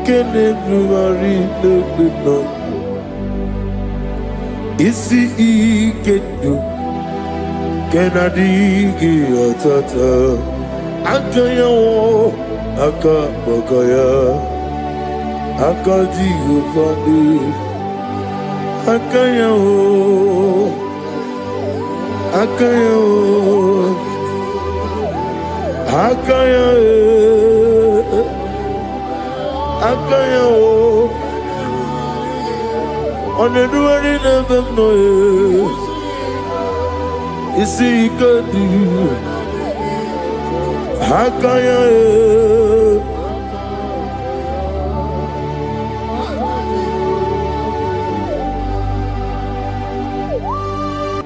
Kenebruari Nebino Isi Ikenu Kenadigi Atata Akaya Akabakaya Akaji Yovane Akaya Akaya Akaya Akaya On the doing never know Is he good Akaya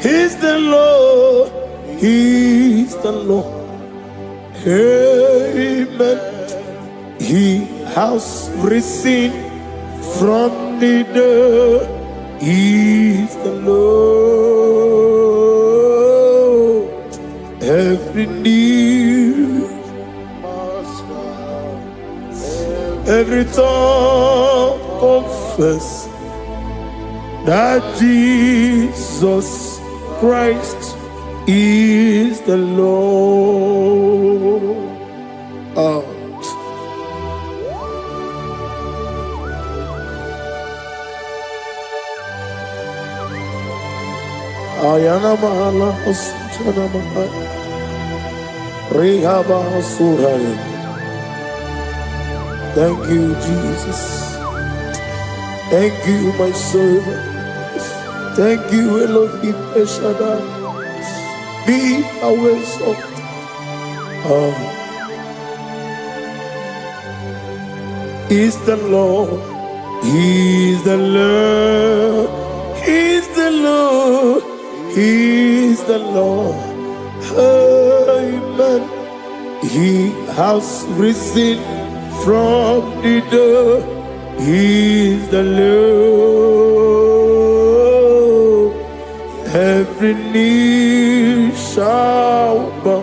He's the Lord, He's the Lord. Amen. He has risen from the dead. He's the Lord. Every knee, every tongue confess that Jesus Christ is the Lord. Ayana mahala osana mahala rehaba suraya. Thank you, Jesus. Thank you, my servant. Thank you, Elohim Eshadai. Be our salt. He's the Lord. He's the Lord. He's the Lord. He's the Lord. Amen. He has risen from the dead. He's the Lord. Every knee shall bow,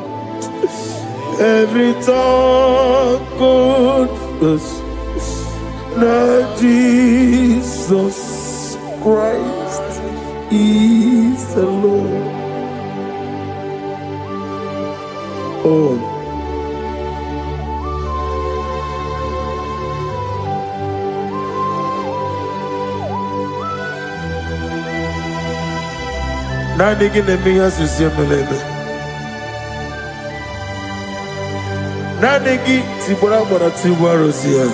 every tongue confess that Jesus Christ is the Lord. Oh. Nani gine miya sisemeleme. Nani gi tibora mora tibora zia.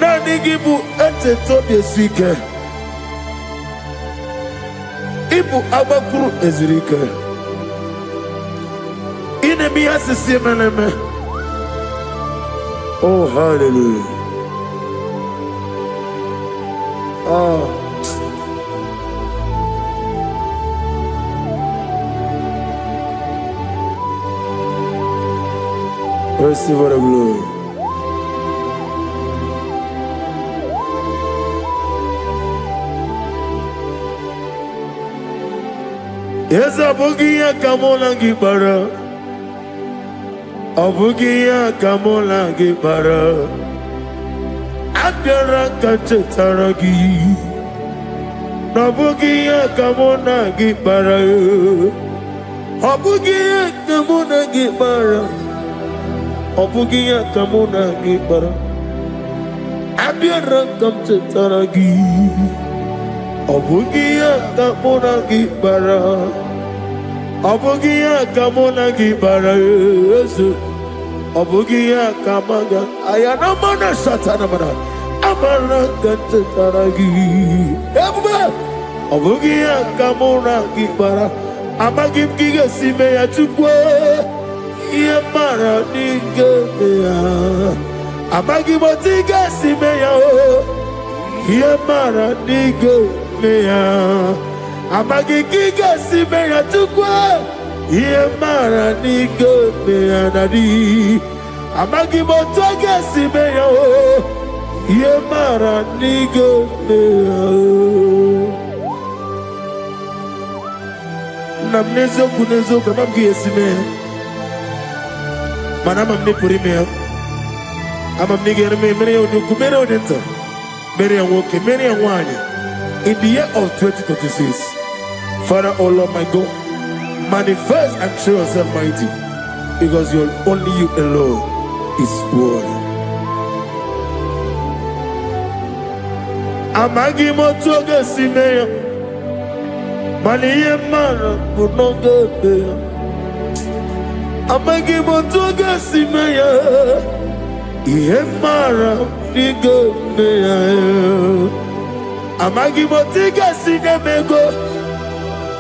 Nani gi bu ete tobe sike. Ibu abakuru ezirike. Ine miya sisemeleme. Oh, hallelujah. Oh. Receive the glory. Yes, abogia kamola gibara. Obugia kamola gibara Abiara kachetaragi Obugia kamona gibara Obugia kamona gibara Obugia kamona gibara Abiara kachetaragi Obugia kamona gibara Obugia kamona gibara Obugia kamaga ayana mana satana mana amara kantaragi eba Obugia kamona gibara amagim giga sime ya tukwe ye mara dinge ya amagim otiga sime ya ye mara dinge ya amagim giga sime ya tukwe ye mara dinge ya nadi amagi motoge simeyo ye mara dinge ya namnezo kunezo kamamgi esime manama mne purime amamni germe mere onu kumere odenta mere woke mere wanya in the year of 2026 Father, oh Lord my God, manifest and show yourself mighty, because you're only you alone is worthy. Amagi motoge simeya, maniye mara kunoge beya. Amagi motoge simeya, iye mara nige beya. Amagi motoge sinemego.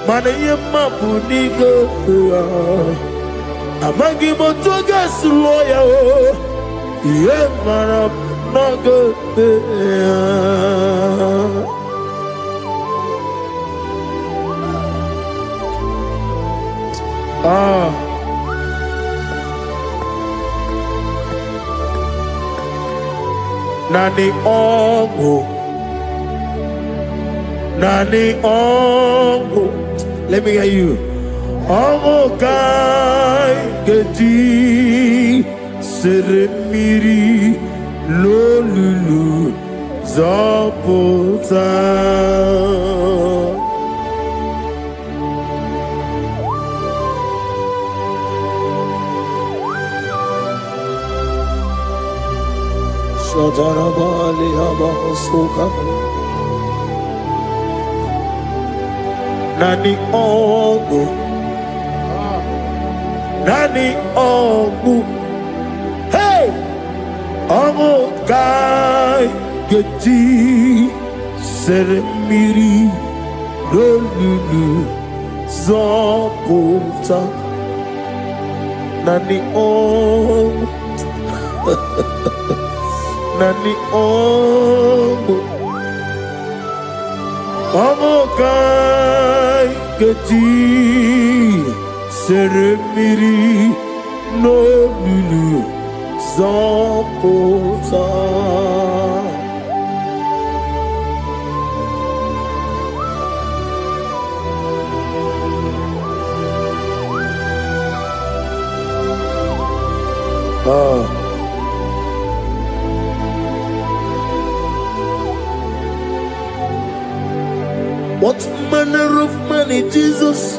Maniye mapu nigo amagi motoga sloya o ye mara nogo nani ongo. Let me hear you. Omo kai gedi seremiri lolulu zapota. Shadarabali abahosuka. Nani ongu, hey, ongu kai geti seremiri lolulu zapota. Nani ongu, nani ongu. Amokai geti seremiri no lulu zapota. What manner of money, Jesus?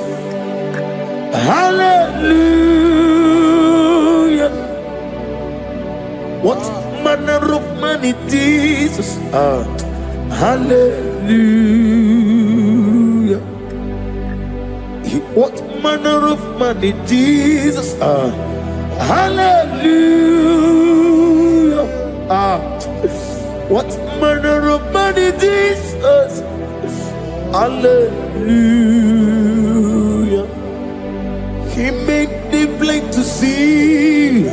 Hallelujah. What manner of money, Jesus? Hallelujah. What manner of money, Jesus? Hallelujah. What manner of money, Jesus? Hallelujah. He made the blind to see.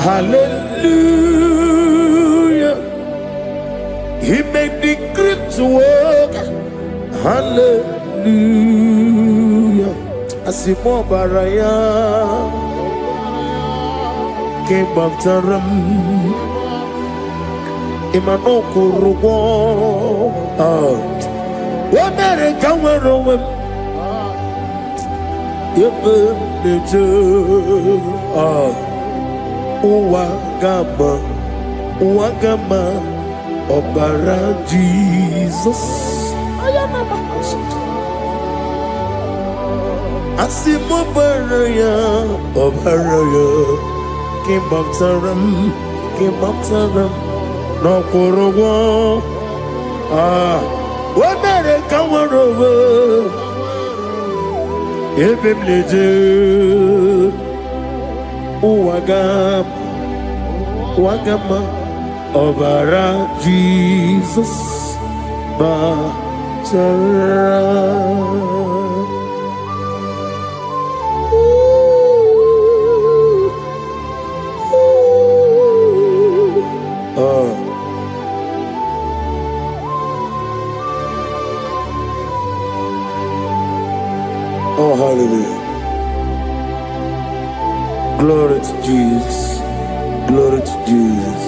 Hallelujah. He made the crippled to walk. Hallelujah. Asimo baraya came back to ram. Imano kurugo. What better come around? Uwagama, Uwagama, Obara Jesus. Asimo Baraya, Obaraya, King of Taram, no Korowa. What better come over? Ebim Leje, Uwagama, Obara Jesus, Batara. Oh, hallelujah. Glory to Jesus. Glory to Jesus.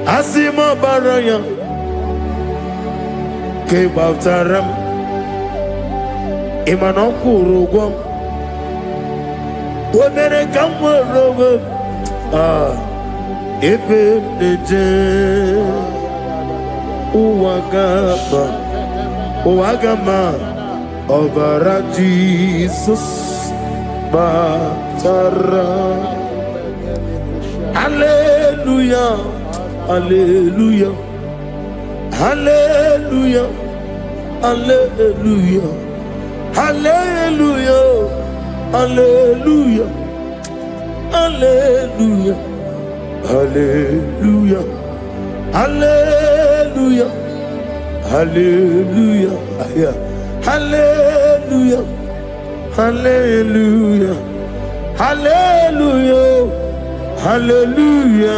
Asima Baraya, Kebabtaram, Imanokuru, Womere Kamwa, Ebim Neje. Uwagama, Obara Jesus, Batara. Hallelujah, Hallelujah, Hallelujah, Hallelujah, Hallelujah, Hallelujah, Hallelujah, Hallelujah, Hallelujah, Hallelujah, Hallelujah, Hallelujah, Hallelujah, Hallelujah,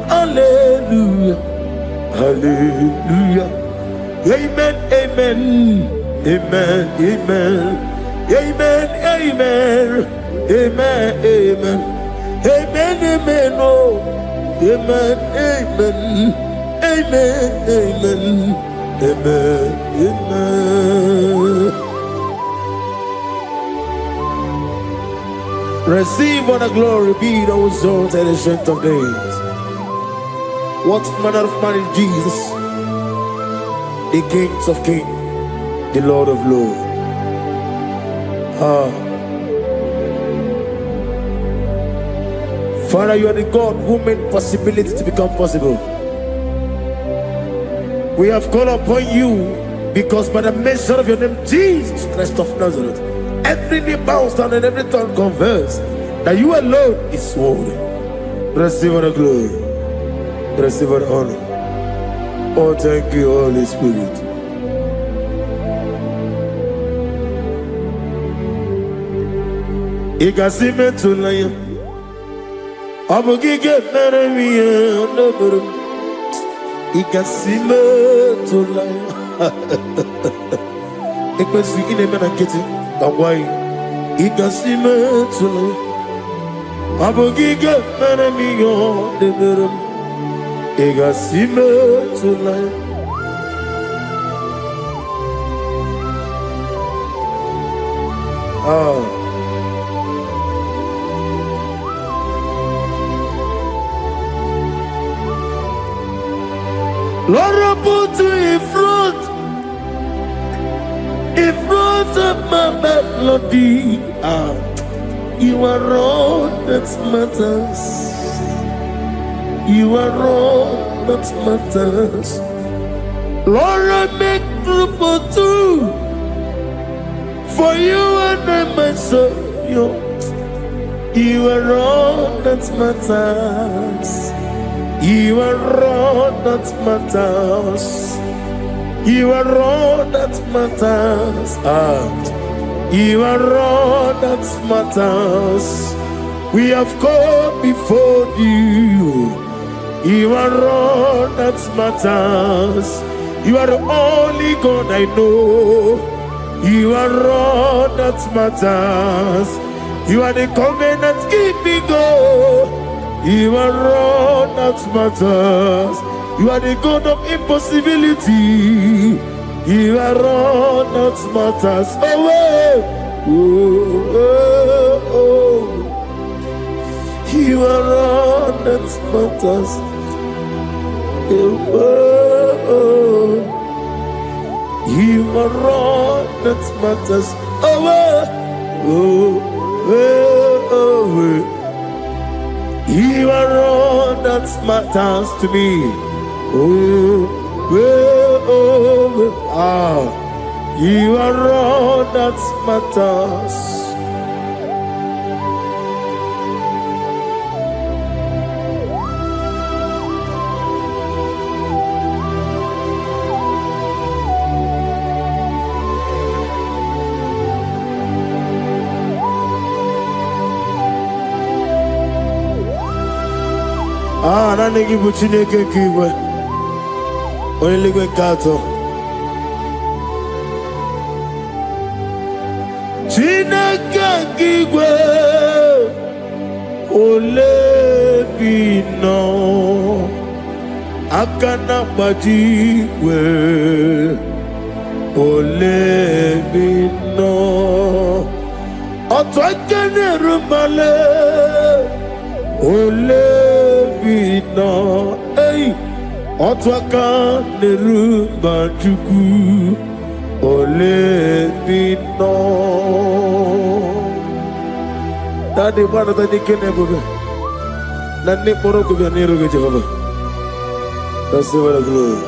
Hallelujah, Hallelujah. Amen, amen, amen, amen, amen, amen, amen, amen, amen, amen, oh, amen, amen. Amen, amen, amen, amen. Receive all the glory, be thou exalted and the strength of days. What manner of man is Jesus? The King of kings, the Lord of lords. Father, you are the God who made possibility to become possible. We have called upon you because by the mention of your name, Jesus Christ of Nazareth, every knee bows down and every tongue confess that you alone is worthy. Receive all the glory. Receive all the honor. Oh, thank you, Holy Spirit. Igasime tulaya, abugige meremiye onoburum. Igasime tulaya. Ekwensu ineme na kiti kangwai. Igasime tulaya, abugige meremiye onoburum. Igasime tulaya. Lord, I put you in front of my melody. You are all that matters. You are all that matters. Lord, I make room for two, for you and I myself. You are all that matters. You are all that matters. You are all that matters. You are all that matters. We have come before you. You are all that matters. You are the only God I know. You are all that matters. You are the covenant keeping God. You are all that matters. You are the God of impossibility. You are all that matters away. Oh, oh, oh. You are all that matters away. You are all that matters away. Oh, oh, oh. You are all that matters to me. Oh, oh, oh. Ah, you are all that matters. Ah, na nigi buchine ke kiwe. Oyeligwe kato. Chineke kiwe. Ole bino. Akana bajiwe. Ole bino. Oto akene rumale. Ole bino, hey, otwaka nerumba chuku, ole bino. Tadi mana tadi kene boga, nani poro kubya niru ke Jehovah. That's the word of glory.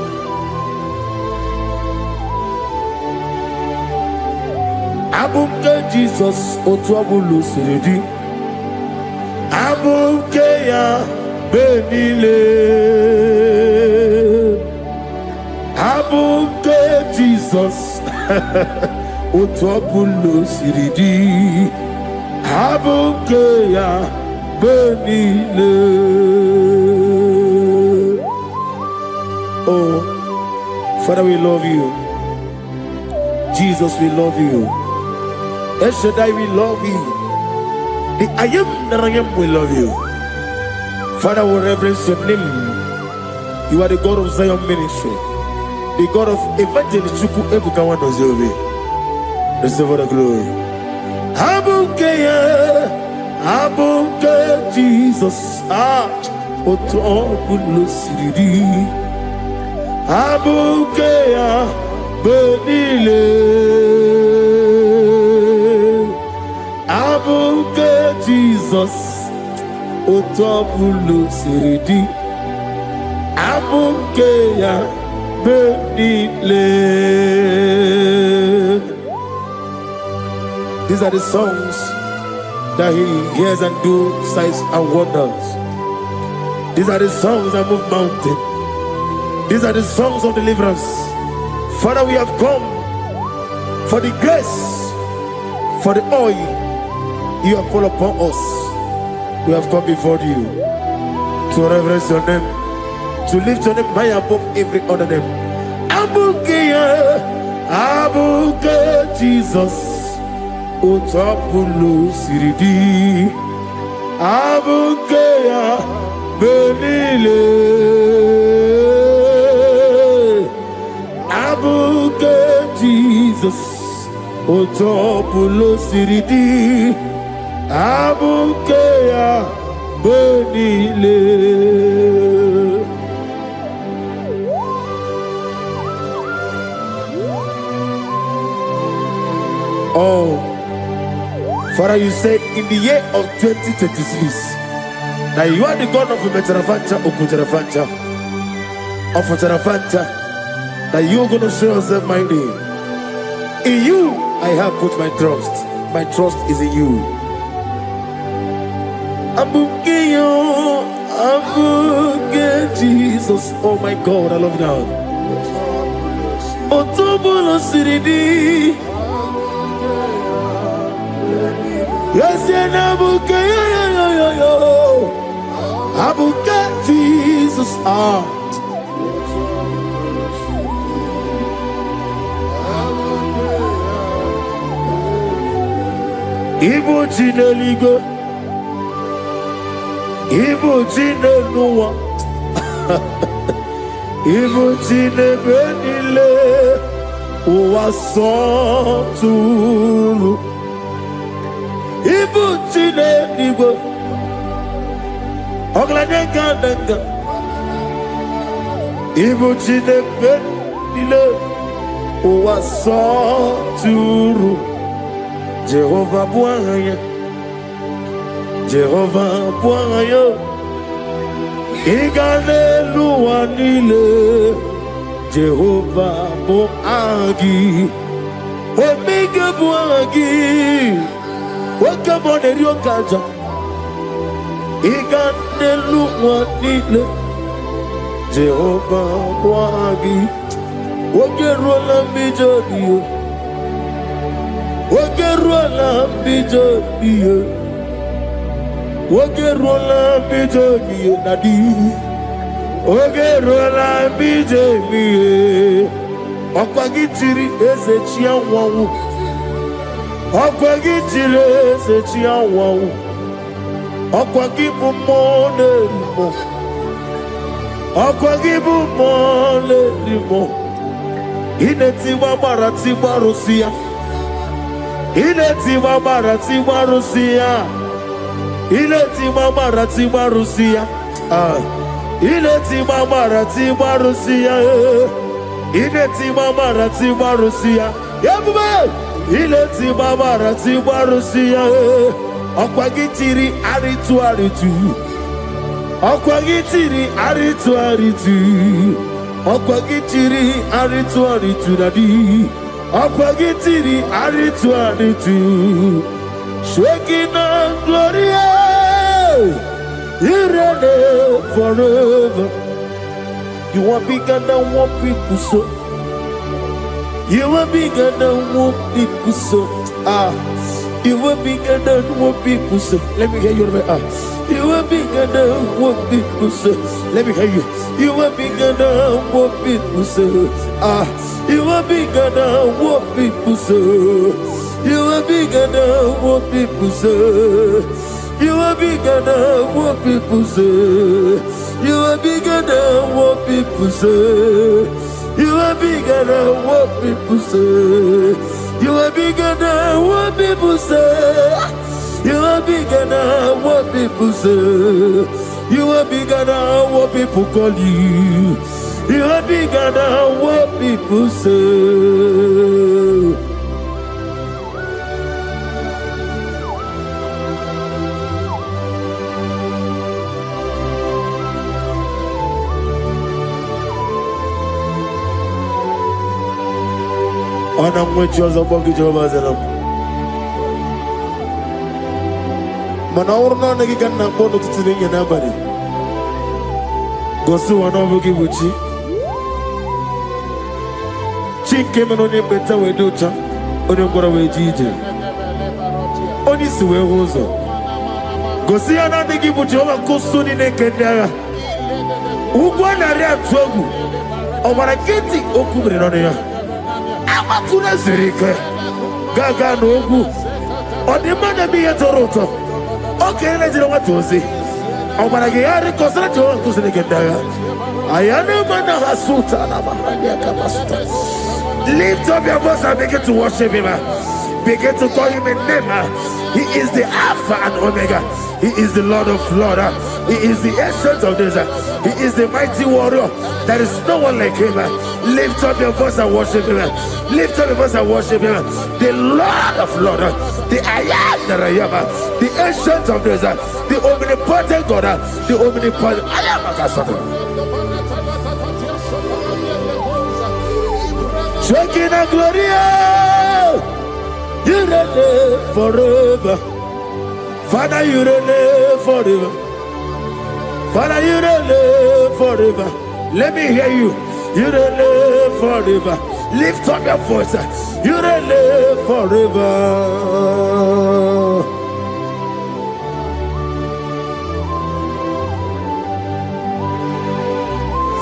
Abumke Jesus otwabulu siridi. Abukeya benile, abuke Jesus, utwapulo siridi, abukeya benile. Oh, Father, we love you. Jesus, we love you. El Shaddai, we love you. The I am that I am, we love you. Father, we reverence your name. You are the God of Zion ministry, the God of Evangelist Chuku Ebukawan Ozobe. Receive the glory. Abuke Jesus. Otobulo siridi. Abuke benile. Abuke Jesus, otobulo siridi, abuke ya benile. These are the songs that he hears and do signs and wonders. These are the songs that move mountain. These are the songs of deliverance. Father, we have come for the grace, for the oil you have called upon us. We have come before you to reverence your name, to lift your name high above every other name. Abuke Jesus, Otapulo siridi, abuke benile, abuke Jesus, Otapulo siridi. Abukeya benile. Oh, Father, you said in the year of 2026 that you are the God of Metarafanta, Okutarafanta, of Metarafanta, that you are going to show yourself mighty. In you, I have put my trust. My trust is in you. Abuke Jesus. Oh my God, I love that. Otobulo siridi. Yes, abuke yo. Abuke Jesus. Ibo chineligo. Ibo chine nuwa. Ibo chine benile. Uwasoturu Ibu Chinenigo Oglanenga Ibu Chinenile Uwasoturu Jehovah Bwanya Jehovah Bwanya Igalelua nile Jehovah Boagi Omega Boagi Wakabone Ryokaja Igalelua nile Jehovah Boagi Wagerola Bijodiyo Wagerola Bijodiyo Wagerola Bijodiyo Nadi Wagerola Bijodiyo Okwagitiri Ezechia Wawu Okwagitiri Ezechia Wawu Okwagibu Monerimo Okwagibu Monerimo Ineti Wabarati Barusia Ineti Wabarati Barusia Ileti Wabarati Barusia Ileti Wabarati Barusia Ileti Wabarati Barusia Yabume Ileti Wabarati Barusia Okwagitiri Aritu Aritu Okwagitiri Aritu Aritu Okwagitiri Aritu Aritu Dadi Okwagitiri Aritu Aritu Shaking Gloria You reign forever. You are bigger than what people so. You are bigger than what people so. You are bigger than what people so. Let me hear you. You are bigger than what people so. Let me hear you. You are bigger than what people so. You are bigger than what people so. You are bigger than what people say. You are bigger than what people say. You are bigger than what people say. You are bigger than what people say. You are bigger than what people say. You are bigger than what people say. You are bigger than what people call you. You are bigger than what people say. Ana mwecho za bogi Jehovah zelam. Mana urna nagi kanna bono tuturinye na bari. Gosu wana bogi buchi. Chinke meno ne beta wedocha. Oni ngora wejije. Oni siwe hozo. Gosi ana nagi buchi oba kusuni ne kendaya. Ugwa na ria twogu. Obara kiti okubre no ya. Amakuna zirike gaga n'ogwu ọdịmma bi ya toroto oke na-ejiri nwata ozi ọ gwara gị ya rịkọsịrị Jehova nkụziri gị ndagha ayana mana ha suta na mahali akapasuta. Lift up your voice and begin to worship him. Begin to call him a name. He is the Alpha and Omega. He is the Lord of Lords. He is the Ancient of Days. He is the mighty warrior. There is no one like him. Lift up your voice and worship him. Lift up your voice and worship him. The Lord of Lords, the I am that I am, the Ancient of Days, the omnipotent God, the omnipotent I am a Kasata. Shaking a Gloria, you reign forever. Father, you reign forever. Father, you reign forever. Let me hear you. You reign forever. Lift up your voice. You reign forever.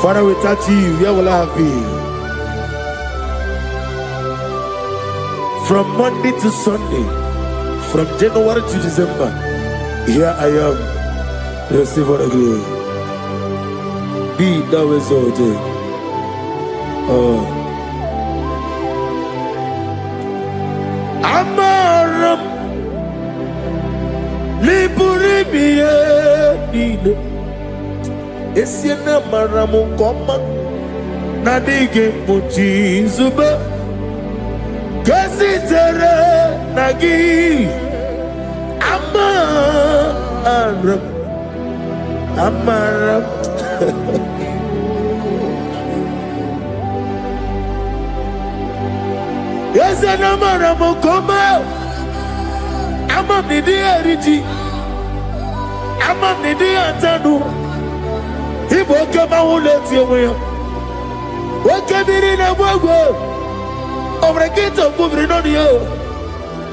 Father, without you, where will I have been? From Monday to Sunday, from January to December, here I am. Receive all the glory. Be thou exalted. Amaram Liburimiye Nile Esiena Maramu Koma Nadige Muchizube Kasitere Nagi Amaram Yes, and Amaram Koma Amam Nidi Eriji Amam Nidi Antanu He woke up my whole let you away. Woke up in a wago over a gate of moving on you.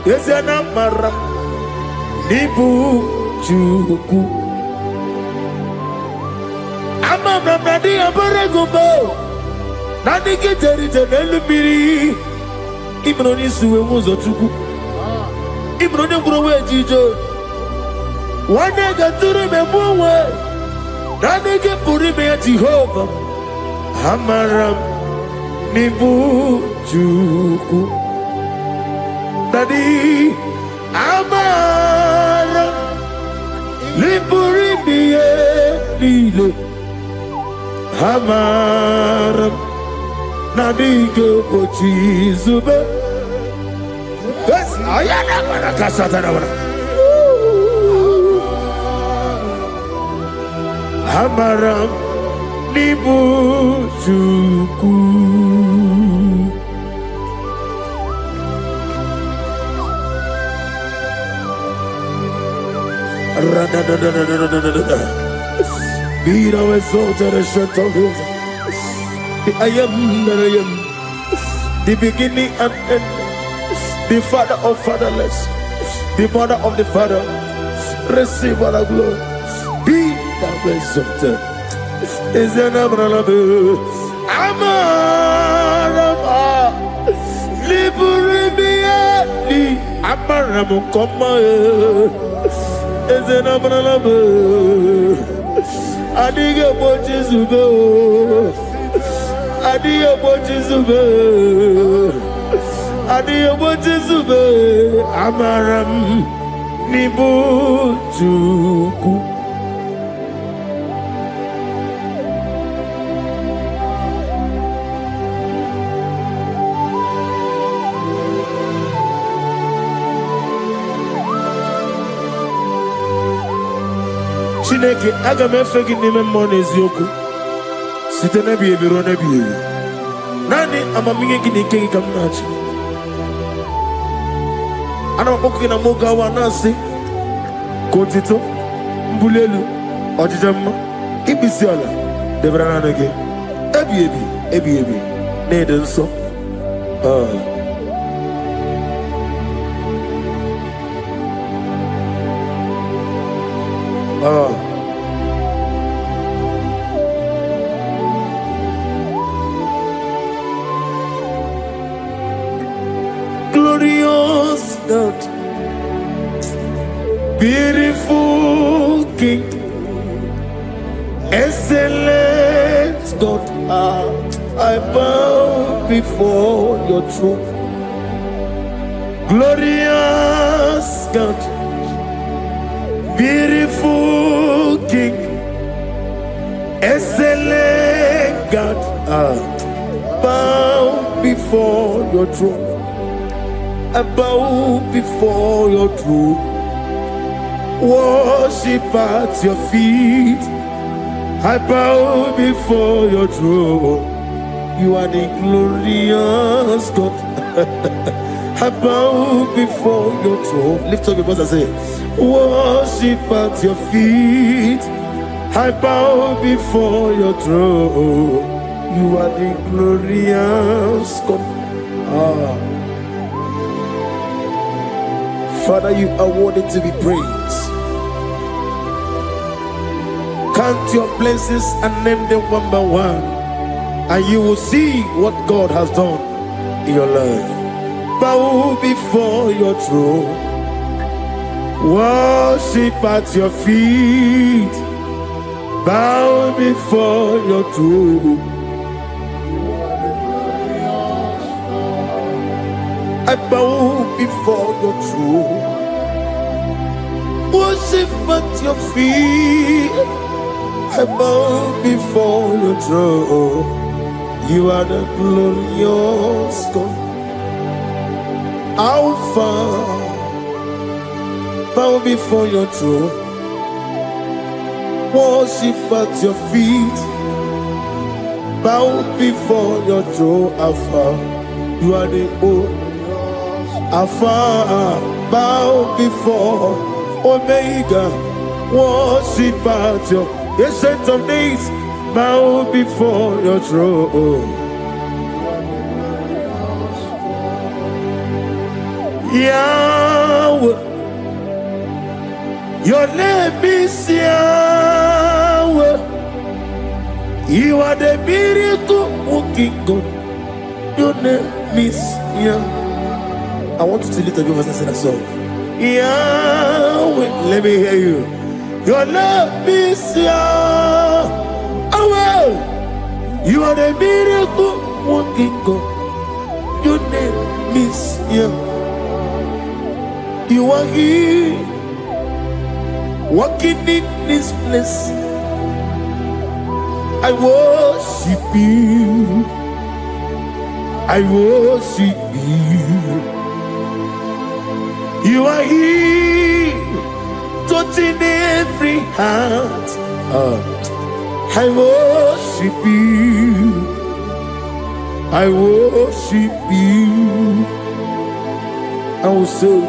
Yes, and Amaram Nibu Chuku Amam Nadi Abaragumbo Nadi Kitari Telebiri Ibroni Sue Muzotuku Ibroni Browe Jijo one day got to remember Nadi Purime Jehovah Amaram Nibu Chuku Nadi Amara Liburimiye Lile Amara Nadige Pochizube Yes, Ayana Marakasatana Amara Nibu Chuku Be thou exalted and shut of his. I am that I am, the beginning and end, the father of fatherless, the mother of the father. Receive all the glory. Be thou exalted. Is an Abraham. Amarama. Liburimiya. Amarama. Come. Is an Abraham. Adiga Bochizube. Adiga Bochizube. Adiga Bochizube. Amaram Nibu Chuku. Chineke aga m efe gị n'ime mmụọ na eziokwu site n'ebi ebi ruo n'ebi ebi. Naanị amamihe gị na ike gị ka m na-achị. Ana m akpọkụ gị na moge awa na-asị ka otito mbuli elu ọjịja mma ikpisi ala debere naanị gị ebi ebi ebi ebi na-ede nsọ. Glorious God, beautiful King, excellent God, I bow before your throne. Glorious God, beautiful King, excellent God, bow before your throne. I bow before your throne, worship at your feet. I bow before your throne. You are the glorious God. I bow before your throne. Lift up your voice and say, worship at your feet. I bow before your throne. You are the glorious God. Father, you are worthy to be praised. Count your blessings and name them one by one, and you will see what God has done in your life. Bow before your throne, worship at your feet. Bow before your throne. I bow before your throne. Worship at your feet. I bow before your throne. You are the glorious God. Alpha, bow before your throne. Worship at your feet. Bow before your throne, Alpha. You are the old Alpha. Bow before Omega. Worship at your ancient of days. Bow before your throne. Yahweh, your name is Yahweh. You are the miracle working God. Your name is Yahweh. I want you to lift up your voice and sing a song. Yahweh, let me hear you. Your name is Yahweh. You are the miracle working God. Your name is Yahweh. You are here, walking in this place. I worship you. I worship you. You are here, touching every heart. I worship you. I worship you. I will say,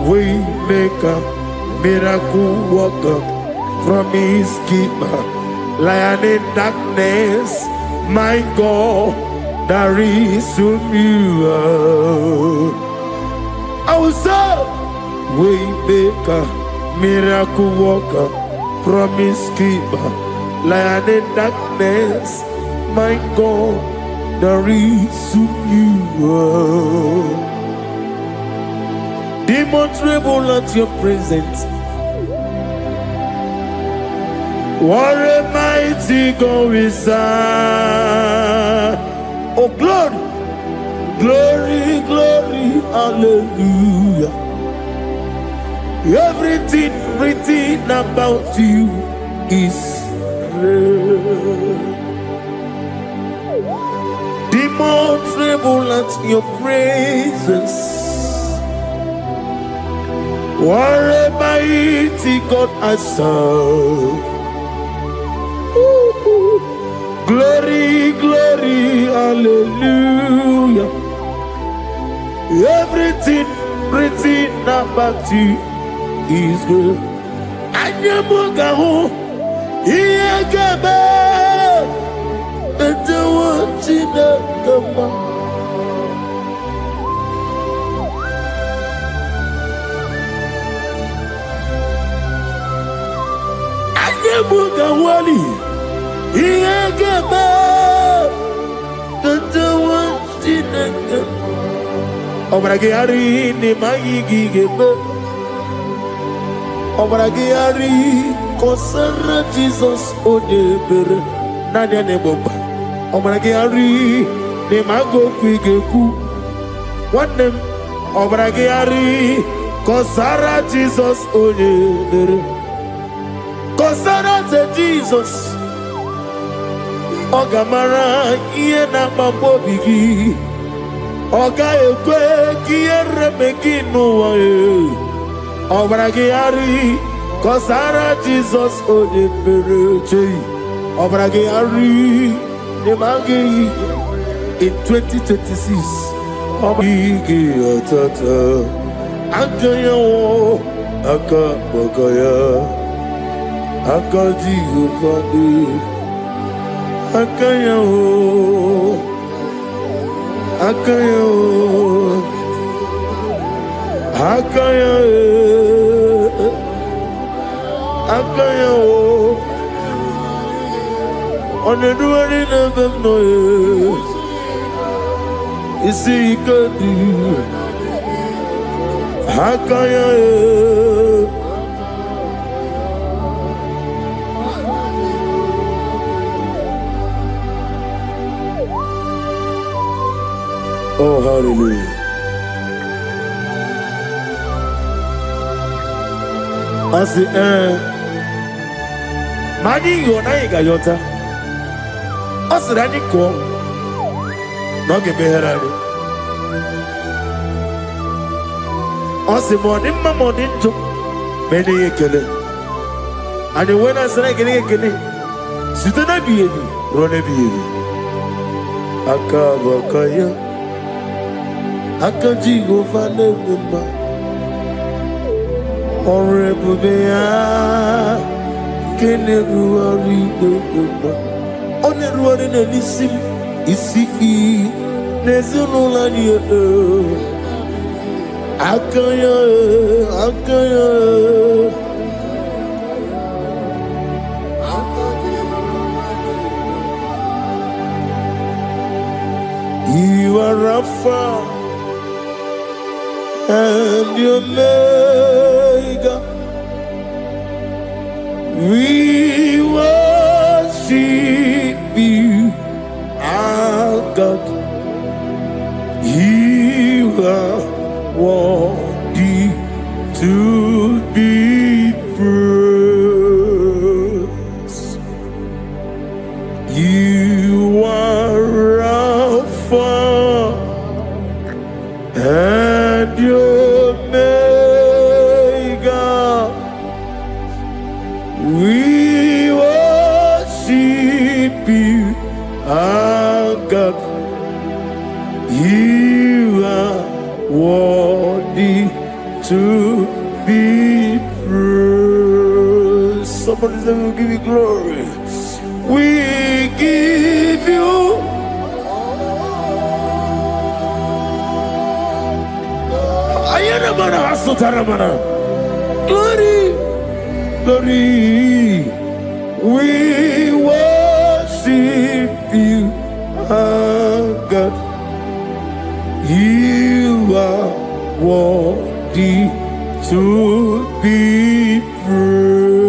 Waymaker, miracle worker, promise keeper, lion in darkness, my God, there is you. I will say, Waymaker, miracle worker, promise keeper, lion in darkness, my God, there is you. Demons tremble at your presence. What a mighty God is that? Oh, glory, glory, glory, hallelujah. Everything written about you is real. Demons tremble at your presence. What a mighty God I serve. Glory, glory, hallelujah. Everything written about you is good. Anyamugahu, Iyagaba, and the watching of the man. Mugawali, Iyagaba, the ones in the Obragiari, Nemagi Gebe, Obragiari, Kosara Jesus, Odeber, Nadia Neboba, Obragiari, Nemago Quigeku, what them Obragiari, Kosara Jesus, Odeber. Kosara to Jesus. Ogamara iye na mambo bigi. Oga ekwe kiye remeki nuwa e. Obragiari Kosara Jesus ode pereche. Obragiari nemagi in 2026. Obrigi atata. Akanya wo akabakaya. Akaji ufade, akaya o, akaya o, akaya e, akaya o. Oneduari never know. Isi ikadi, akaya e. Oh, hallelujah. I say, Mani, you're not yota. I said, I didn't call. Not get me here. I said, morning, my morning, too. Many a killer. And when I said, I get a killer, sit on a baby, run a baby. Akabakaya, Akaji go find them. Horrible they are, can never read the on the road in a listen. Is he? There's no line here. Akaya. You are Alpha and Omega. We worship you, our God. You are worthy to be praised. You are Alpha and Omega. We worship you, our God. You are worthy to be praised. Somebody say, we'll give you glory. We give you glory, glory. We worship you, our God. You are worthy to be praised.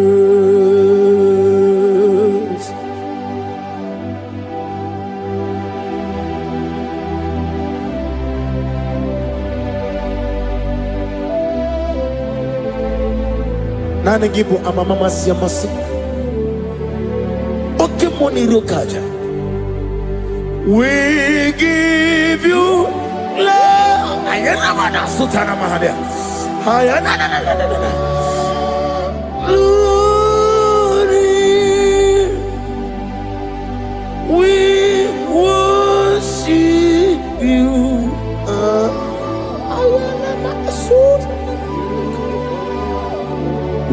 Nana gibo amamama siyamasi. Oke moni rokaja. We give you love. Ayana mana sutana mahadia. Ayana na. Glory. We worship you. Ayana mana sutana.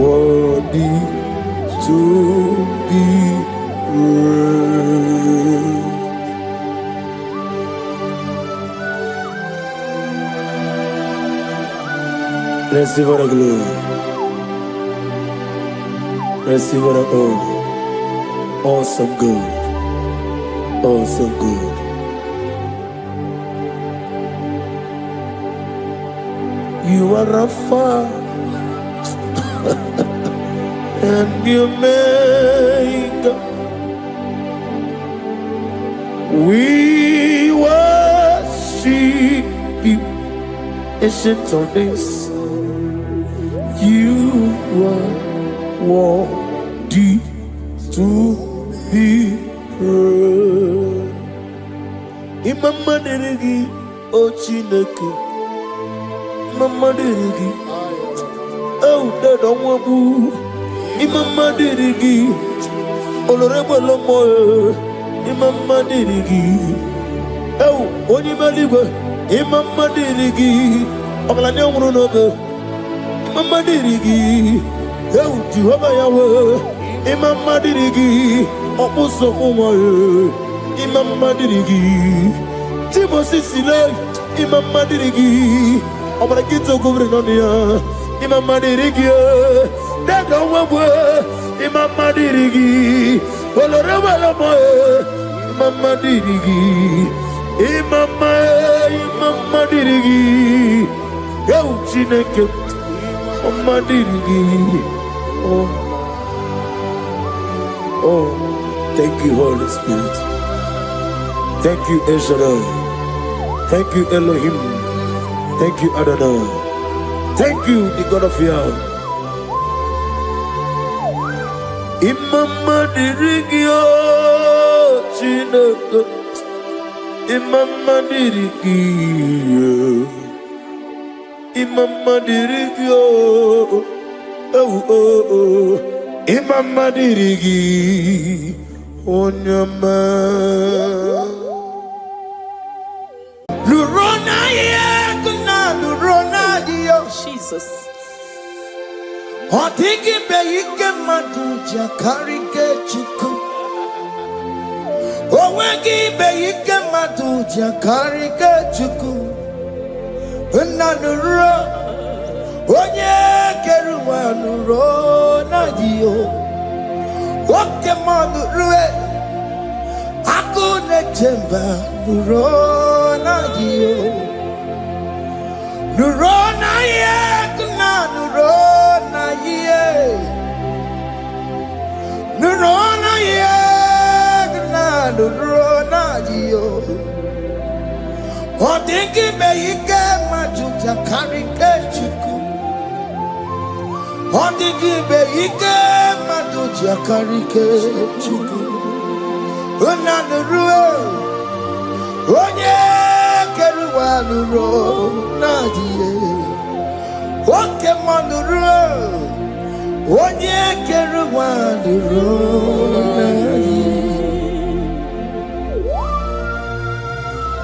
Worthy to be praised. Receive the glory. Receive the honor. Awesome God. Awesome God. You are Alpha and Omega. We worship you, ancient of days. You are worthy to be praised. Imama deregi o Chineke. Imama deregi o Dadonwabu. Imama deregi olorebo lomo. Imama deregi o Onimaligwe. Imama deregi oglanya umurunobe. Imama dirigi, eu Jehovah Yahweh. Imama dirigi, opuso umaye. Imama dirigi, Timosi Sile. Imama dirigi, obalakito governonia. Imama dirigi, Dado Wawe. Imama dirigi, Oloreba Lamoe. Imama dirigi, Imama dirigi, eu Chineke. Oh, thank you, Holy Spirit. Thank you, El Shaddai. Thank you, Elohim. Thank you, Adonai. Thank you, the God of Yah. Imama dirigio chineke. Imama dirigio. Imama dirigio. Oh. Imama dirigi. Onyama. Lurona ye kuna lurona dio. Jesus. Otiki be yike madu jakarike chiku. Owegi be yike madu jakarike chiku. Unanuro. Onye keruwa lurona dio. Oke madu rue. Akune jemba lurona dio. Lurona ye kuna lurona ye. Lurona ye kuna lurona dio. Odingi be yike majuja karike chiku. Odingi be yike majuja karike chiku. Unanurue onye keruwa lurona dio. Oke manurue onye keruwa lurona dio.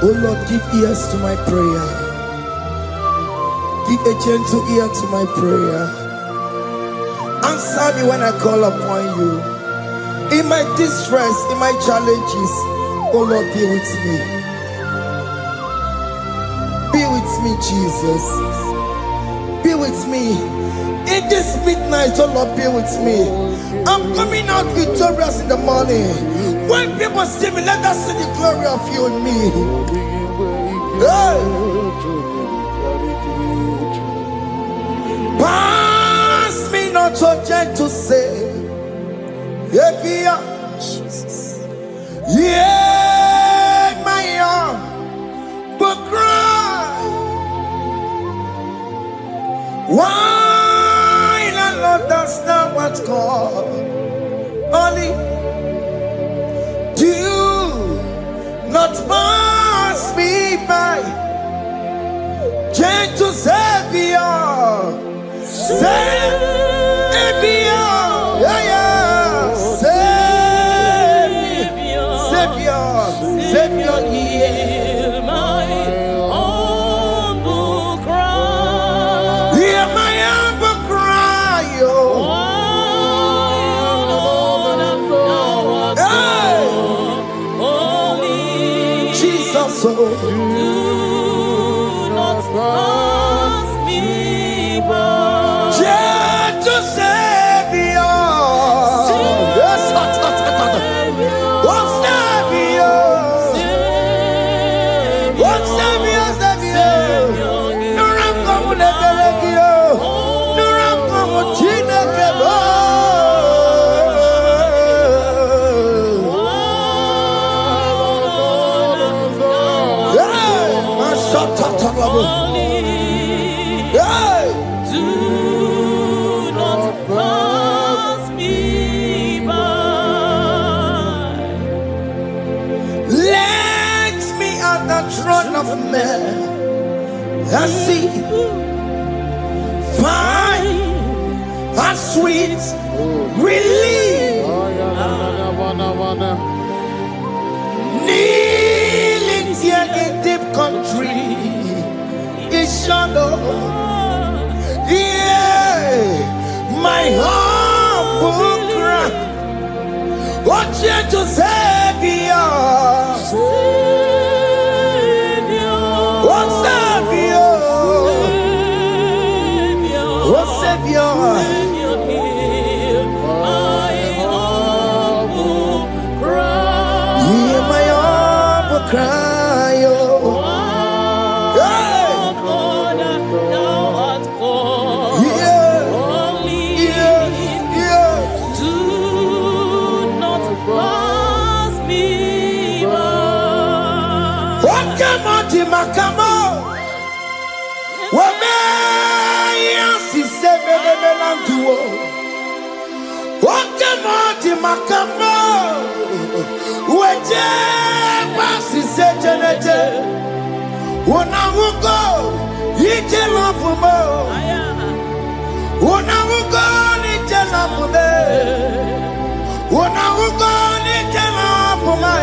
Oh Lord, give ears to my prayer. Give a gentle ear to my prayer. Answer me when I call upon you. In my distress, in my challenges, oh Lord, be with me. Be with me, Jesus. Be with me. In this midnight, oh Lord, be with me. I'm coming out victorious in the morning. When people see me, let us see the glory of you in me. Hey. Pass me not so gentle say. Jesus. Yeah, my arm, but cry. Why not understand what's called? Only do not pass me by. Gentle Savior, Savior, yeah. Savior, hear my humble cry. Hear my humble cry, oh. Holy Jesus, oh. do not pass me by. Gentle Savior. Yes, do not pass me by. Let me at the throne of man. I see, find a sweet relief. Kneeling here in deep country is shadow. Yeah, my humble cry. What you to Savior? What Savior? What Savior? Hear my humble cry. Hear my humble cry, oh. Hey. Thou art called. Yeah. Holy. Yeah. Do not pass me by. What come on, Timakamo? What man? Yes, he said, what moti makamo. Weje pasi sejenete. Wona wugo yije lafumo. Wona wugo nije lafume. Wona wugo nije lafuma.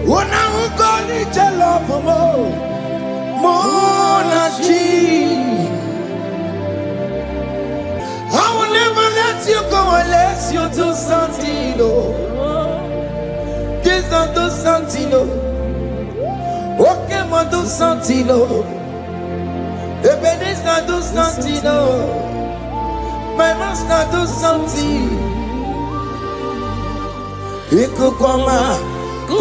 Wona wugo nije lafumo. Monachi, I will never let you go unless you do something. This not do something. Okay, ma do something. This not do something. My master do something. He could come out, go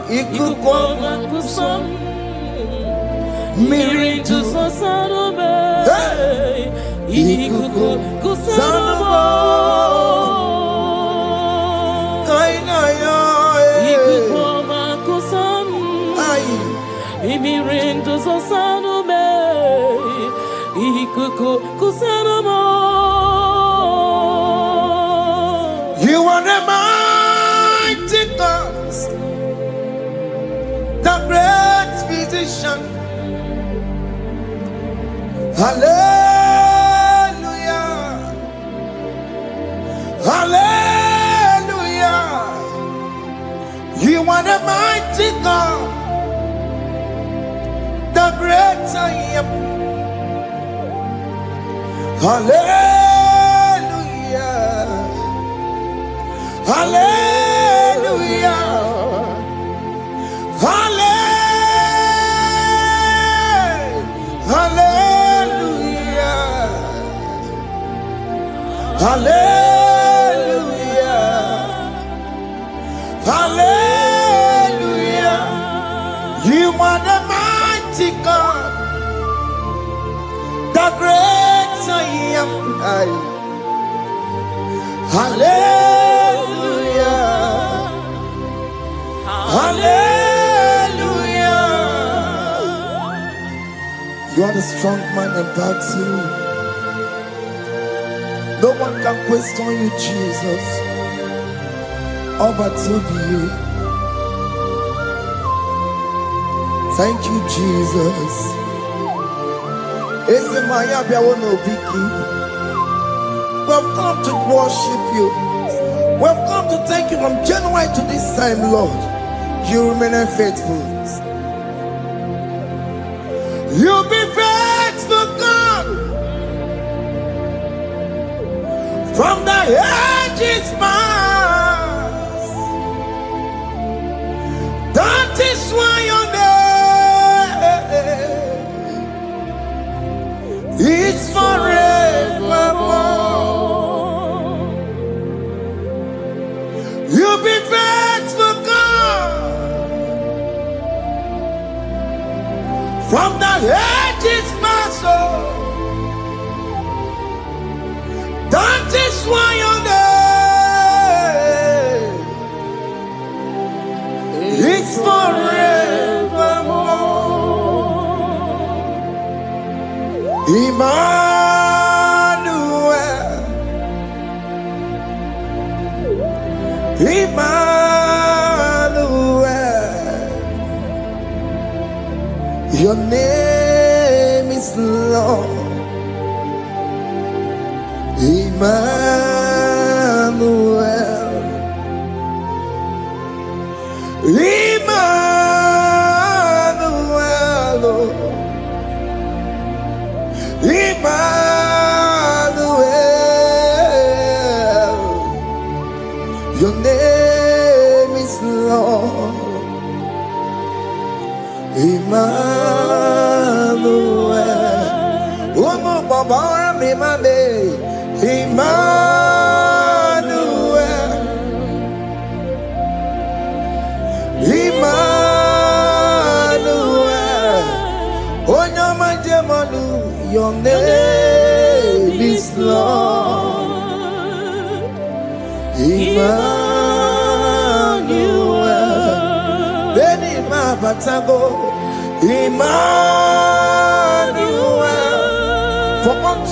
Ikukoma kusam Miri tu sasarume Ikuku kusarumo Ikukoma kusam Miri tu sasarume Ikuku kusarumo. You are the mighty God, the great physician. Hallelujah. Hallelujah. You are the mighty God, the great I am. Hallelujah. Hallelujah. Hallelujah. Hallelujah. Hallelujah. You are the mighty God, the great I am. Hallelujah. Hallelujah. You are the strong man in battle. No one can question you, Jesus. All but to be you. Thank you, Jesus. We've come to worship you. We've come to thank you from January to this time, Lord. You remain faithful. You be faithful, God. From the ages past. That is why your name is forevermore. You be faithful, God. From the ages past, that is why your name is forevermore. Emmanuel, Emmanuel, your name is Lord. Emmanuel, Emmanuel, Emmanuel, your name is Lord. Emmanuel, oh no, Baba, Emmanuel, Emmanuel, oh no, my demonu, your name is Lord. Emmanuel, Beni ma batago, Emmanuel.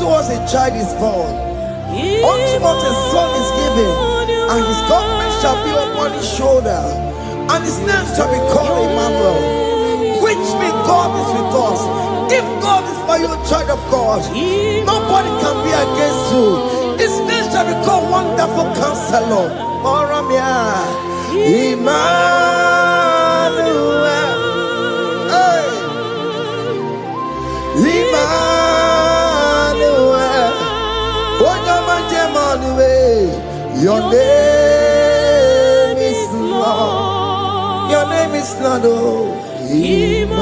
unto us a child is born, unto us a son is given, and his government shall be upon his shoulder, and his name shall be called Emmanuel, which means God is with us. If God is for you, child of God, nobody can be against you. His name shall be called Wonderful Counselor, Oramia, Emmanuel. Hey. Emmanuel, your name is Lord. Your name is Lord. Emmanuel,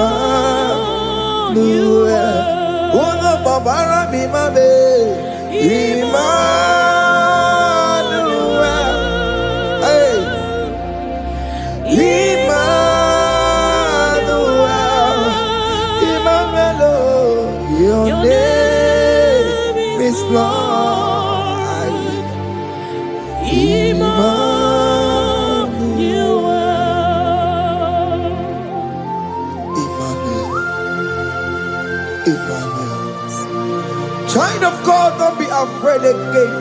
Uno Babara Bimabe. Emmanuel, hey, your name is Lord. Emmanuel. Child of God, don't be afraid again.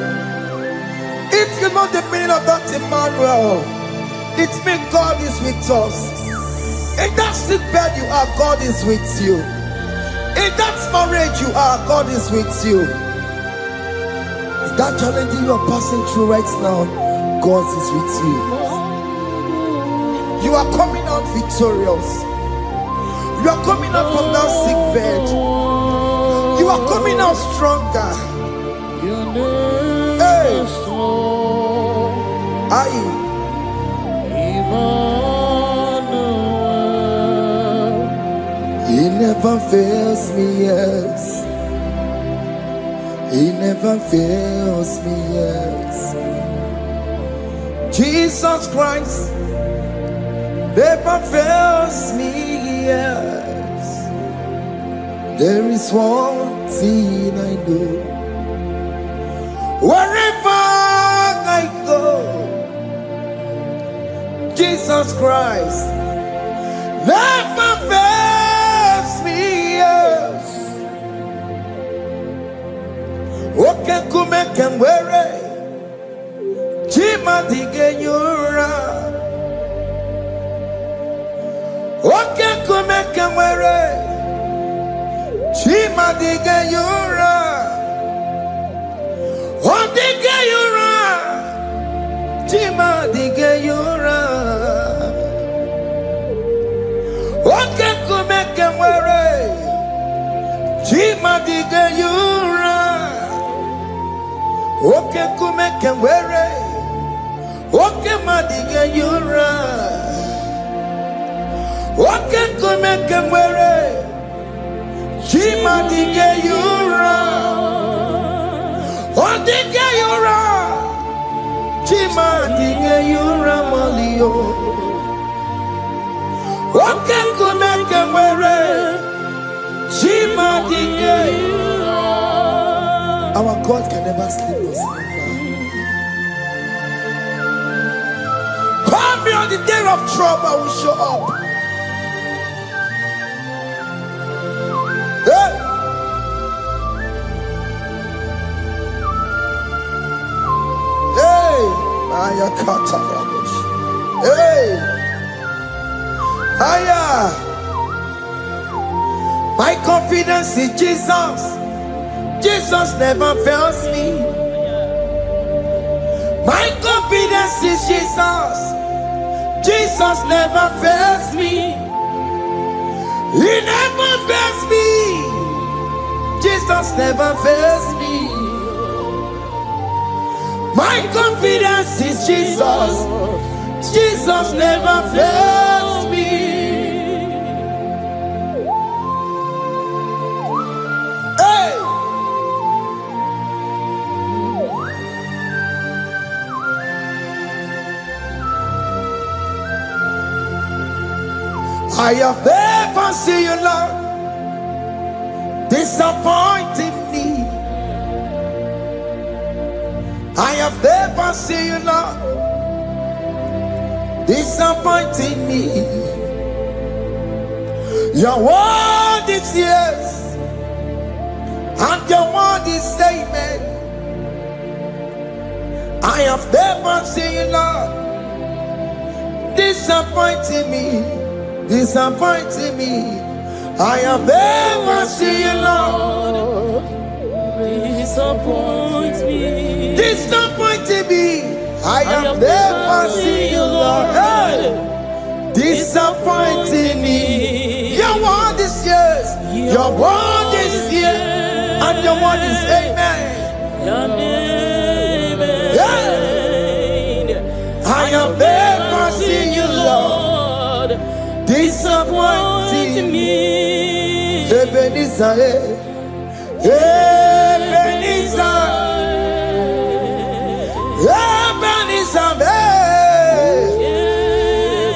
If you know the meaning of that Emmanuel, it means God is with us. In that sick bed you are, God is with you. In that marriage you are, God is with you. In that challenge you are passing through right now, God is with you. You are coming out victorious. You are coming out from that sick bed. You are coming out stronger. Hey, He never fails me, yes. He never fails me, yes. Jesus Christ never fails me, yes. There is one thing I know. Wherever I go, Jesus Christ never fails me, yes. Okay, come and wear it. Jima digenyura. Okay, come and wear it. Jima digenyura. Oh, digenyura. Jima digenyura. Okay, come and wear it. Jima digenyura. Okay, come and wear it. Okay, madiga yura. Okay, come and wear it. Jima diga yura. Oh, diga yura. Jima diga yura malio. Okay, come and wear it. Jima diga yura. Our God can never sleep or slumber. Call me on the day of trouble, I will show up. Hey! Hey! Aya Katarabush. Hey! Aya! My confidence in Jesus. Jesus never fails me. My confidence is Jesus. Jesus never fails me. He never fails me. Jesus never fails me. My confidence is Jesus. Jesus never fails me. Hey! I have never seen you, Lord, disappointing me. I have never seen you, Lord, disappointing me. Your word is yes, and your word is amen. I have never seen you, Lord, disappointing me. I have never seen you, Lord, disappointing me. I have never seen you, Lord, disappointing me. Your word is yes, your word is yes, and your word is amen. I have never seen you, Lord, disappointing me. Ebenezer, Ebenezer,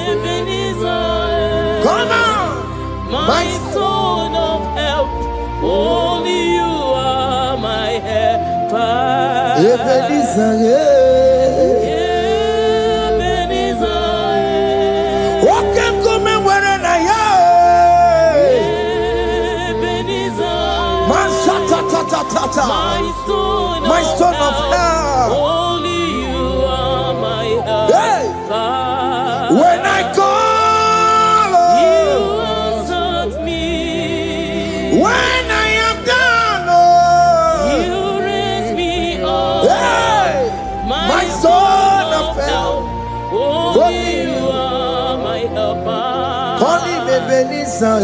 Ebenezer, come on, my stone of help. Only you are my helper. Ebenezer, my stone of help. Only you are my helper. When I call, you answered me. When I am down, you raise me up. My stone of help. Only you are my helper. Call him Ebenezer,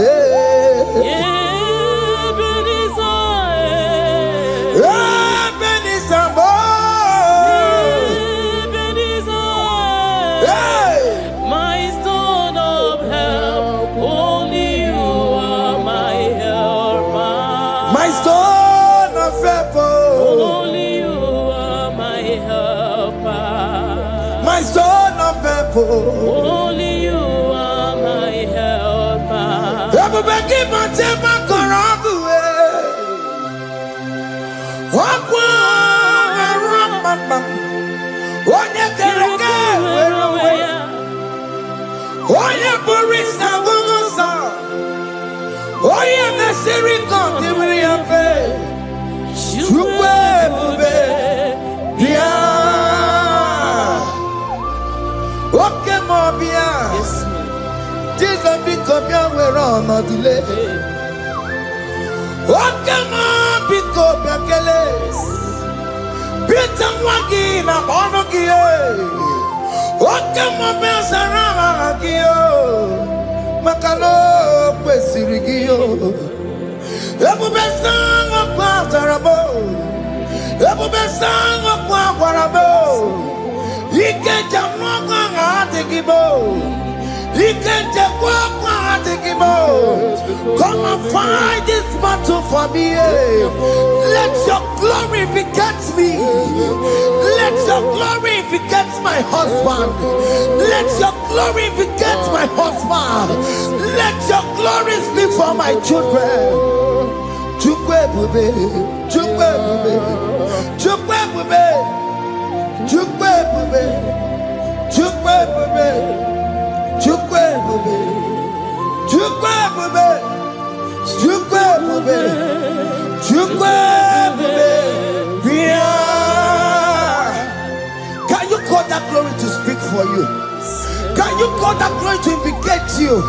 my stone of help. Only you are my helper. My stone of help. Only you are my helper. My stone of help. Only you are my helper. Everybody keep on taking my corrupt way. Oye burisa gugusa, oye nasiri kontimri ape, chukwe bube, bia, oke mo bia, Jesus biko bia wero no delay, oke mo biko bia keles, bita mwagi na ono kie. Oke mo besarama kiyo, makalo pesirigiyo. Ebu besango kwa tarabo, ebu besango kwa warabo. Ike jamwa kwa ngatikibo, ike jamwa kwa ngatikibo. Come and fight this battle for me. Let your glory beget me. Let your glory beget my husband. Let your glory beget my husband. Let your glory speak for my children. Chukwe bube, chukwe bube, chukwe bube, chukwe bube, chukwe bube, chukwe bube, chukwe bube, chukwe bube, chukwe bube. Can you call that glory to speak for you? Can you call that glory to vindicate you?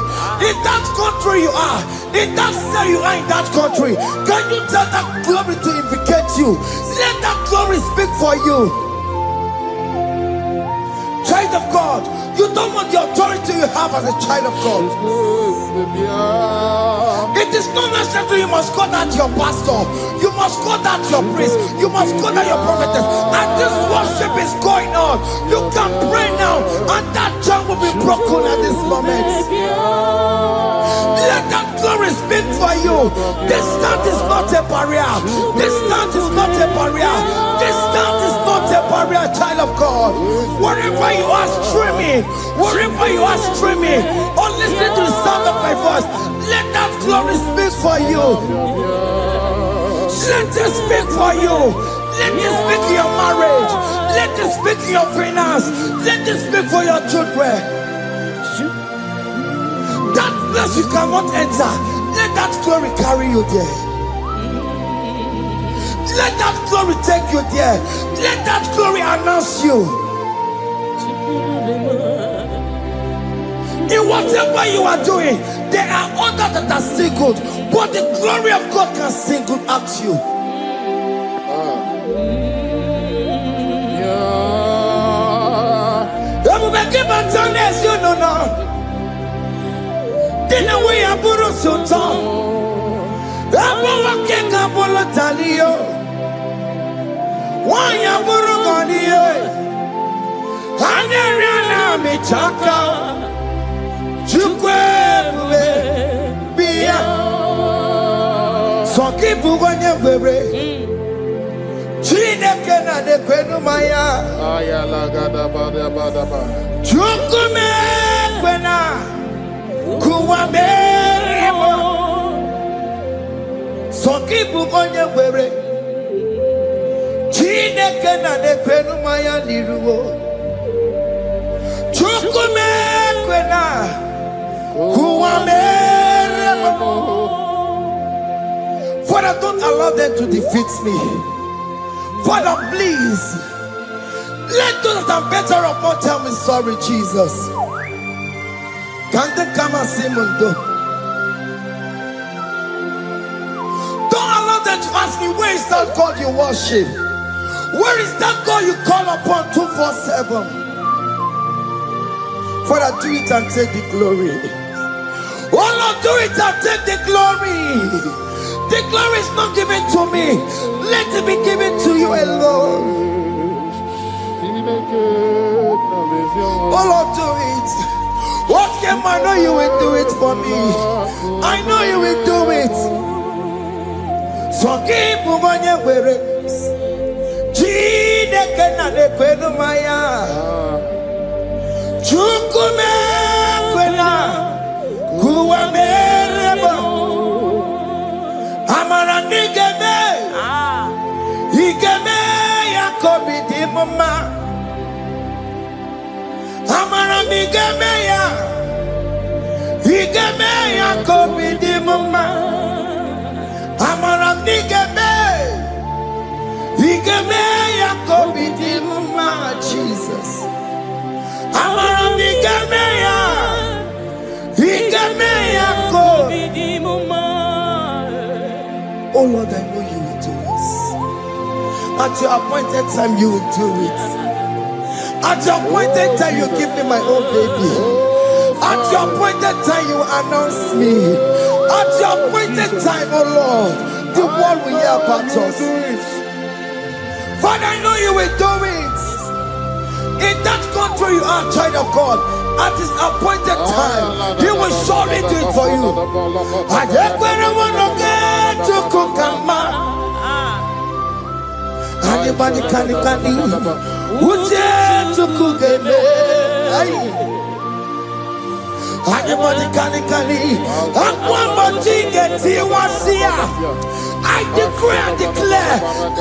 In that country you are, in that cell you are in that country, can you tell that glory to vindicate you? Let that glory speak for you. Child of God, you don't want the authority you have as a child of God. It is not necessary you must call that your pastor, you must call that your priest, you must call that your prophetess. And this worship is going on. You can pray now, and that chain will be broken at this moment. Let that glory speak for you. Distance is not a barrier. Distance is not a barrier. Distance is not a barrier, child of God. Wherever you are streaming, wherever you are streaming, or listening to the sound of my voice, let that glory speak for you. Let it speak for you. Let it speak in your marriage. Let it speak in your finance. Let it speak for your children. That place you cannot enter, let that glory carry you there. Let that glory take you there. Let that glory announce you. In whatever you are doing, there are others that are still good, but the glory of God can single out you. You know now. Didn't we have Buru Sultan? Walking up on the Talio. Why are Buru Gania? Hanyana Michaka. Chukwe Bia. So keep Buganya Bebe. Chine Kena de Kwenumaya. Chukume Kwena. Kuwamerimo Sokibu konye were Chineke na nekwenu maya niruwo Chukume kwena Kuwamerimo. Father, don't allow them to defeat me. Father, please let those that are better off not tell me sorry, Jesus. Can't they come and see Mundo? Don't allow them to ask me, where is that God you worship? Where is that God you call upon 247? Father, do it and take the glory. Oh Lord, do it and take the glory. The glory is not given to me. Let it be given to you alone. Oh Lord, do it. Okay, I know you will do it for me. I know you will do it. So keep moving your way. Chineke na nekwenu maya. Chukume kwena kuwamerebo. Amara nigeme. Igeme yakobi di mama. Amara migeme ya. Igeme yakobi di mama. Amara migeme. Igeme yakobi di mama. Jesus. Amara migeme ya. Igeme yakobi di mama. Oh Lord, I know you will do this. At your appointed time, you will do it. At your appointed time, you give me my own baby. At your appointed time, you announce me. At your appointed time, oh Lord, the world will hear about us. Father, I know you will do it. In that country, you are a child of God. At his appointed time, he will surely do it for you. I want to get to Kukama. Anybody can Uje to Kugeme. Anybody can I decree and declare,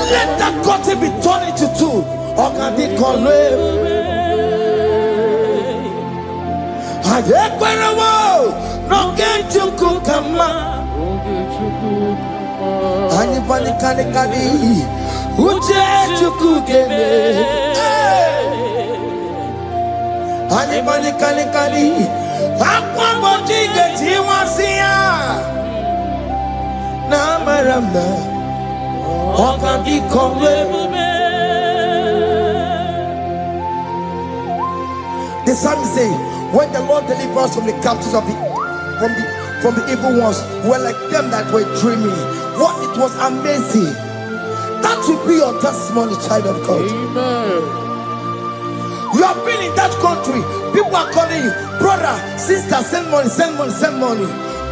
let that curtain be torn into two. Or can they call me? No get to Kukama. Anybody can Uje to Kugeme. Anybody can Akwamboti geti wasia na maramna okandi kombe. The psalmist say, when the Lord delivers from the captives of from the evil ones, we're like them that were dreaming. What it was amazing. That should be your testimony, child of God. Amen. You have been in that country. People are calling you, brother, sister, send money, send money, send money.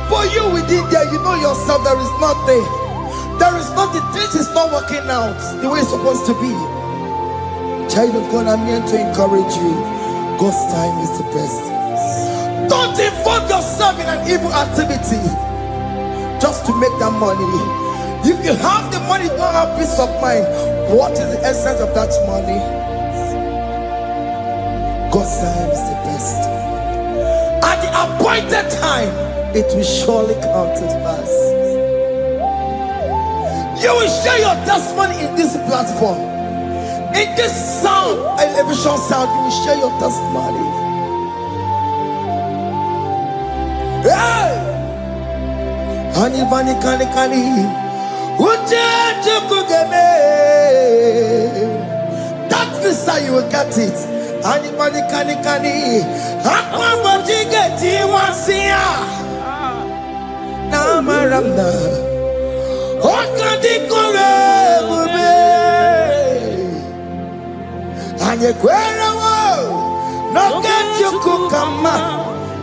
But you within there, you know yourself, there is nothing. There is nothing. This is not working out the way it's supposed to be. Child of God, I'm here to encourage you. God's time is the best. Don't involve yourself in an evil activity just to make that money. If you have the money, you don't have peace of mind. What is the essence of that money? God's time is the best. At the appointed time, it will surely come to pass. You will share your testimony in this platform. In this sound, elevation sound, you will share your testimony. Hey! Honey, bunny, kani, kani. That visa, you will get it. Honey, bunny, kani, kani. Aquabody get you once here. Now, Maramna. And you no get you come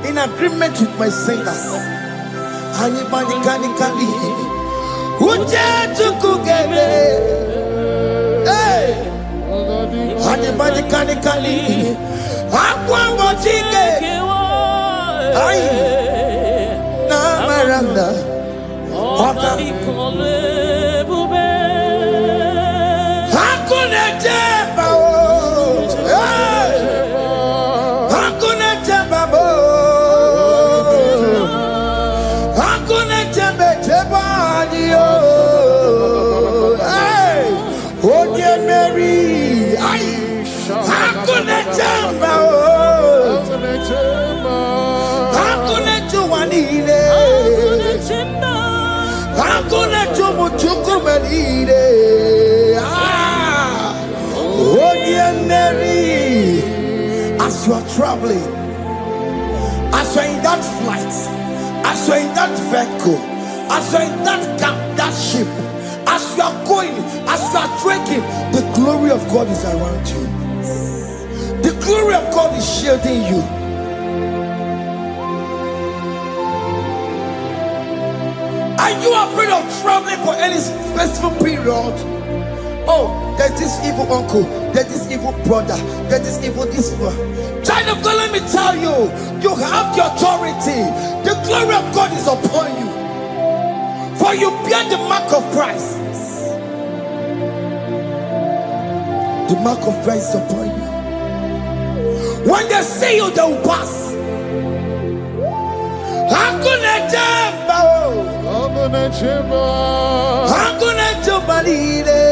in agreement with my singers. And you kani kani hey, and you kani kani aqua mochige ay na maranda. As you are traveling, as you are in that flight, as you are in that vehicle, as you are in that ship, as you are going, as you are trekking, the glory of God is around you. The glory of God is shielding you. Are you afraid of traveling for any specific period? Oh, there's this evil uncle, there's this evil brother, there's this evil this one. Child of God, let me tell you, you have the authority. The glory of God is upon you. For you bear the mark of Christ. The mark of Christ is upon you. When they see you, they will pass. Hakuna jamba, hakuna jubalile,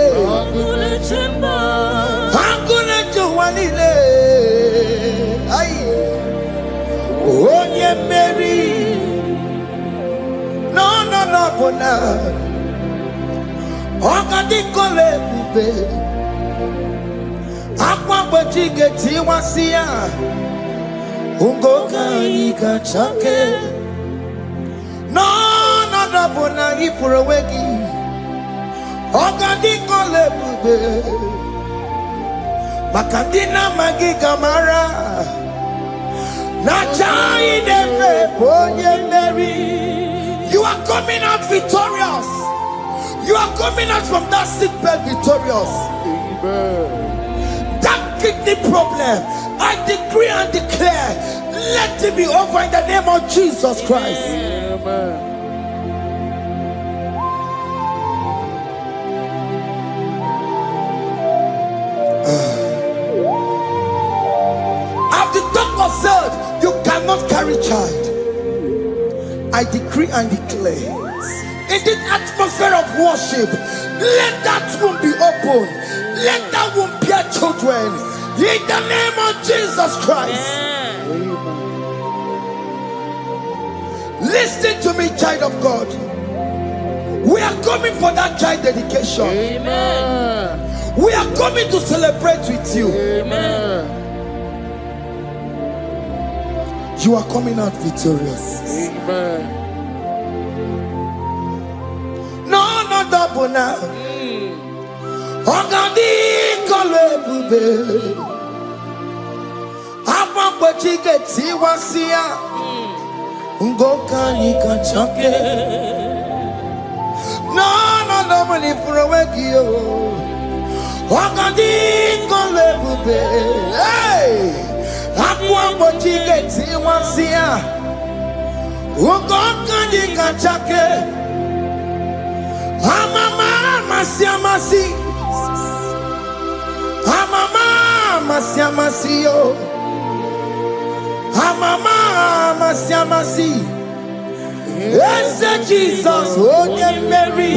hakuna jubalile. Ay, onye Mary, no, bona. Okadi kole bube, akwa bojige tiwasia, ungoka ikachake. No, bona ifurowegi. Okadi kole bube, makandina magiga mara. Nachai deve bonye Mary. You are coming out victorious. You are coming out from that sick bed victorious. Amen. That kidney problem, I decree and declare, let it be over in the name of Jesus Christ. Amen. As the doctor said, you cannot carry child. I decree and declare, in the atmosphere of worship, let that womb be open. Let that womb bear children. In the name of Jesus Christ. Listen to me, child of God. We are coming for that child dedication. Amen. We are coming to celebrate with you. Amen. You are coming out victorious. Amen. No, double now. Ogadi kole bube. Apa bojige tiwasia. Ungoka ikachake. No, double ifurowegi yo. Ogadi kole bube. Hey! Aqua bojige tiwasia. Ungoka ikachake. Amama masiamasi. Amama masiamasi yo. Amama masiamasi. Yes, Jesus, onye Mary.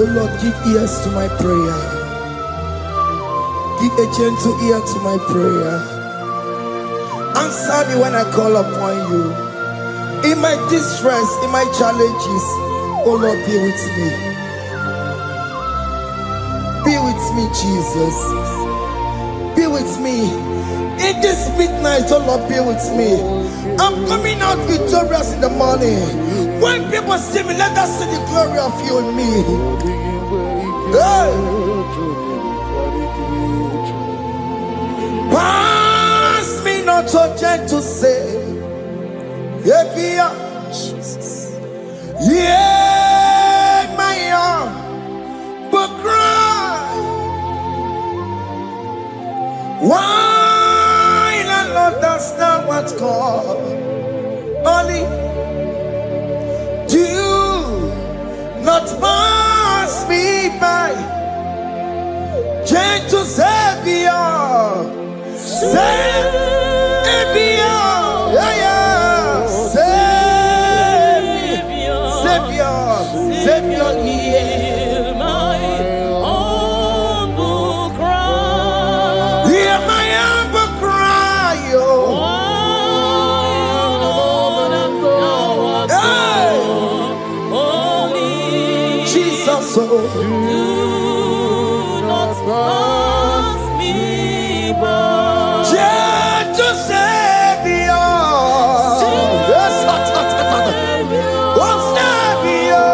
Oh Lord, give ears to my prayer. Give a gentle ear to my prayer. Answer me when I call upon you. In my distress, in my challenges, oh Lord, be with me. Be with me, Jesus. Be with me. In this midnight, oh Lord, be with me. I'm coming out victorious in the morning. When people see me, let us see the glory of you in me. Hey. Pass me not so gentle say, Jesus. Yeah, my arm, but cry. Why the Lord does not what's called? Only do not pass me by, gentle Savior, Savior, yeah, yeah, Savior, Savior, hear my humble cry. Hear my humble cry, oh. Jesus, oh. Do not pass me by. Gentle Savior. Yes, what Savior?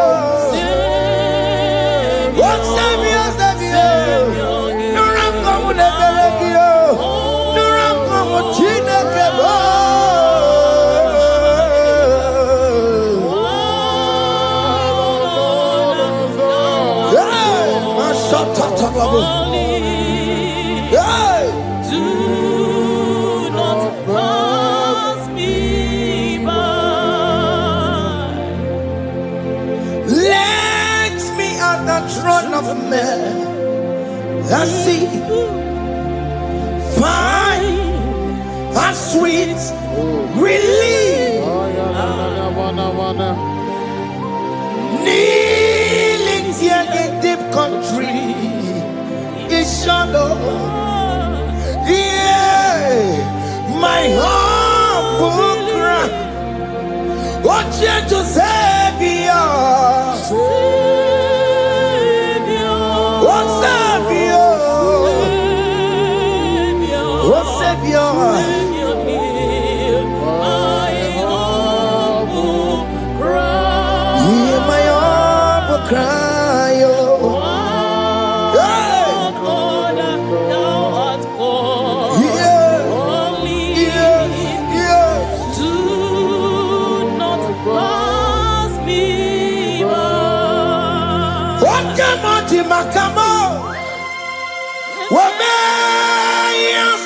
What Savior, Savior? No rank of the Belegio. No rank of Chinekebo. Do not pass me by. Let me at the throne of men. I see, find a sweet relief. Kneeling here in deep country is shallow. Yeah, my humble cry. What gentle Savior, what Savior, what Savior, Hear my humble cry. hear my humble cry, oh. Hey. Lord, thou art called. Yeah. Only Yes, yes. do not pass me by. What came out in my camo? What man,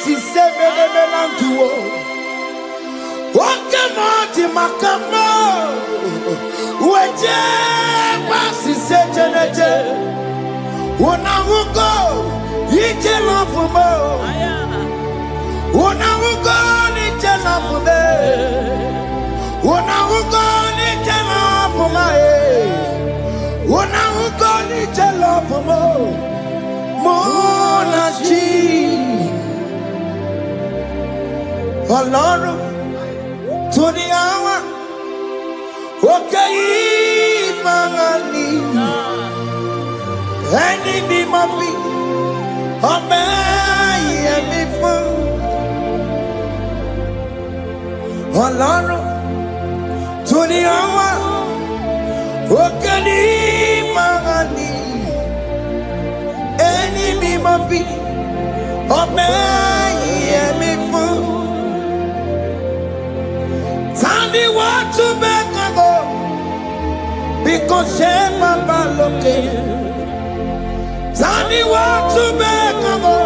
she said, what came out in my camo? What she said, when I will go, you tell off for more. When I will go, you tell off for me. When I will go, you tell off for my head. When I will go, you tell off for more. Monachi. Oh Lord, to the hour. Okay, Mangani. Any be my feet. Oh, man, me fool. Oh Lord, to the hour. Okay, Mangani. Any be my feet. Oh, man, me fool. Tell me what to make a go. Because she's Papa looking. Tell me what to make a go.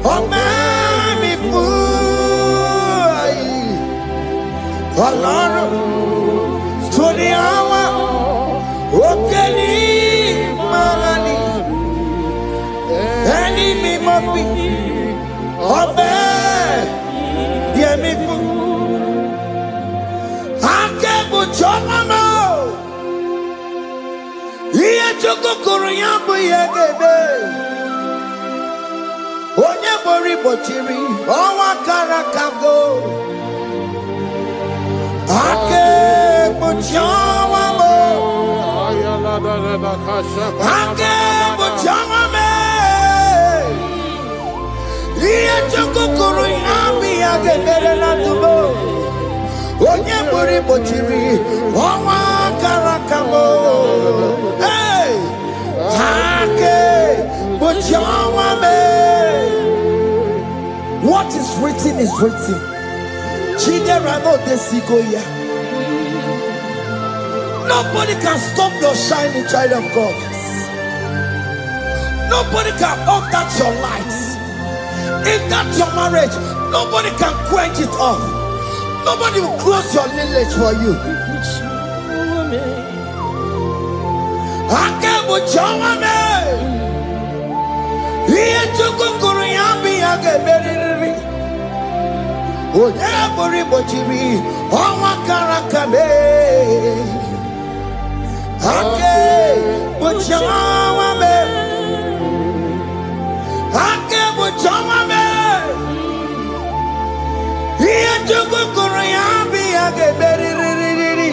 Oh, man, me fool. Oh, Lord, to the hour. Okay, Magani. Any me must be. Oh, man, yeah, me fool. I can't put your mama. chukukuru yambu yegebe. Onye bori bochiri, owa karakago. Ake buchawa mo. Ake buchawa me. Iye chukukuru yambu yegebe na tubo. Onye bori bochiri, owa karakamo. Hey, ake buchawa me. What is written is written. Nobody can stop your shining, child of God. Nobody can off that your lights. If that's your marriage, nobody can quench it off. Nobody will close your lineage for you. Oye bori bochiri, owa karakame. Ake buchawa me, ake buchawa me. Iye chukukuru yambi ake beri.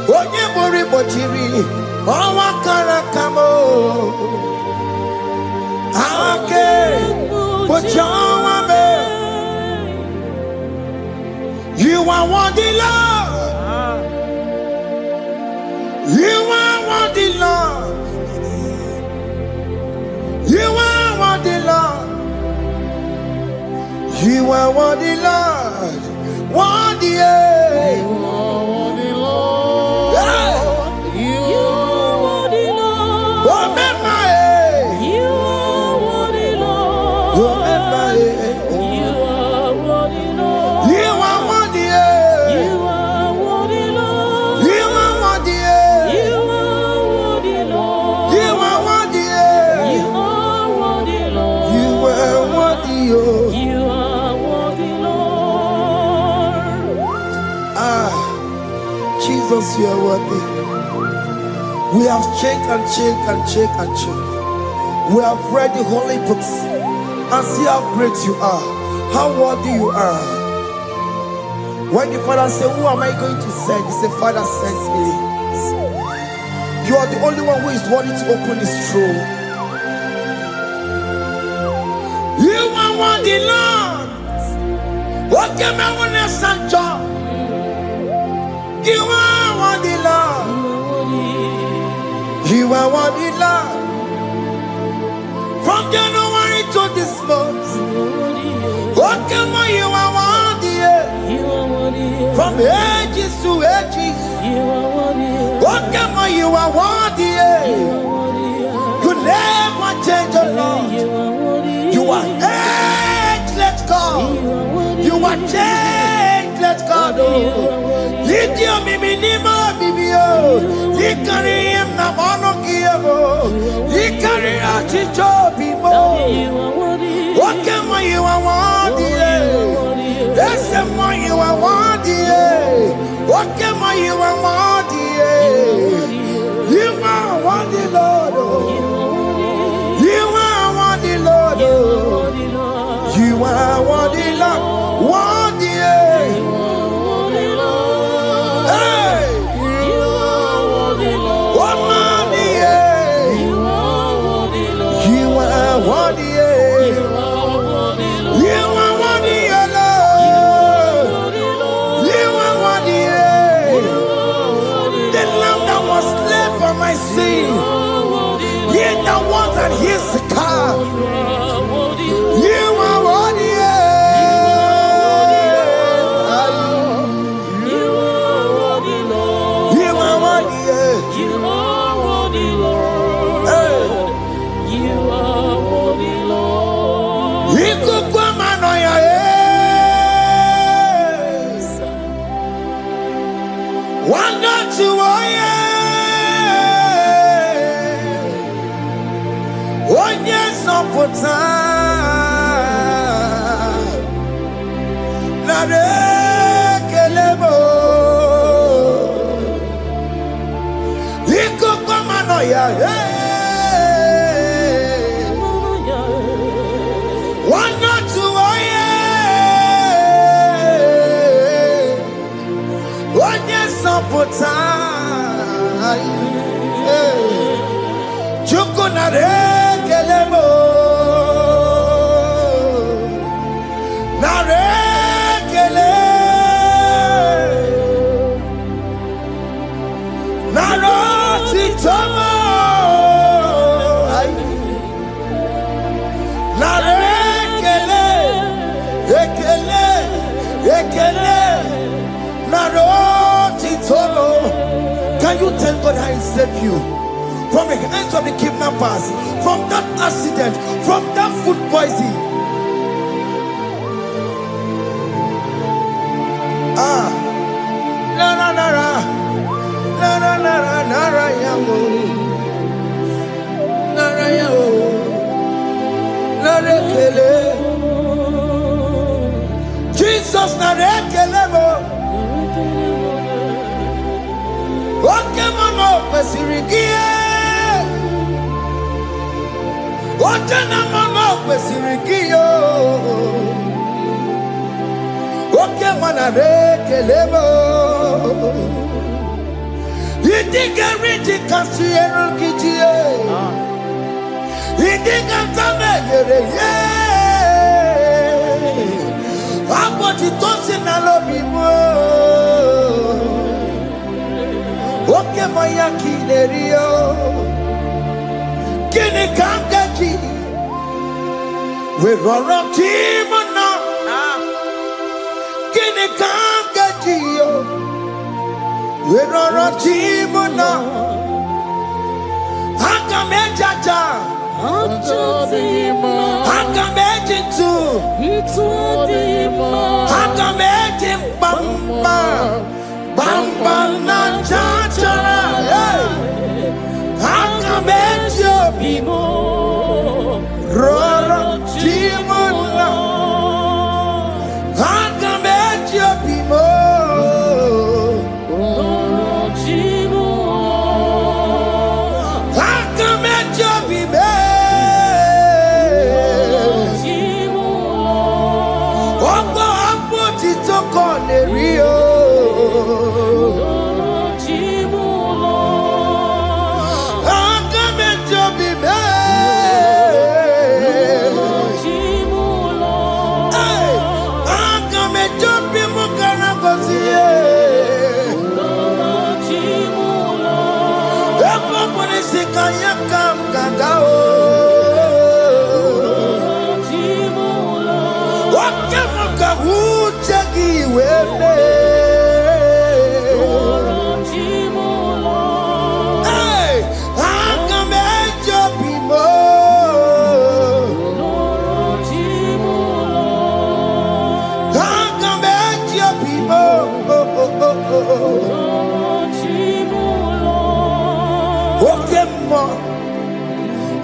Oye bori bochiri, owa karakamo. Ake buchawa me. You are worthy, Lord. You are worthy, Lord. You are worthy, Lord. You are worthy, Lord. Worthy, yeah. You are worthy, Lord. Yeah. You are worthy, Lord. Remember, You are worthy, Lord. remember, You are worthy, Lord. you are worthy, You are worthy, Lord. you are worthy, You are worthy, Lord. you are worthy, You are worthy, Lord. you are worthy, You are worthy, Lord. Ah, Jesus, you are worthy. We have checked and checked and checked and checked. We have read the holy books and see how great you are, how worthy you are. When the Father said, "Who am I going to send?" He said, "Father, send me." You are the only one who is worthy to open his throne. You are worthy, Lord. What can I want to send you? You are worthy, Lord. You are worthy, Lord. From January to this month, what can you are worthy? From ages to ages, what can you are worthy? You never change, oh Lord. You are ageless God. You are changeless God. Litio miminimo bibio. Likari him na mono kiabo. Likari achicho bibo. What can you are worthy? That's the one you are worthy. What can you are worthy? You are worthy, Lord. You are worthy, Lord. You are worthy, Lord. Worthy. Hey. What money? You are worthy. You are worthy, Lord. You are worthy. The lamb that was slain for my sin. He that was and he is the car. You are worthy. You are worthy. Ikukwamanoya, wanda tuoye, onye sopota, narekelebo. Ikukwamanoya. One not to one yes Chukunare kelemo Nare kele Naroti tomo Nare kele Ekele Ekele Naroti tomo. Can you tell God how He saved you from the hands of the kidnappers, from that accident, from that food poisoning? Jesus narekelemo. Oke mama kwesirigie. Oje na mama kwesirigio. Oke mana rekelemo. Idiga riti kasi erugijie. Idiga tame yere ye. Aboti tosi na lobi mo. Oke maya kinerio. Kini kangaji. We roro timona. Kini kangaji yo. We roro timona. Hakamejaja. Hakamejitu. Hakamejibamba. Bamba na chachara. Hakamejo bimo. Roro timona. Hakamejo bimo. Hakamejo bimo. Ogo apoti toko nerio. Hakamejo bimo. Hakamejo bimo kana kosie. Eko polisi kanya kam kangao. Oke muka hujagi wele. Hey, hakamejo bimo. Hakamejo bimo. Oke mo.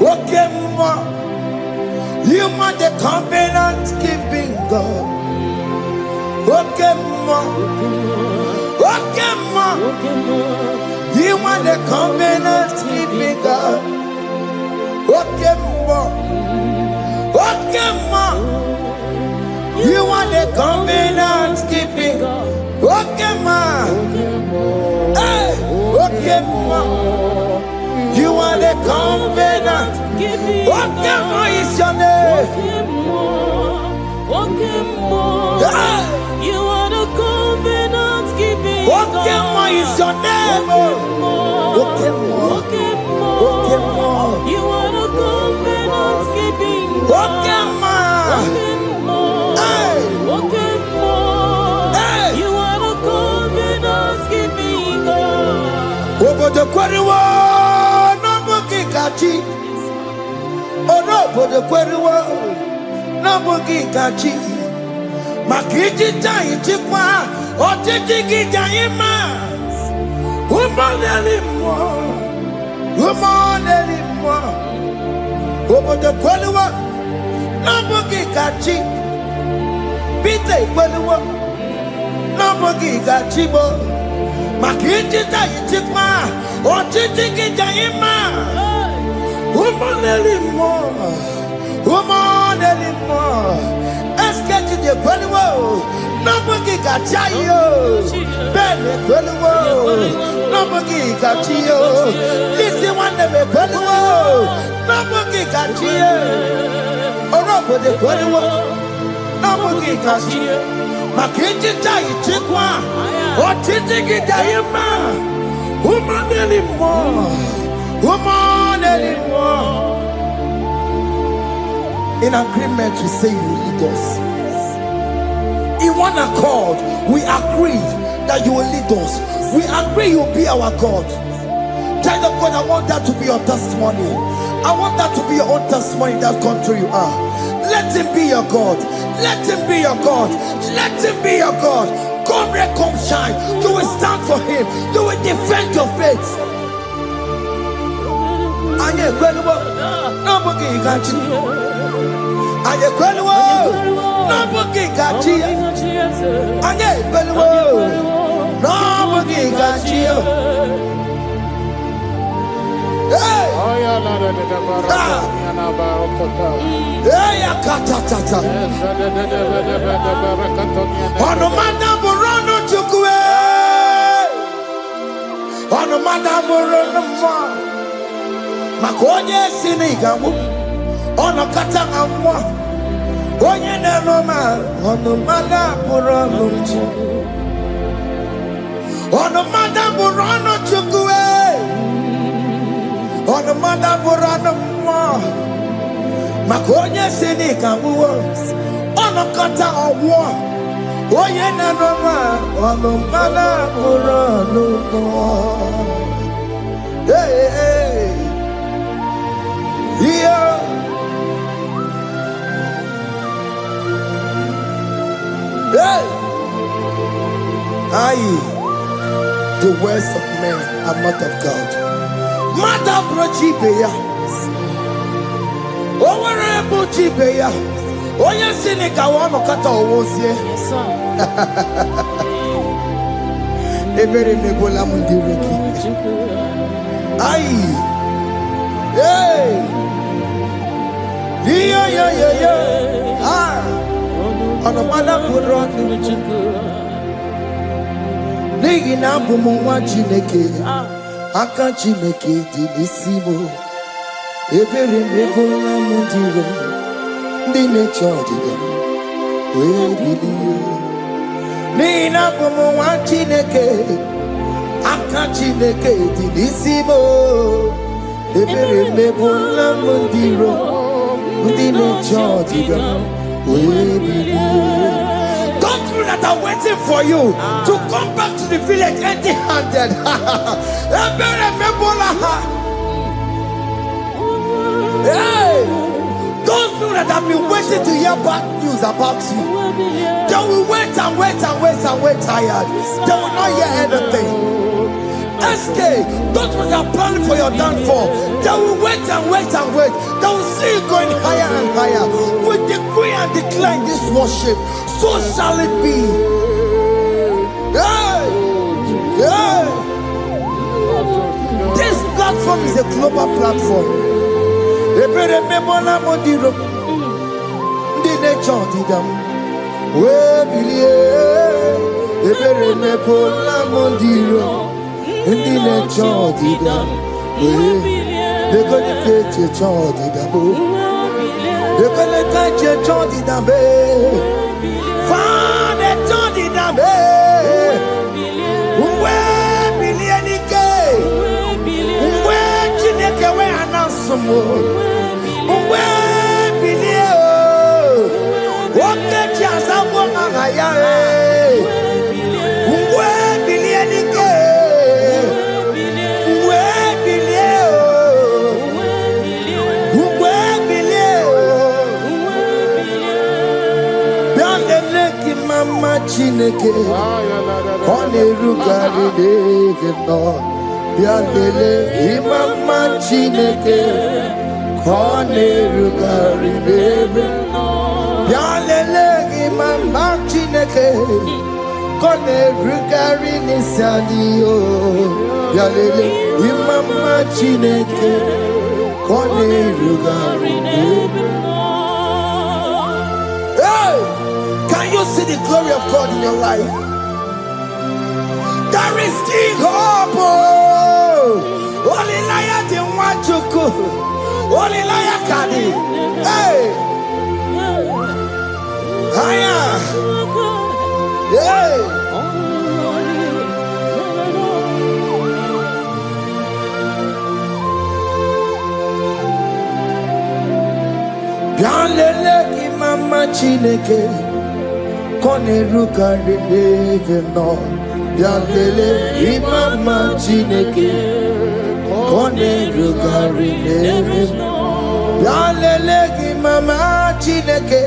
Oke mo. You are the covenant keeping God. Okay, ma. Okay, ma. You are the covenant keeping God. Okay, ma. Okay, ma. You are the covenant keeping God. Okay, ma. Hey, okay, ma. You are the covenant. Okay, ma is your name. Yeah. You are the covenant keeping God. Okay, ma is your name. Okay, ma. Okay, ma. You are the covenant keeping God. Okay, ma. Hey. Hey. You are the covenant keeping God. Over the quarry Kachi, oh no, but the Querua, no boogie Kachi, Makiji Jai Chikwa, or Tiki Jaima, woman anymore, woman anymore, over the Querua, no boogie Kachi, Pite Querua, no boogie Kachibo, Makijita yitikwa, otitiki jayima. Woman anymore, woman anymore. Escape the Peluo, nobody got you. Ben Peluo, nobody got you. Listen one of the Peluo, nobody got you. Or over the Peluo, nobody got you. Makijita yitikwa, otitiki jayima. Woman anymore, woman anymore. In agreement, we say you will lead us. In one accord, we agree that you will lead us. We agree you will be our God. Child of God, I want that to be your testimony. I want that to be your own testimony in that country you are. Let him be your God. Let him be your God. Let him be your God. Come, red, come, shine. You will stand for him. You will defend your faith. And you're incredible. Nobody got you. And you're incredible. Nobody got you. And you're incredible. Nobody got you. Hey! Hey, akatata. Onomanda borono chukwe. Onomanda borono mwa. Makonye sini gamu. Ono kata amwa. Onye nenoma. Onomanda borono chukwe. Onomanda borono chukwe. Onomanda borono mwa. Makonye sini gamu. Ono kata amwa. Onye nenoma. Onomanda borono mwa. Hey, hey. Yeah. Hey. Aye. The words of men are not of God. Mother Brochibeya. Overable Chibeya. Oya Seneca wano kata owosie. Yes, sir. Ebere nebola mundireki. Aye. Hey! Yeah. Ah! On a mother put on the Nigga na bumu chineke. Aka chineke di nisimo. Ebere mebola mundiro. Dine chodide. We believe. Nina bumu chineke. Aka chineke di nisimo. Ebere mebola mundiro. Dine chodide. We believe. Those people that are waiting for you to come back to the village empty-handed. Hey! Those people that have been waiting to hear bad news about you, they will wait tired. They will not hear anything. SK, those people that are planning for your downfall, they will wait. They will see you going higher and higher. We decree and declare this worship. So shall it be. Hey! This platform is a global platform. Ebere mebola modiro. Ndi nature didam. We believe. Ebere mebola modiro. Ndi nature didam. They're gonna get your child didam. They're gonna get your child didam. Father Johnny Dabe, we billion-ike, we chineke we anasumo, we billion, what get ya sabo ngaya, we billion-ike, we billion, we billion. Mama Chineke, Kone Rugari Devino, Biandele, Mama Chineke, Kone Rugari Devino, Biandele, Mama Chineke, kone rugari nisadio yalele imama chineke kone rugari. Hey, can you see the glory of God in your life? There is still hope. Only liar didn't want to go. Only liar can. Hey, higher. Hey. Bialele imama chineke kone rugari neveno. Bialele imama chineke kone rugari neveno. Bialele imama chineke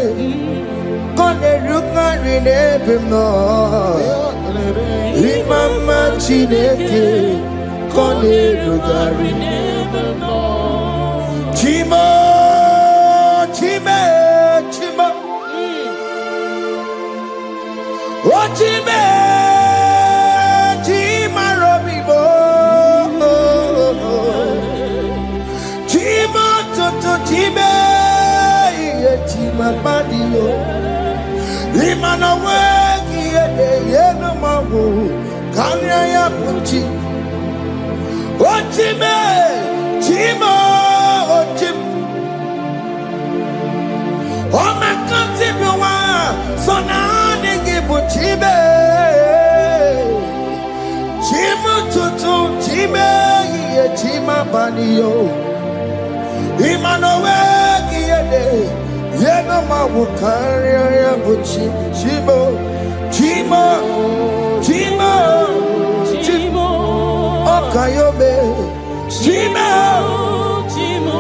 kone rugari neveno. Imama chineke kone rugari neveno. Chimo Chime, Chime, oh Chime, Chima Robibo, Chima Toto Chime, Chima Badio, Imana Wegi, Yeno Mahu, Kanya Puchi, oh Chime, Chima, oh Chime. Oh my God, so now they give you Chibe, Chima Tutu, Chibe, Chima Banio, Imanowe, Yenoma Wukaria, Chibo, Chima, Chima, Chimo, Okayobe, Chima, Chimo,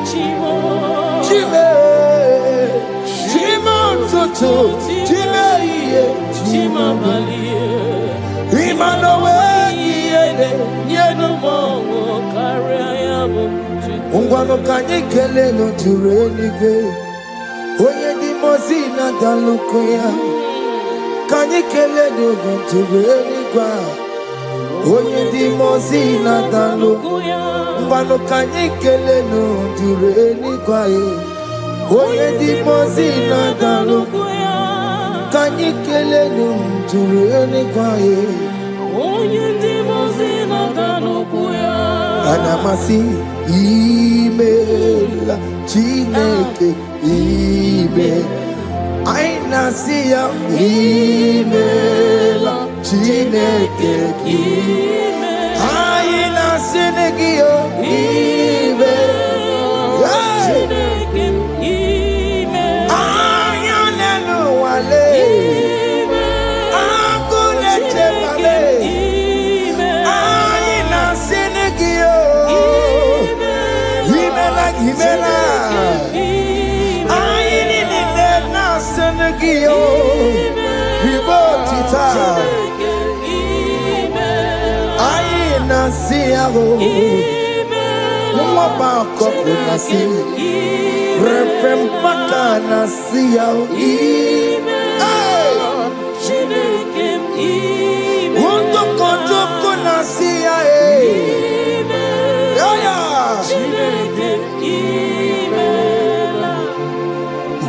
Chimo, Chime. Chima Chima Malie Imanowe Yeno Mongo Kariabu Ungwano Kanyikele no Turenige Oye di Mozina Dalukoya Kanyikele no Turenigwa Oye di Mozina Dalukoya Ungwano Kanyikele no Turenigwa Oye di Mozina Dalukoya Kanyikele Nunturene Kwaye Oye di Mozina Dalukoya Anamasi email Chineke email Aina siya email Chineke email Aina sinegio email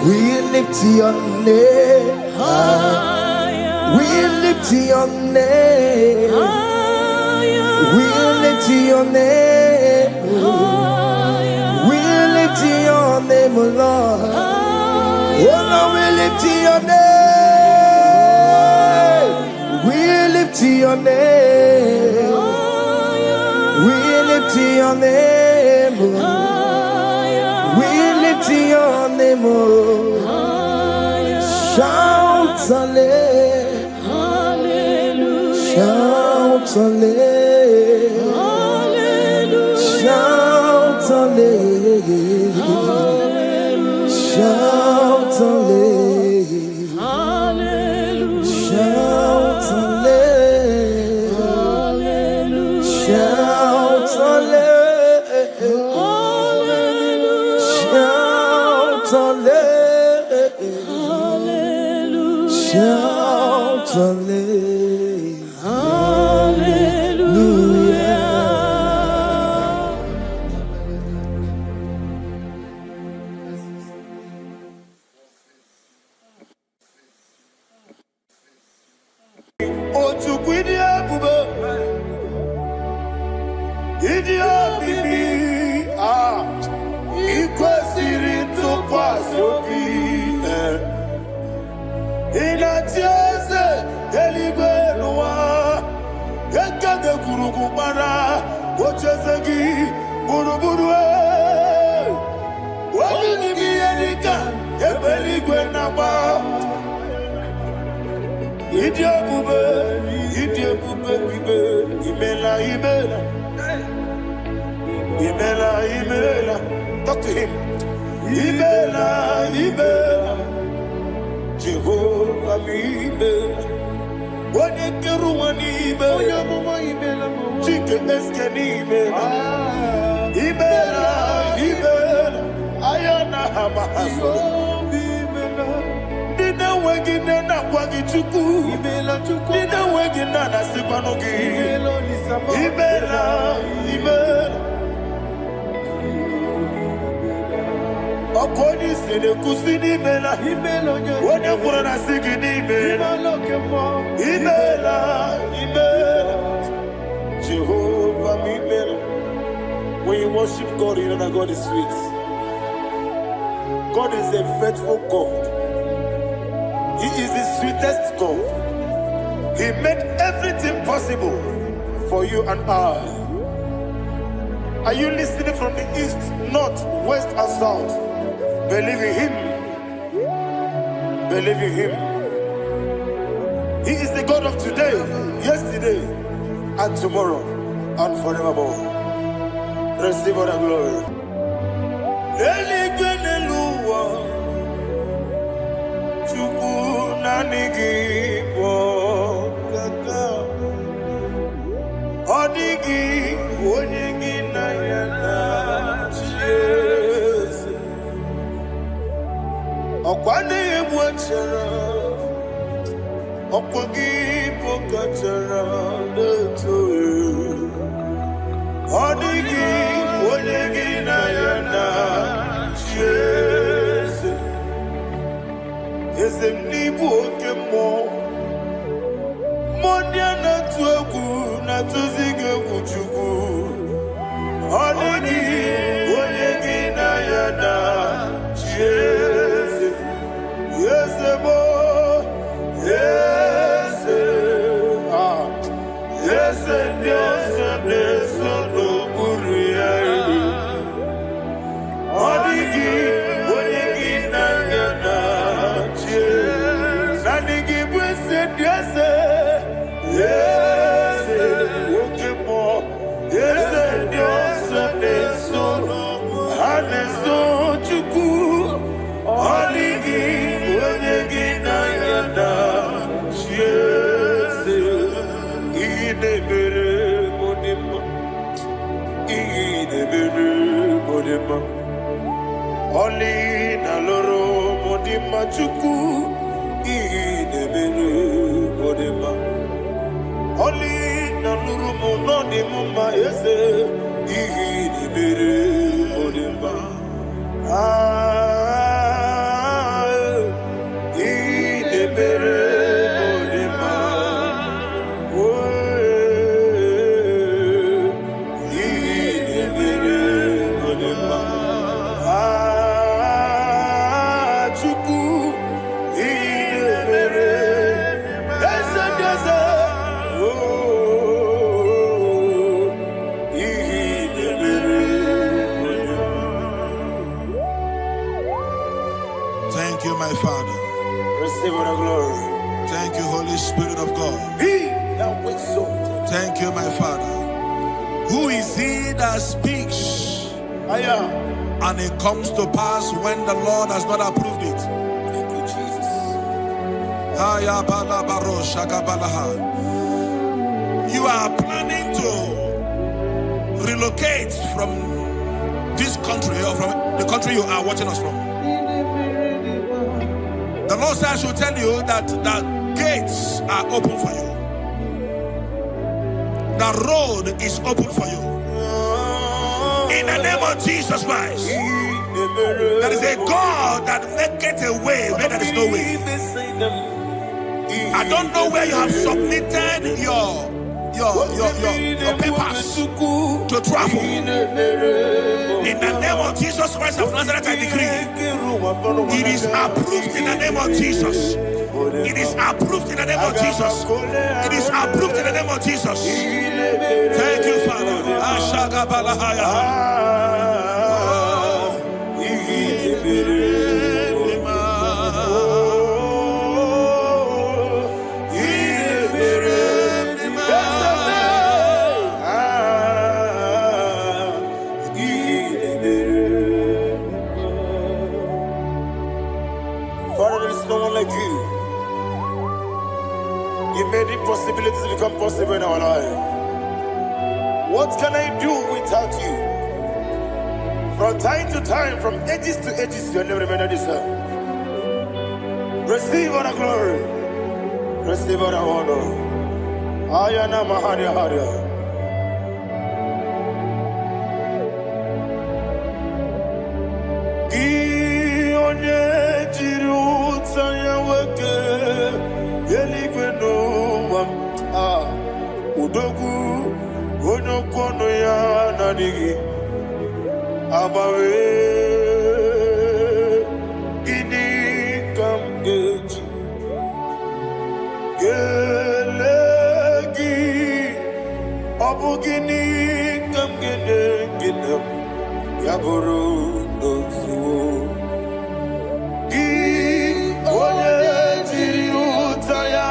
We lift your name higher. We lift your name higher. We lift your name higher. We lift your name, Lord. Oh Lord, we lift your name. We lift your name. We lift your name. We lift your name. Shout hallelujah. Shout hallelujah. Shout hallelujah. Shout hallelujah. Shout hallelujah. Shout hallelujah. Shout hallelujah. Shout Talk to him. Ibela, Ibela, Jehovah Ibela. Wanekeru Ibela, Chike Eskeni Ibela, Ibela, Ibela, Ayana Hamahaso. Nina wegina na kwagi chuku, Nina wegina na sipanogi, Ibela, Ibela. Okoni sede kusini mela, wone kurana sigini mela, Ibela, Ibela, Jehovah Ibela. When you worship God, you know that God is sweet. God is a faithful God. He is the sweetest God. He made everything possible for you and I. Are you listening from the east, north, west, and south? Believe in him. Believe in him. He is the God of today, yesterday, and tomorrow, and forevermore. Receive all the glory. Okwane mwachara, okwagi pokachara letoe. Odigi wonyegi na yana chese. Eze mnibu okemo. Modia na tuegu na tuzige kuchugu. Odigi wonyegi na yana chese. Yes, boy. Yes, yes, yes, yes, no buria. Odigi, odigi na yana che. Nadigi bwese yes, yes, okay mo. Yes, yes, yes, no. Haneso chuku. Odigi. Oli na loro modima chuku idebere modima. Oli na loro monodima ese idebere modima. Idebere modima. Idebere modima. Thank you, my Father. Receive the glory. Thank you, Holy Spirit of God. He that wakes up. Thank you, my Father. Who is he that speaks and it comes to pass when the Lord has not approved it? Thank you, Jesus. You are planning to relocate from this country or from the country you are watching us from. The Lord says I should tell you that the gates are open for you. The road is open for you. In the name of Jesus Christ. There is a God that maketh a way where there is no way. I don't know where you have submitted your papers to travel. In the name of Jesus Christ of Nazareth, I decree it is approved in the name of Jesus. It is approved in the name of Jesus. It is approved in the name of Jesus. Thank you, Father. Father, there is no one like you. You made impossibilities become possible in our life. What can I do without you? From time to time, from ages to ages, you never remain the same. Receive all the glory. Receive all the honor. Ayana Mahania Haria. Udogu Onokono ya Nadigi Abawe Gini Kamgeji Gelegi Abu Gini Kamgene Ginam Yaburu Dosu Gi One Jiri Utaya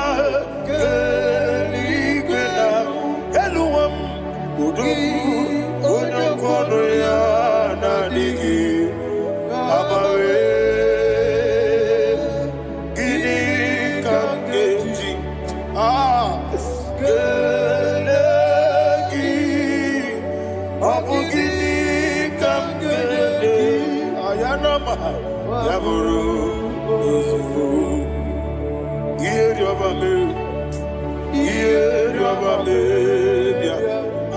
Onokono ya Nadigi Abawe Gini Kamgeji Gelegi Abu Gini Kamgene Ayanama Yaburu Yusufu Yeri Obame Yeri Obame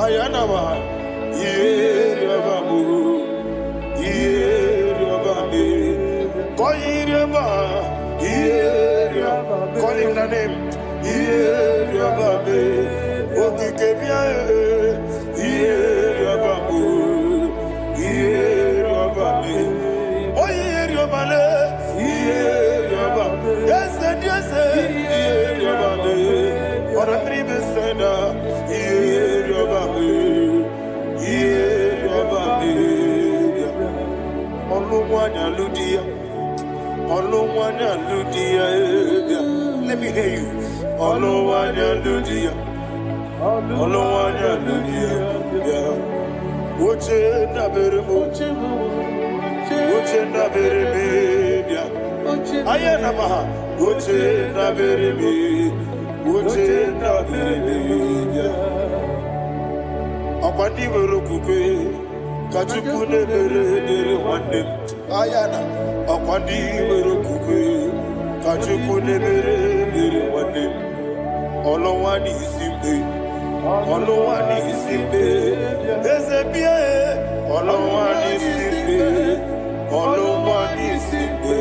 Ayanama Yeri Obamu Yeri Obame Yeri Obame Call him the name Yeri Obame Okikebia Yeri Obamu Yeri Obame Yeri Obale Yeri Obame Yes Yeri Obame For the 3% Yeri Obame Yeri Obame Oluwanya Ludia Oluwanya Ludia Let me hear you Oluwanya Ludia Oluwanya Ludia Uche na beremo Uche na bereme Ayana maha Uche na bereme Uche na bereme Akwandi Verokupe Kachukune Bere Wande Ayana Akwandi Verokupe Kachukune Bere Wande Olowani Simbe Olowani Simbe Ezebie Olowani Simbe Olowani Simbe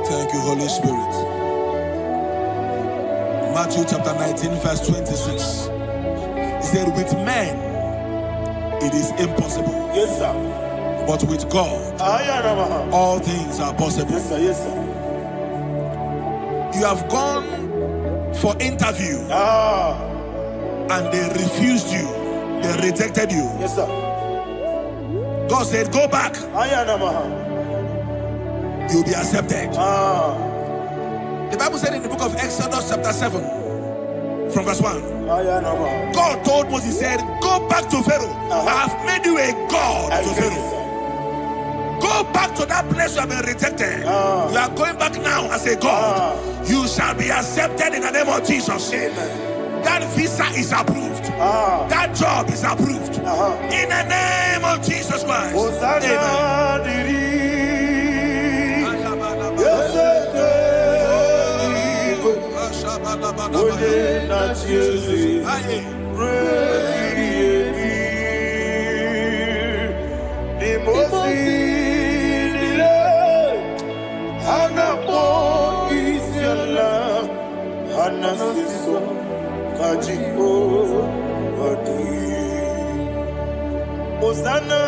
Thank you, Holy Spirit. Matthew chapter 19, verse 26. He said, with men it is impossible. Yes, sir. But with God, all things are possible. Yes, sir. Yes, sir. You have gone for interview and they refused you. They rejected you. Yes, sir. God said, go back. You'll be accepted. The Bible said in the book of Exodus chapter 7 from verse 1, God told Moses, he said, go back to Pharaoh. I have made you a God to Pharaoh. Go back to that place you have been rejected. You are going back now as a God. You shall be accepted in the name of Jesus. Amen. That visa is approved. That job is approved. In the name of Jesus Christ. Amen. One na chezi Rebi Ni mosi nile Hana po isiala Hana siso Kajiko Wadi Osana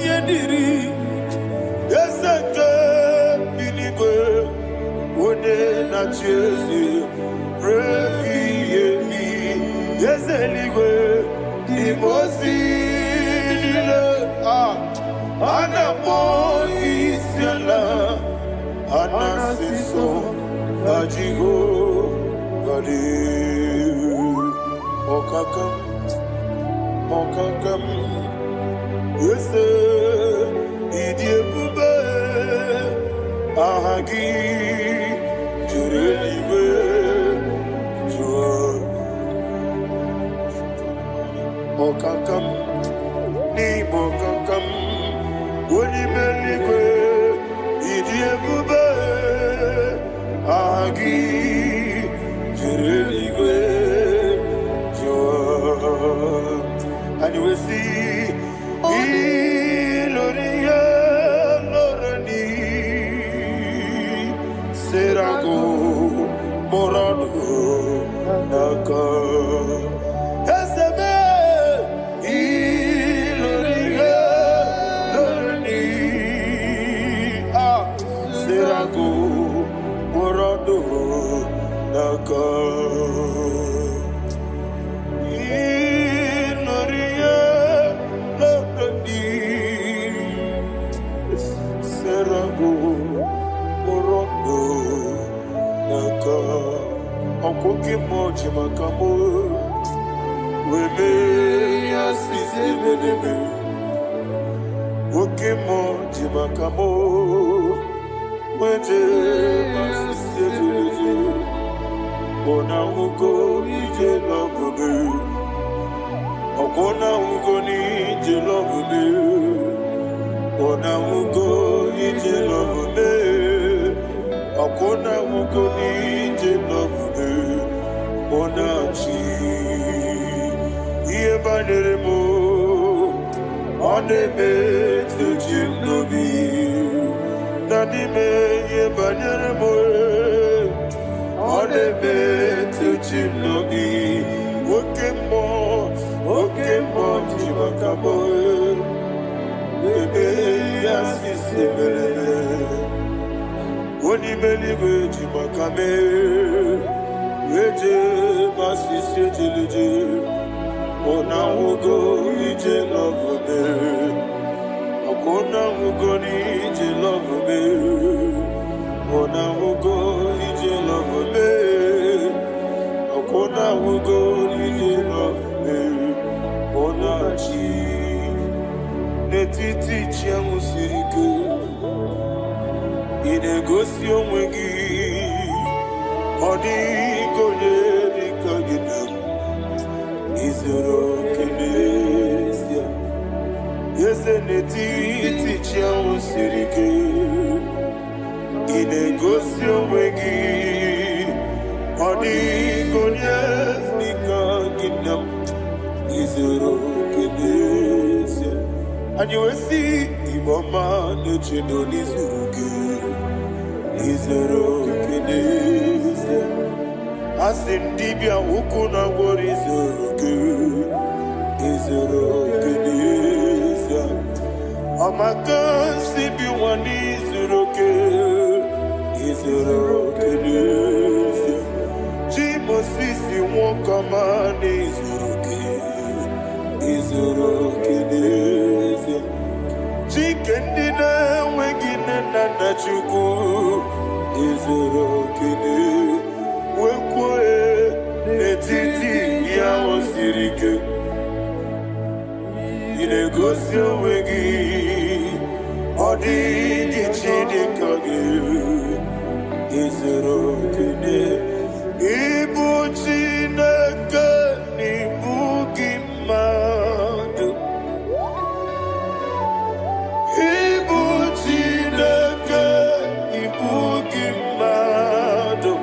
yediri Yeseke Binigwe One na chezi Rebi Yemi Yeseligwe Nimosi Nile Ana mo isiala Ana siso Ajigo Gadi Okakam Yese Idie Bube Ahagi Jureliwe Jua Okakam Ni Mokakam Woni Meligwe Idie Bube Ahagi Jureliwe Jua And you will see Iloria Lorani Serago Morado Naka Esebe Iloria Lorani Serago Morado Naka Okoke moji makamo Weme yasisi meneme Oke moji makamo Weje masisi meneme Ona ugo ije lovebe Okona ugo ni ije lovebe Ona ugo ije lovebe Akona mukoni jelovube onachi iye baneremo onebe tujinobi nanime iye baneremo onebe tujinobi okemo jimakabo ebe yasisemerele Woni Meligwe Jimakame Weje Masisi Jiliji Ona Ugo Ije Loveme Akona Ugo Ni Ije Loveme Ona Ugo Ije Loveme Akona Ugo Ije Loveme Ona Chi Netiti Chiamu Sirike Inegosi onwegi Odi konye dikagina Izoro kenesia Yese neti tichia usirike Inegosi onwegi Odi konye dikagina Izoro kenesia And you will see Imama nechino nizuruke Izoro keneze Asindibia ukuna ngori izoroke Izoro keneze Amakansi biwani izoroke Izoro keneze Jimo sisi wakamani izoroke Izoro keneze Chikendina wegine nana chuku Izoro kene Wekwe Netiti ya osirike Inegosi wegi Odi dichide kage Izoro kene Ibu chineke Nibu gimadu Ibu gimadu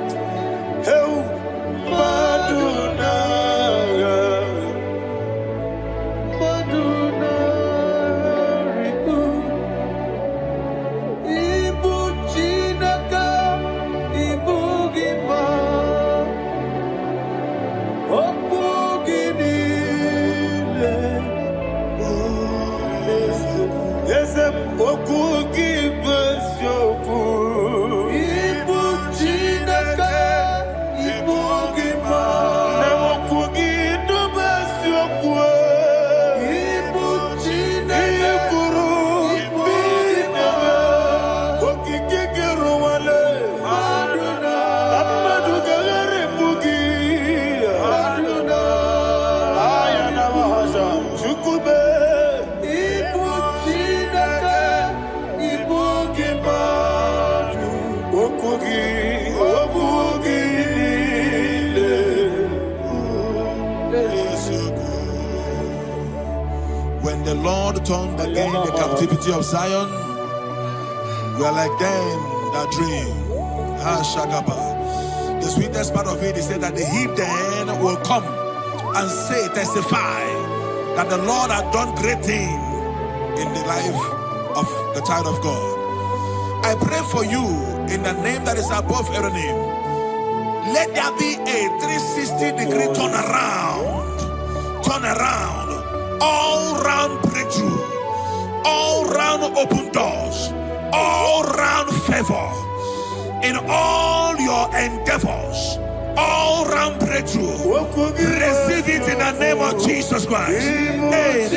Madu eze okwu gị bụ eziokwu. Ibu Chineke, ibu gị ma. Na okwu gị bụ eziokwu. Ibu Chineke, ikwuru ibu gị ma. Okike gị rụwale. Mmadụ gaghara ebu gị. Aya na mahaja Chukwube. Ibu Chineke, ibu gị mmadụ. Okwu gị niile. When the Lord turned again the captivity of Zion, we are like them that dream. The sweetest part of it is said that the heathen will come and say, testify, that the Lord had done great things in the life of the child of God. I pray for you in the name that is above every name. Let there be a 360-degree turn around, all round breakthrough, all round open doors, all round favor in all your endeavors, all round breakthrough. Receive it in the name of Jesus Christ. Amen.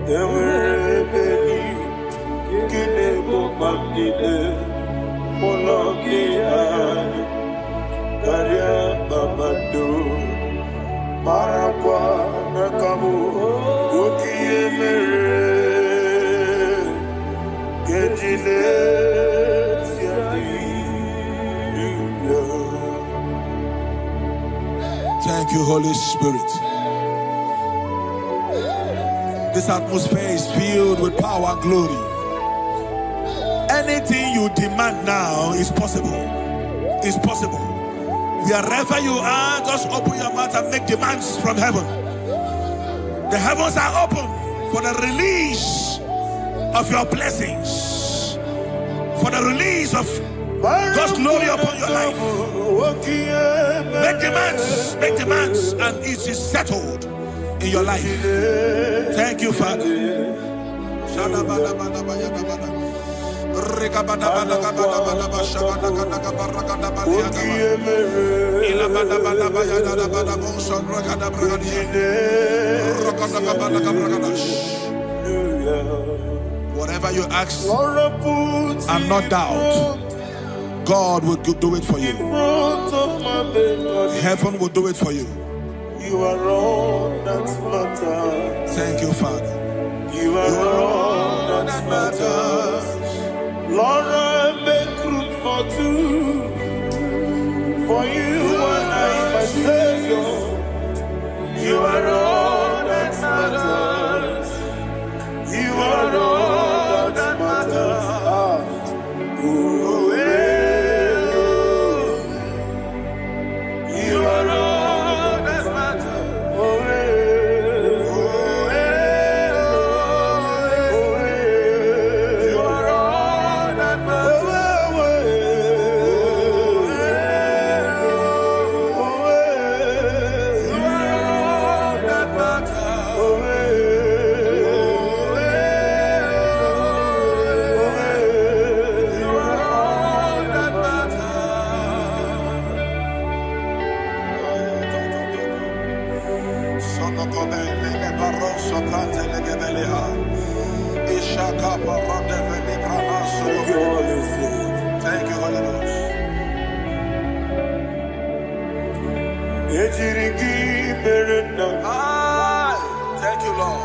There were nile moloki ani karia babando marakwa nakabu okiye mere kejile Thank you, Holy Spirit. This atmosphere is filled with power and glory. Anything you demand now is possible. It's possible. Wherever you are, just open your mouth and make demands from heaven. The heavens are open for the release of your blessings, for the release of God's glory upon your life. Make demands, and it is settled in your life. Thank you, Father. Whatever you ask and not doubt, God will do it for you. Heaven will do it for you. You are all that matters. Thank you, Father. You are all that matters. Lord, I make room for two. For you and I, my Savior. You are all that matters. You are all that matters. You are all that matters. You are all that Thank you, Holy Ghost. Thank you, Lord.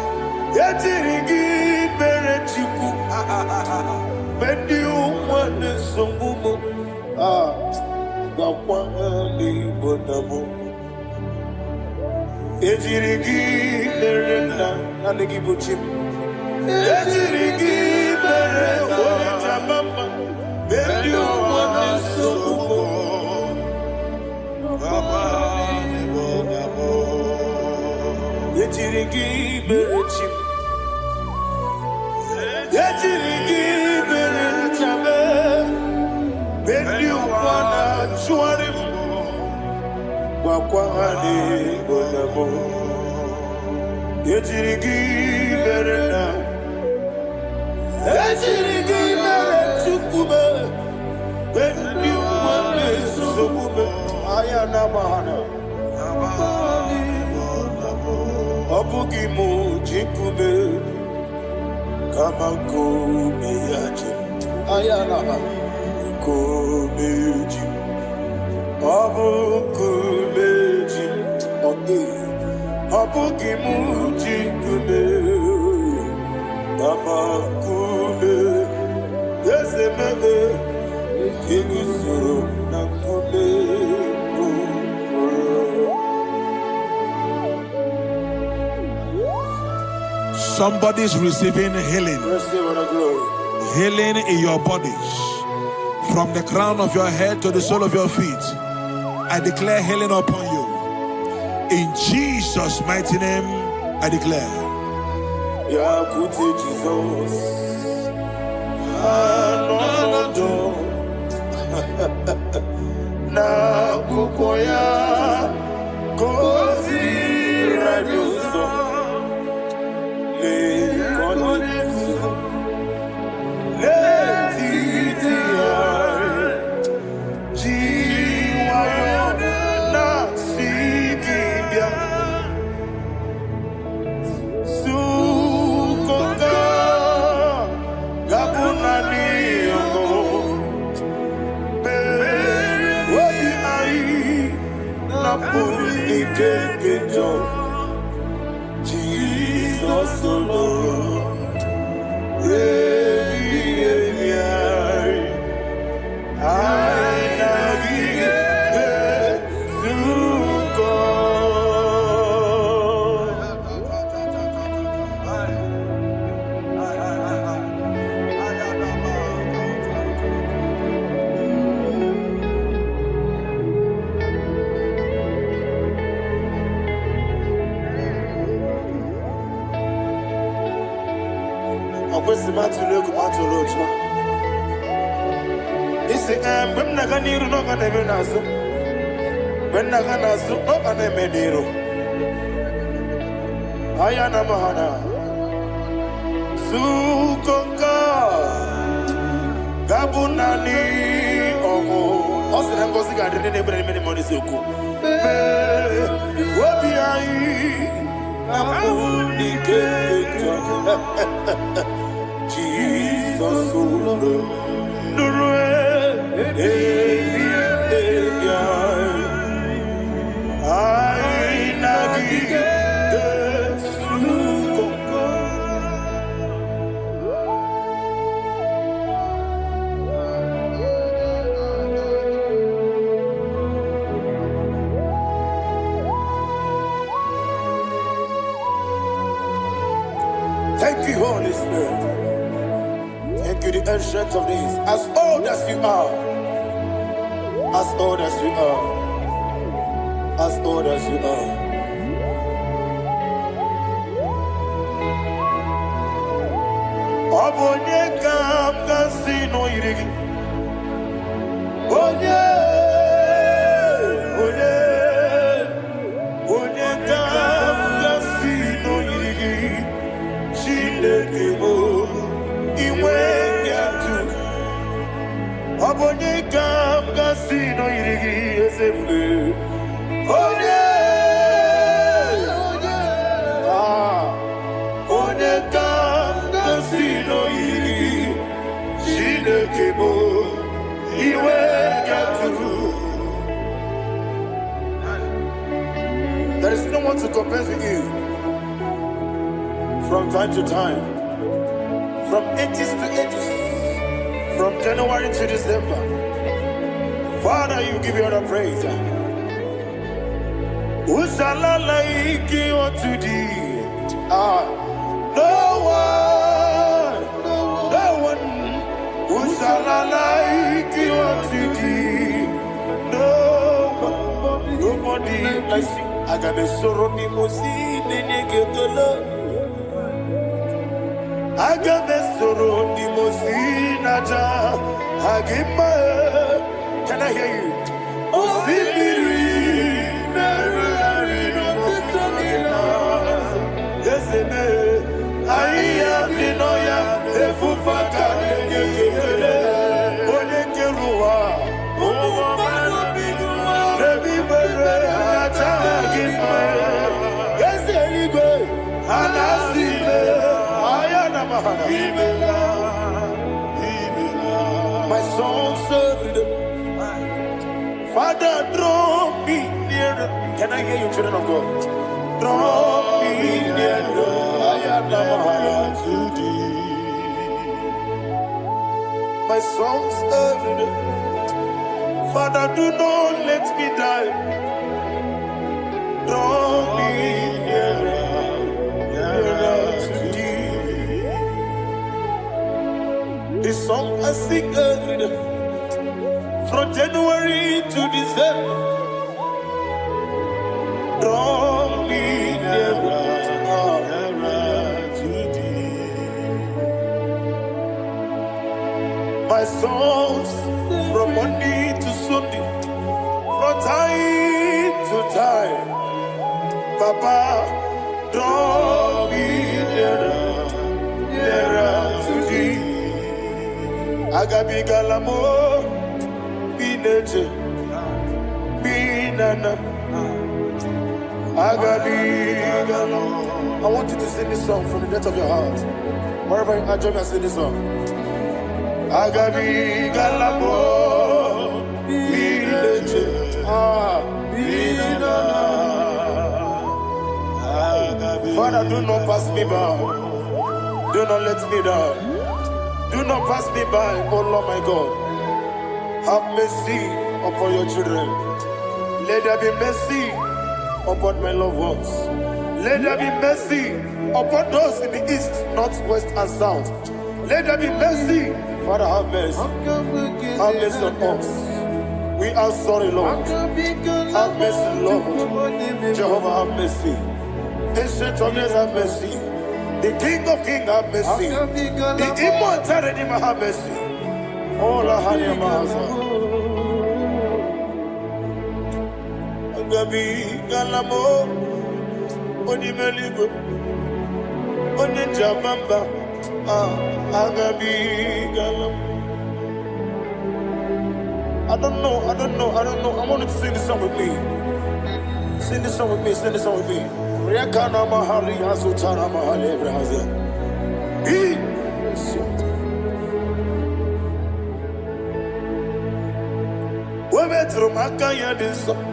Somebody's receiving healing. Healing in your bodies. From the crown of your head to the sole of your feet. I declare healing upon you. In Jesus' mighty name, I declare. Jesus. Na kukoya kozi raduso le konisu le titiare jiwayo na sikibia sukoka gabunani yogo Jesus alone. Ayana mahana Sukonga Gabunani Omo Osina ngozi gadene nebre meni moni suku Wobi ai Amuni kekeja Jesus ulu Nurwe Ai nagi Thank you, Holy Spirit. Thank you, the ancient of days. As old as you are, as old as you are, as old as you are. Obonye kam kasino irigi. Onye kam kasino irigi. Chinekemo iwe yatu. Obonye kam kasino irigi esefu. Onye kam kasino irigi. Chinekemo iwe yatu. There is no one to compare with you. From time to time, from ages to ages, from January to December, Father, you give you all the praise. Who shall I like you unto thee? No one. Who shall I like you unto thee? No one, nobody. I see. I got a sorrow, Nimosi, Nenegetola. Agamesoro di Mosinaja Hagima. Can I hear you? Osibiri Nerari Notitogina. Yes, I am Ninoya Efufaka Negekele Onekerua Omumano Bigua Rebi Bere Natagima. Yes, Eligo Anasile My soul served. Father, draw me nearer. Can I hear you, children of God? Draw me nearer. I am to thee. My soul served. Father, do not let me die. Draw me nearer. This song I sing every day, from January to December. Draw me nearer to thee. My songs from Monday to Sunday, from time to time. Papa, draw me nearer to thee. Agabi galamo, bineje, binana. Agabi galamo. I want you to sing this song from the depth of your heart. Wherever you are, join me and sing this song. Agabi galamo, bineje, binana. Father, do not pass me by. Do not let me die. Do not pass me by, oh Lord my God. Have mercy upon your children. Let there be mercy upon my loved ones. Let there be mercy upon those in the east, north, west, and south. Let there be mercy. Father, have mercy. Have mercy on us. We are sorry, Lord. Have mercy, Lord. Jehovah, have mercy. Ancient of days, have mercy. The King of Kings, have mercy. The immortal Redeemer, have mercy. All our honey, Gabi Galamo, Onimeligo, Onijabamba, Agabi Galam. I don't know. I want you to sing this song with me. Sing this song with me. Riakana Mahali Azutana Mahali Brazil. We met through Makaya this song.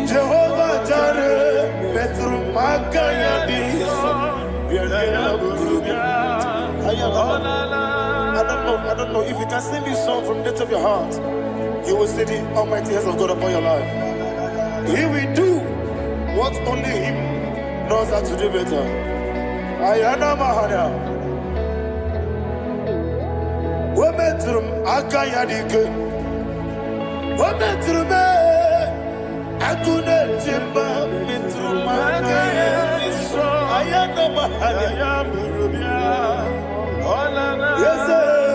Jehovah Jireh, Petru Makaya this song. I don't know. If you can sing this song from the depth of your heart, you will see the almighty hands of God upon your life. He will do what only Him knows how to do better. Ayana Mahana. Wometrum Akayadike. Wometrum Akune Jimba Mitrum Akayadike. Ayana Mahana. Yes,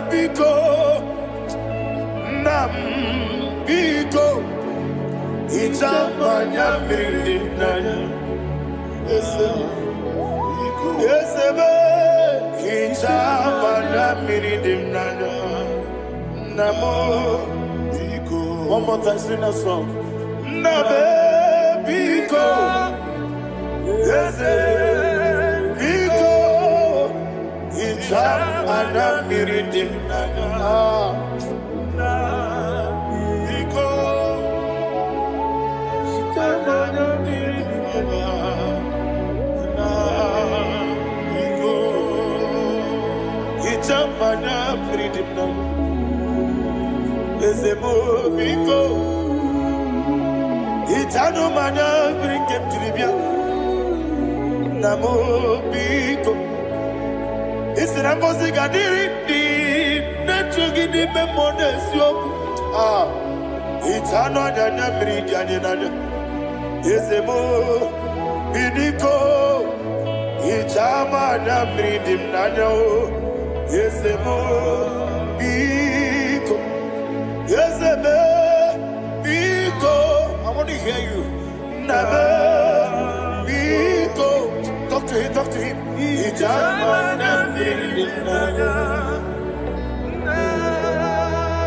Biko Nam Biko Ichamanya Mirinaya. Yes, Ichamanya Mirinaya. Namo Biko. One more time, sing that song. Nabe Biko. Yes, Biko. Ichamanya Mirinaya. Mana freedom now. Ezemo biko. Itano mana bring him to Libya. Namo biko. Isra gadiri di nechugi di memodesio. Itano dana bring yanina. Ezemo biko. Ichama na bring him nano. Yes, Biko. Yes, Biko. I want to hear you. Nabe Biko. Talk to him. Ijamana Brinana.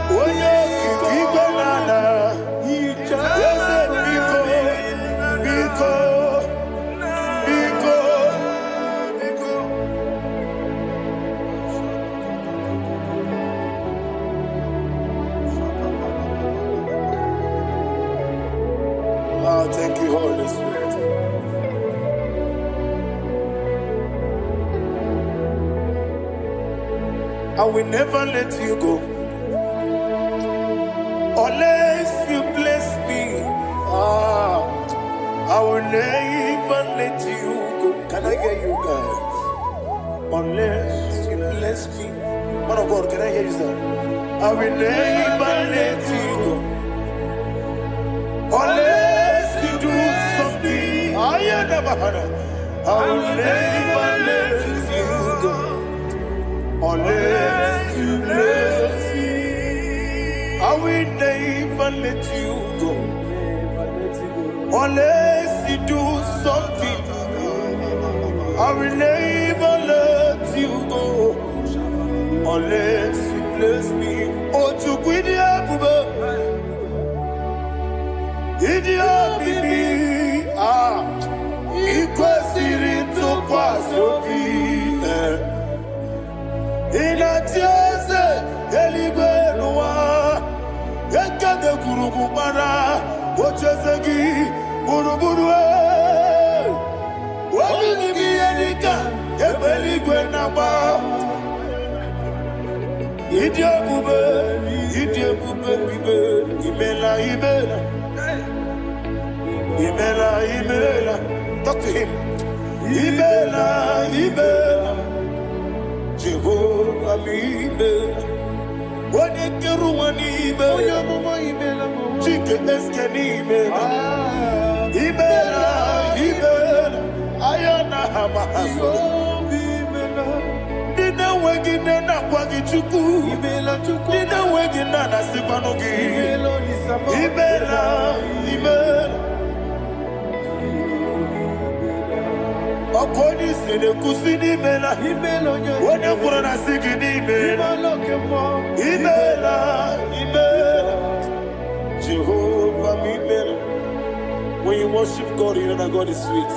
Oye Kibanana. Yes, Biko. Biko. Thank you, Holy Spirit. I will never let you go unless you bless me. I will never let you go. Can I hear you guys? Unless you bless me. Man of God, can I hear you, sir? I will never let you go unless you do something. I will never let you go unless you bless me. I will never let you go unless you do something. I will never let you go unless you bless me. Oh, to quit the Idia bibi ikwesiri tukwasobi inatieze eligwe nuwa ekade kuruku para ochezegi buru buru wani ni biyenika ebeli gwena ba idi ebube bibe imela talk to him imela Jehovah imela wani keru wani imela chike eske ni imela ayana hama haso dina wegina na kwagi chuku dina wegina na sipanogi imela akoni sene kusini imela wone kurana sigini imela Jehovah imela. When you worship God, you know that God is sweet.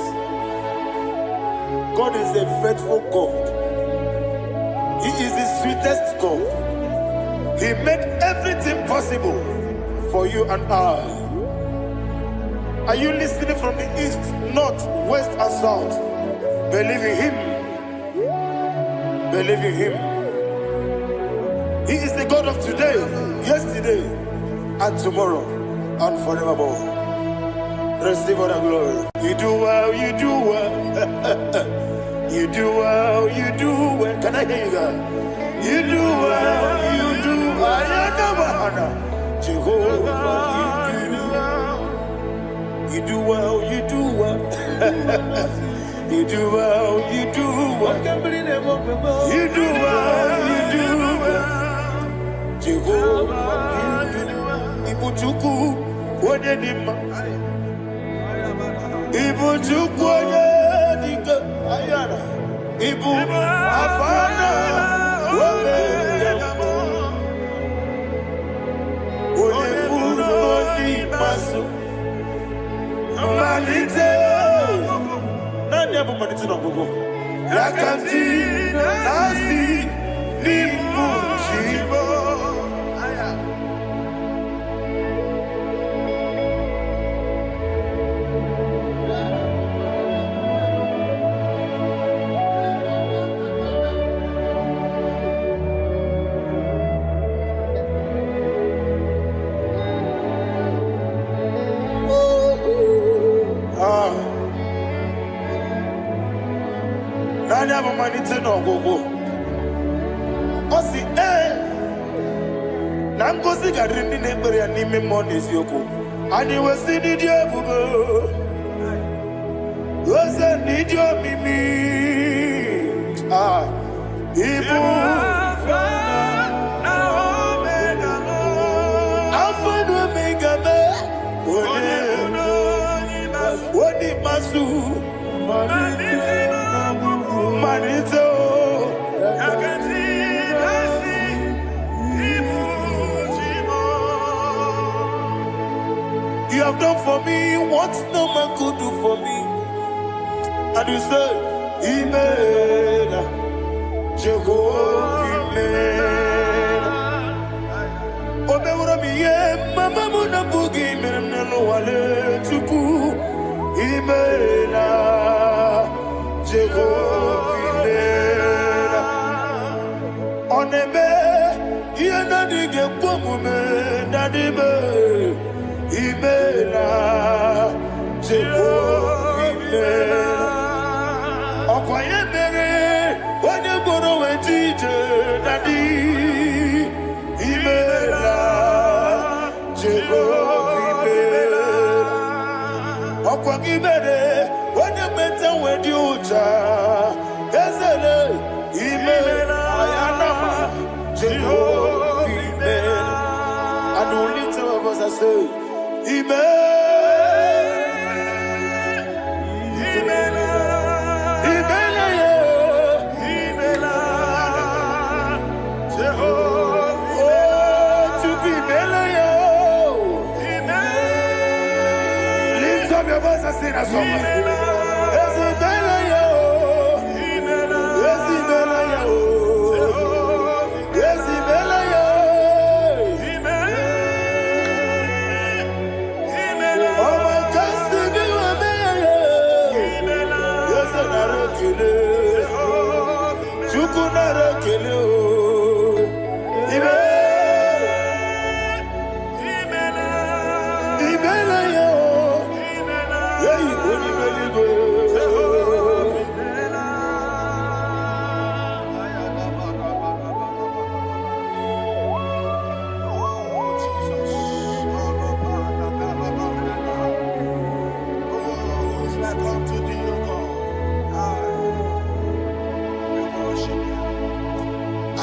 God is a faithful God. He is the sweetest God. He made everything possible for you and I. Are you listening from the east, north, west, and south? Believe in Him. Believe in Him. He is the God of today, yesterday, and tomorrow, and forevermore. Receive all the glory. You do well. You do well. Can I hear you guys? You do well. Jehovah, you do well. You do well. Jehovah, Ibuchuku, Wodenima. Ibu chukwoye dika ayana Ibu afana wame yamo Ulibu noni masu Manite Nani abu manite na gugu Yakanti nasi Nibu chibo Nani abu manite na gugu Osi na ngozi gadiri ndị ekpere ya n'ime mmụọ n'eziokwu anyị wesi n'ịdị ebube oze n'ịdị omimi ibu Alpha na Omega me onye masu manito You have done for me what no man could do for me. And you say, Imela, Jehovah, Imela. Obeura miye, mama muna bugi, meneno wale tuku. Imela, Jehovah, Imela. Onebe, yena dige kwamume, nadibe. Imela, Jehovah, Imela. Okoye mere, onye goro wejije, Daddy. Imela, Jehovah, Imela. Okoye mere, onye meta wedi uja, Ezele, Imela, Ayanama, Jehovah, Imela. And we lift our voice and say, Lift up your voice and sing a song. chukunara kele o. Imela yo. Hey, oni beligo.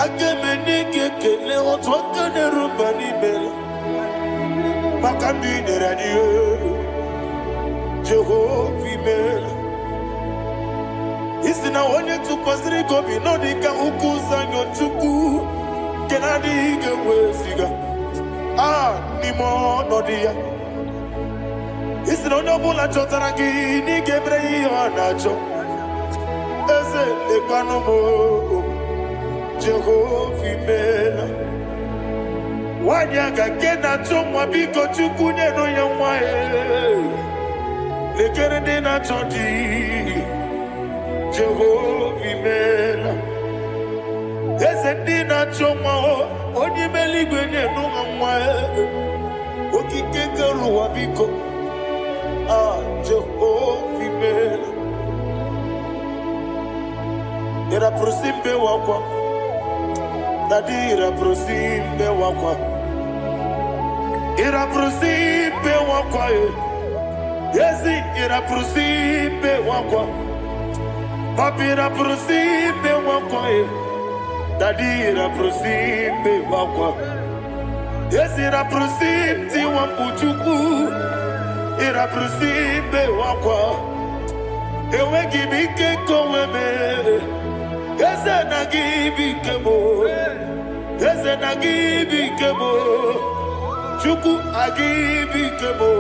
Agemenike kele otwaka nerumba nimela makambi radio Jehovah imela isina onye tupasiri gobi nodika ukuza nyochuku kenadi gewesiga nimo nodia isina onye bula chotara gi ni gebre anacho eze lekwano mo Jehovah imela Wanyaga kena chomwa biko chukunye no yamwa lekere de na chodi Jehovah imela Eze na chomwa oni meligwe ne no yamwa okike keruwa biko Jehovah imela Era prosimbe wakwa Dadira prosimbe wakwa Ira prosimbe wakwa Yesi ira prosimbe wakwa Papira prosimbe wakwa Dadira prosimbe wakwa Yesi ira prosimti wakuchuku Ira prosimbe wakwa Ewe gibike koweme Eze na gibike mo Eze na gibike mo Chuku agibike mo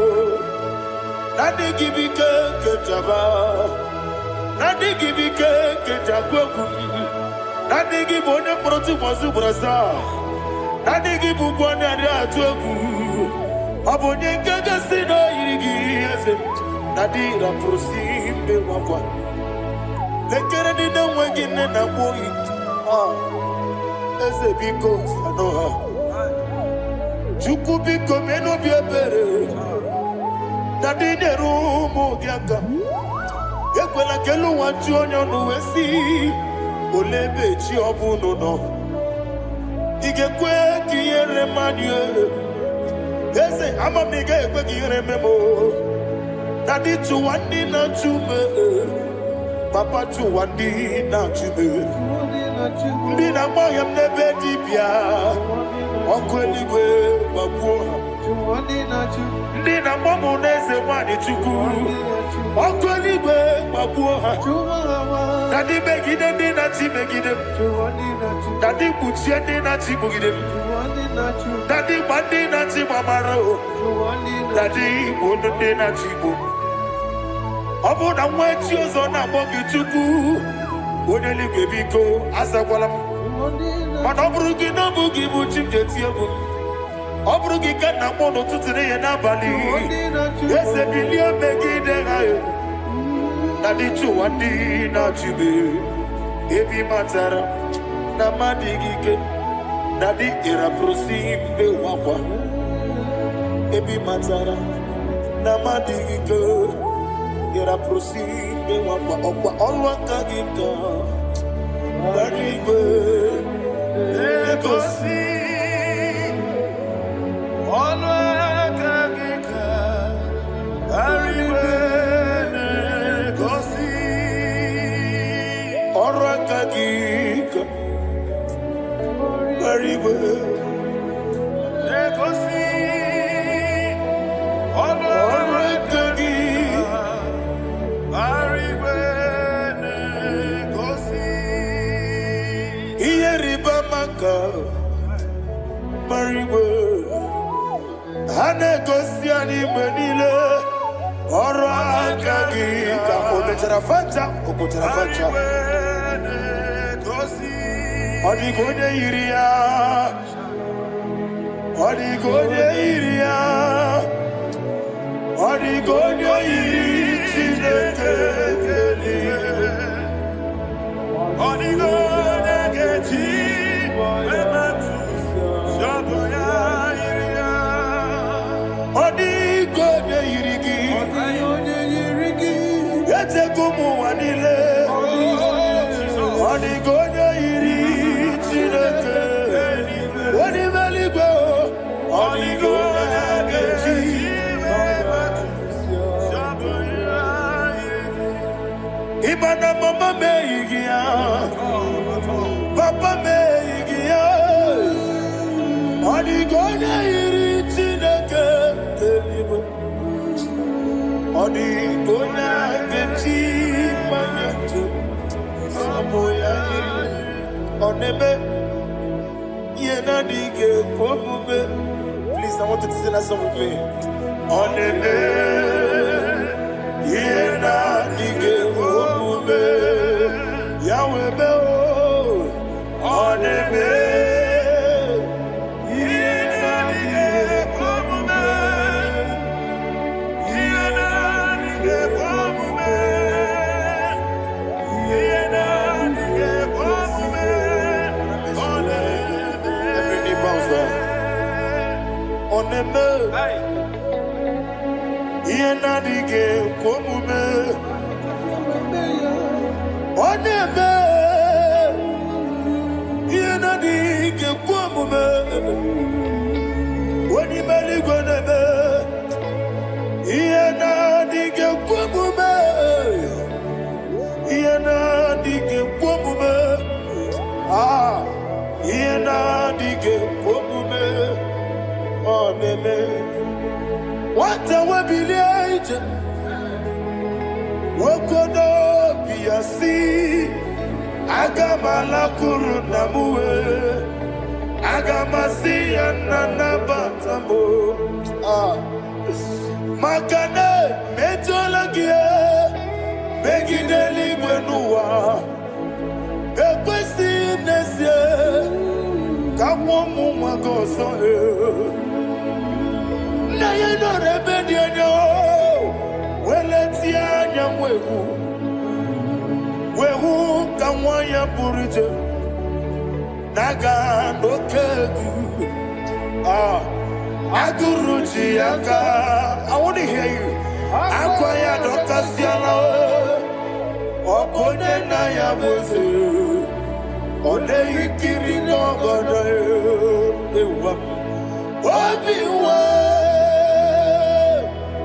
Nadi gibike kejaba Nadi gibike kejagwegu Nadi gibone proti wazu braza Nadi gibugwane ade atwegu Abonye gaga sino yirigi eze Nadi ra prosimbe wakwa Lekere di na wegine na boyi Eze biko sanoha Chuku biko meno biebere Dadi neru mo giaka Yekwela kelu wanchu onyo nuwesi Olebe chi obuno no Igekwe kiyere manye Eze amamiga ekwe kiyere memo Dadi chuwandi na chume Papa chuwandi na chume Ndi na moyam nebe dibia Okweligwe babuo Ndi na momo neze wani chuku Okweligwe babuo Dadi megide ndi na chi megide Dadi kuchie ndi na chi mugide Dadi bandi na chi mamaro Dadi bono ndi na chi bo Obu na mwechi ozo na mogi chuku Oneligwe biko asagwalam Mana oburu gị n'obu gị bụ chi m ga-eti egwu ọ bụrụ gị ka nna m n'ụtụtụ n'ihe n'abalị eze bilie megide ha na dị chụwa ndị na-achụbe ebe ị matara na mmadụ gị ike na dị ịrapụrụsi mbe wakwa ebe ị matara na mmadụ gị ike ịrapụrụsi mbe wakwa ọkwa ọrụ aka gị ka Barigwe Legosi Olwakagika Barigwe Legosi Olwakagika Barigwe Legosi Olwakagika Barigwe Mariwe Hane Gosiani Manile Ora Kagika Ometarafata Okotarafata Odigode Iria Odigode Iria Odigode Iria Odigode Onigonya iri Chineke Onimeligo Onigonya geji Imana mama meigia Papa meigia Onigonya iri Chineke Onigonya geji manyetu Samoya Onebe Yena dige komume. Please, I want you to sing that song with me. Onebe Yena dige komume. Yahweh be o Onebe Yena dige komume. Yena dige komume. Yena dige komume. Every knee bows down. Onebe Yena dige komume. Onebe Yena dige komume. Onimeli gonebe Yena dige komume. Yena dige komume. Ah Yena dige komume. Oneme Wata wabiliaje Wokodo biasi Agamala kuru namuwe Agamasi ananabatamo Makane metolagie Begideli gwenuwa Ekwesi nesie Kamwomu magoso Na yeno rebedi enyo Weleti anya mwehu Wehu kamwanya purije Naga nokegu Aguruji yaka I want to hear you Akwaya dokasiala Okone na ya boze One ikiri ngogodo Ewa Obiwa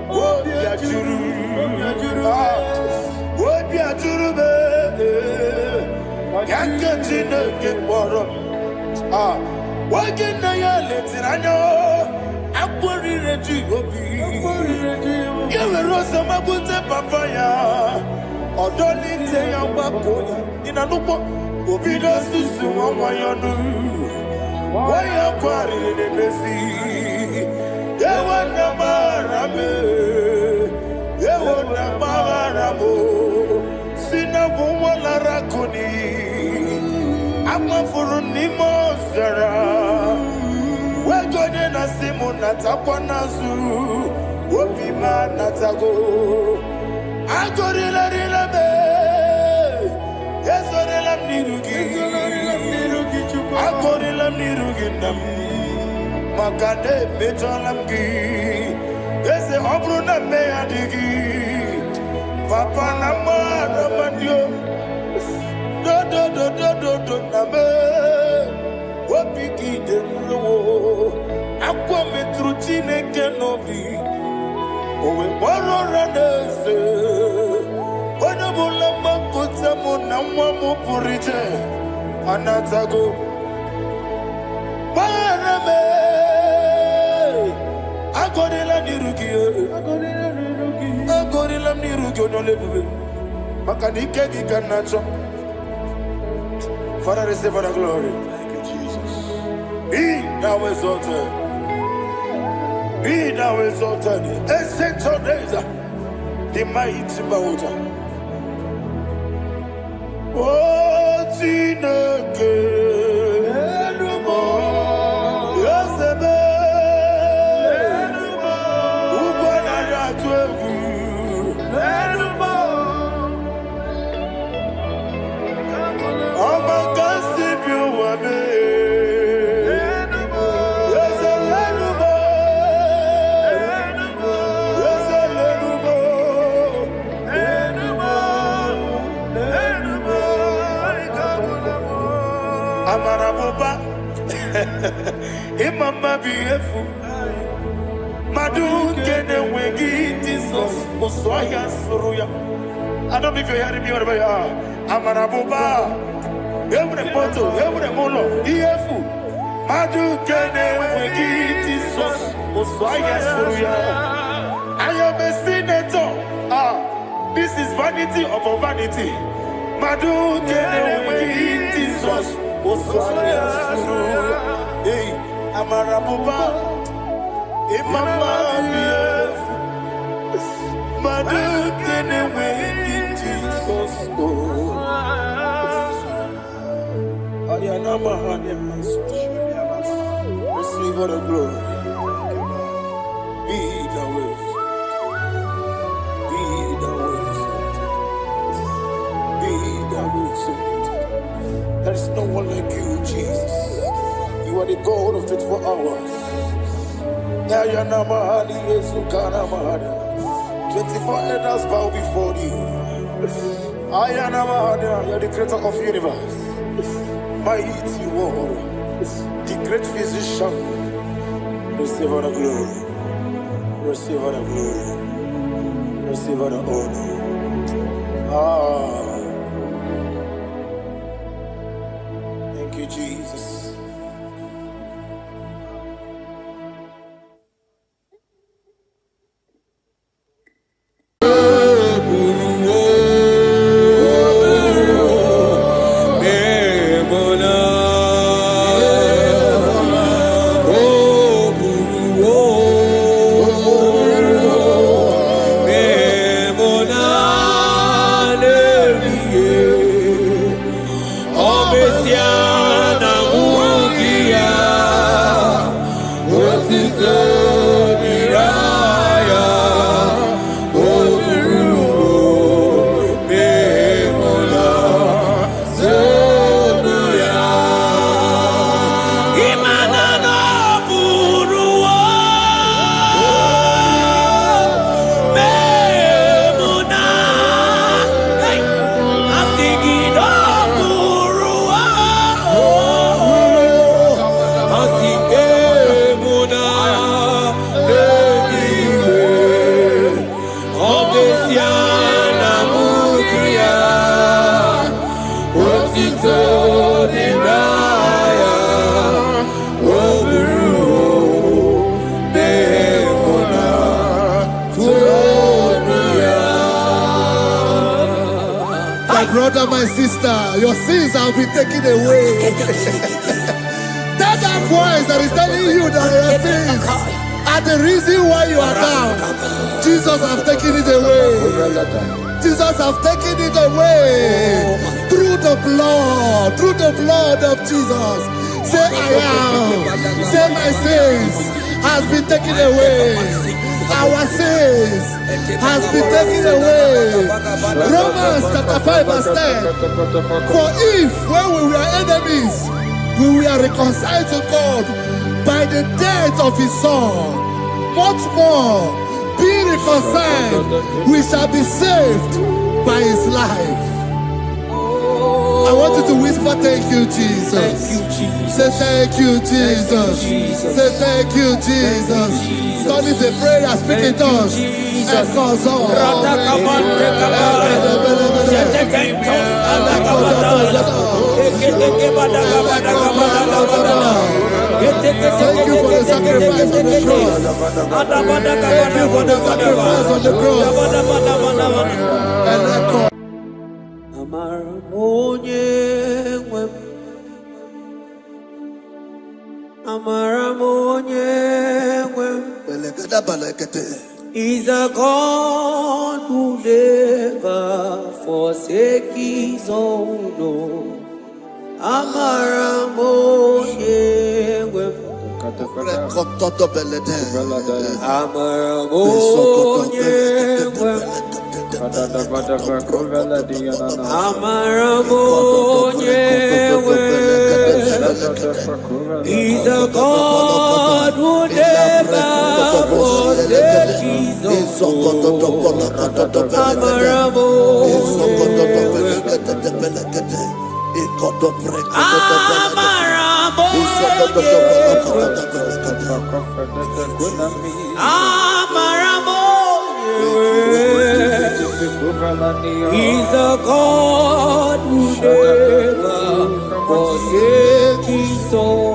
Obiajuru Obiajuru be Yakajine kekborom Wagina ya letirano Akwari reji obi Yewe rosa magute papaya Odoni te ya wakoya Nina nupo Obido susu wawayonu Waya kwari nebesi Yewa namarame Yewa namaramo Sina wala rakuni Ama furu nimo zara Wegone na simu natakwa nazu Opima natago Agorila rila me Ezorila mnirugi Agorila mnirugi nam Makane mejolamgi Eze obru na me adigi Papa na mara mandio Do na me Wapiki de mlo Akwa metru chineke nobi Owe boro ranese Wana bula makuta muna mwamu purije Anatago Barame Agorila nirugi Agorila nirugi Onolebube Makanike gikanacho Father, receive all the glory. Thank you, Jesus. Be thou exalted. Be thou exalted. Ancient of days, the mighty mountain. Oh, Chineke. Yosebe. Ugwana ya twegu. Amaraboba. Imama beautiful. Madu kene wegi Jesus. Oswaya suruya. I don't know if you're hearing me wherever you are. Amaraboba. Every photo, every molo. Beautiful. Madu kene wegi Jesus. Oswaya suruya. I am a senator. This is vanity upon vanity. Madu kene wegi Jesus. Oswaya suruya. Hey, Amaraboba. Imama beautiful. Madu kene wegi Jesus. Receive all the glory. Be the way. Be the way. Be the way. There is no one like you, Jesus. You are the God of 24 hours. 24 elders bow before you. You're the creator of the universe. Mighty warrior, the great physician. Receive all the glory. Receive all the glory. Receive all the honor. Thank you, Jesus. Brother, my sister, your sins have been taken away. That voice that is telling you that your sins are the reason why you are down. Jesus has taken it away. Jesus has taken it away. Through the blood of Jesus. Say I am. Say my sins has been taken away. Our sins has been taken away. Romans chapter 5 verse 10. For if when we were enemies, we were reconciled to God by the death of his son, much more, being reconciled, we shall be saved by his life. I want you to whisper, thank you, Jesus. Thank you, Jesus. Say thank you, Jesus. Say thank you, Jesus. Turn it a prayer, speak in tongues. Echoes on. Thank you for the sacrifice on the cross. Thank you for the sacrifice on the cross. And echo. He's a God who never forsake his own. He's a God who never forsake his own. He's a God who never forsakes his own.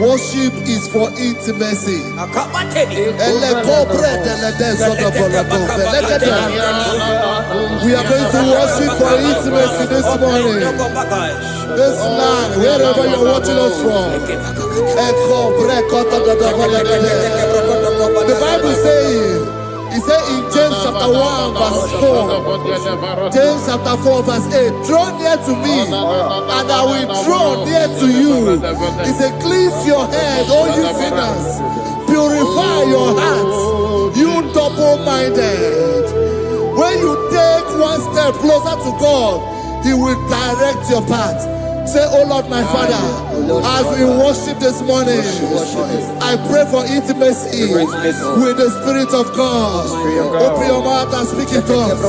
Worship is for intimacy. We are going to worship for intimacy this morning. This land, wherever you're watching us from. The Bible says, it says in James chapter 1 verse 4, James chapter 4 verse 8, draw near to me and I will draw near to you. It says, cleanse your head, all you sinners, purify your hearts, you double-minded. When you take one step closer to God, He will direct your path. Say, oh Lord, my Father, as we worship this morning, I pray for intimacy with the Spirit of God. Open your mouth and speak it to us.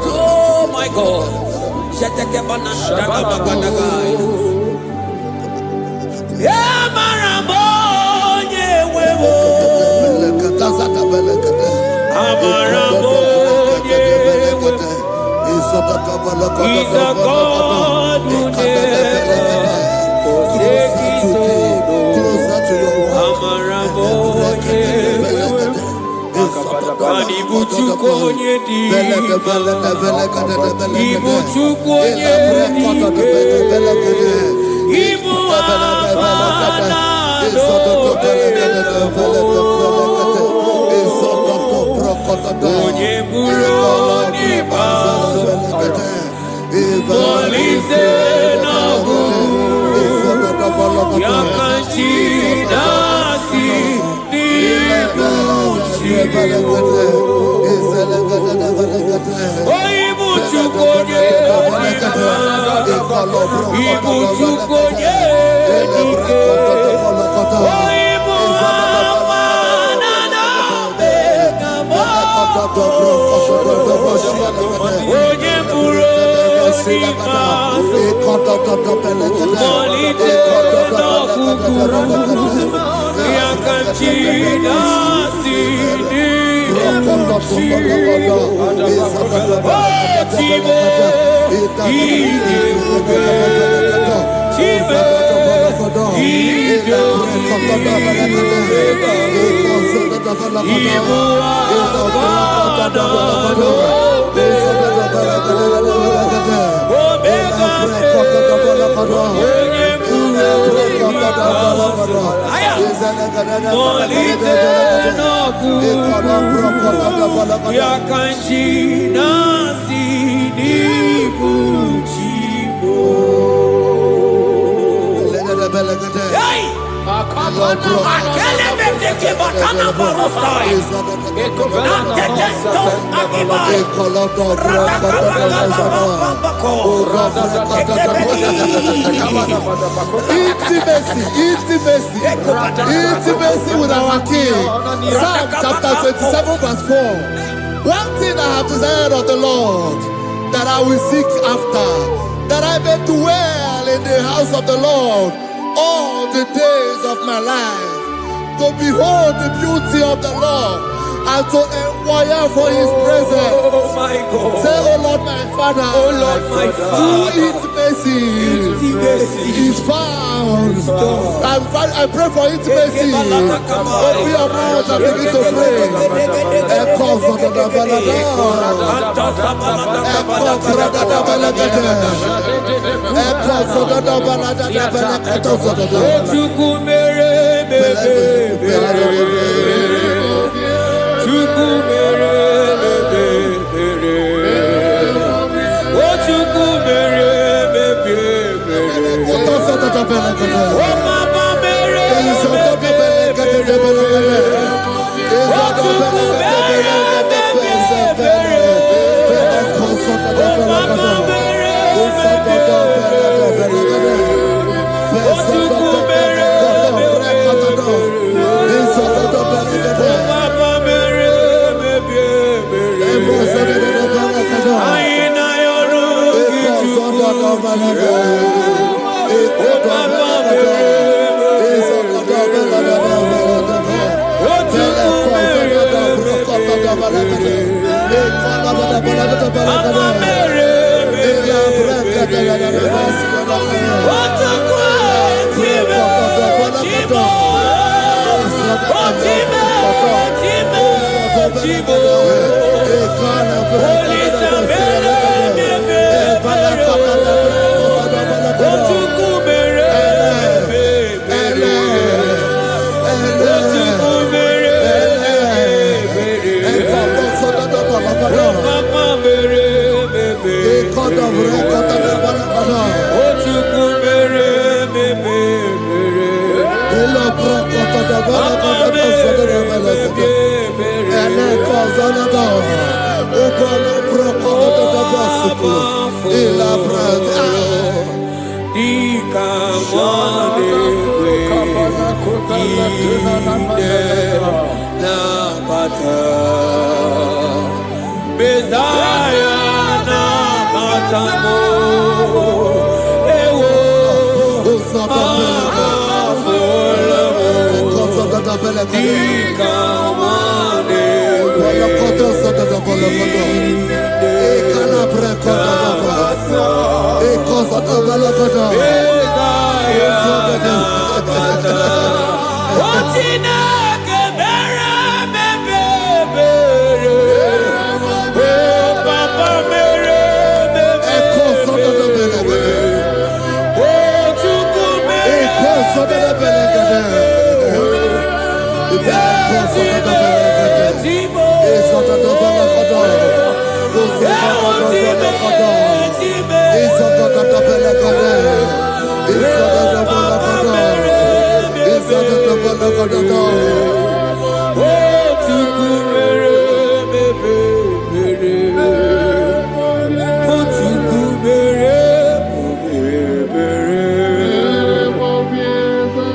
Oh my God. He's a God who never forsakes his Intimacy with our King. Psalm chapter 27 verse 4. One thing I have desired of the Lord, that I will seek after, that I may dwell in the house of the Lord all the days of my life, to behold the beauty of the Lord and to inquire for his presence. Oh my God. Say, oh Lord my Father, Oh Lord my Father, through intimacy is found. I pray for intimacy. Open your mouth and begin to pray.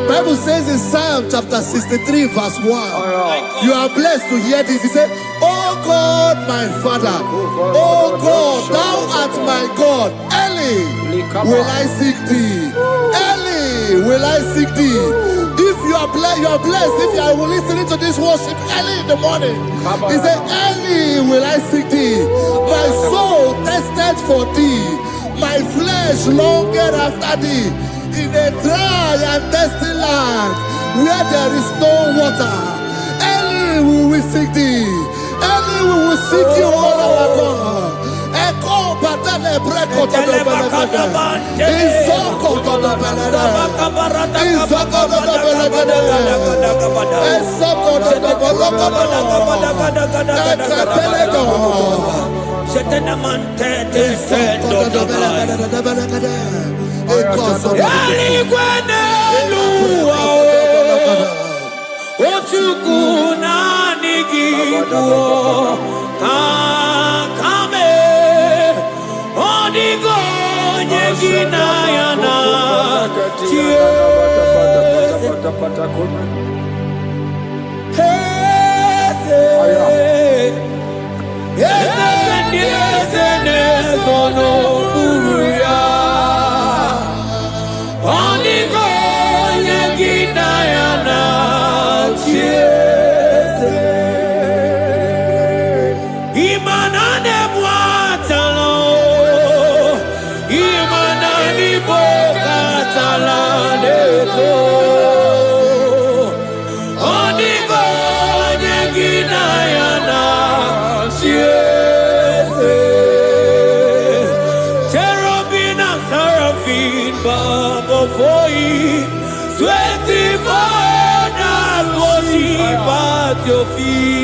Bible says in Psalm chapter 63 verse 1, you are blessed to hear this. He said, oh God, my Father, oh God, thou art my God. Early will I seek thee. Early will I seek thee. If you are blessed if you are listening to this worship early in the morning. He said, early will I seek thee. My soul tested for thee. My flesh longed after thee. In a dry and thirsty land where there is no water. Early will we seek thee. Early we will seek you, all our God. Your feet,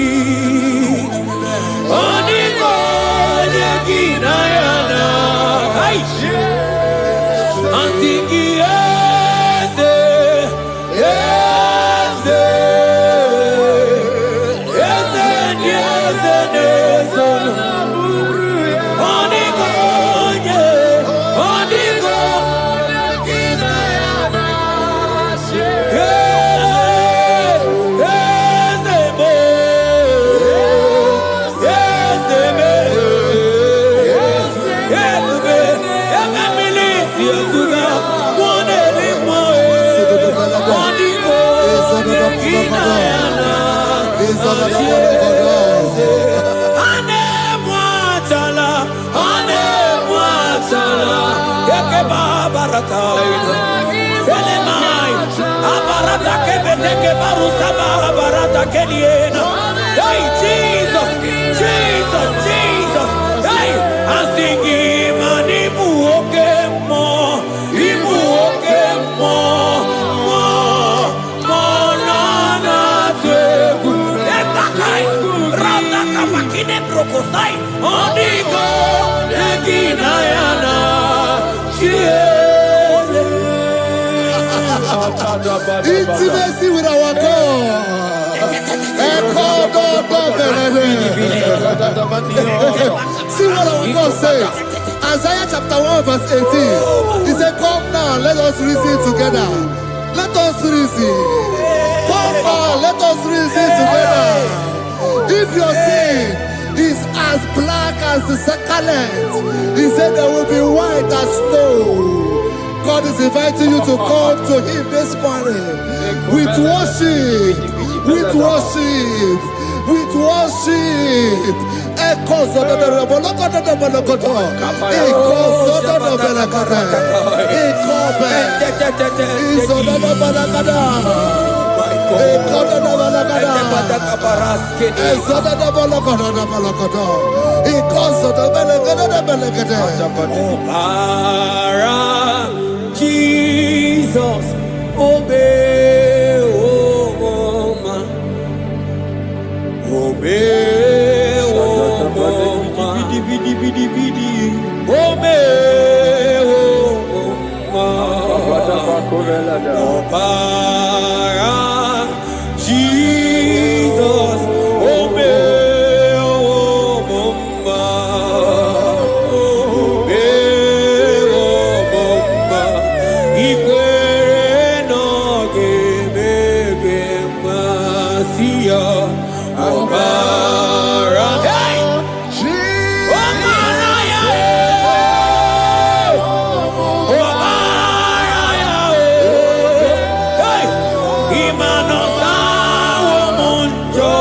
Hey, Jesus, Jesus, Jesus. Hey, I'm singing, man, Ibu more, na teku. Ekakai, rata kamakine brokosai. Onigo, ekinayana, Intimacy with our God. See what our God says. Isaiah chapter 1 verse 18. He said, come now, let us reason together. Let us reason. Come now, let us reason together. If your sin is as black as the scarlet, he said there will be white as snow. God is inviting you to come to him this morning with worship, with worship, with worship. Echoes of the Jesus, obey, oh man, obey, oh man, obey, oh man, Jesus, obey, oh man, obey, oh man, ikwere no Masia, Obara. Hey! Omaraya! Omaraya! Hey! Imanosa womunjo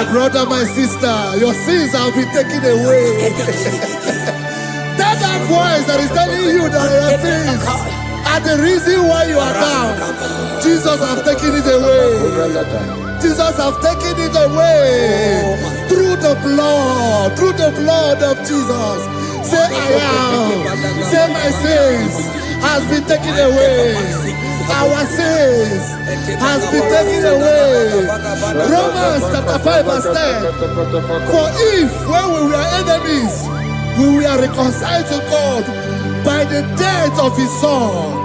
My brother, my sister, your sins have been taken away. That voice that is telling you that your sins are the reason why you are down. Jesus has taken it away. Jesus has taken it away. Through the blood of Jesus. Say I am. Say my sins has been taken away. Our sins has been taken away. Romans chapter 5 verse 10. For if when we were enemies, we were reconciled to God by the death of his son,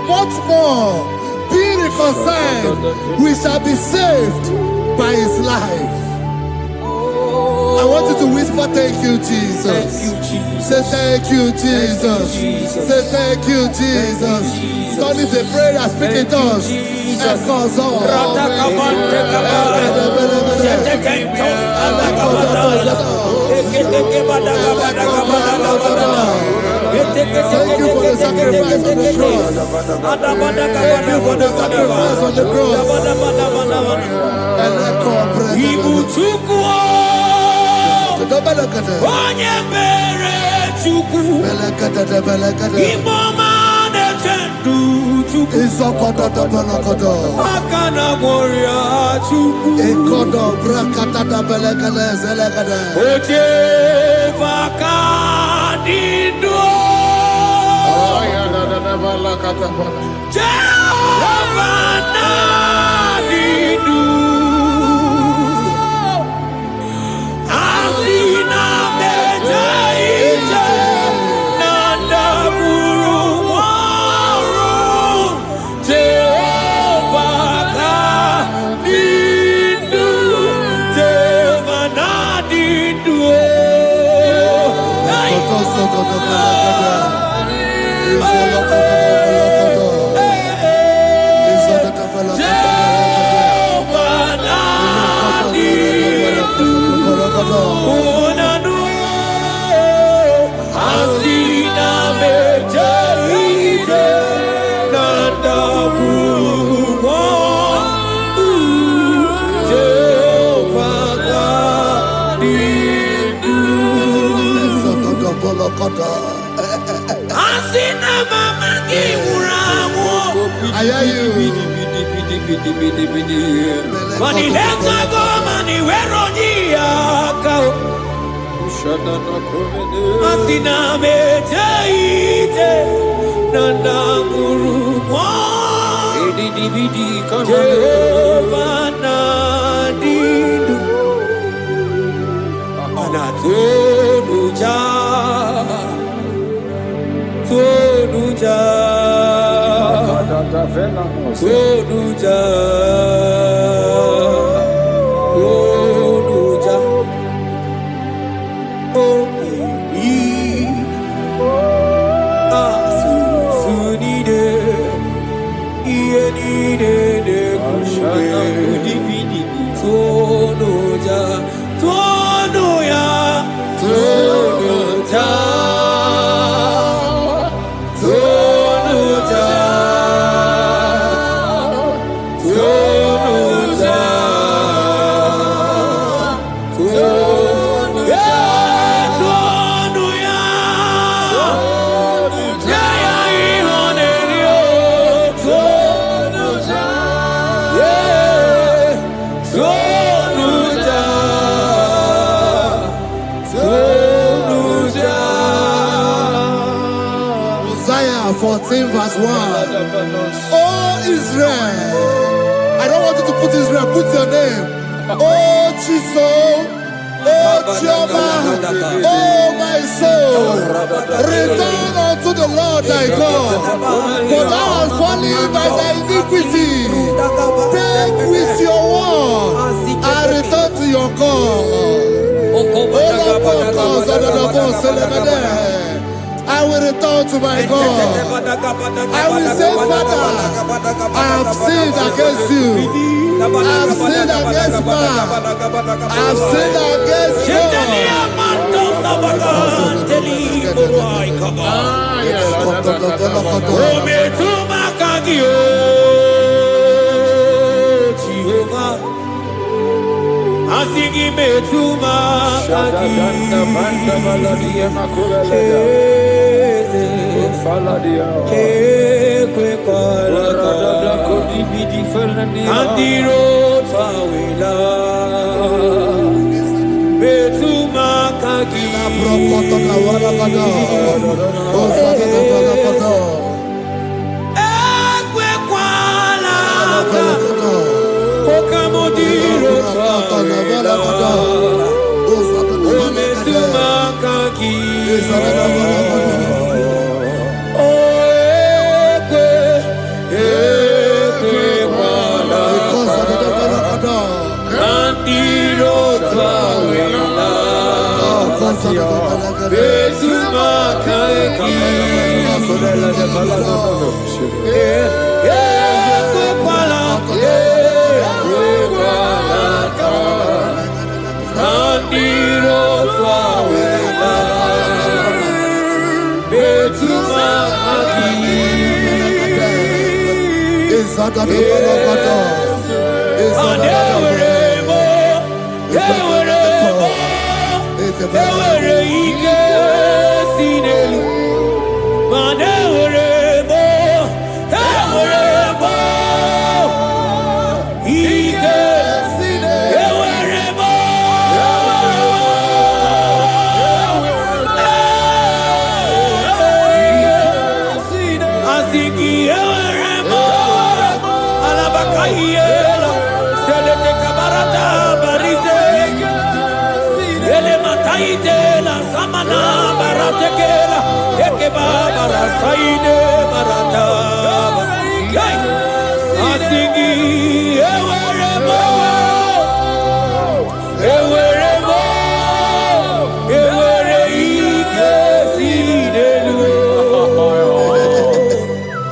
much more, being reconciled, we shall be saved by his life. I want you to whisper, thank you, Jesus. Thank you, Jesus. Say thank you, Jesus. Say thank you, Jesus. Don't need a prayer, speak in tongues. Thank you for the sacrifice on the cross. Thank you for the sacrifice on the cross. I hear you. Isaiah 14 verse 1. Oh Israel, I don't want you to put Israel, put your name. Oh Chiso, oh Chioma, oh my soul, return unto the Lord thy God, for thou hast fallen by thy iniquity. Take with your word and return to your God. I will return to my God. I will say, Father, I have sinned against you. I have sinned against man. I have sinned against God. Asigi metuma kagi. Andiro tawila betuma kagi. Ekwe kwala okamodiro tawila betuma kagi.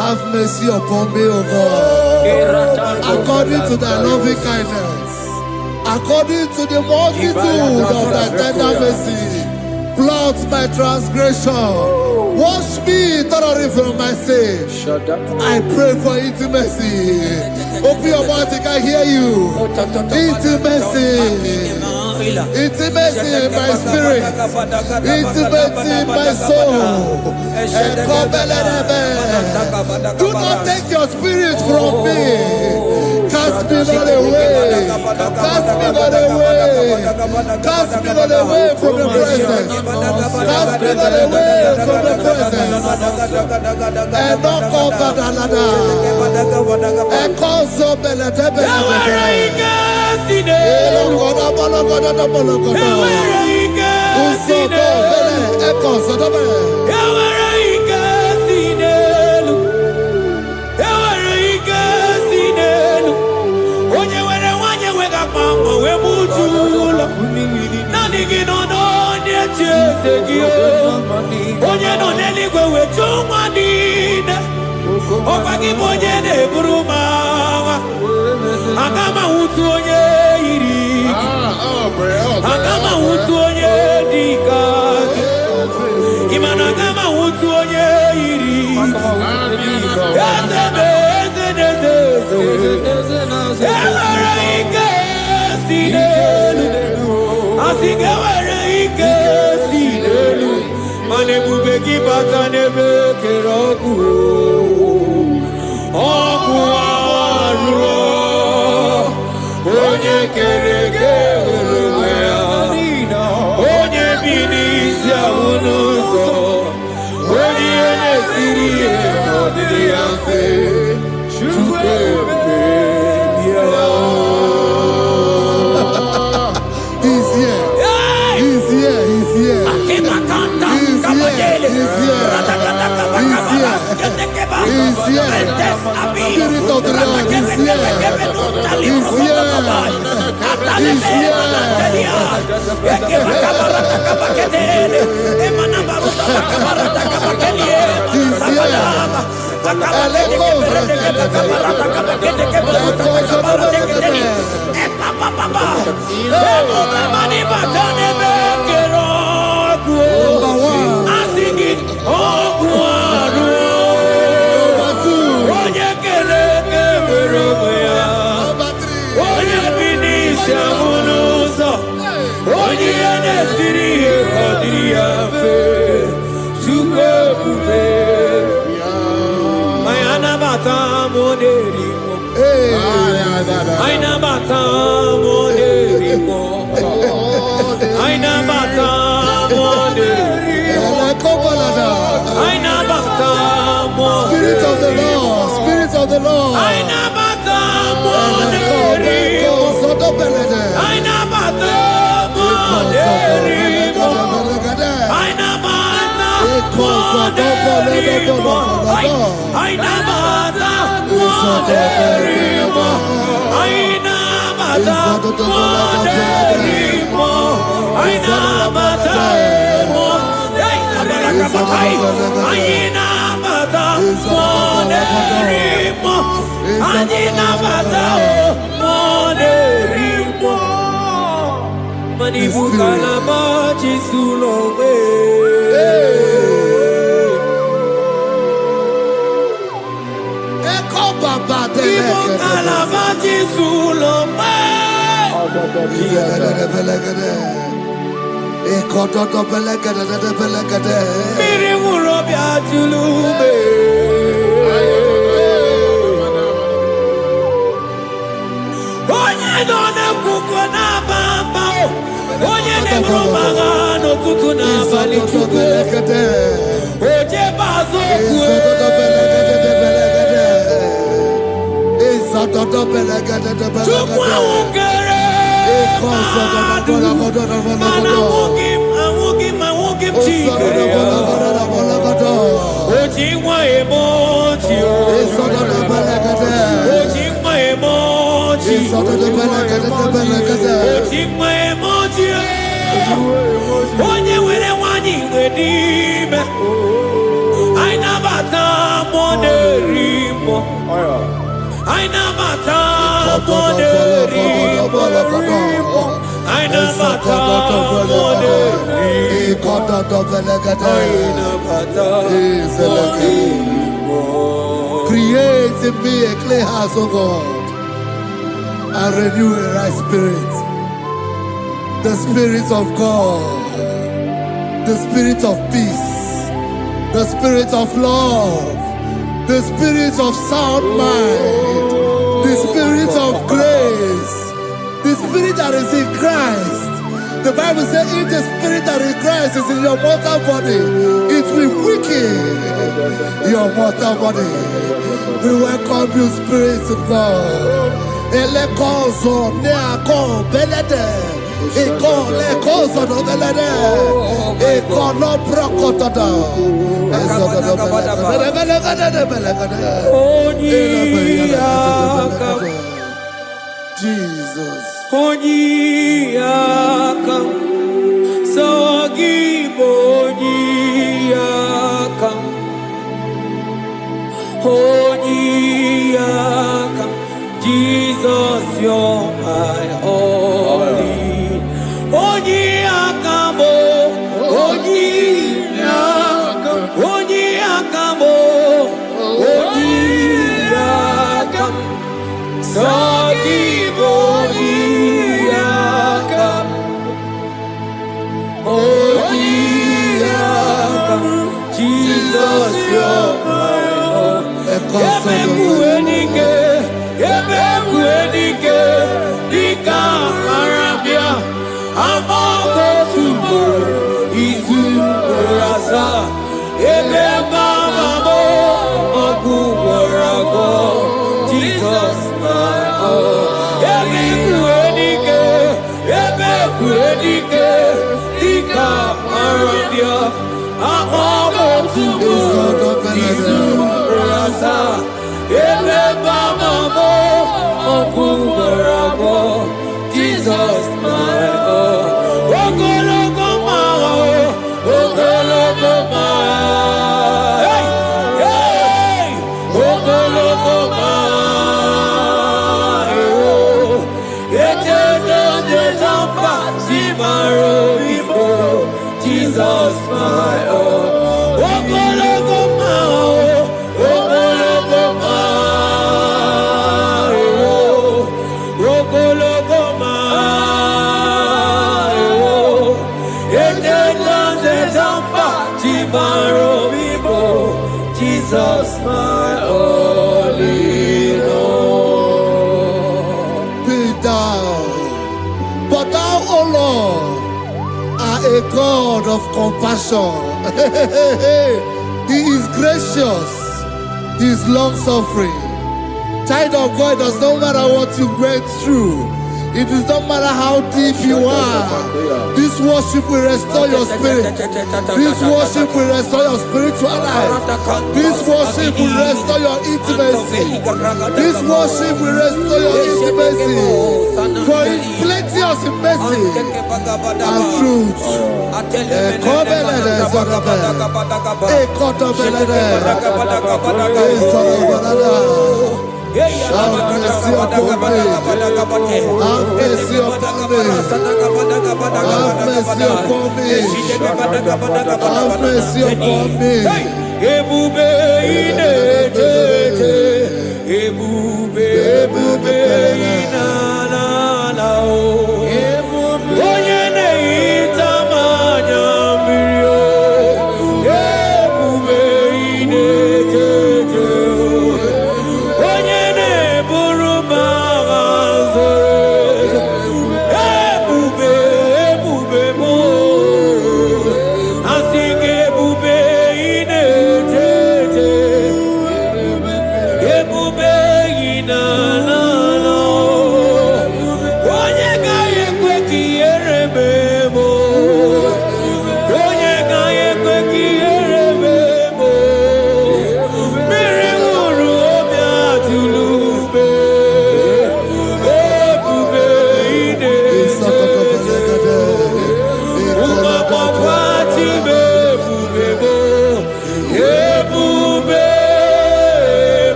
Have mercy upon me, O God, according to thy loving kindness, according to the multitude of thy tender mercy. Blot my transgression, wash me thoroughly from my sin. I pray for intimacy. Open your mouth, I can hear you. Intimacy. Intimacy in my spirit, intimacy in my soul. Do not take your spirit from me. Cast me not away. Cast me not away. Cast me not away from the presence. Cast me not away from the presence. And not come back another. And call so belatebe. Agama utu onye dika Imana agama utu onye iri Ewere ike si n'elu Asige were ike si n'elu Mana ebube gị bata n'ebe kere ọkụ Ọkụ arụ Onye kere eke Spirit of the Lord is here. He's here. He's here. Onye Aina bata moderimo. Aina bata moderimo. Aina bata Spirit of the Lord, Spirit of the Lord. Aina bata moderimo. Aina bata moderimo. Aina bata moderimo. Aina bata moderimo. Aina bata moderimo. Aina bata Aina bata moderimo. Aina bata moderimo. Manibu kalama jisulowe. Manibu kalama jisulowe. Miri urobia julube. Onye dona kuko na bamba. Onye ne brumaga no tutu na bali chuko. Oje bazo kue. Chukwa ungere. Mana wugim chikere. Ojimwa emoji. Ojimwa emoji. Ojimwa emoji. Onye were wani wedime. Aina bata moderimo. Aina bata moderimo. Aina bata moderimo. Create in me a clean house, O God, and renew a right spirit. The spirit of God, the spirit of peace, the spirit of love, the spirit of sound mind, the spirit of grace, the spirit that is in Christ. The Bible says, if the spirit that is in Christ is in your mortal body, it will weaken your mortal body. We welcome you, Spirit of God. Elekozo neako belede, elekozo no belede, ekono brokotada, Jesus. Onyiyakam, Sogibo Onyiyakam, Onyiyakam, Jesus, you're my only. Onyiyakam, Onyiyakam, Onyiyakam, Onyiyakam, Sogibo Onyiyakam, Onyiyakam, Jesus, you're my own. Ebekuenike, ebekuenike, dika marabia, amoko tubo, isu rasa, ebebamamo, okuwarago, Jesus, my own. Ebekuenike, ebekuenike, dika marabia, amoko tubo, isu rasa, ebebamamo, okuwarago, Jesus, my own. Ogologo mao, ogologo mao, hey, hey, ogologo mao, ejedo jejamba simaro ibo, Jesus, my own. Ogologo mao, ogologo mao, ogologo mao. For thou, O Lord, are a God of compassion. He is gracious. He is long-suffering. Child of God, it does not matter what you went through. It does not matter how deep you are. This worship will restore your spirit. This worship will restore your spiritual life. This worship will restore your intimacy. This worship will restore your intimacy. For it's plenty of mercy and truth. Have mercy upon me. Have mercy upon me. Have mercy upon me. Have mercy upon me. Ebube inete, ebube inana o. Onye neita manya mirio. Ebube inete.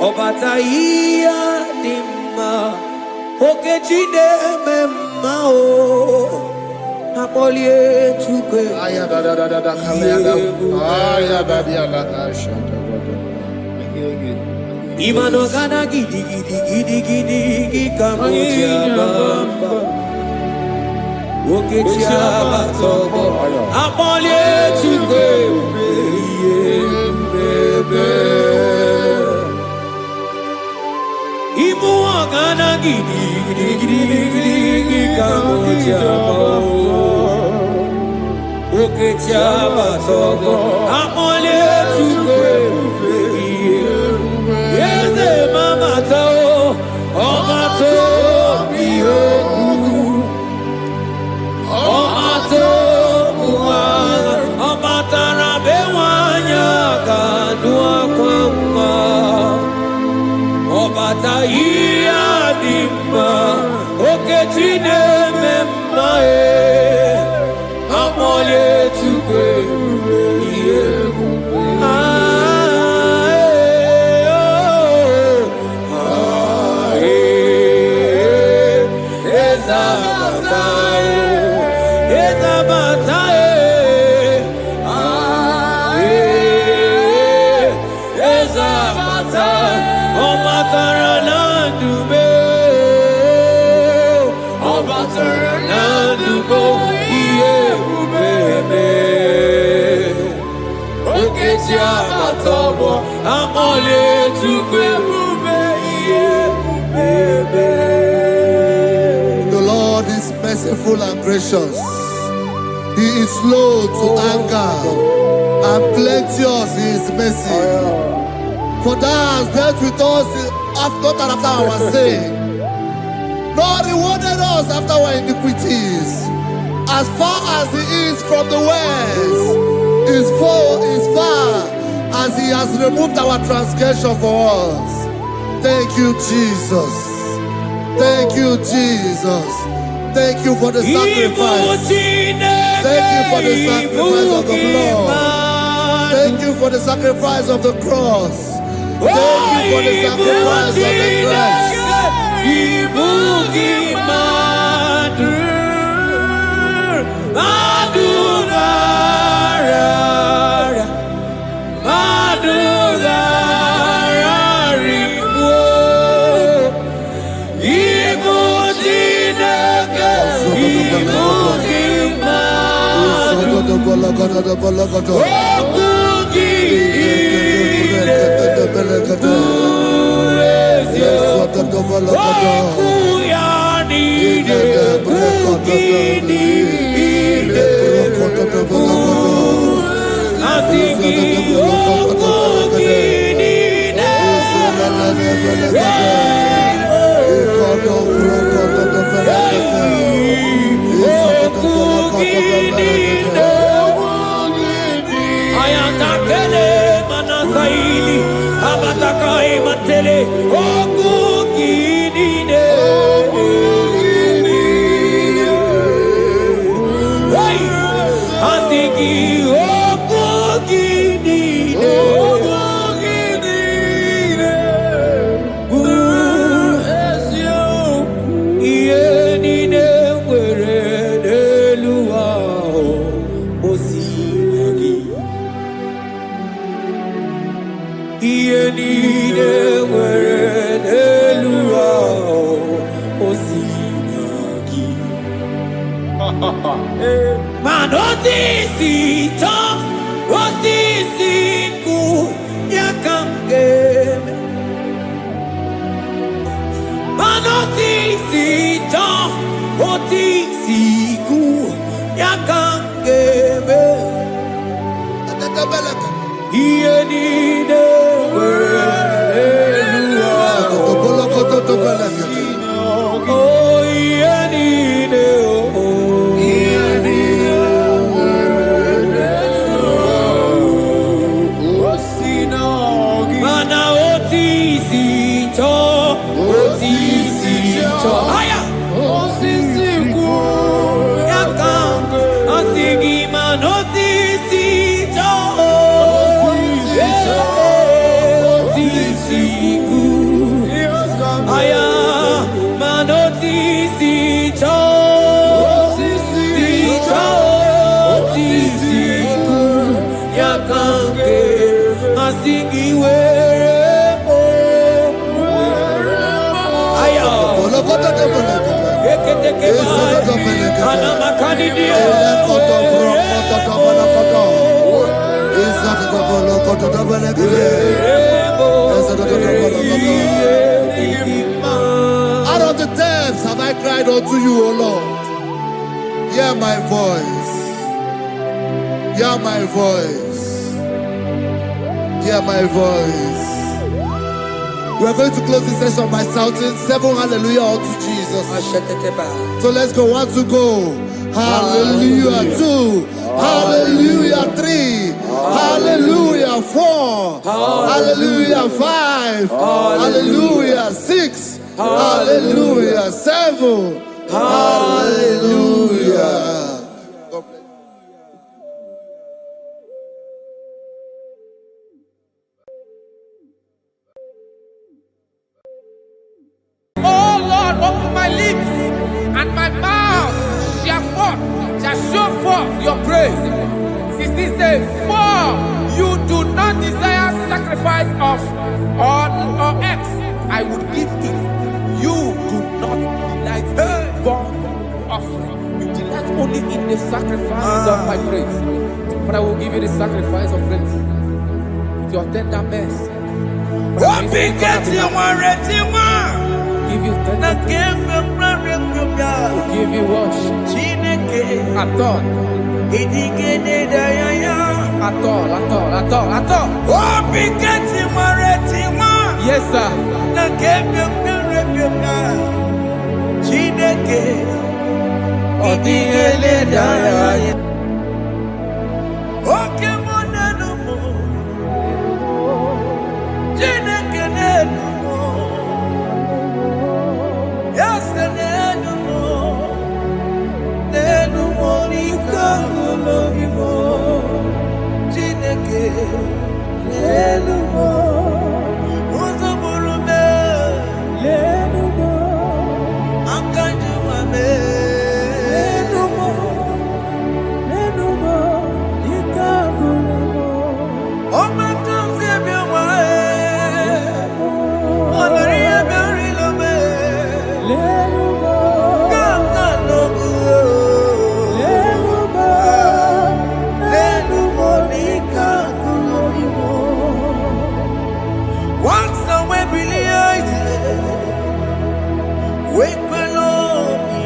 Obataia dimma okechide memma o apolie chukwe aya da kalenda aya da dia la shata imano kana gidi kamotia bamba okechia batobo apolie chukwe bebe Ibu agana gidi kamoja oke chaba sogo amole chukwe yeze mama tao omato biyoku omato muana omatara bewanya kadua kwamba Obataia dimma okechine memma amole chukwe The Lord is merciful and gracious. He is slow to anger and plenteous in his mercy. For thou hast dealt with us not after our sin, nor rewarded us after our iniquities. As far as he is from the west, He has removed our transgression for us. Thank you, Jesus. Thank you, Jesus. Thank you for the sacrifice. Thank you for the sacrifice of the blood. Thank you for the sacrifice of the cross. Thank you for the sacrifice of the cross. Out of the depths have I cried unto you, O Lord. Hear my voice. Hear my voice. Hear my voice. We are going to close this session by shouting 7 hallelujah unto Jesus. So let's go. 1 to go. Hallelujah. 2. Hallelujah. 3. Hallelujah. 4. Hallelujah. 5. Hallelujah. 6. Hallelujah. 7. Hallelujah. Open my lips, and my mouth shall show forth your praise. 16 says, for you do not desire sacrifice of or X, I would give it. You do not delight in burnt offering. You delight only in the sacrifice of my praise. But I will give you the sacrifice of praise. With your tender mercy. Give you tender give you worship. At all. Yes, sir. lenumo, uzumurume, lenumo, akanjumame, lenumo, lenumo, ikaburumo, omakamze miwae, onariya miarilome, lenumo, kakanogu, lenumo, lenumo, ikaburumo. Once I went believe, wake below me.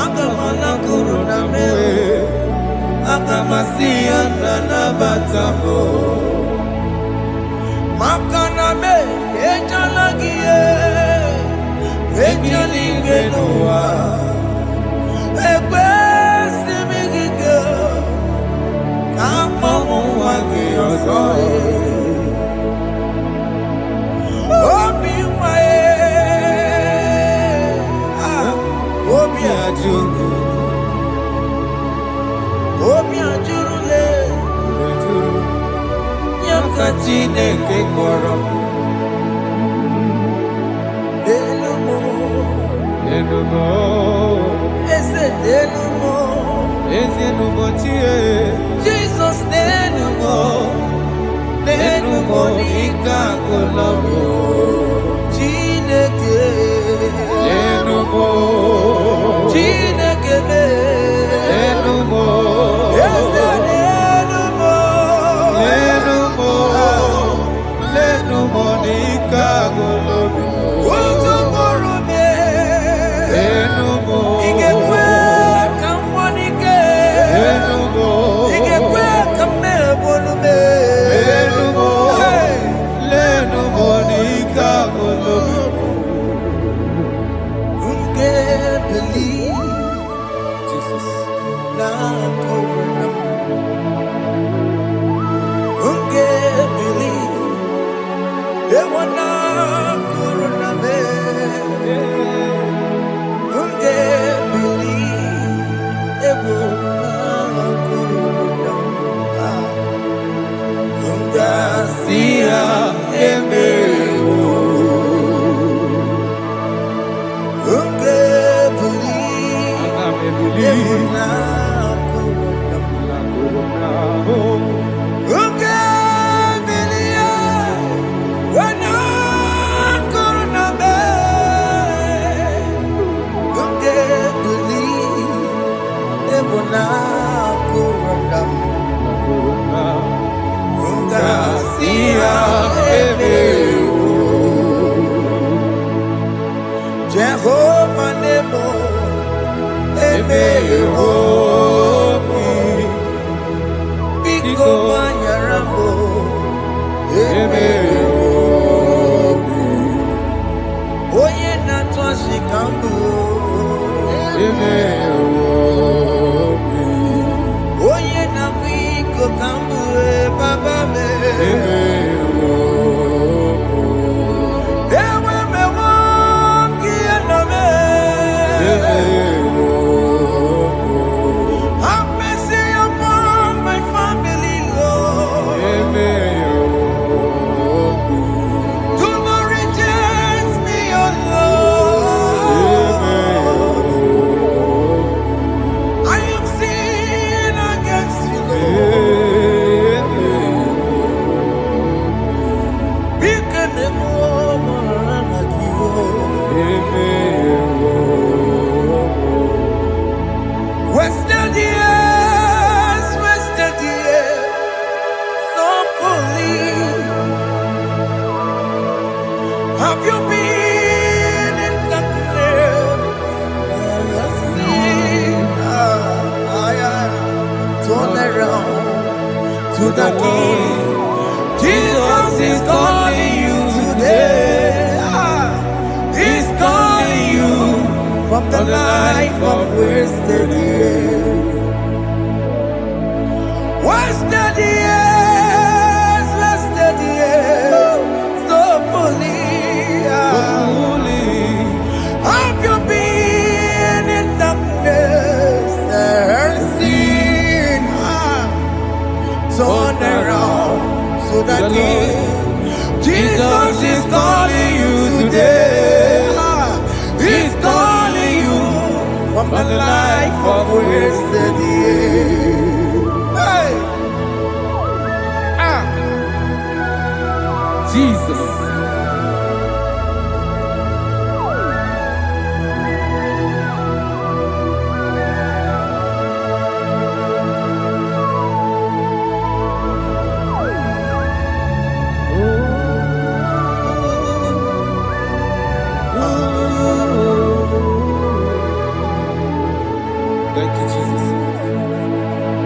Agamana kuruna me, agamasiya na batamo. Makana me, ejalagiye, ejalingenua, ekwesimigike, kamomu wage osoe. Obi wae, obi ajuru, obi ajuru le, yakachine ke koro, lenumo, lenumo, ese lenumo chie, Jesus lenumo, lenumo ikakulomo. Lenumo, Chineke me, lenumo, lenumo, lenumo, lenumo nikagolobi, uzumuru me, lenumo, igekwe kamwanike, lenumo, igekwe kamebolume, lenumo, lenumo nikagolobi. Believe Jesus now corona. Unge believe they wanna corona me. Unge believe they wanna corona. Unga siya eme. Jehovah Nebo, Emeyomi, Biko Manyarambo, Emeyomi, Oye Natwa Shikambu, Emeyomi, Oye Namiko Kambu, Baba me, have mercy upon my family, Lord. Do not reject me, oh Lord. I am sin against you, Lord. Be wasted years, so fully. Have you been in darkness? Turn around to the King. Jesus is calling you today. He's calling you from the life of wasted years. Wasted years, so fully. Have you been in darkness and seen? turn around so that Jesus is calling you today. He's calling you from the life of wasted years. Hey. Jesus. Thank you, Jesus.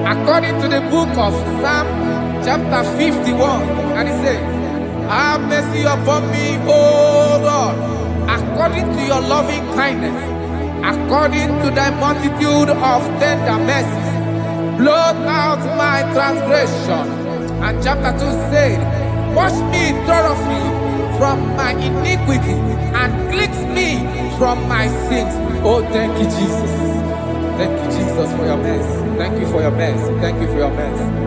According to the book of Psalm, chapter 51, and it says, have mercy upon me, O Lord, according to your loving kindness, according to thy multitude of tender mercies, blot out my transgression. And chapter 2 said, wash me thoroughly from my iniquity and cleanse me from my sins. Oh, thank you, Jesus. Thank you, Jesus, for your mercy. Thank you for your mercy. Thank you for your mercy.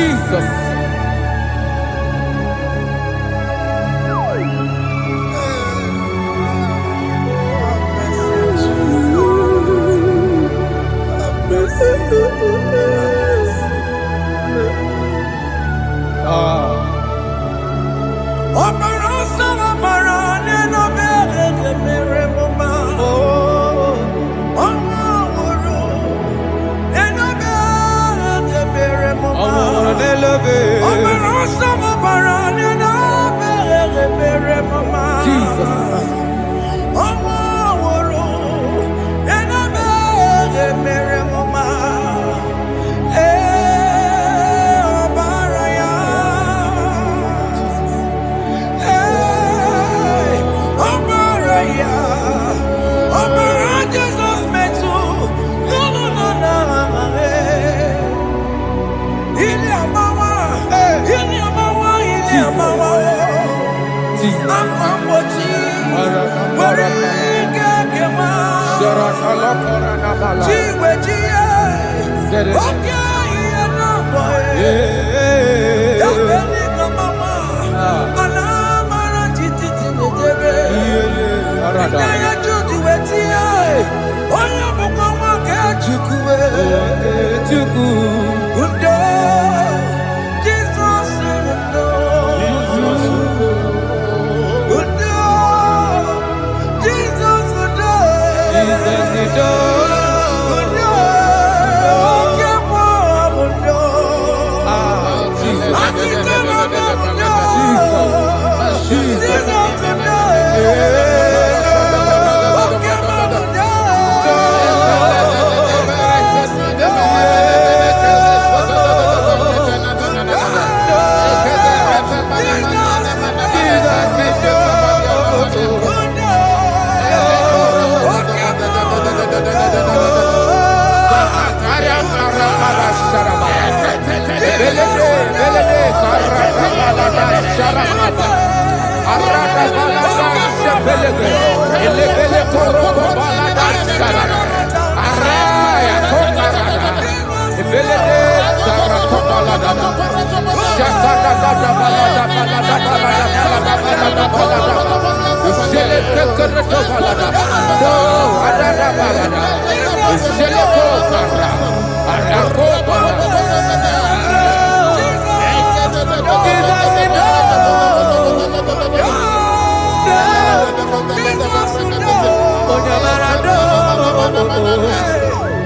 Jesus. Arabala Sharabaya. Belede, Karabala Sharabata. Arabala Shabelede. Elebele Koroko Balada Sharabaya. Araya Kokarada. Belede Sarakobalada. Shakada Balada Balada Balada Balada Balada. Shele Kekereto Balada. No, Adada Balada. Shele Kokara. Arako Balada.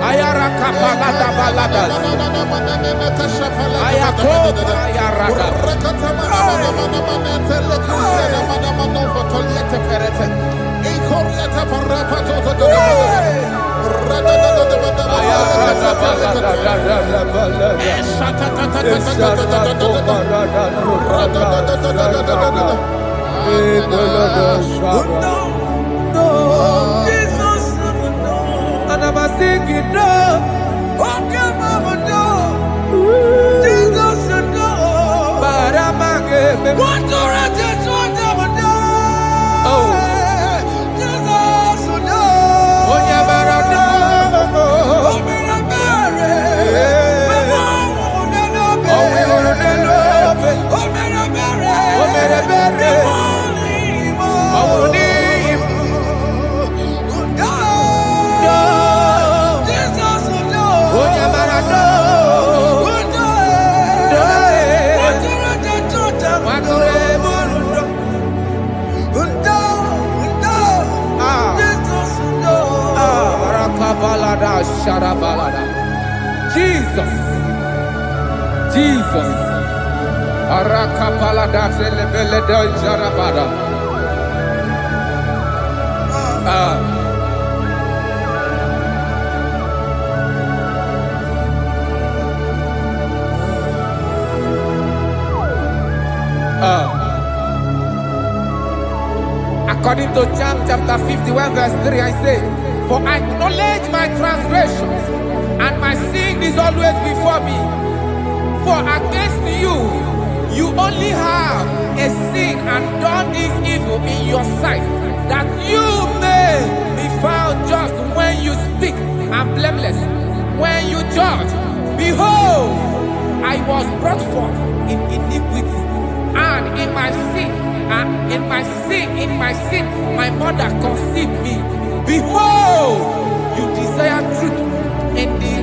Ayara kapalada baladas. Ayako ayarada. And I'm singing no. Okay, mama, no. Jesus, no. But I'm again. What do I do? Oh, Jesus, no. Oh, yeah, but I know. Oh, me, I'm married. Oh, we are love. Oh, me, I'm married. Oh, me, I'm married. Oh, we Jesus. Arakapalada zelebeleda jarabada. According to John chapter 51 verse 3, I say, for I acknowledge my transgressions, and my sin is always before me. For against you, you only have a sin and done this evil in your sight, that you may be found just when you speak, and blameless when you judge. Behold, I was brought forth in iniquity, and in my sin, my mother conceived me. Behold, you desire truth in the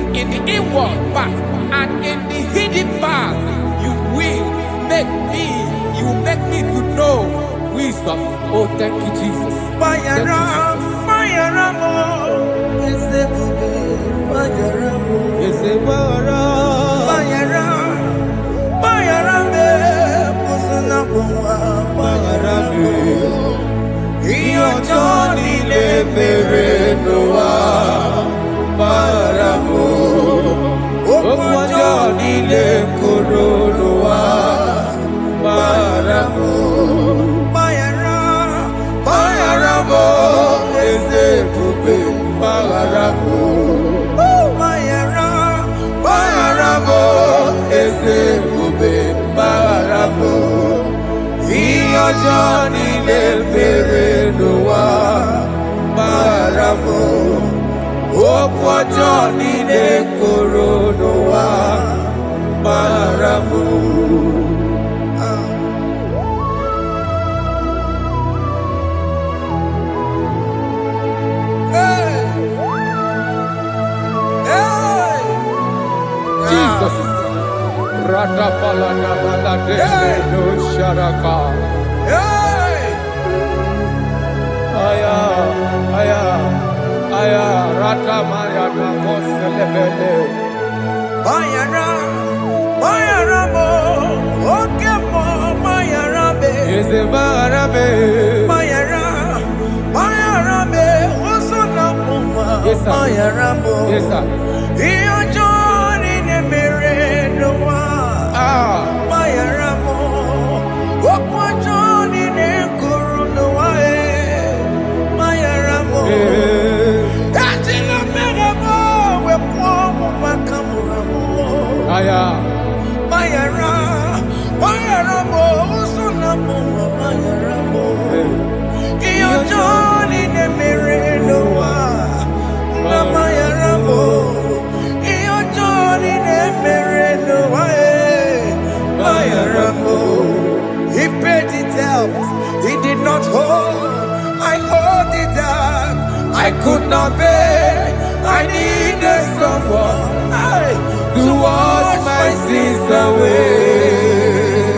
inward part, and in the hidden part you will make me to know wisdom. Oh, thank you, Jesus. Johnny le bere noa baramo okwa Johnny le koro noa baramo. Jesus Rada balada balade no sharaka. Aya, rata maya na koselebele. Bayara mo, oke mo, bayara be. Eze bayara be. Bayara be, osona muma. Bayara mo. Yes sir. Iyo joni ne mere noa. Bayara mo, okwa joni ne kuru noa. Bayara mo. away.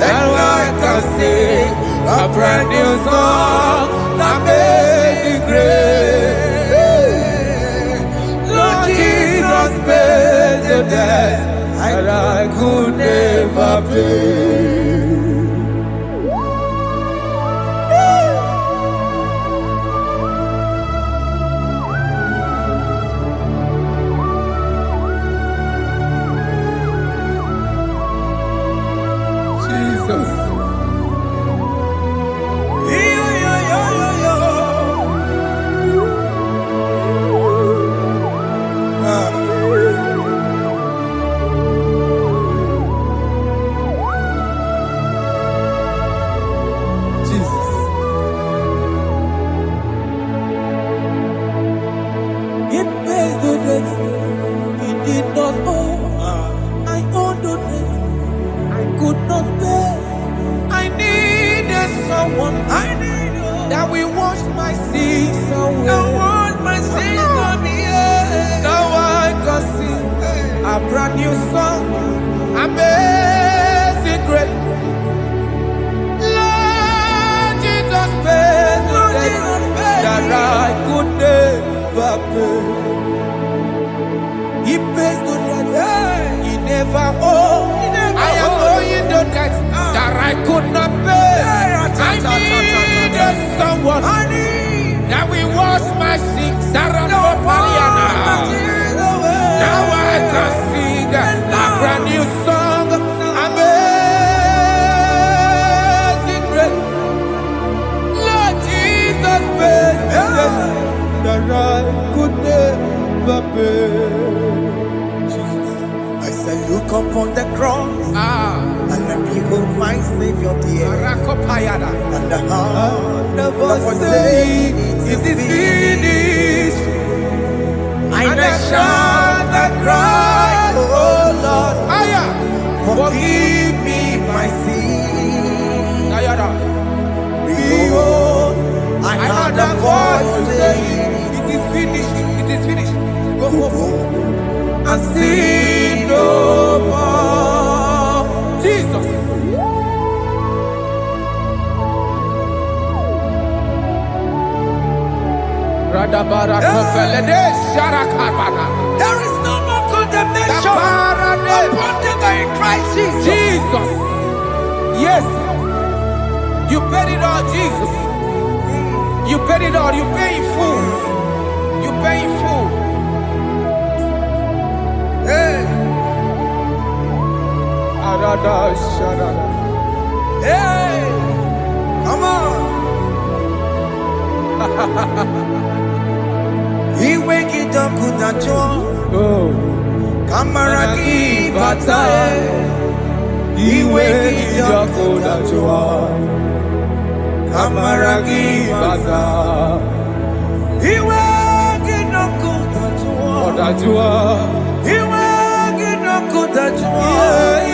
And I can sing a brand new song, amazing grace. Lord Jesus paid the debt that I could never pay. Jesus. It pays the debt he did not owe. I owed the debt I could not pay. I needed someone. That will wash my sins away. Now I can sing a brand new song, amazing grace. Lord Jesus paid the debt that I could never pay. He pays the debt he never owed. I am owing the debt that I could not pay. I needed someone that will wash my sins. Now I can sing a brand new song, amazing grace. Lord Jesus paid the debt that I could never pay. I say, look upon the cross and then behold my Savior dear. And the heart never say it is finished. And I shout and cry, oh Lord, forgive me my sin. Behold, I heard a voice saying, it is finished, it is finished. go And sin no more. Jesus. There is no more condemnation upon them that in Christ Jesus. Jesus. Yes. You paid it all, Jesus. You paid it all. You pay in full. You pay in full. Hey, hey, come on. He wake it up with a joy. Kamaraki batae. He wake it up with a joy. Kamaraki batae. He wake it up with a joy. He wake it up with a joy.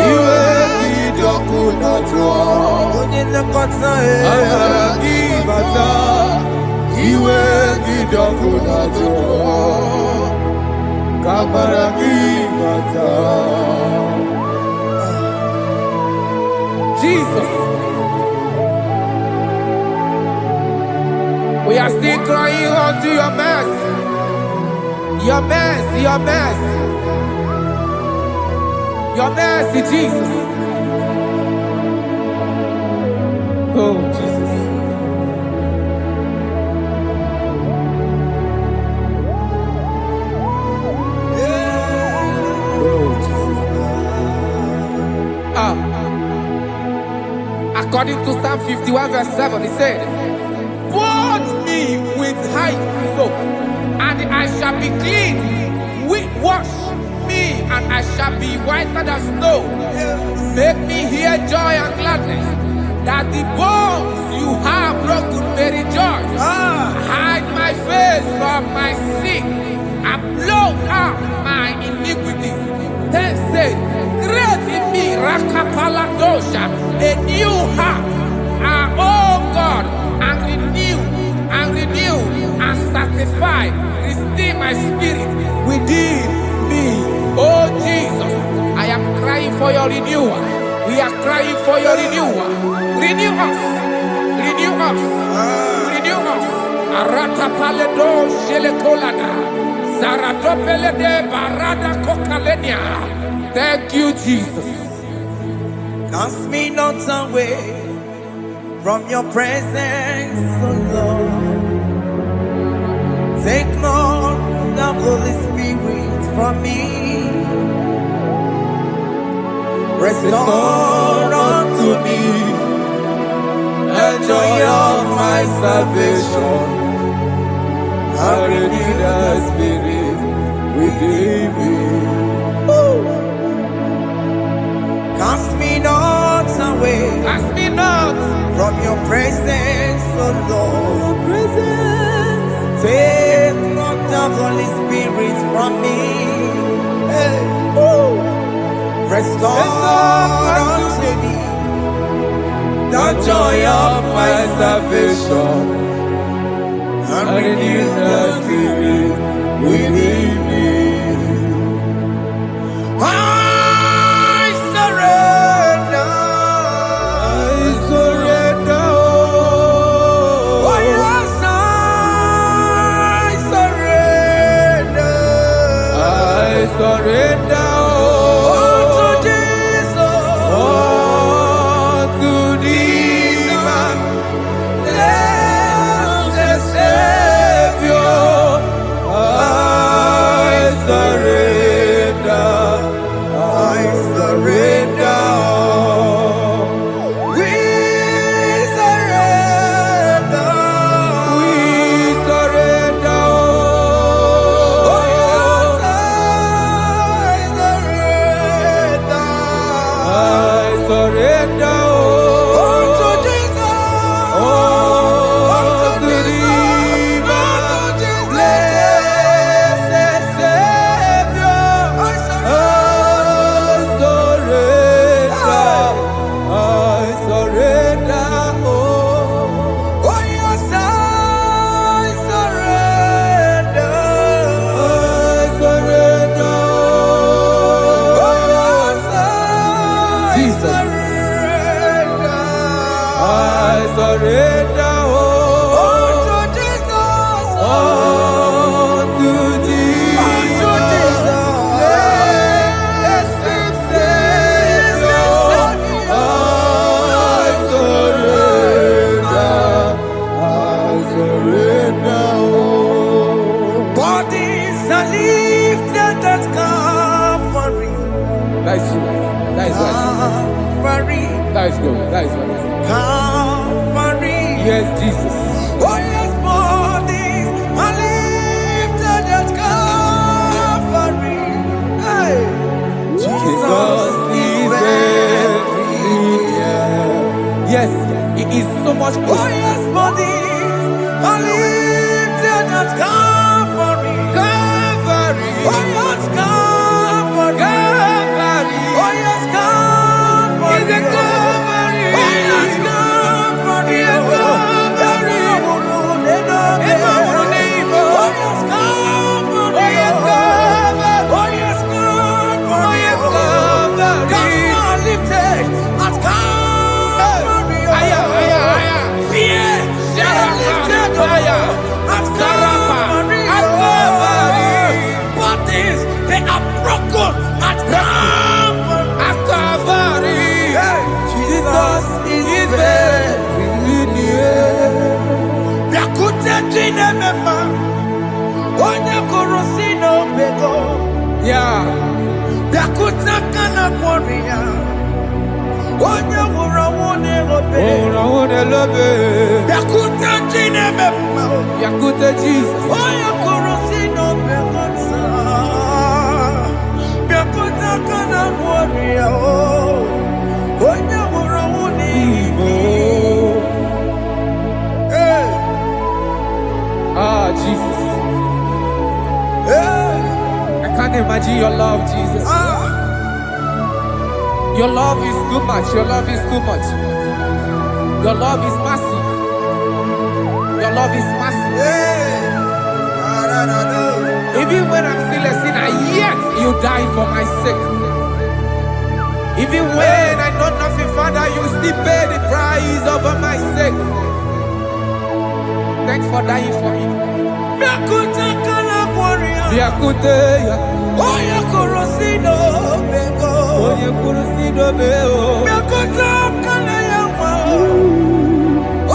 He wake it up with a joy. He wake it up with a joy. Jesus. We are still crying unto your mercy. Your mercy, your mercy. Your mercy, Jesus. Oh, Jesus. Oh, Jesus. According to Psalm 51 verse 7, he said, "Put me with white soap, and I shall be clean. Wash me, and I shall be whiter than snow. Make me hear joy and gladness, that the bones you have broken may rejoice. Hide my face from my sin, and blot out my iniquities. Then say, create in me Rakapaladosha, a new heart, oh God, and renew, and sanctify, restore my spirit within me. Oh Jesus, I am crying for your renewal. We are crying for your renewal. Renew us, renew us, renew us. Arata paledo shelekolada, zaratopele de barada kokalenia. Thank you, Jesus. Cast me not away from your presence, oh Lord. Take not the Holy Spirit from me. Restore unto me the joy of my salvation, and renew the spirit within me. Cast me not away, Cast me not from your presence, oh Lord. Take not the Holy Spirit from me. Hey. Restore unto me the joy of my salvation, and renew the spirit within me. I surrender. Oh yes, I surrender. surrender. That is good. That is good. Calvary. Yes, Jesus. Oh yes, bodies are lifted at Calvary. Hey. Jesus is everywhere. Yes, it is so much good. Oh yes, bodies are lifted at Calvary. Calvary. Oh yes, Calvary. Calvary. Oh yes, Calvary. Is it Calvary? Oh yes, Calvary. Yes, Calvary. Oh yes, Calvary. Oh yes, Calvary. Oh yes, Calvary. Oh yes, Calvary. God lifted at Calvary. Aya, aya, aya. Fear lifted at Calvary. At Calvary. Bodies, they are broken at Calvary. At Calvary. Jesus is there. Yeah. Biakute Jesus. Oya korosino bekonsa. Biakuta kana warrior. Oya wurawuni. Hey. Ah, Jesus. Hey. I can't imagine your love, Jesus. Your love is too much. Your love is too much. Your love is massive. Your love is massive. Hey. Even when I'm still a sinner, yet you die for my sake. Even when I know nothing, Father, you still pay the price over my sake. Thanks for dying for me. Biakuta kana warrior. Biakute, Oya korosino beko. oye kurusido beo. Biakuta kana yawa.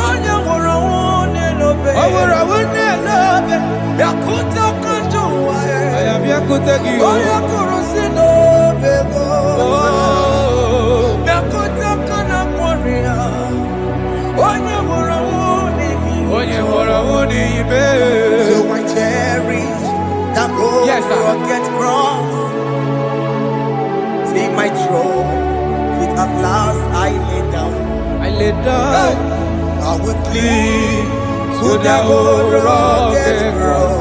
Oya wurawuni lobe. Awura wune lobe. Biakuta kanjuwa. Aya biakute gi. Oya korosino beko. Oh, Biakuta kana warrior. Oya wurawuni. oye wura wune ibe. So I cherish that road Yes, sir. rugged cross. See my throne, feet at last I lay down. I lay down I would cling to to that the old old rugged rugged cross.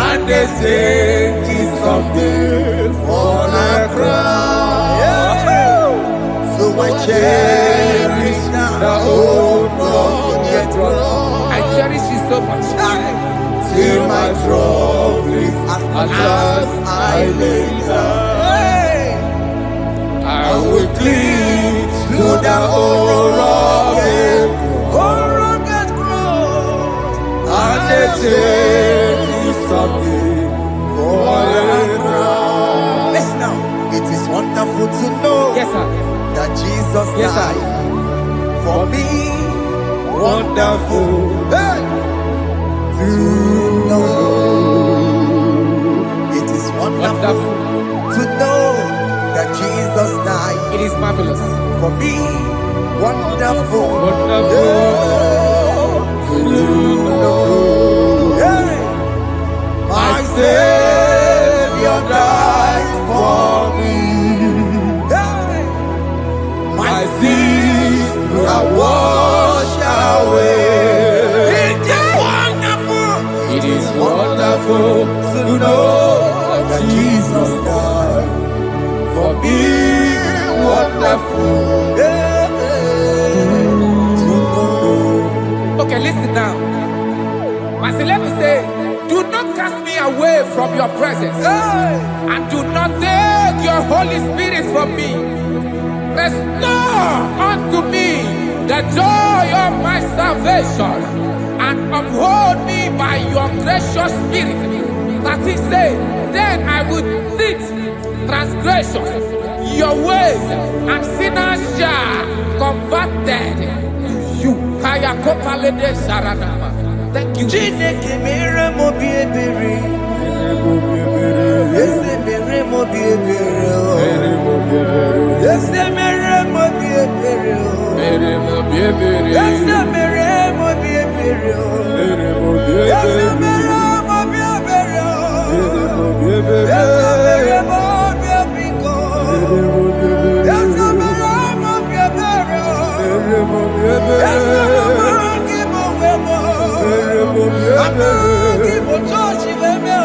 and they say it's something for a crown. So I cherish The old rugged cross. I cherish it so much. Till my trophies at last I lay down. I will cling To the old rugged cross. and they say it's something for a crown. Listen now, it is wonderful to know Yes, sir. that Jesus Yes, sir. died for me. Wonderful. Hey! To know. It is wonderful Wonderful. to know that Jesus died It is marvelous. for me. Wonderful. Wonderful. To know. Hey! My Savior died for me. Hey! My sins are washed away. It is wonderful. It is wonderful to know that Jesus died for me. Wonderful. To know. Okay, listen now. As the level say, do not cast me away from your presence, Hey! and do not take your Holy Spirit from me. Restore unto me the joy of my salvation, and uphold me by your gracious spirit. That is said, then I will teach transgressions your ways, and sinners shall converted to you. Kaya kopalede saranama. Thank you. Chineke mere mo bi ebere. Ese mere mo bi ebere. Ese mere mo bi ebere. Ese mere mo bi ebere. Ese mere mo bi ebere. Ese mere mo bi ebere. Ese mere mo bi ebiko. Ese mere mo bi ebere. Ese mere mo ki mo wemo. Amagi mo chochi weme o.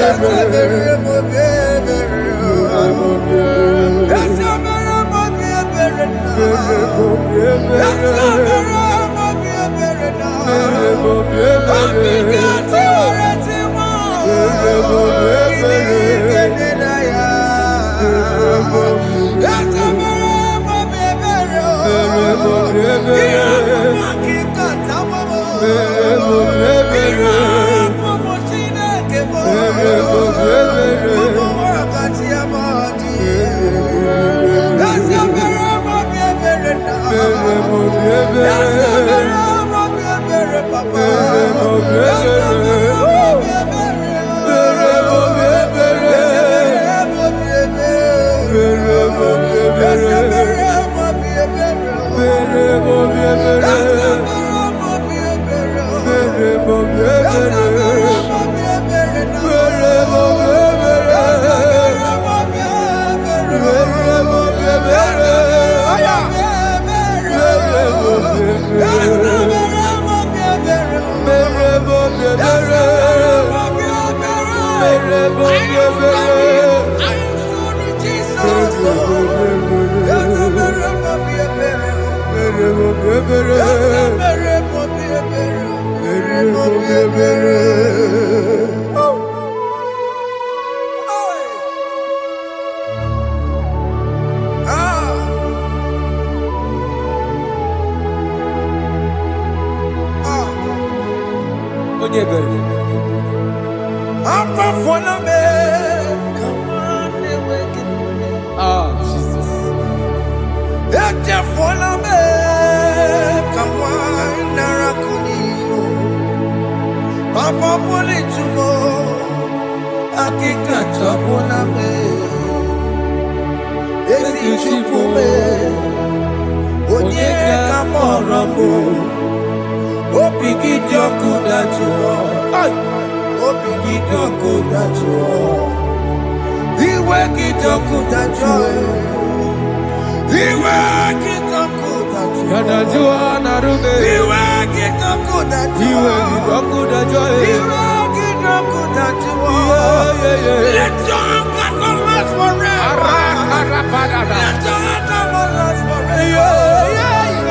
Ese mere mo bi ebere. Ese mere mo bi ebere na. Ese mere mo bi ebere na. Akike ti ore ti mo. Kini kene na ya. Ese mere mo bi ebere o. Iya mo kika ta mo mo. Iya mo Chineke mo. Mo wakati ya madi. Ese mere mo bi ebere na. Ese mere mo bi ebere papa. Ese mere mo bi ebere. Ese mere mo bi ebere. Ese mere mo bi ebere. Jesus. Papa poli chumo, akika chapona me, esi chupume, onye kamoramo, opiki joku dachuo, opiki joku dachuo, iwe ki joku dachuo, iwe ki joku dachuo, Yanajua narume. iwe ki joku dachuo, Iwe kidoku dachuo. Let your anger not last forever. Let your anger not last forever.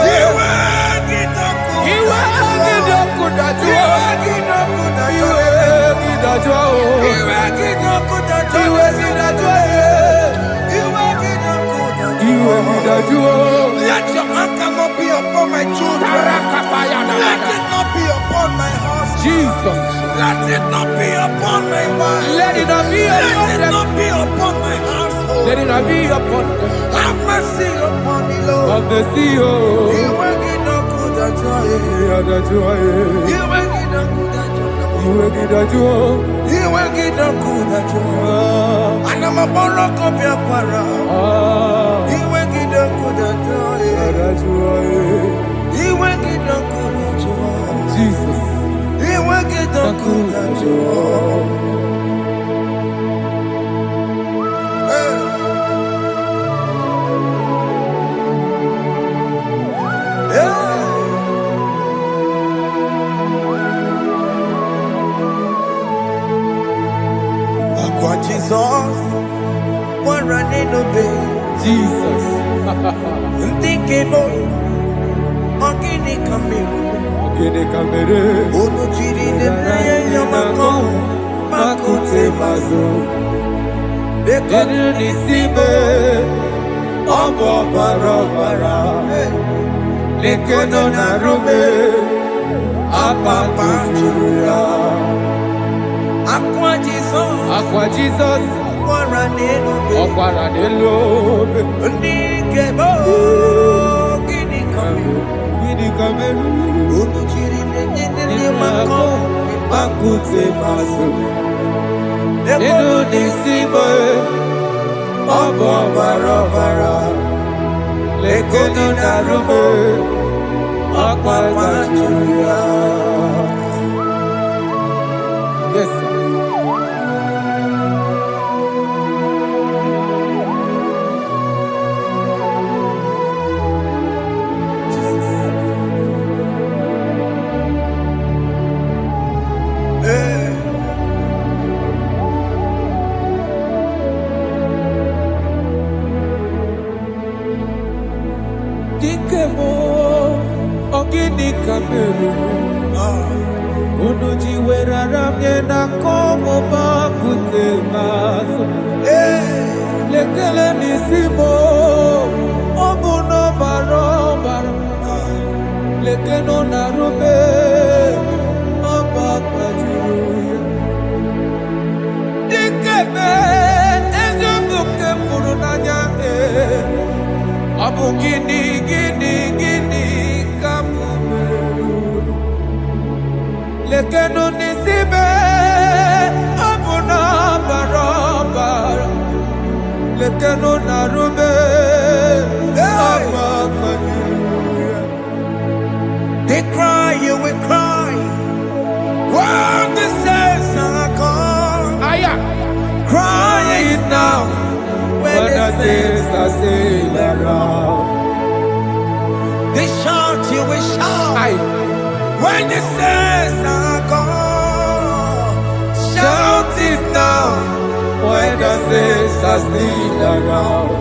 Let your anger not be upon my children. Let it not be upon my husband. Jesus. Let it not be upon my wife. Let it not be Let it upon them. not be upon my household. Let it not be upon them. Have mercy upon me, Lord. Of the CEO. You will get no good at joy. You will get no good at joy. You will get no good at joy. And I'm a borrow of your para. You will get no good at joy. You will get no good at joy. Jesus. You will get no good at joy. Jesus, what running obey. Jesus. Thinking Ogini Kamiru. Ogini Kamiru. Unu chiri nene yamako. Makute mazo. Denu nisibe. Obo barabara. Lekeno narume. Apa churia. Aqua Jesus. Aqua Jesus. Okwara nelo. Ndikebo. Ogini Kamiru. Ogini Kamiru. Unu chiri nene yamako. Makute mazo. Denu nisibe. Obo barabara. Lekeno narume. Apa churia. Yes, sir. Ogini Kamiru. Unu jiwera ramye na komo bakute maso. Lekele nisimo. Obuno barobara. Lekeno narube. Abakwajiruya. Dikeme. Ezobuke furunanya. Abu gini kamumeru. Lekeno nisibe. Abu na barabara. Lekeno narube. They cry, you will cry. When the saints are gone, cry it now. When the saints are still around, they shout, you When the saints are gone, shout it now. When the saints are still around.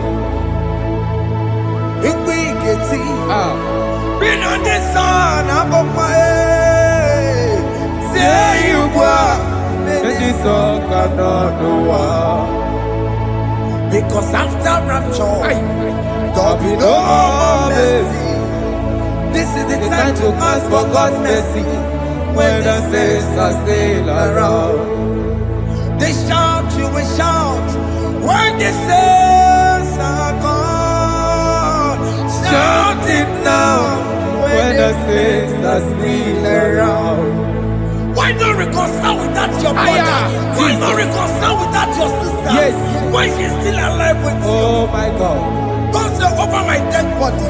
If we get it, been on the sun, I'm up my head. Say you are, and this song cannot do. Because after rapture, there'll be no more mercy. This is the time to ask for God's mercy. When the saints are still around, they shout, you will shout. When the saints are gone, shout it now. When the saints are still around. Why not reconcile without your brother? Why not reconcile without your sister? Yes. Why she's still alive with you? Oh my God. Don't say over my dead body.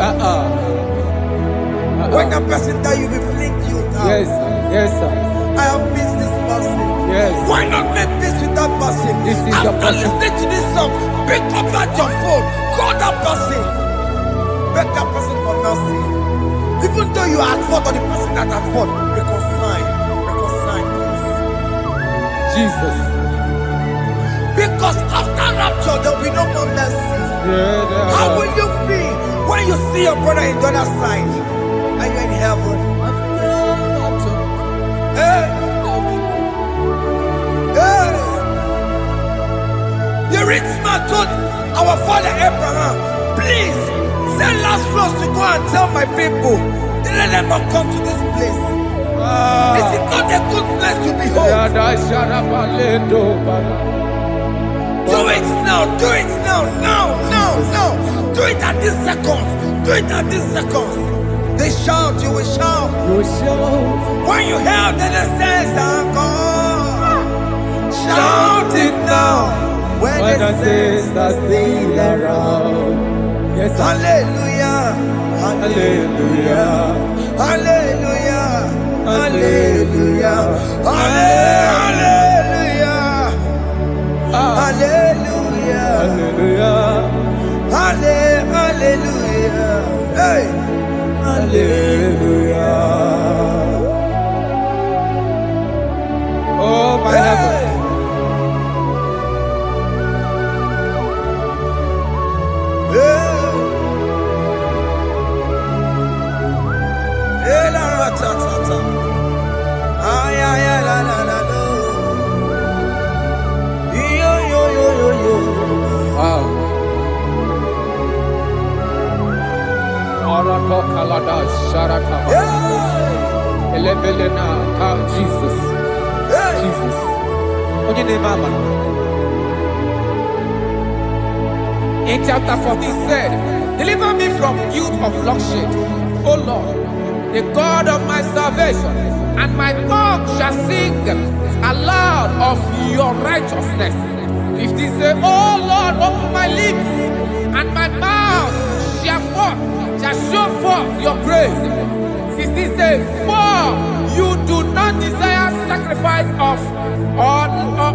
When a person die, you will fling you down. Yes, yes, sir. I have missed this person. Yes. Why not make peace with that person? This is after listening to this song, pick up that your phone, call that person, beg that person for mercy. Even though you are at fault or the person that at fault, reconcile, please. Jesus. Because after rapture, there will be no more mercy. How will you feel when you see your brother in the other side? Are you in heaven? Hey. Hey. The rich man told our father Abraham, please send Lazarus to go and tell my people, let them not come to this place. This is not a good place to behold. Do it now, do it now, now. Do it at this second. Do it at this second. They shout, you will shout. You will shout. When you hear that the saints are gone, shout it now. When the saints are still around. Yes, hallelujah, hallelujah, hallelujah, hallelujah, hallelujah, hallelujah, hallelujah, hallelujah, hey. Hallelujah. Oh my heavens. Jesus. Jesus. In chapter 14 said, deliver me from guilt of bloodshed, O Lord, the God of my salvation, and my tongue shall sing aloud of your righteousness. 15 say, O Lord, open my lips, and my mouth shall show forth your praise. 16 say, for you do not desire sacrifice of or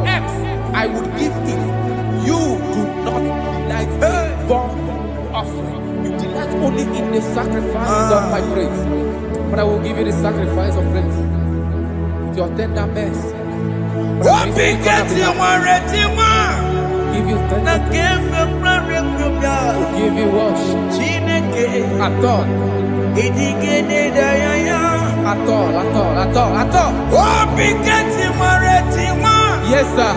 eggs, I would give it. You do not delight in burnt offering. You delight only in the sacrifice of my praise. But I will give you the sacrifice of praise. With your tender mercy. Give you tender will give you worship. At all. Yes, sir.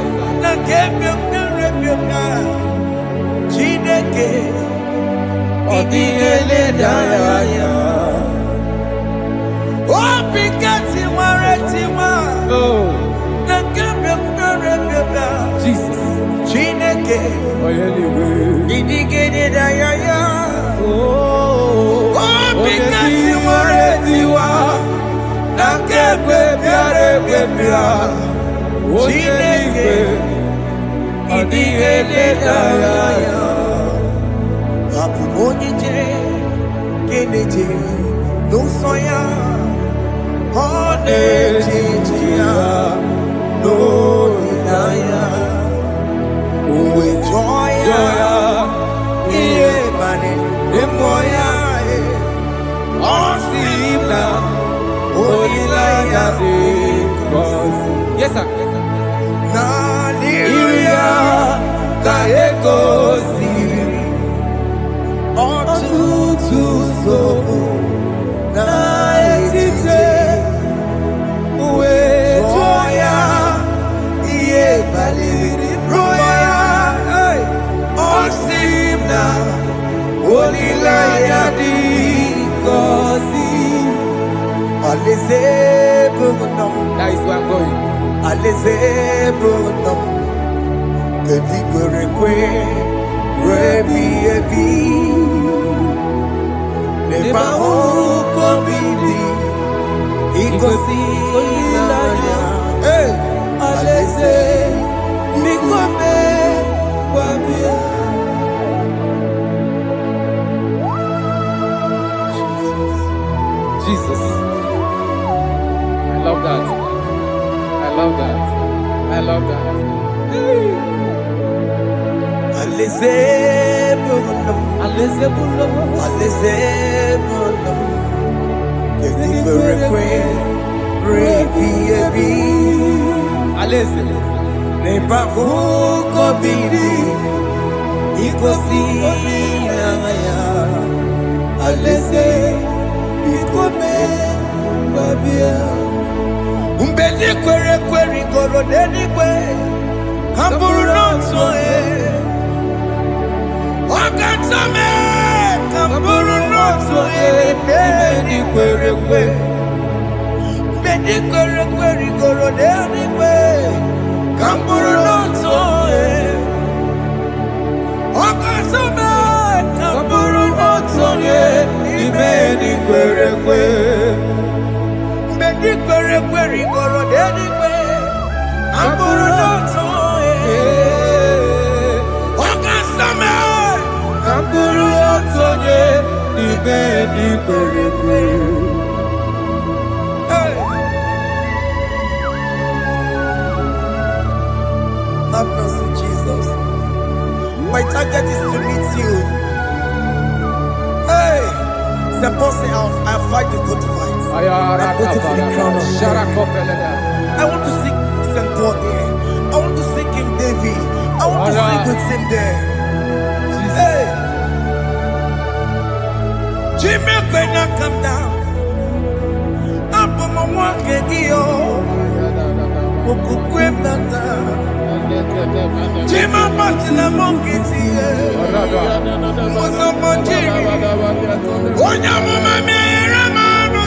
Jesus. Yes, sir. Naliria kaegosi otutu so na etite uwe joya iye baliri roya osimna olilaya di kosi alezebunam. That is where I'm going. Alezebunam kedigwerekwe rebi ebi neba okobidi ikosi ilaya aleze nikome wabia. Jesus. I love that. I love that. I love that. Alezebunam Alezebunam kedigwerekwe rebi ebi Aleze. neba okobidi ikosi ilaya aleze ikome babia. Mbedi kwere kwere goro denigwe hamburu nonso wakatame hamburu nonso mbedi kwere kwere goro denigwe hamburu nonso wakatame hamburu nonso mbedi kwere kwere goro denigwe hamburu nonso wakatame hamburu nonso mbedi kwere kwere. Have mercy, Jesus. My target is to meet you. Hey, suppose I fight the good fight. I put it in the crown of I want to seek St. God there. I want to seek King David. I want to sing with him there. Hey, Jimmy, when I come down, I'm on my walk again. Jima Batina Monkey, was a Monjiri. Onya Mama Ramano,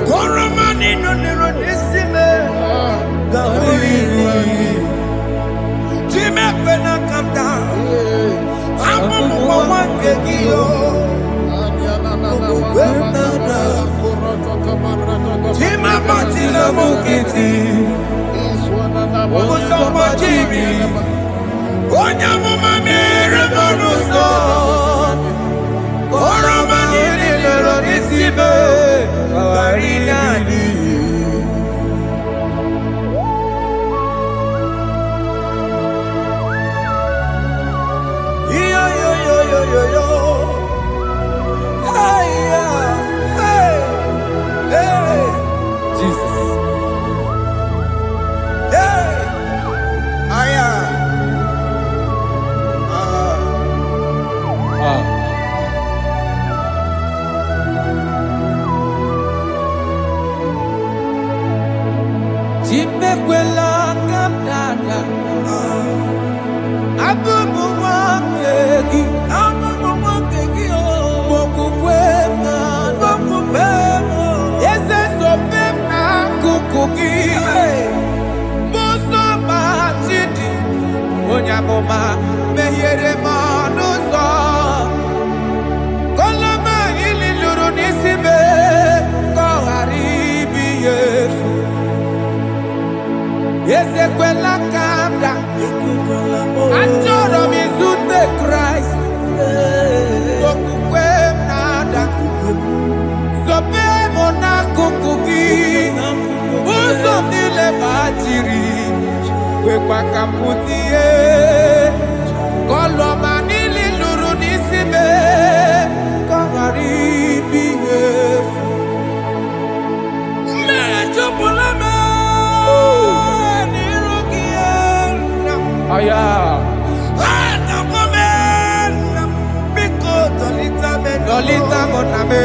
Koramani, no Neronissime, Jimmy, when I come down, I'm on one Gagio. Jima Batina Monkey. Onya mama mere bonuso Koromani lero nisibe Warinani Yo yo yo yo yo yo Hey hey hey Jesus. Jimekwela kamdada Abubu wakegi Mokukwema Yese sopema kukuki Muso machidi Onyamoma Mehiere manuso Koloma ili luru nisibe Koharibi Yesu Ezekwela kamda Achoro mizute Christ Okukwe nada Sope mona kukuki Uzo nile bajiri Wekwa kaputie Koloma nili luru nisibe Koharibi Yesu Aya. Dolita moname.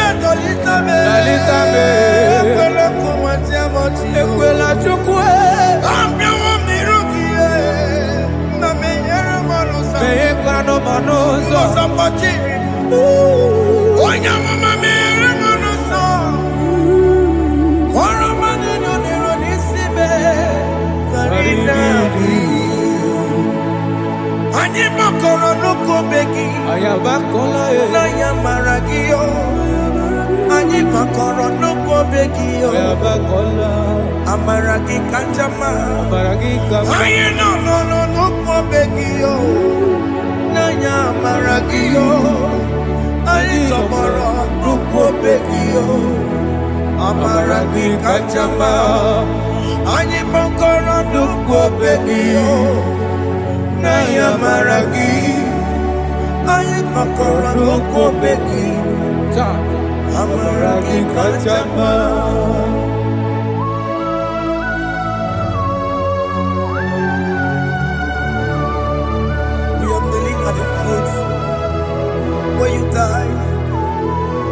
Dolita me. Ekwela chukwe. Meye kwano monozo. Anyị makọrọ n'ụkwụ begi na ya mara gị o. Anyị makọrọ n'ụkwụ begi o. Amara gị kacha mma. Anyị nọ n'ụkwụ begi o. Na ya mara gị o. Anyị tọgbọrọ n'ụkwụ begi o. Amara gị kacha mma. Anyị makọrọ n'ụkwụ begi o. Naija maragi, anyị makọrọ n'okwu beki, amaragi kacha mma. We are kneeling at the foot where you died.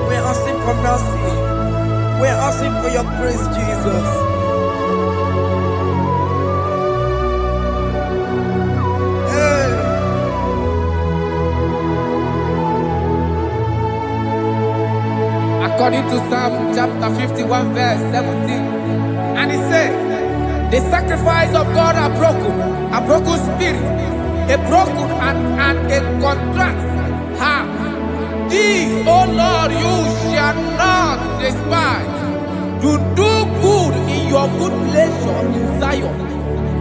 We are asking for mercy. We are asking for your grace, Jesus. According to Psalm chapter 51 verse 17. And he said, the sacrifice of God are broken spirit, a broken and a contrite heart. These, O Lord, you shall not despise. To do good in your good pleasure in Zion.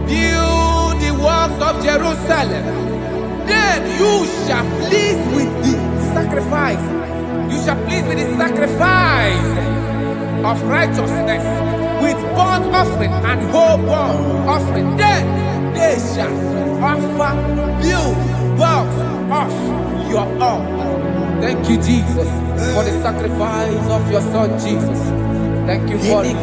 Build the works of Jerusalem. Then you shall please with the sacrifice. You shall please with the sacrifice of righteousness, with burnt offering and whole burnt offering. Then they shall offer build works of your own. Thank you, Jesus, for the sacrifice of your Son, Jesus. Thank you for it.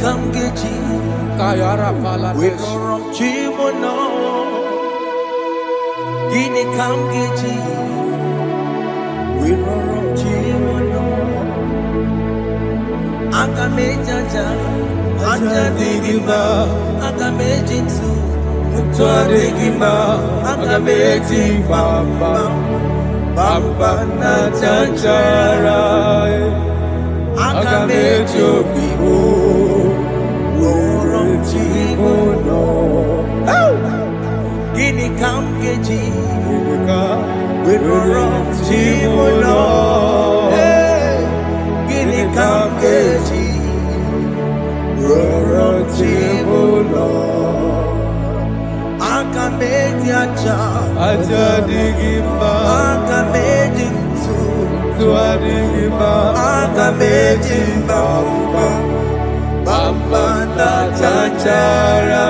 Agamejaja, Ajadigima, Agamejitu, Mutuadigima, Agameji Bamba, Bamba na Janjara, Agamejo Bibo, Worom Chimono, Gini Kamgeji, Worom Chimono. Kamgeji, Roro Chibulo, Akameji Aja Digima, Akameji Tuadigima, Akameji Bamba, Bamba na Janjara,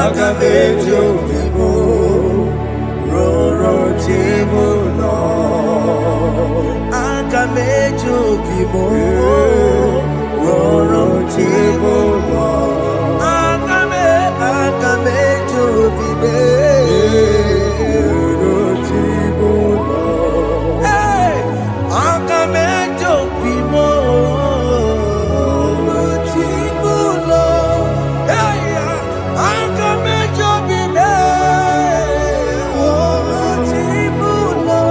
Akameji Bibo, Roro Chibulo. Akamejo bibo, roro chibulo. Akamejo bibe, roro chibulo. Hey, akamejo bibo, roro chibulo. Hey, akamejo bibe, roro chibulo.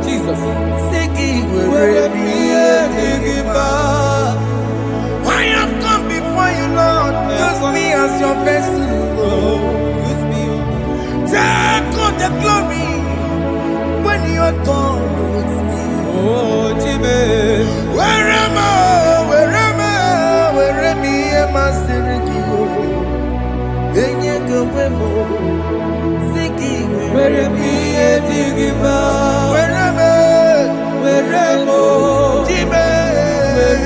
Jesus. I have come before you, Lord. Use me as your vessel, Lord. Use me. Take all the glory when you are done with me. Oh, Jimmy. Where am I? Where am I, Sirikio? When you go, Siki, Where am I? Digima. where am I? Where am I? Jimmy, Where am I?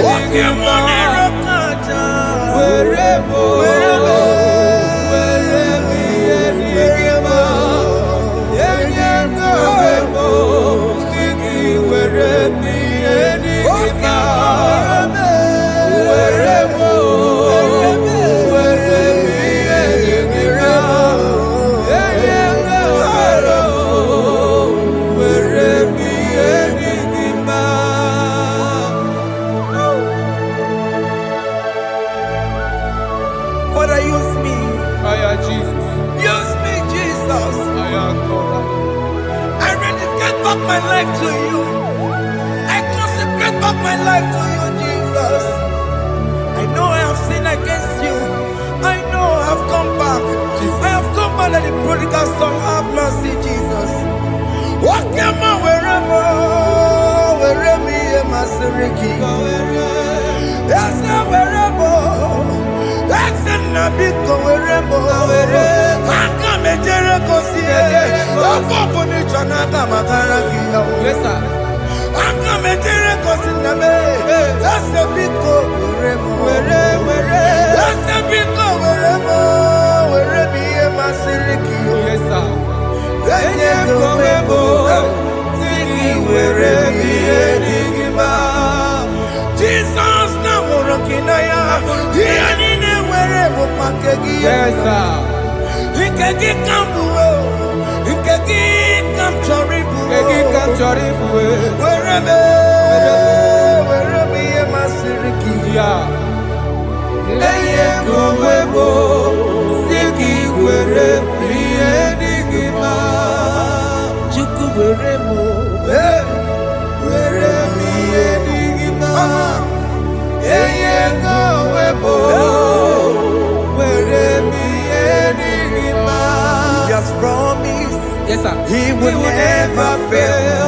Digima. Father, use me. Jesus. Use me, Jesus. I rededicate back my life to you. I consecrate back my life to you, Jesus. I know I have sinned against you. I know I have come back. I have come back like the prodigal son. Have mercy, Jesus. Walk your man wherever me and my Siriki. Yes, wherever. That's a nabiko wherever. I come a Jericho see. Yes, sir. I'm coming to the that's a big go wherever. That's a big go wherever me and my Siriki. Yes, sir. Then you go wherever Jesus now rocking I am wherever Pakegi. Yes, sir. He can get come he can get come choribu. Wherever me and my Siriki. Yeah. Chuku wherever He has promised Yes, sir. He will never fail.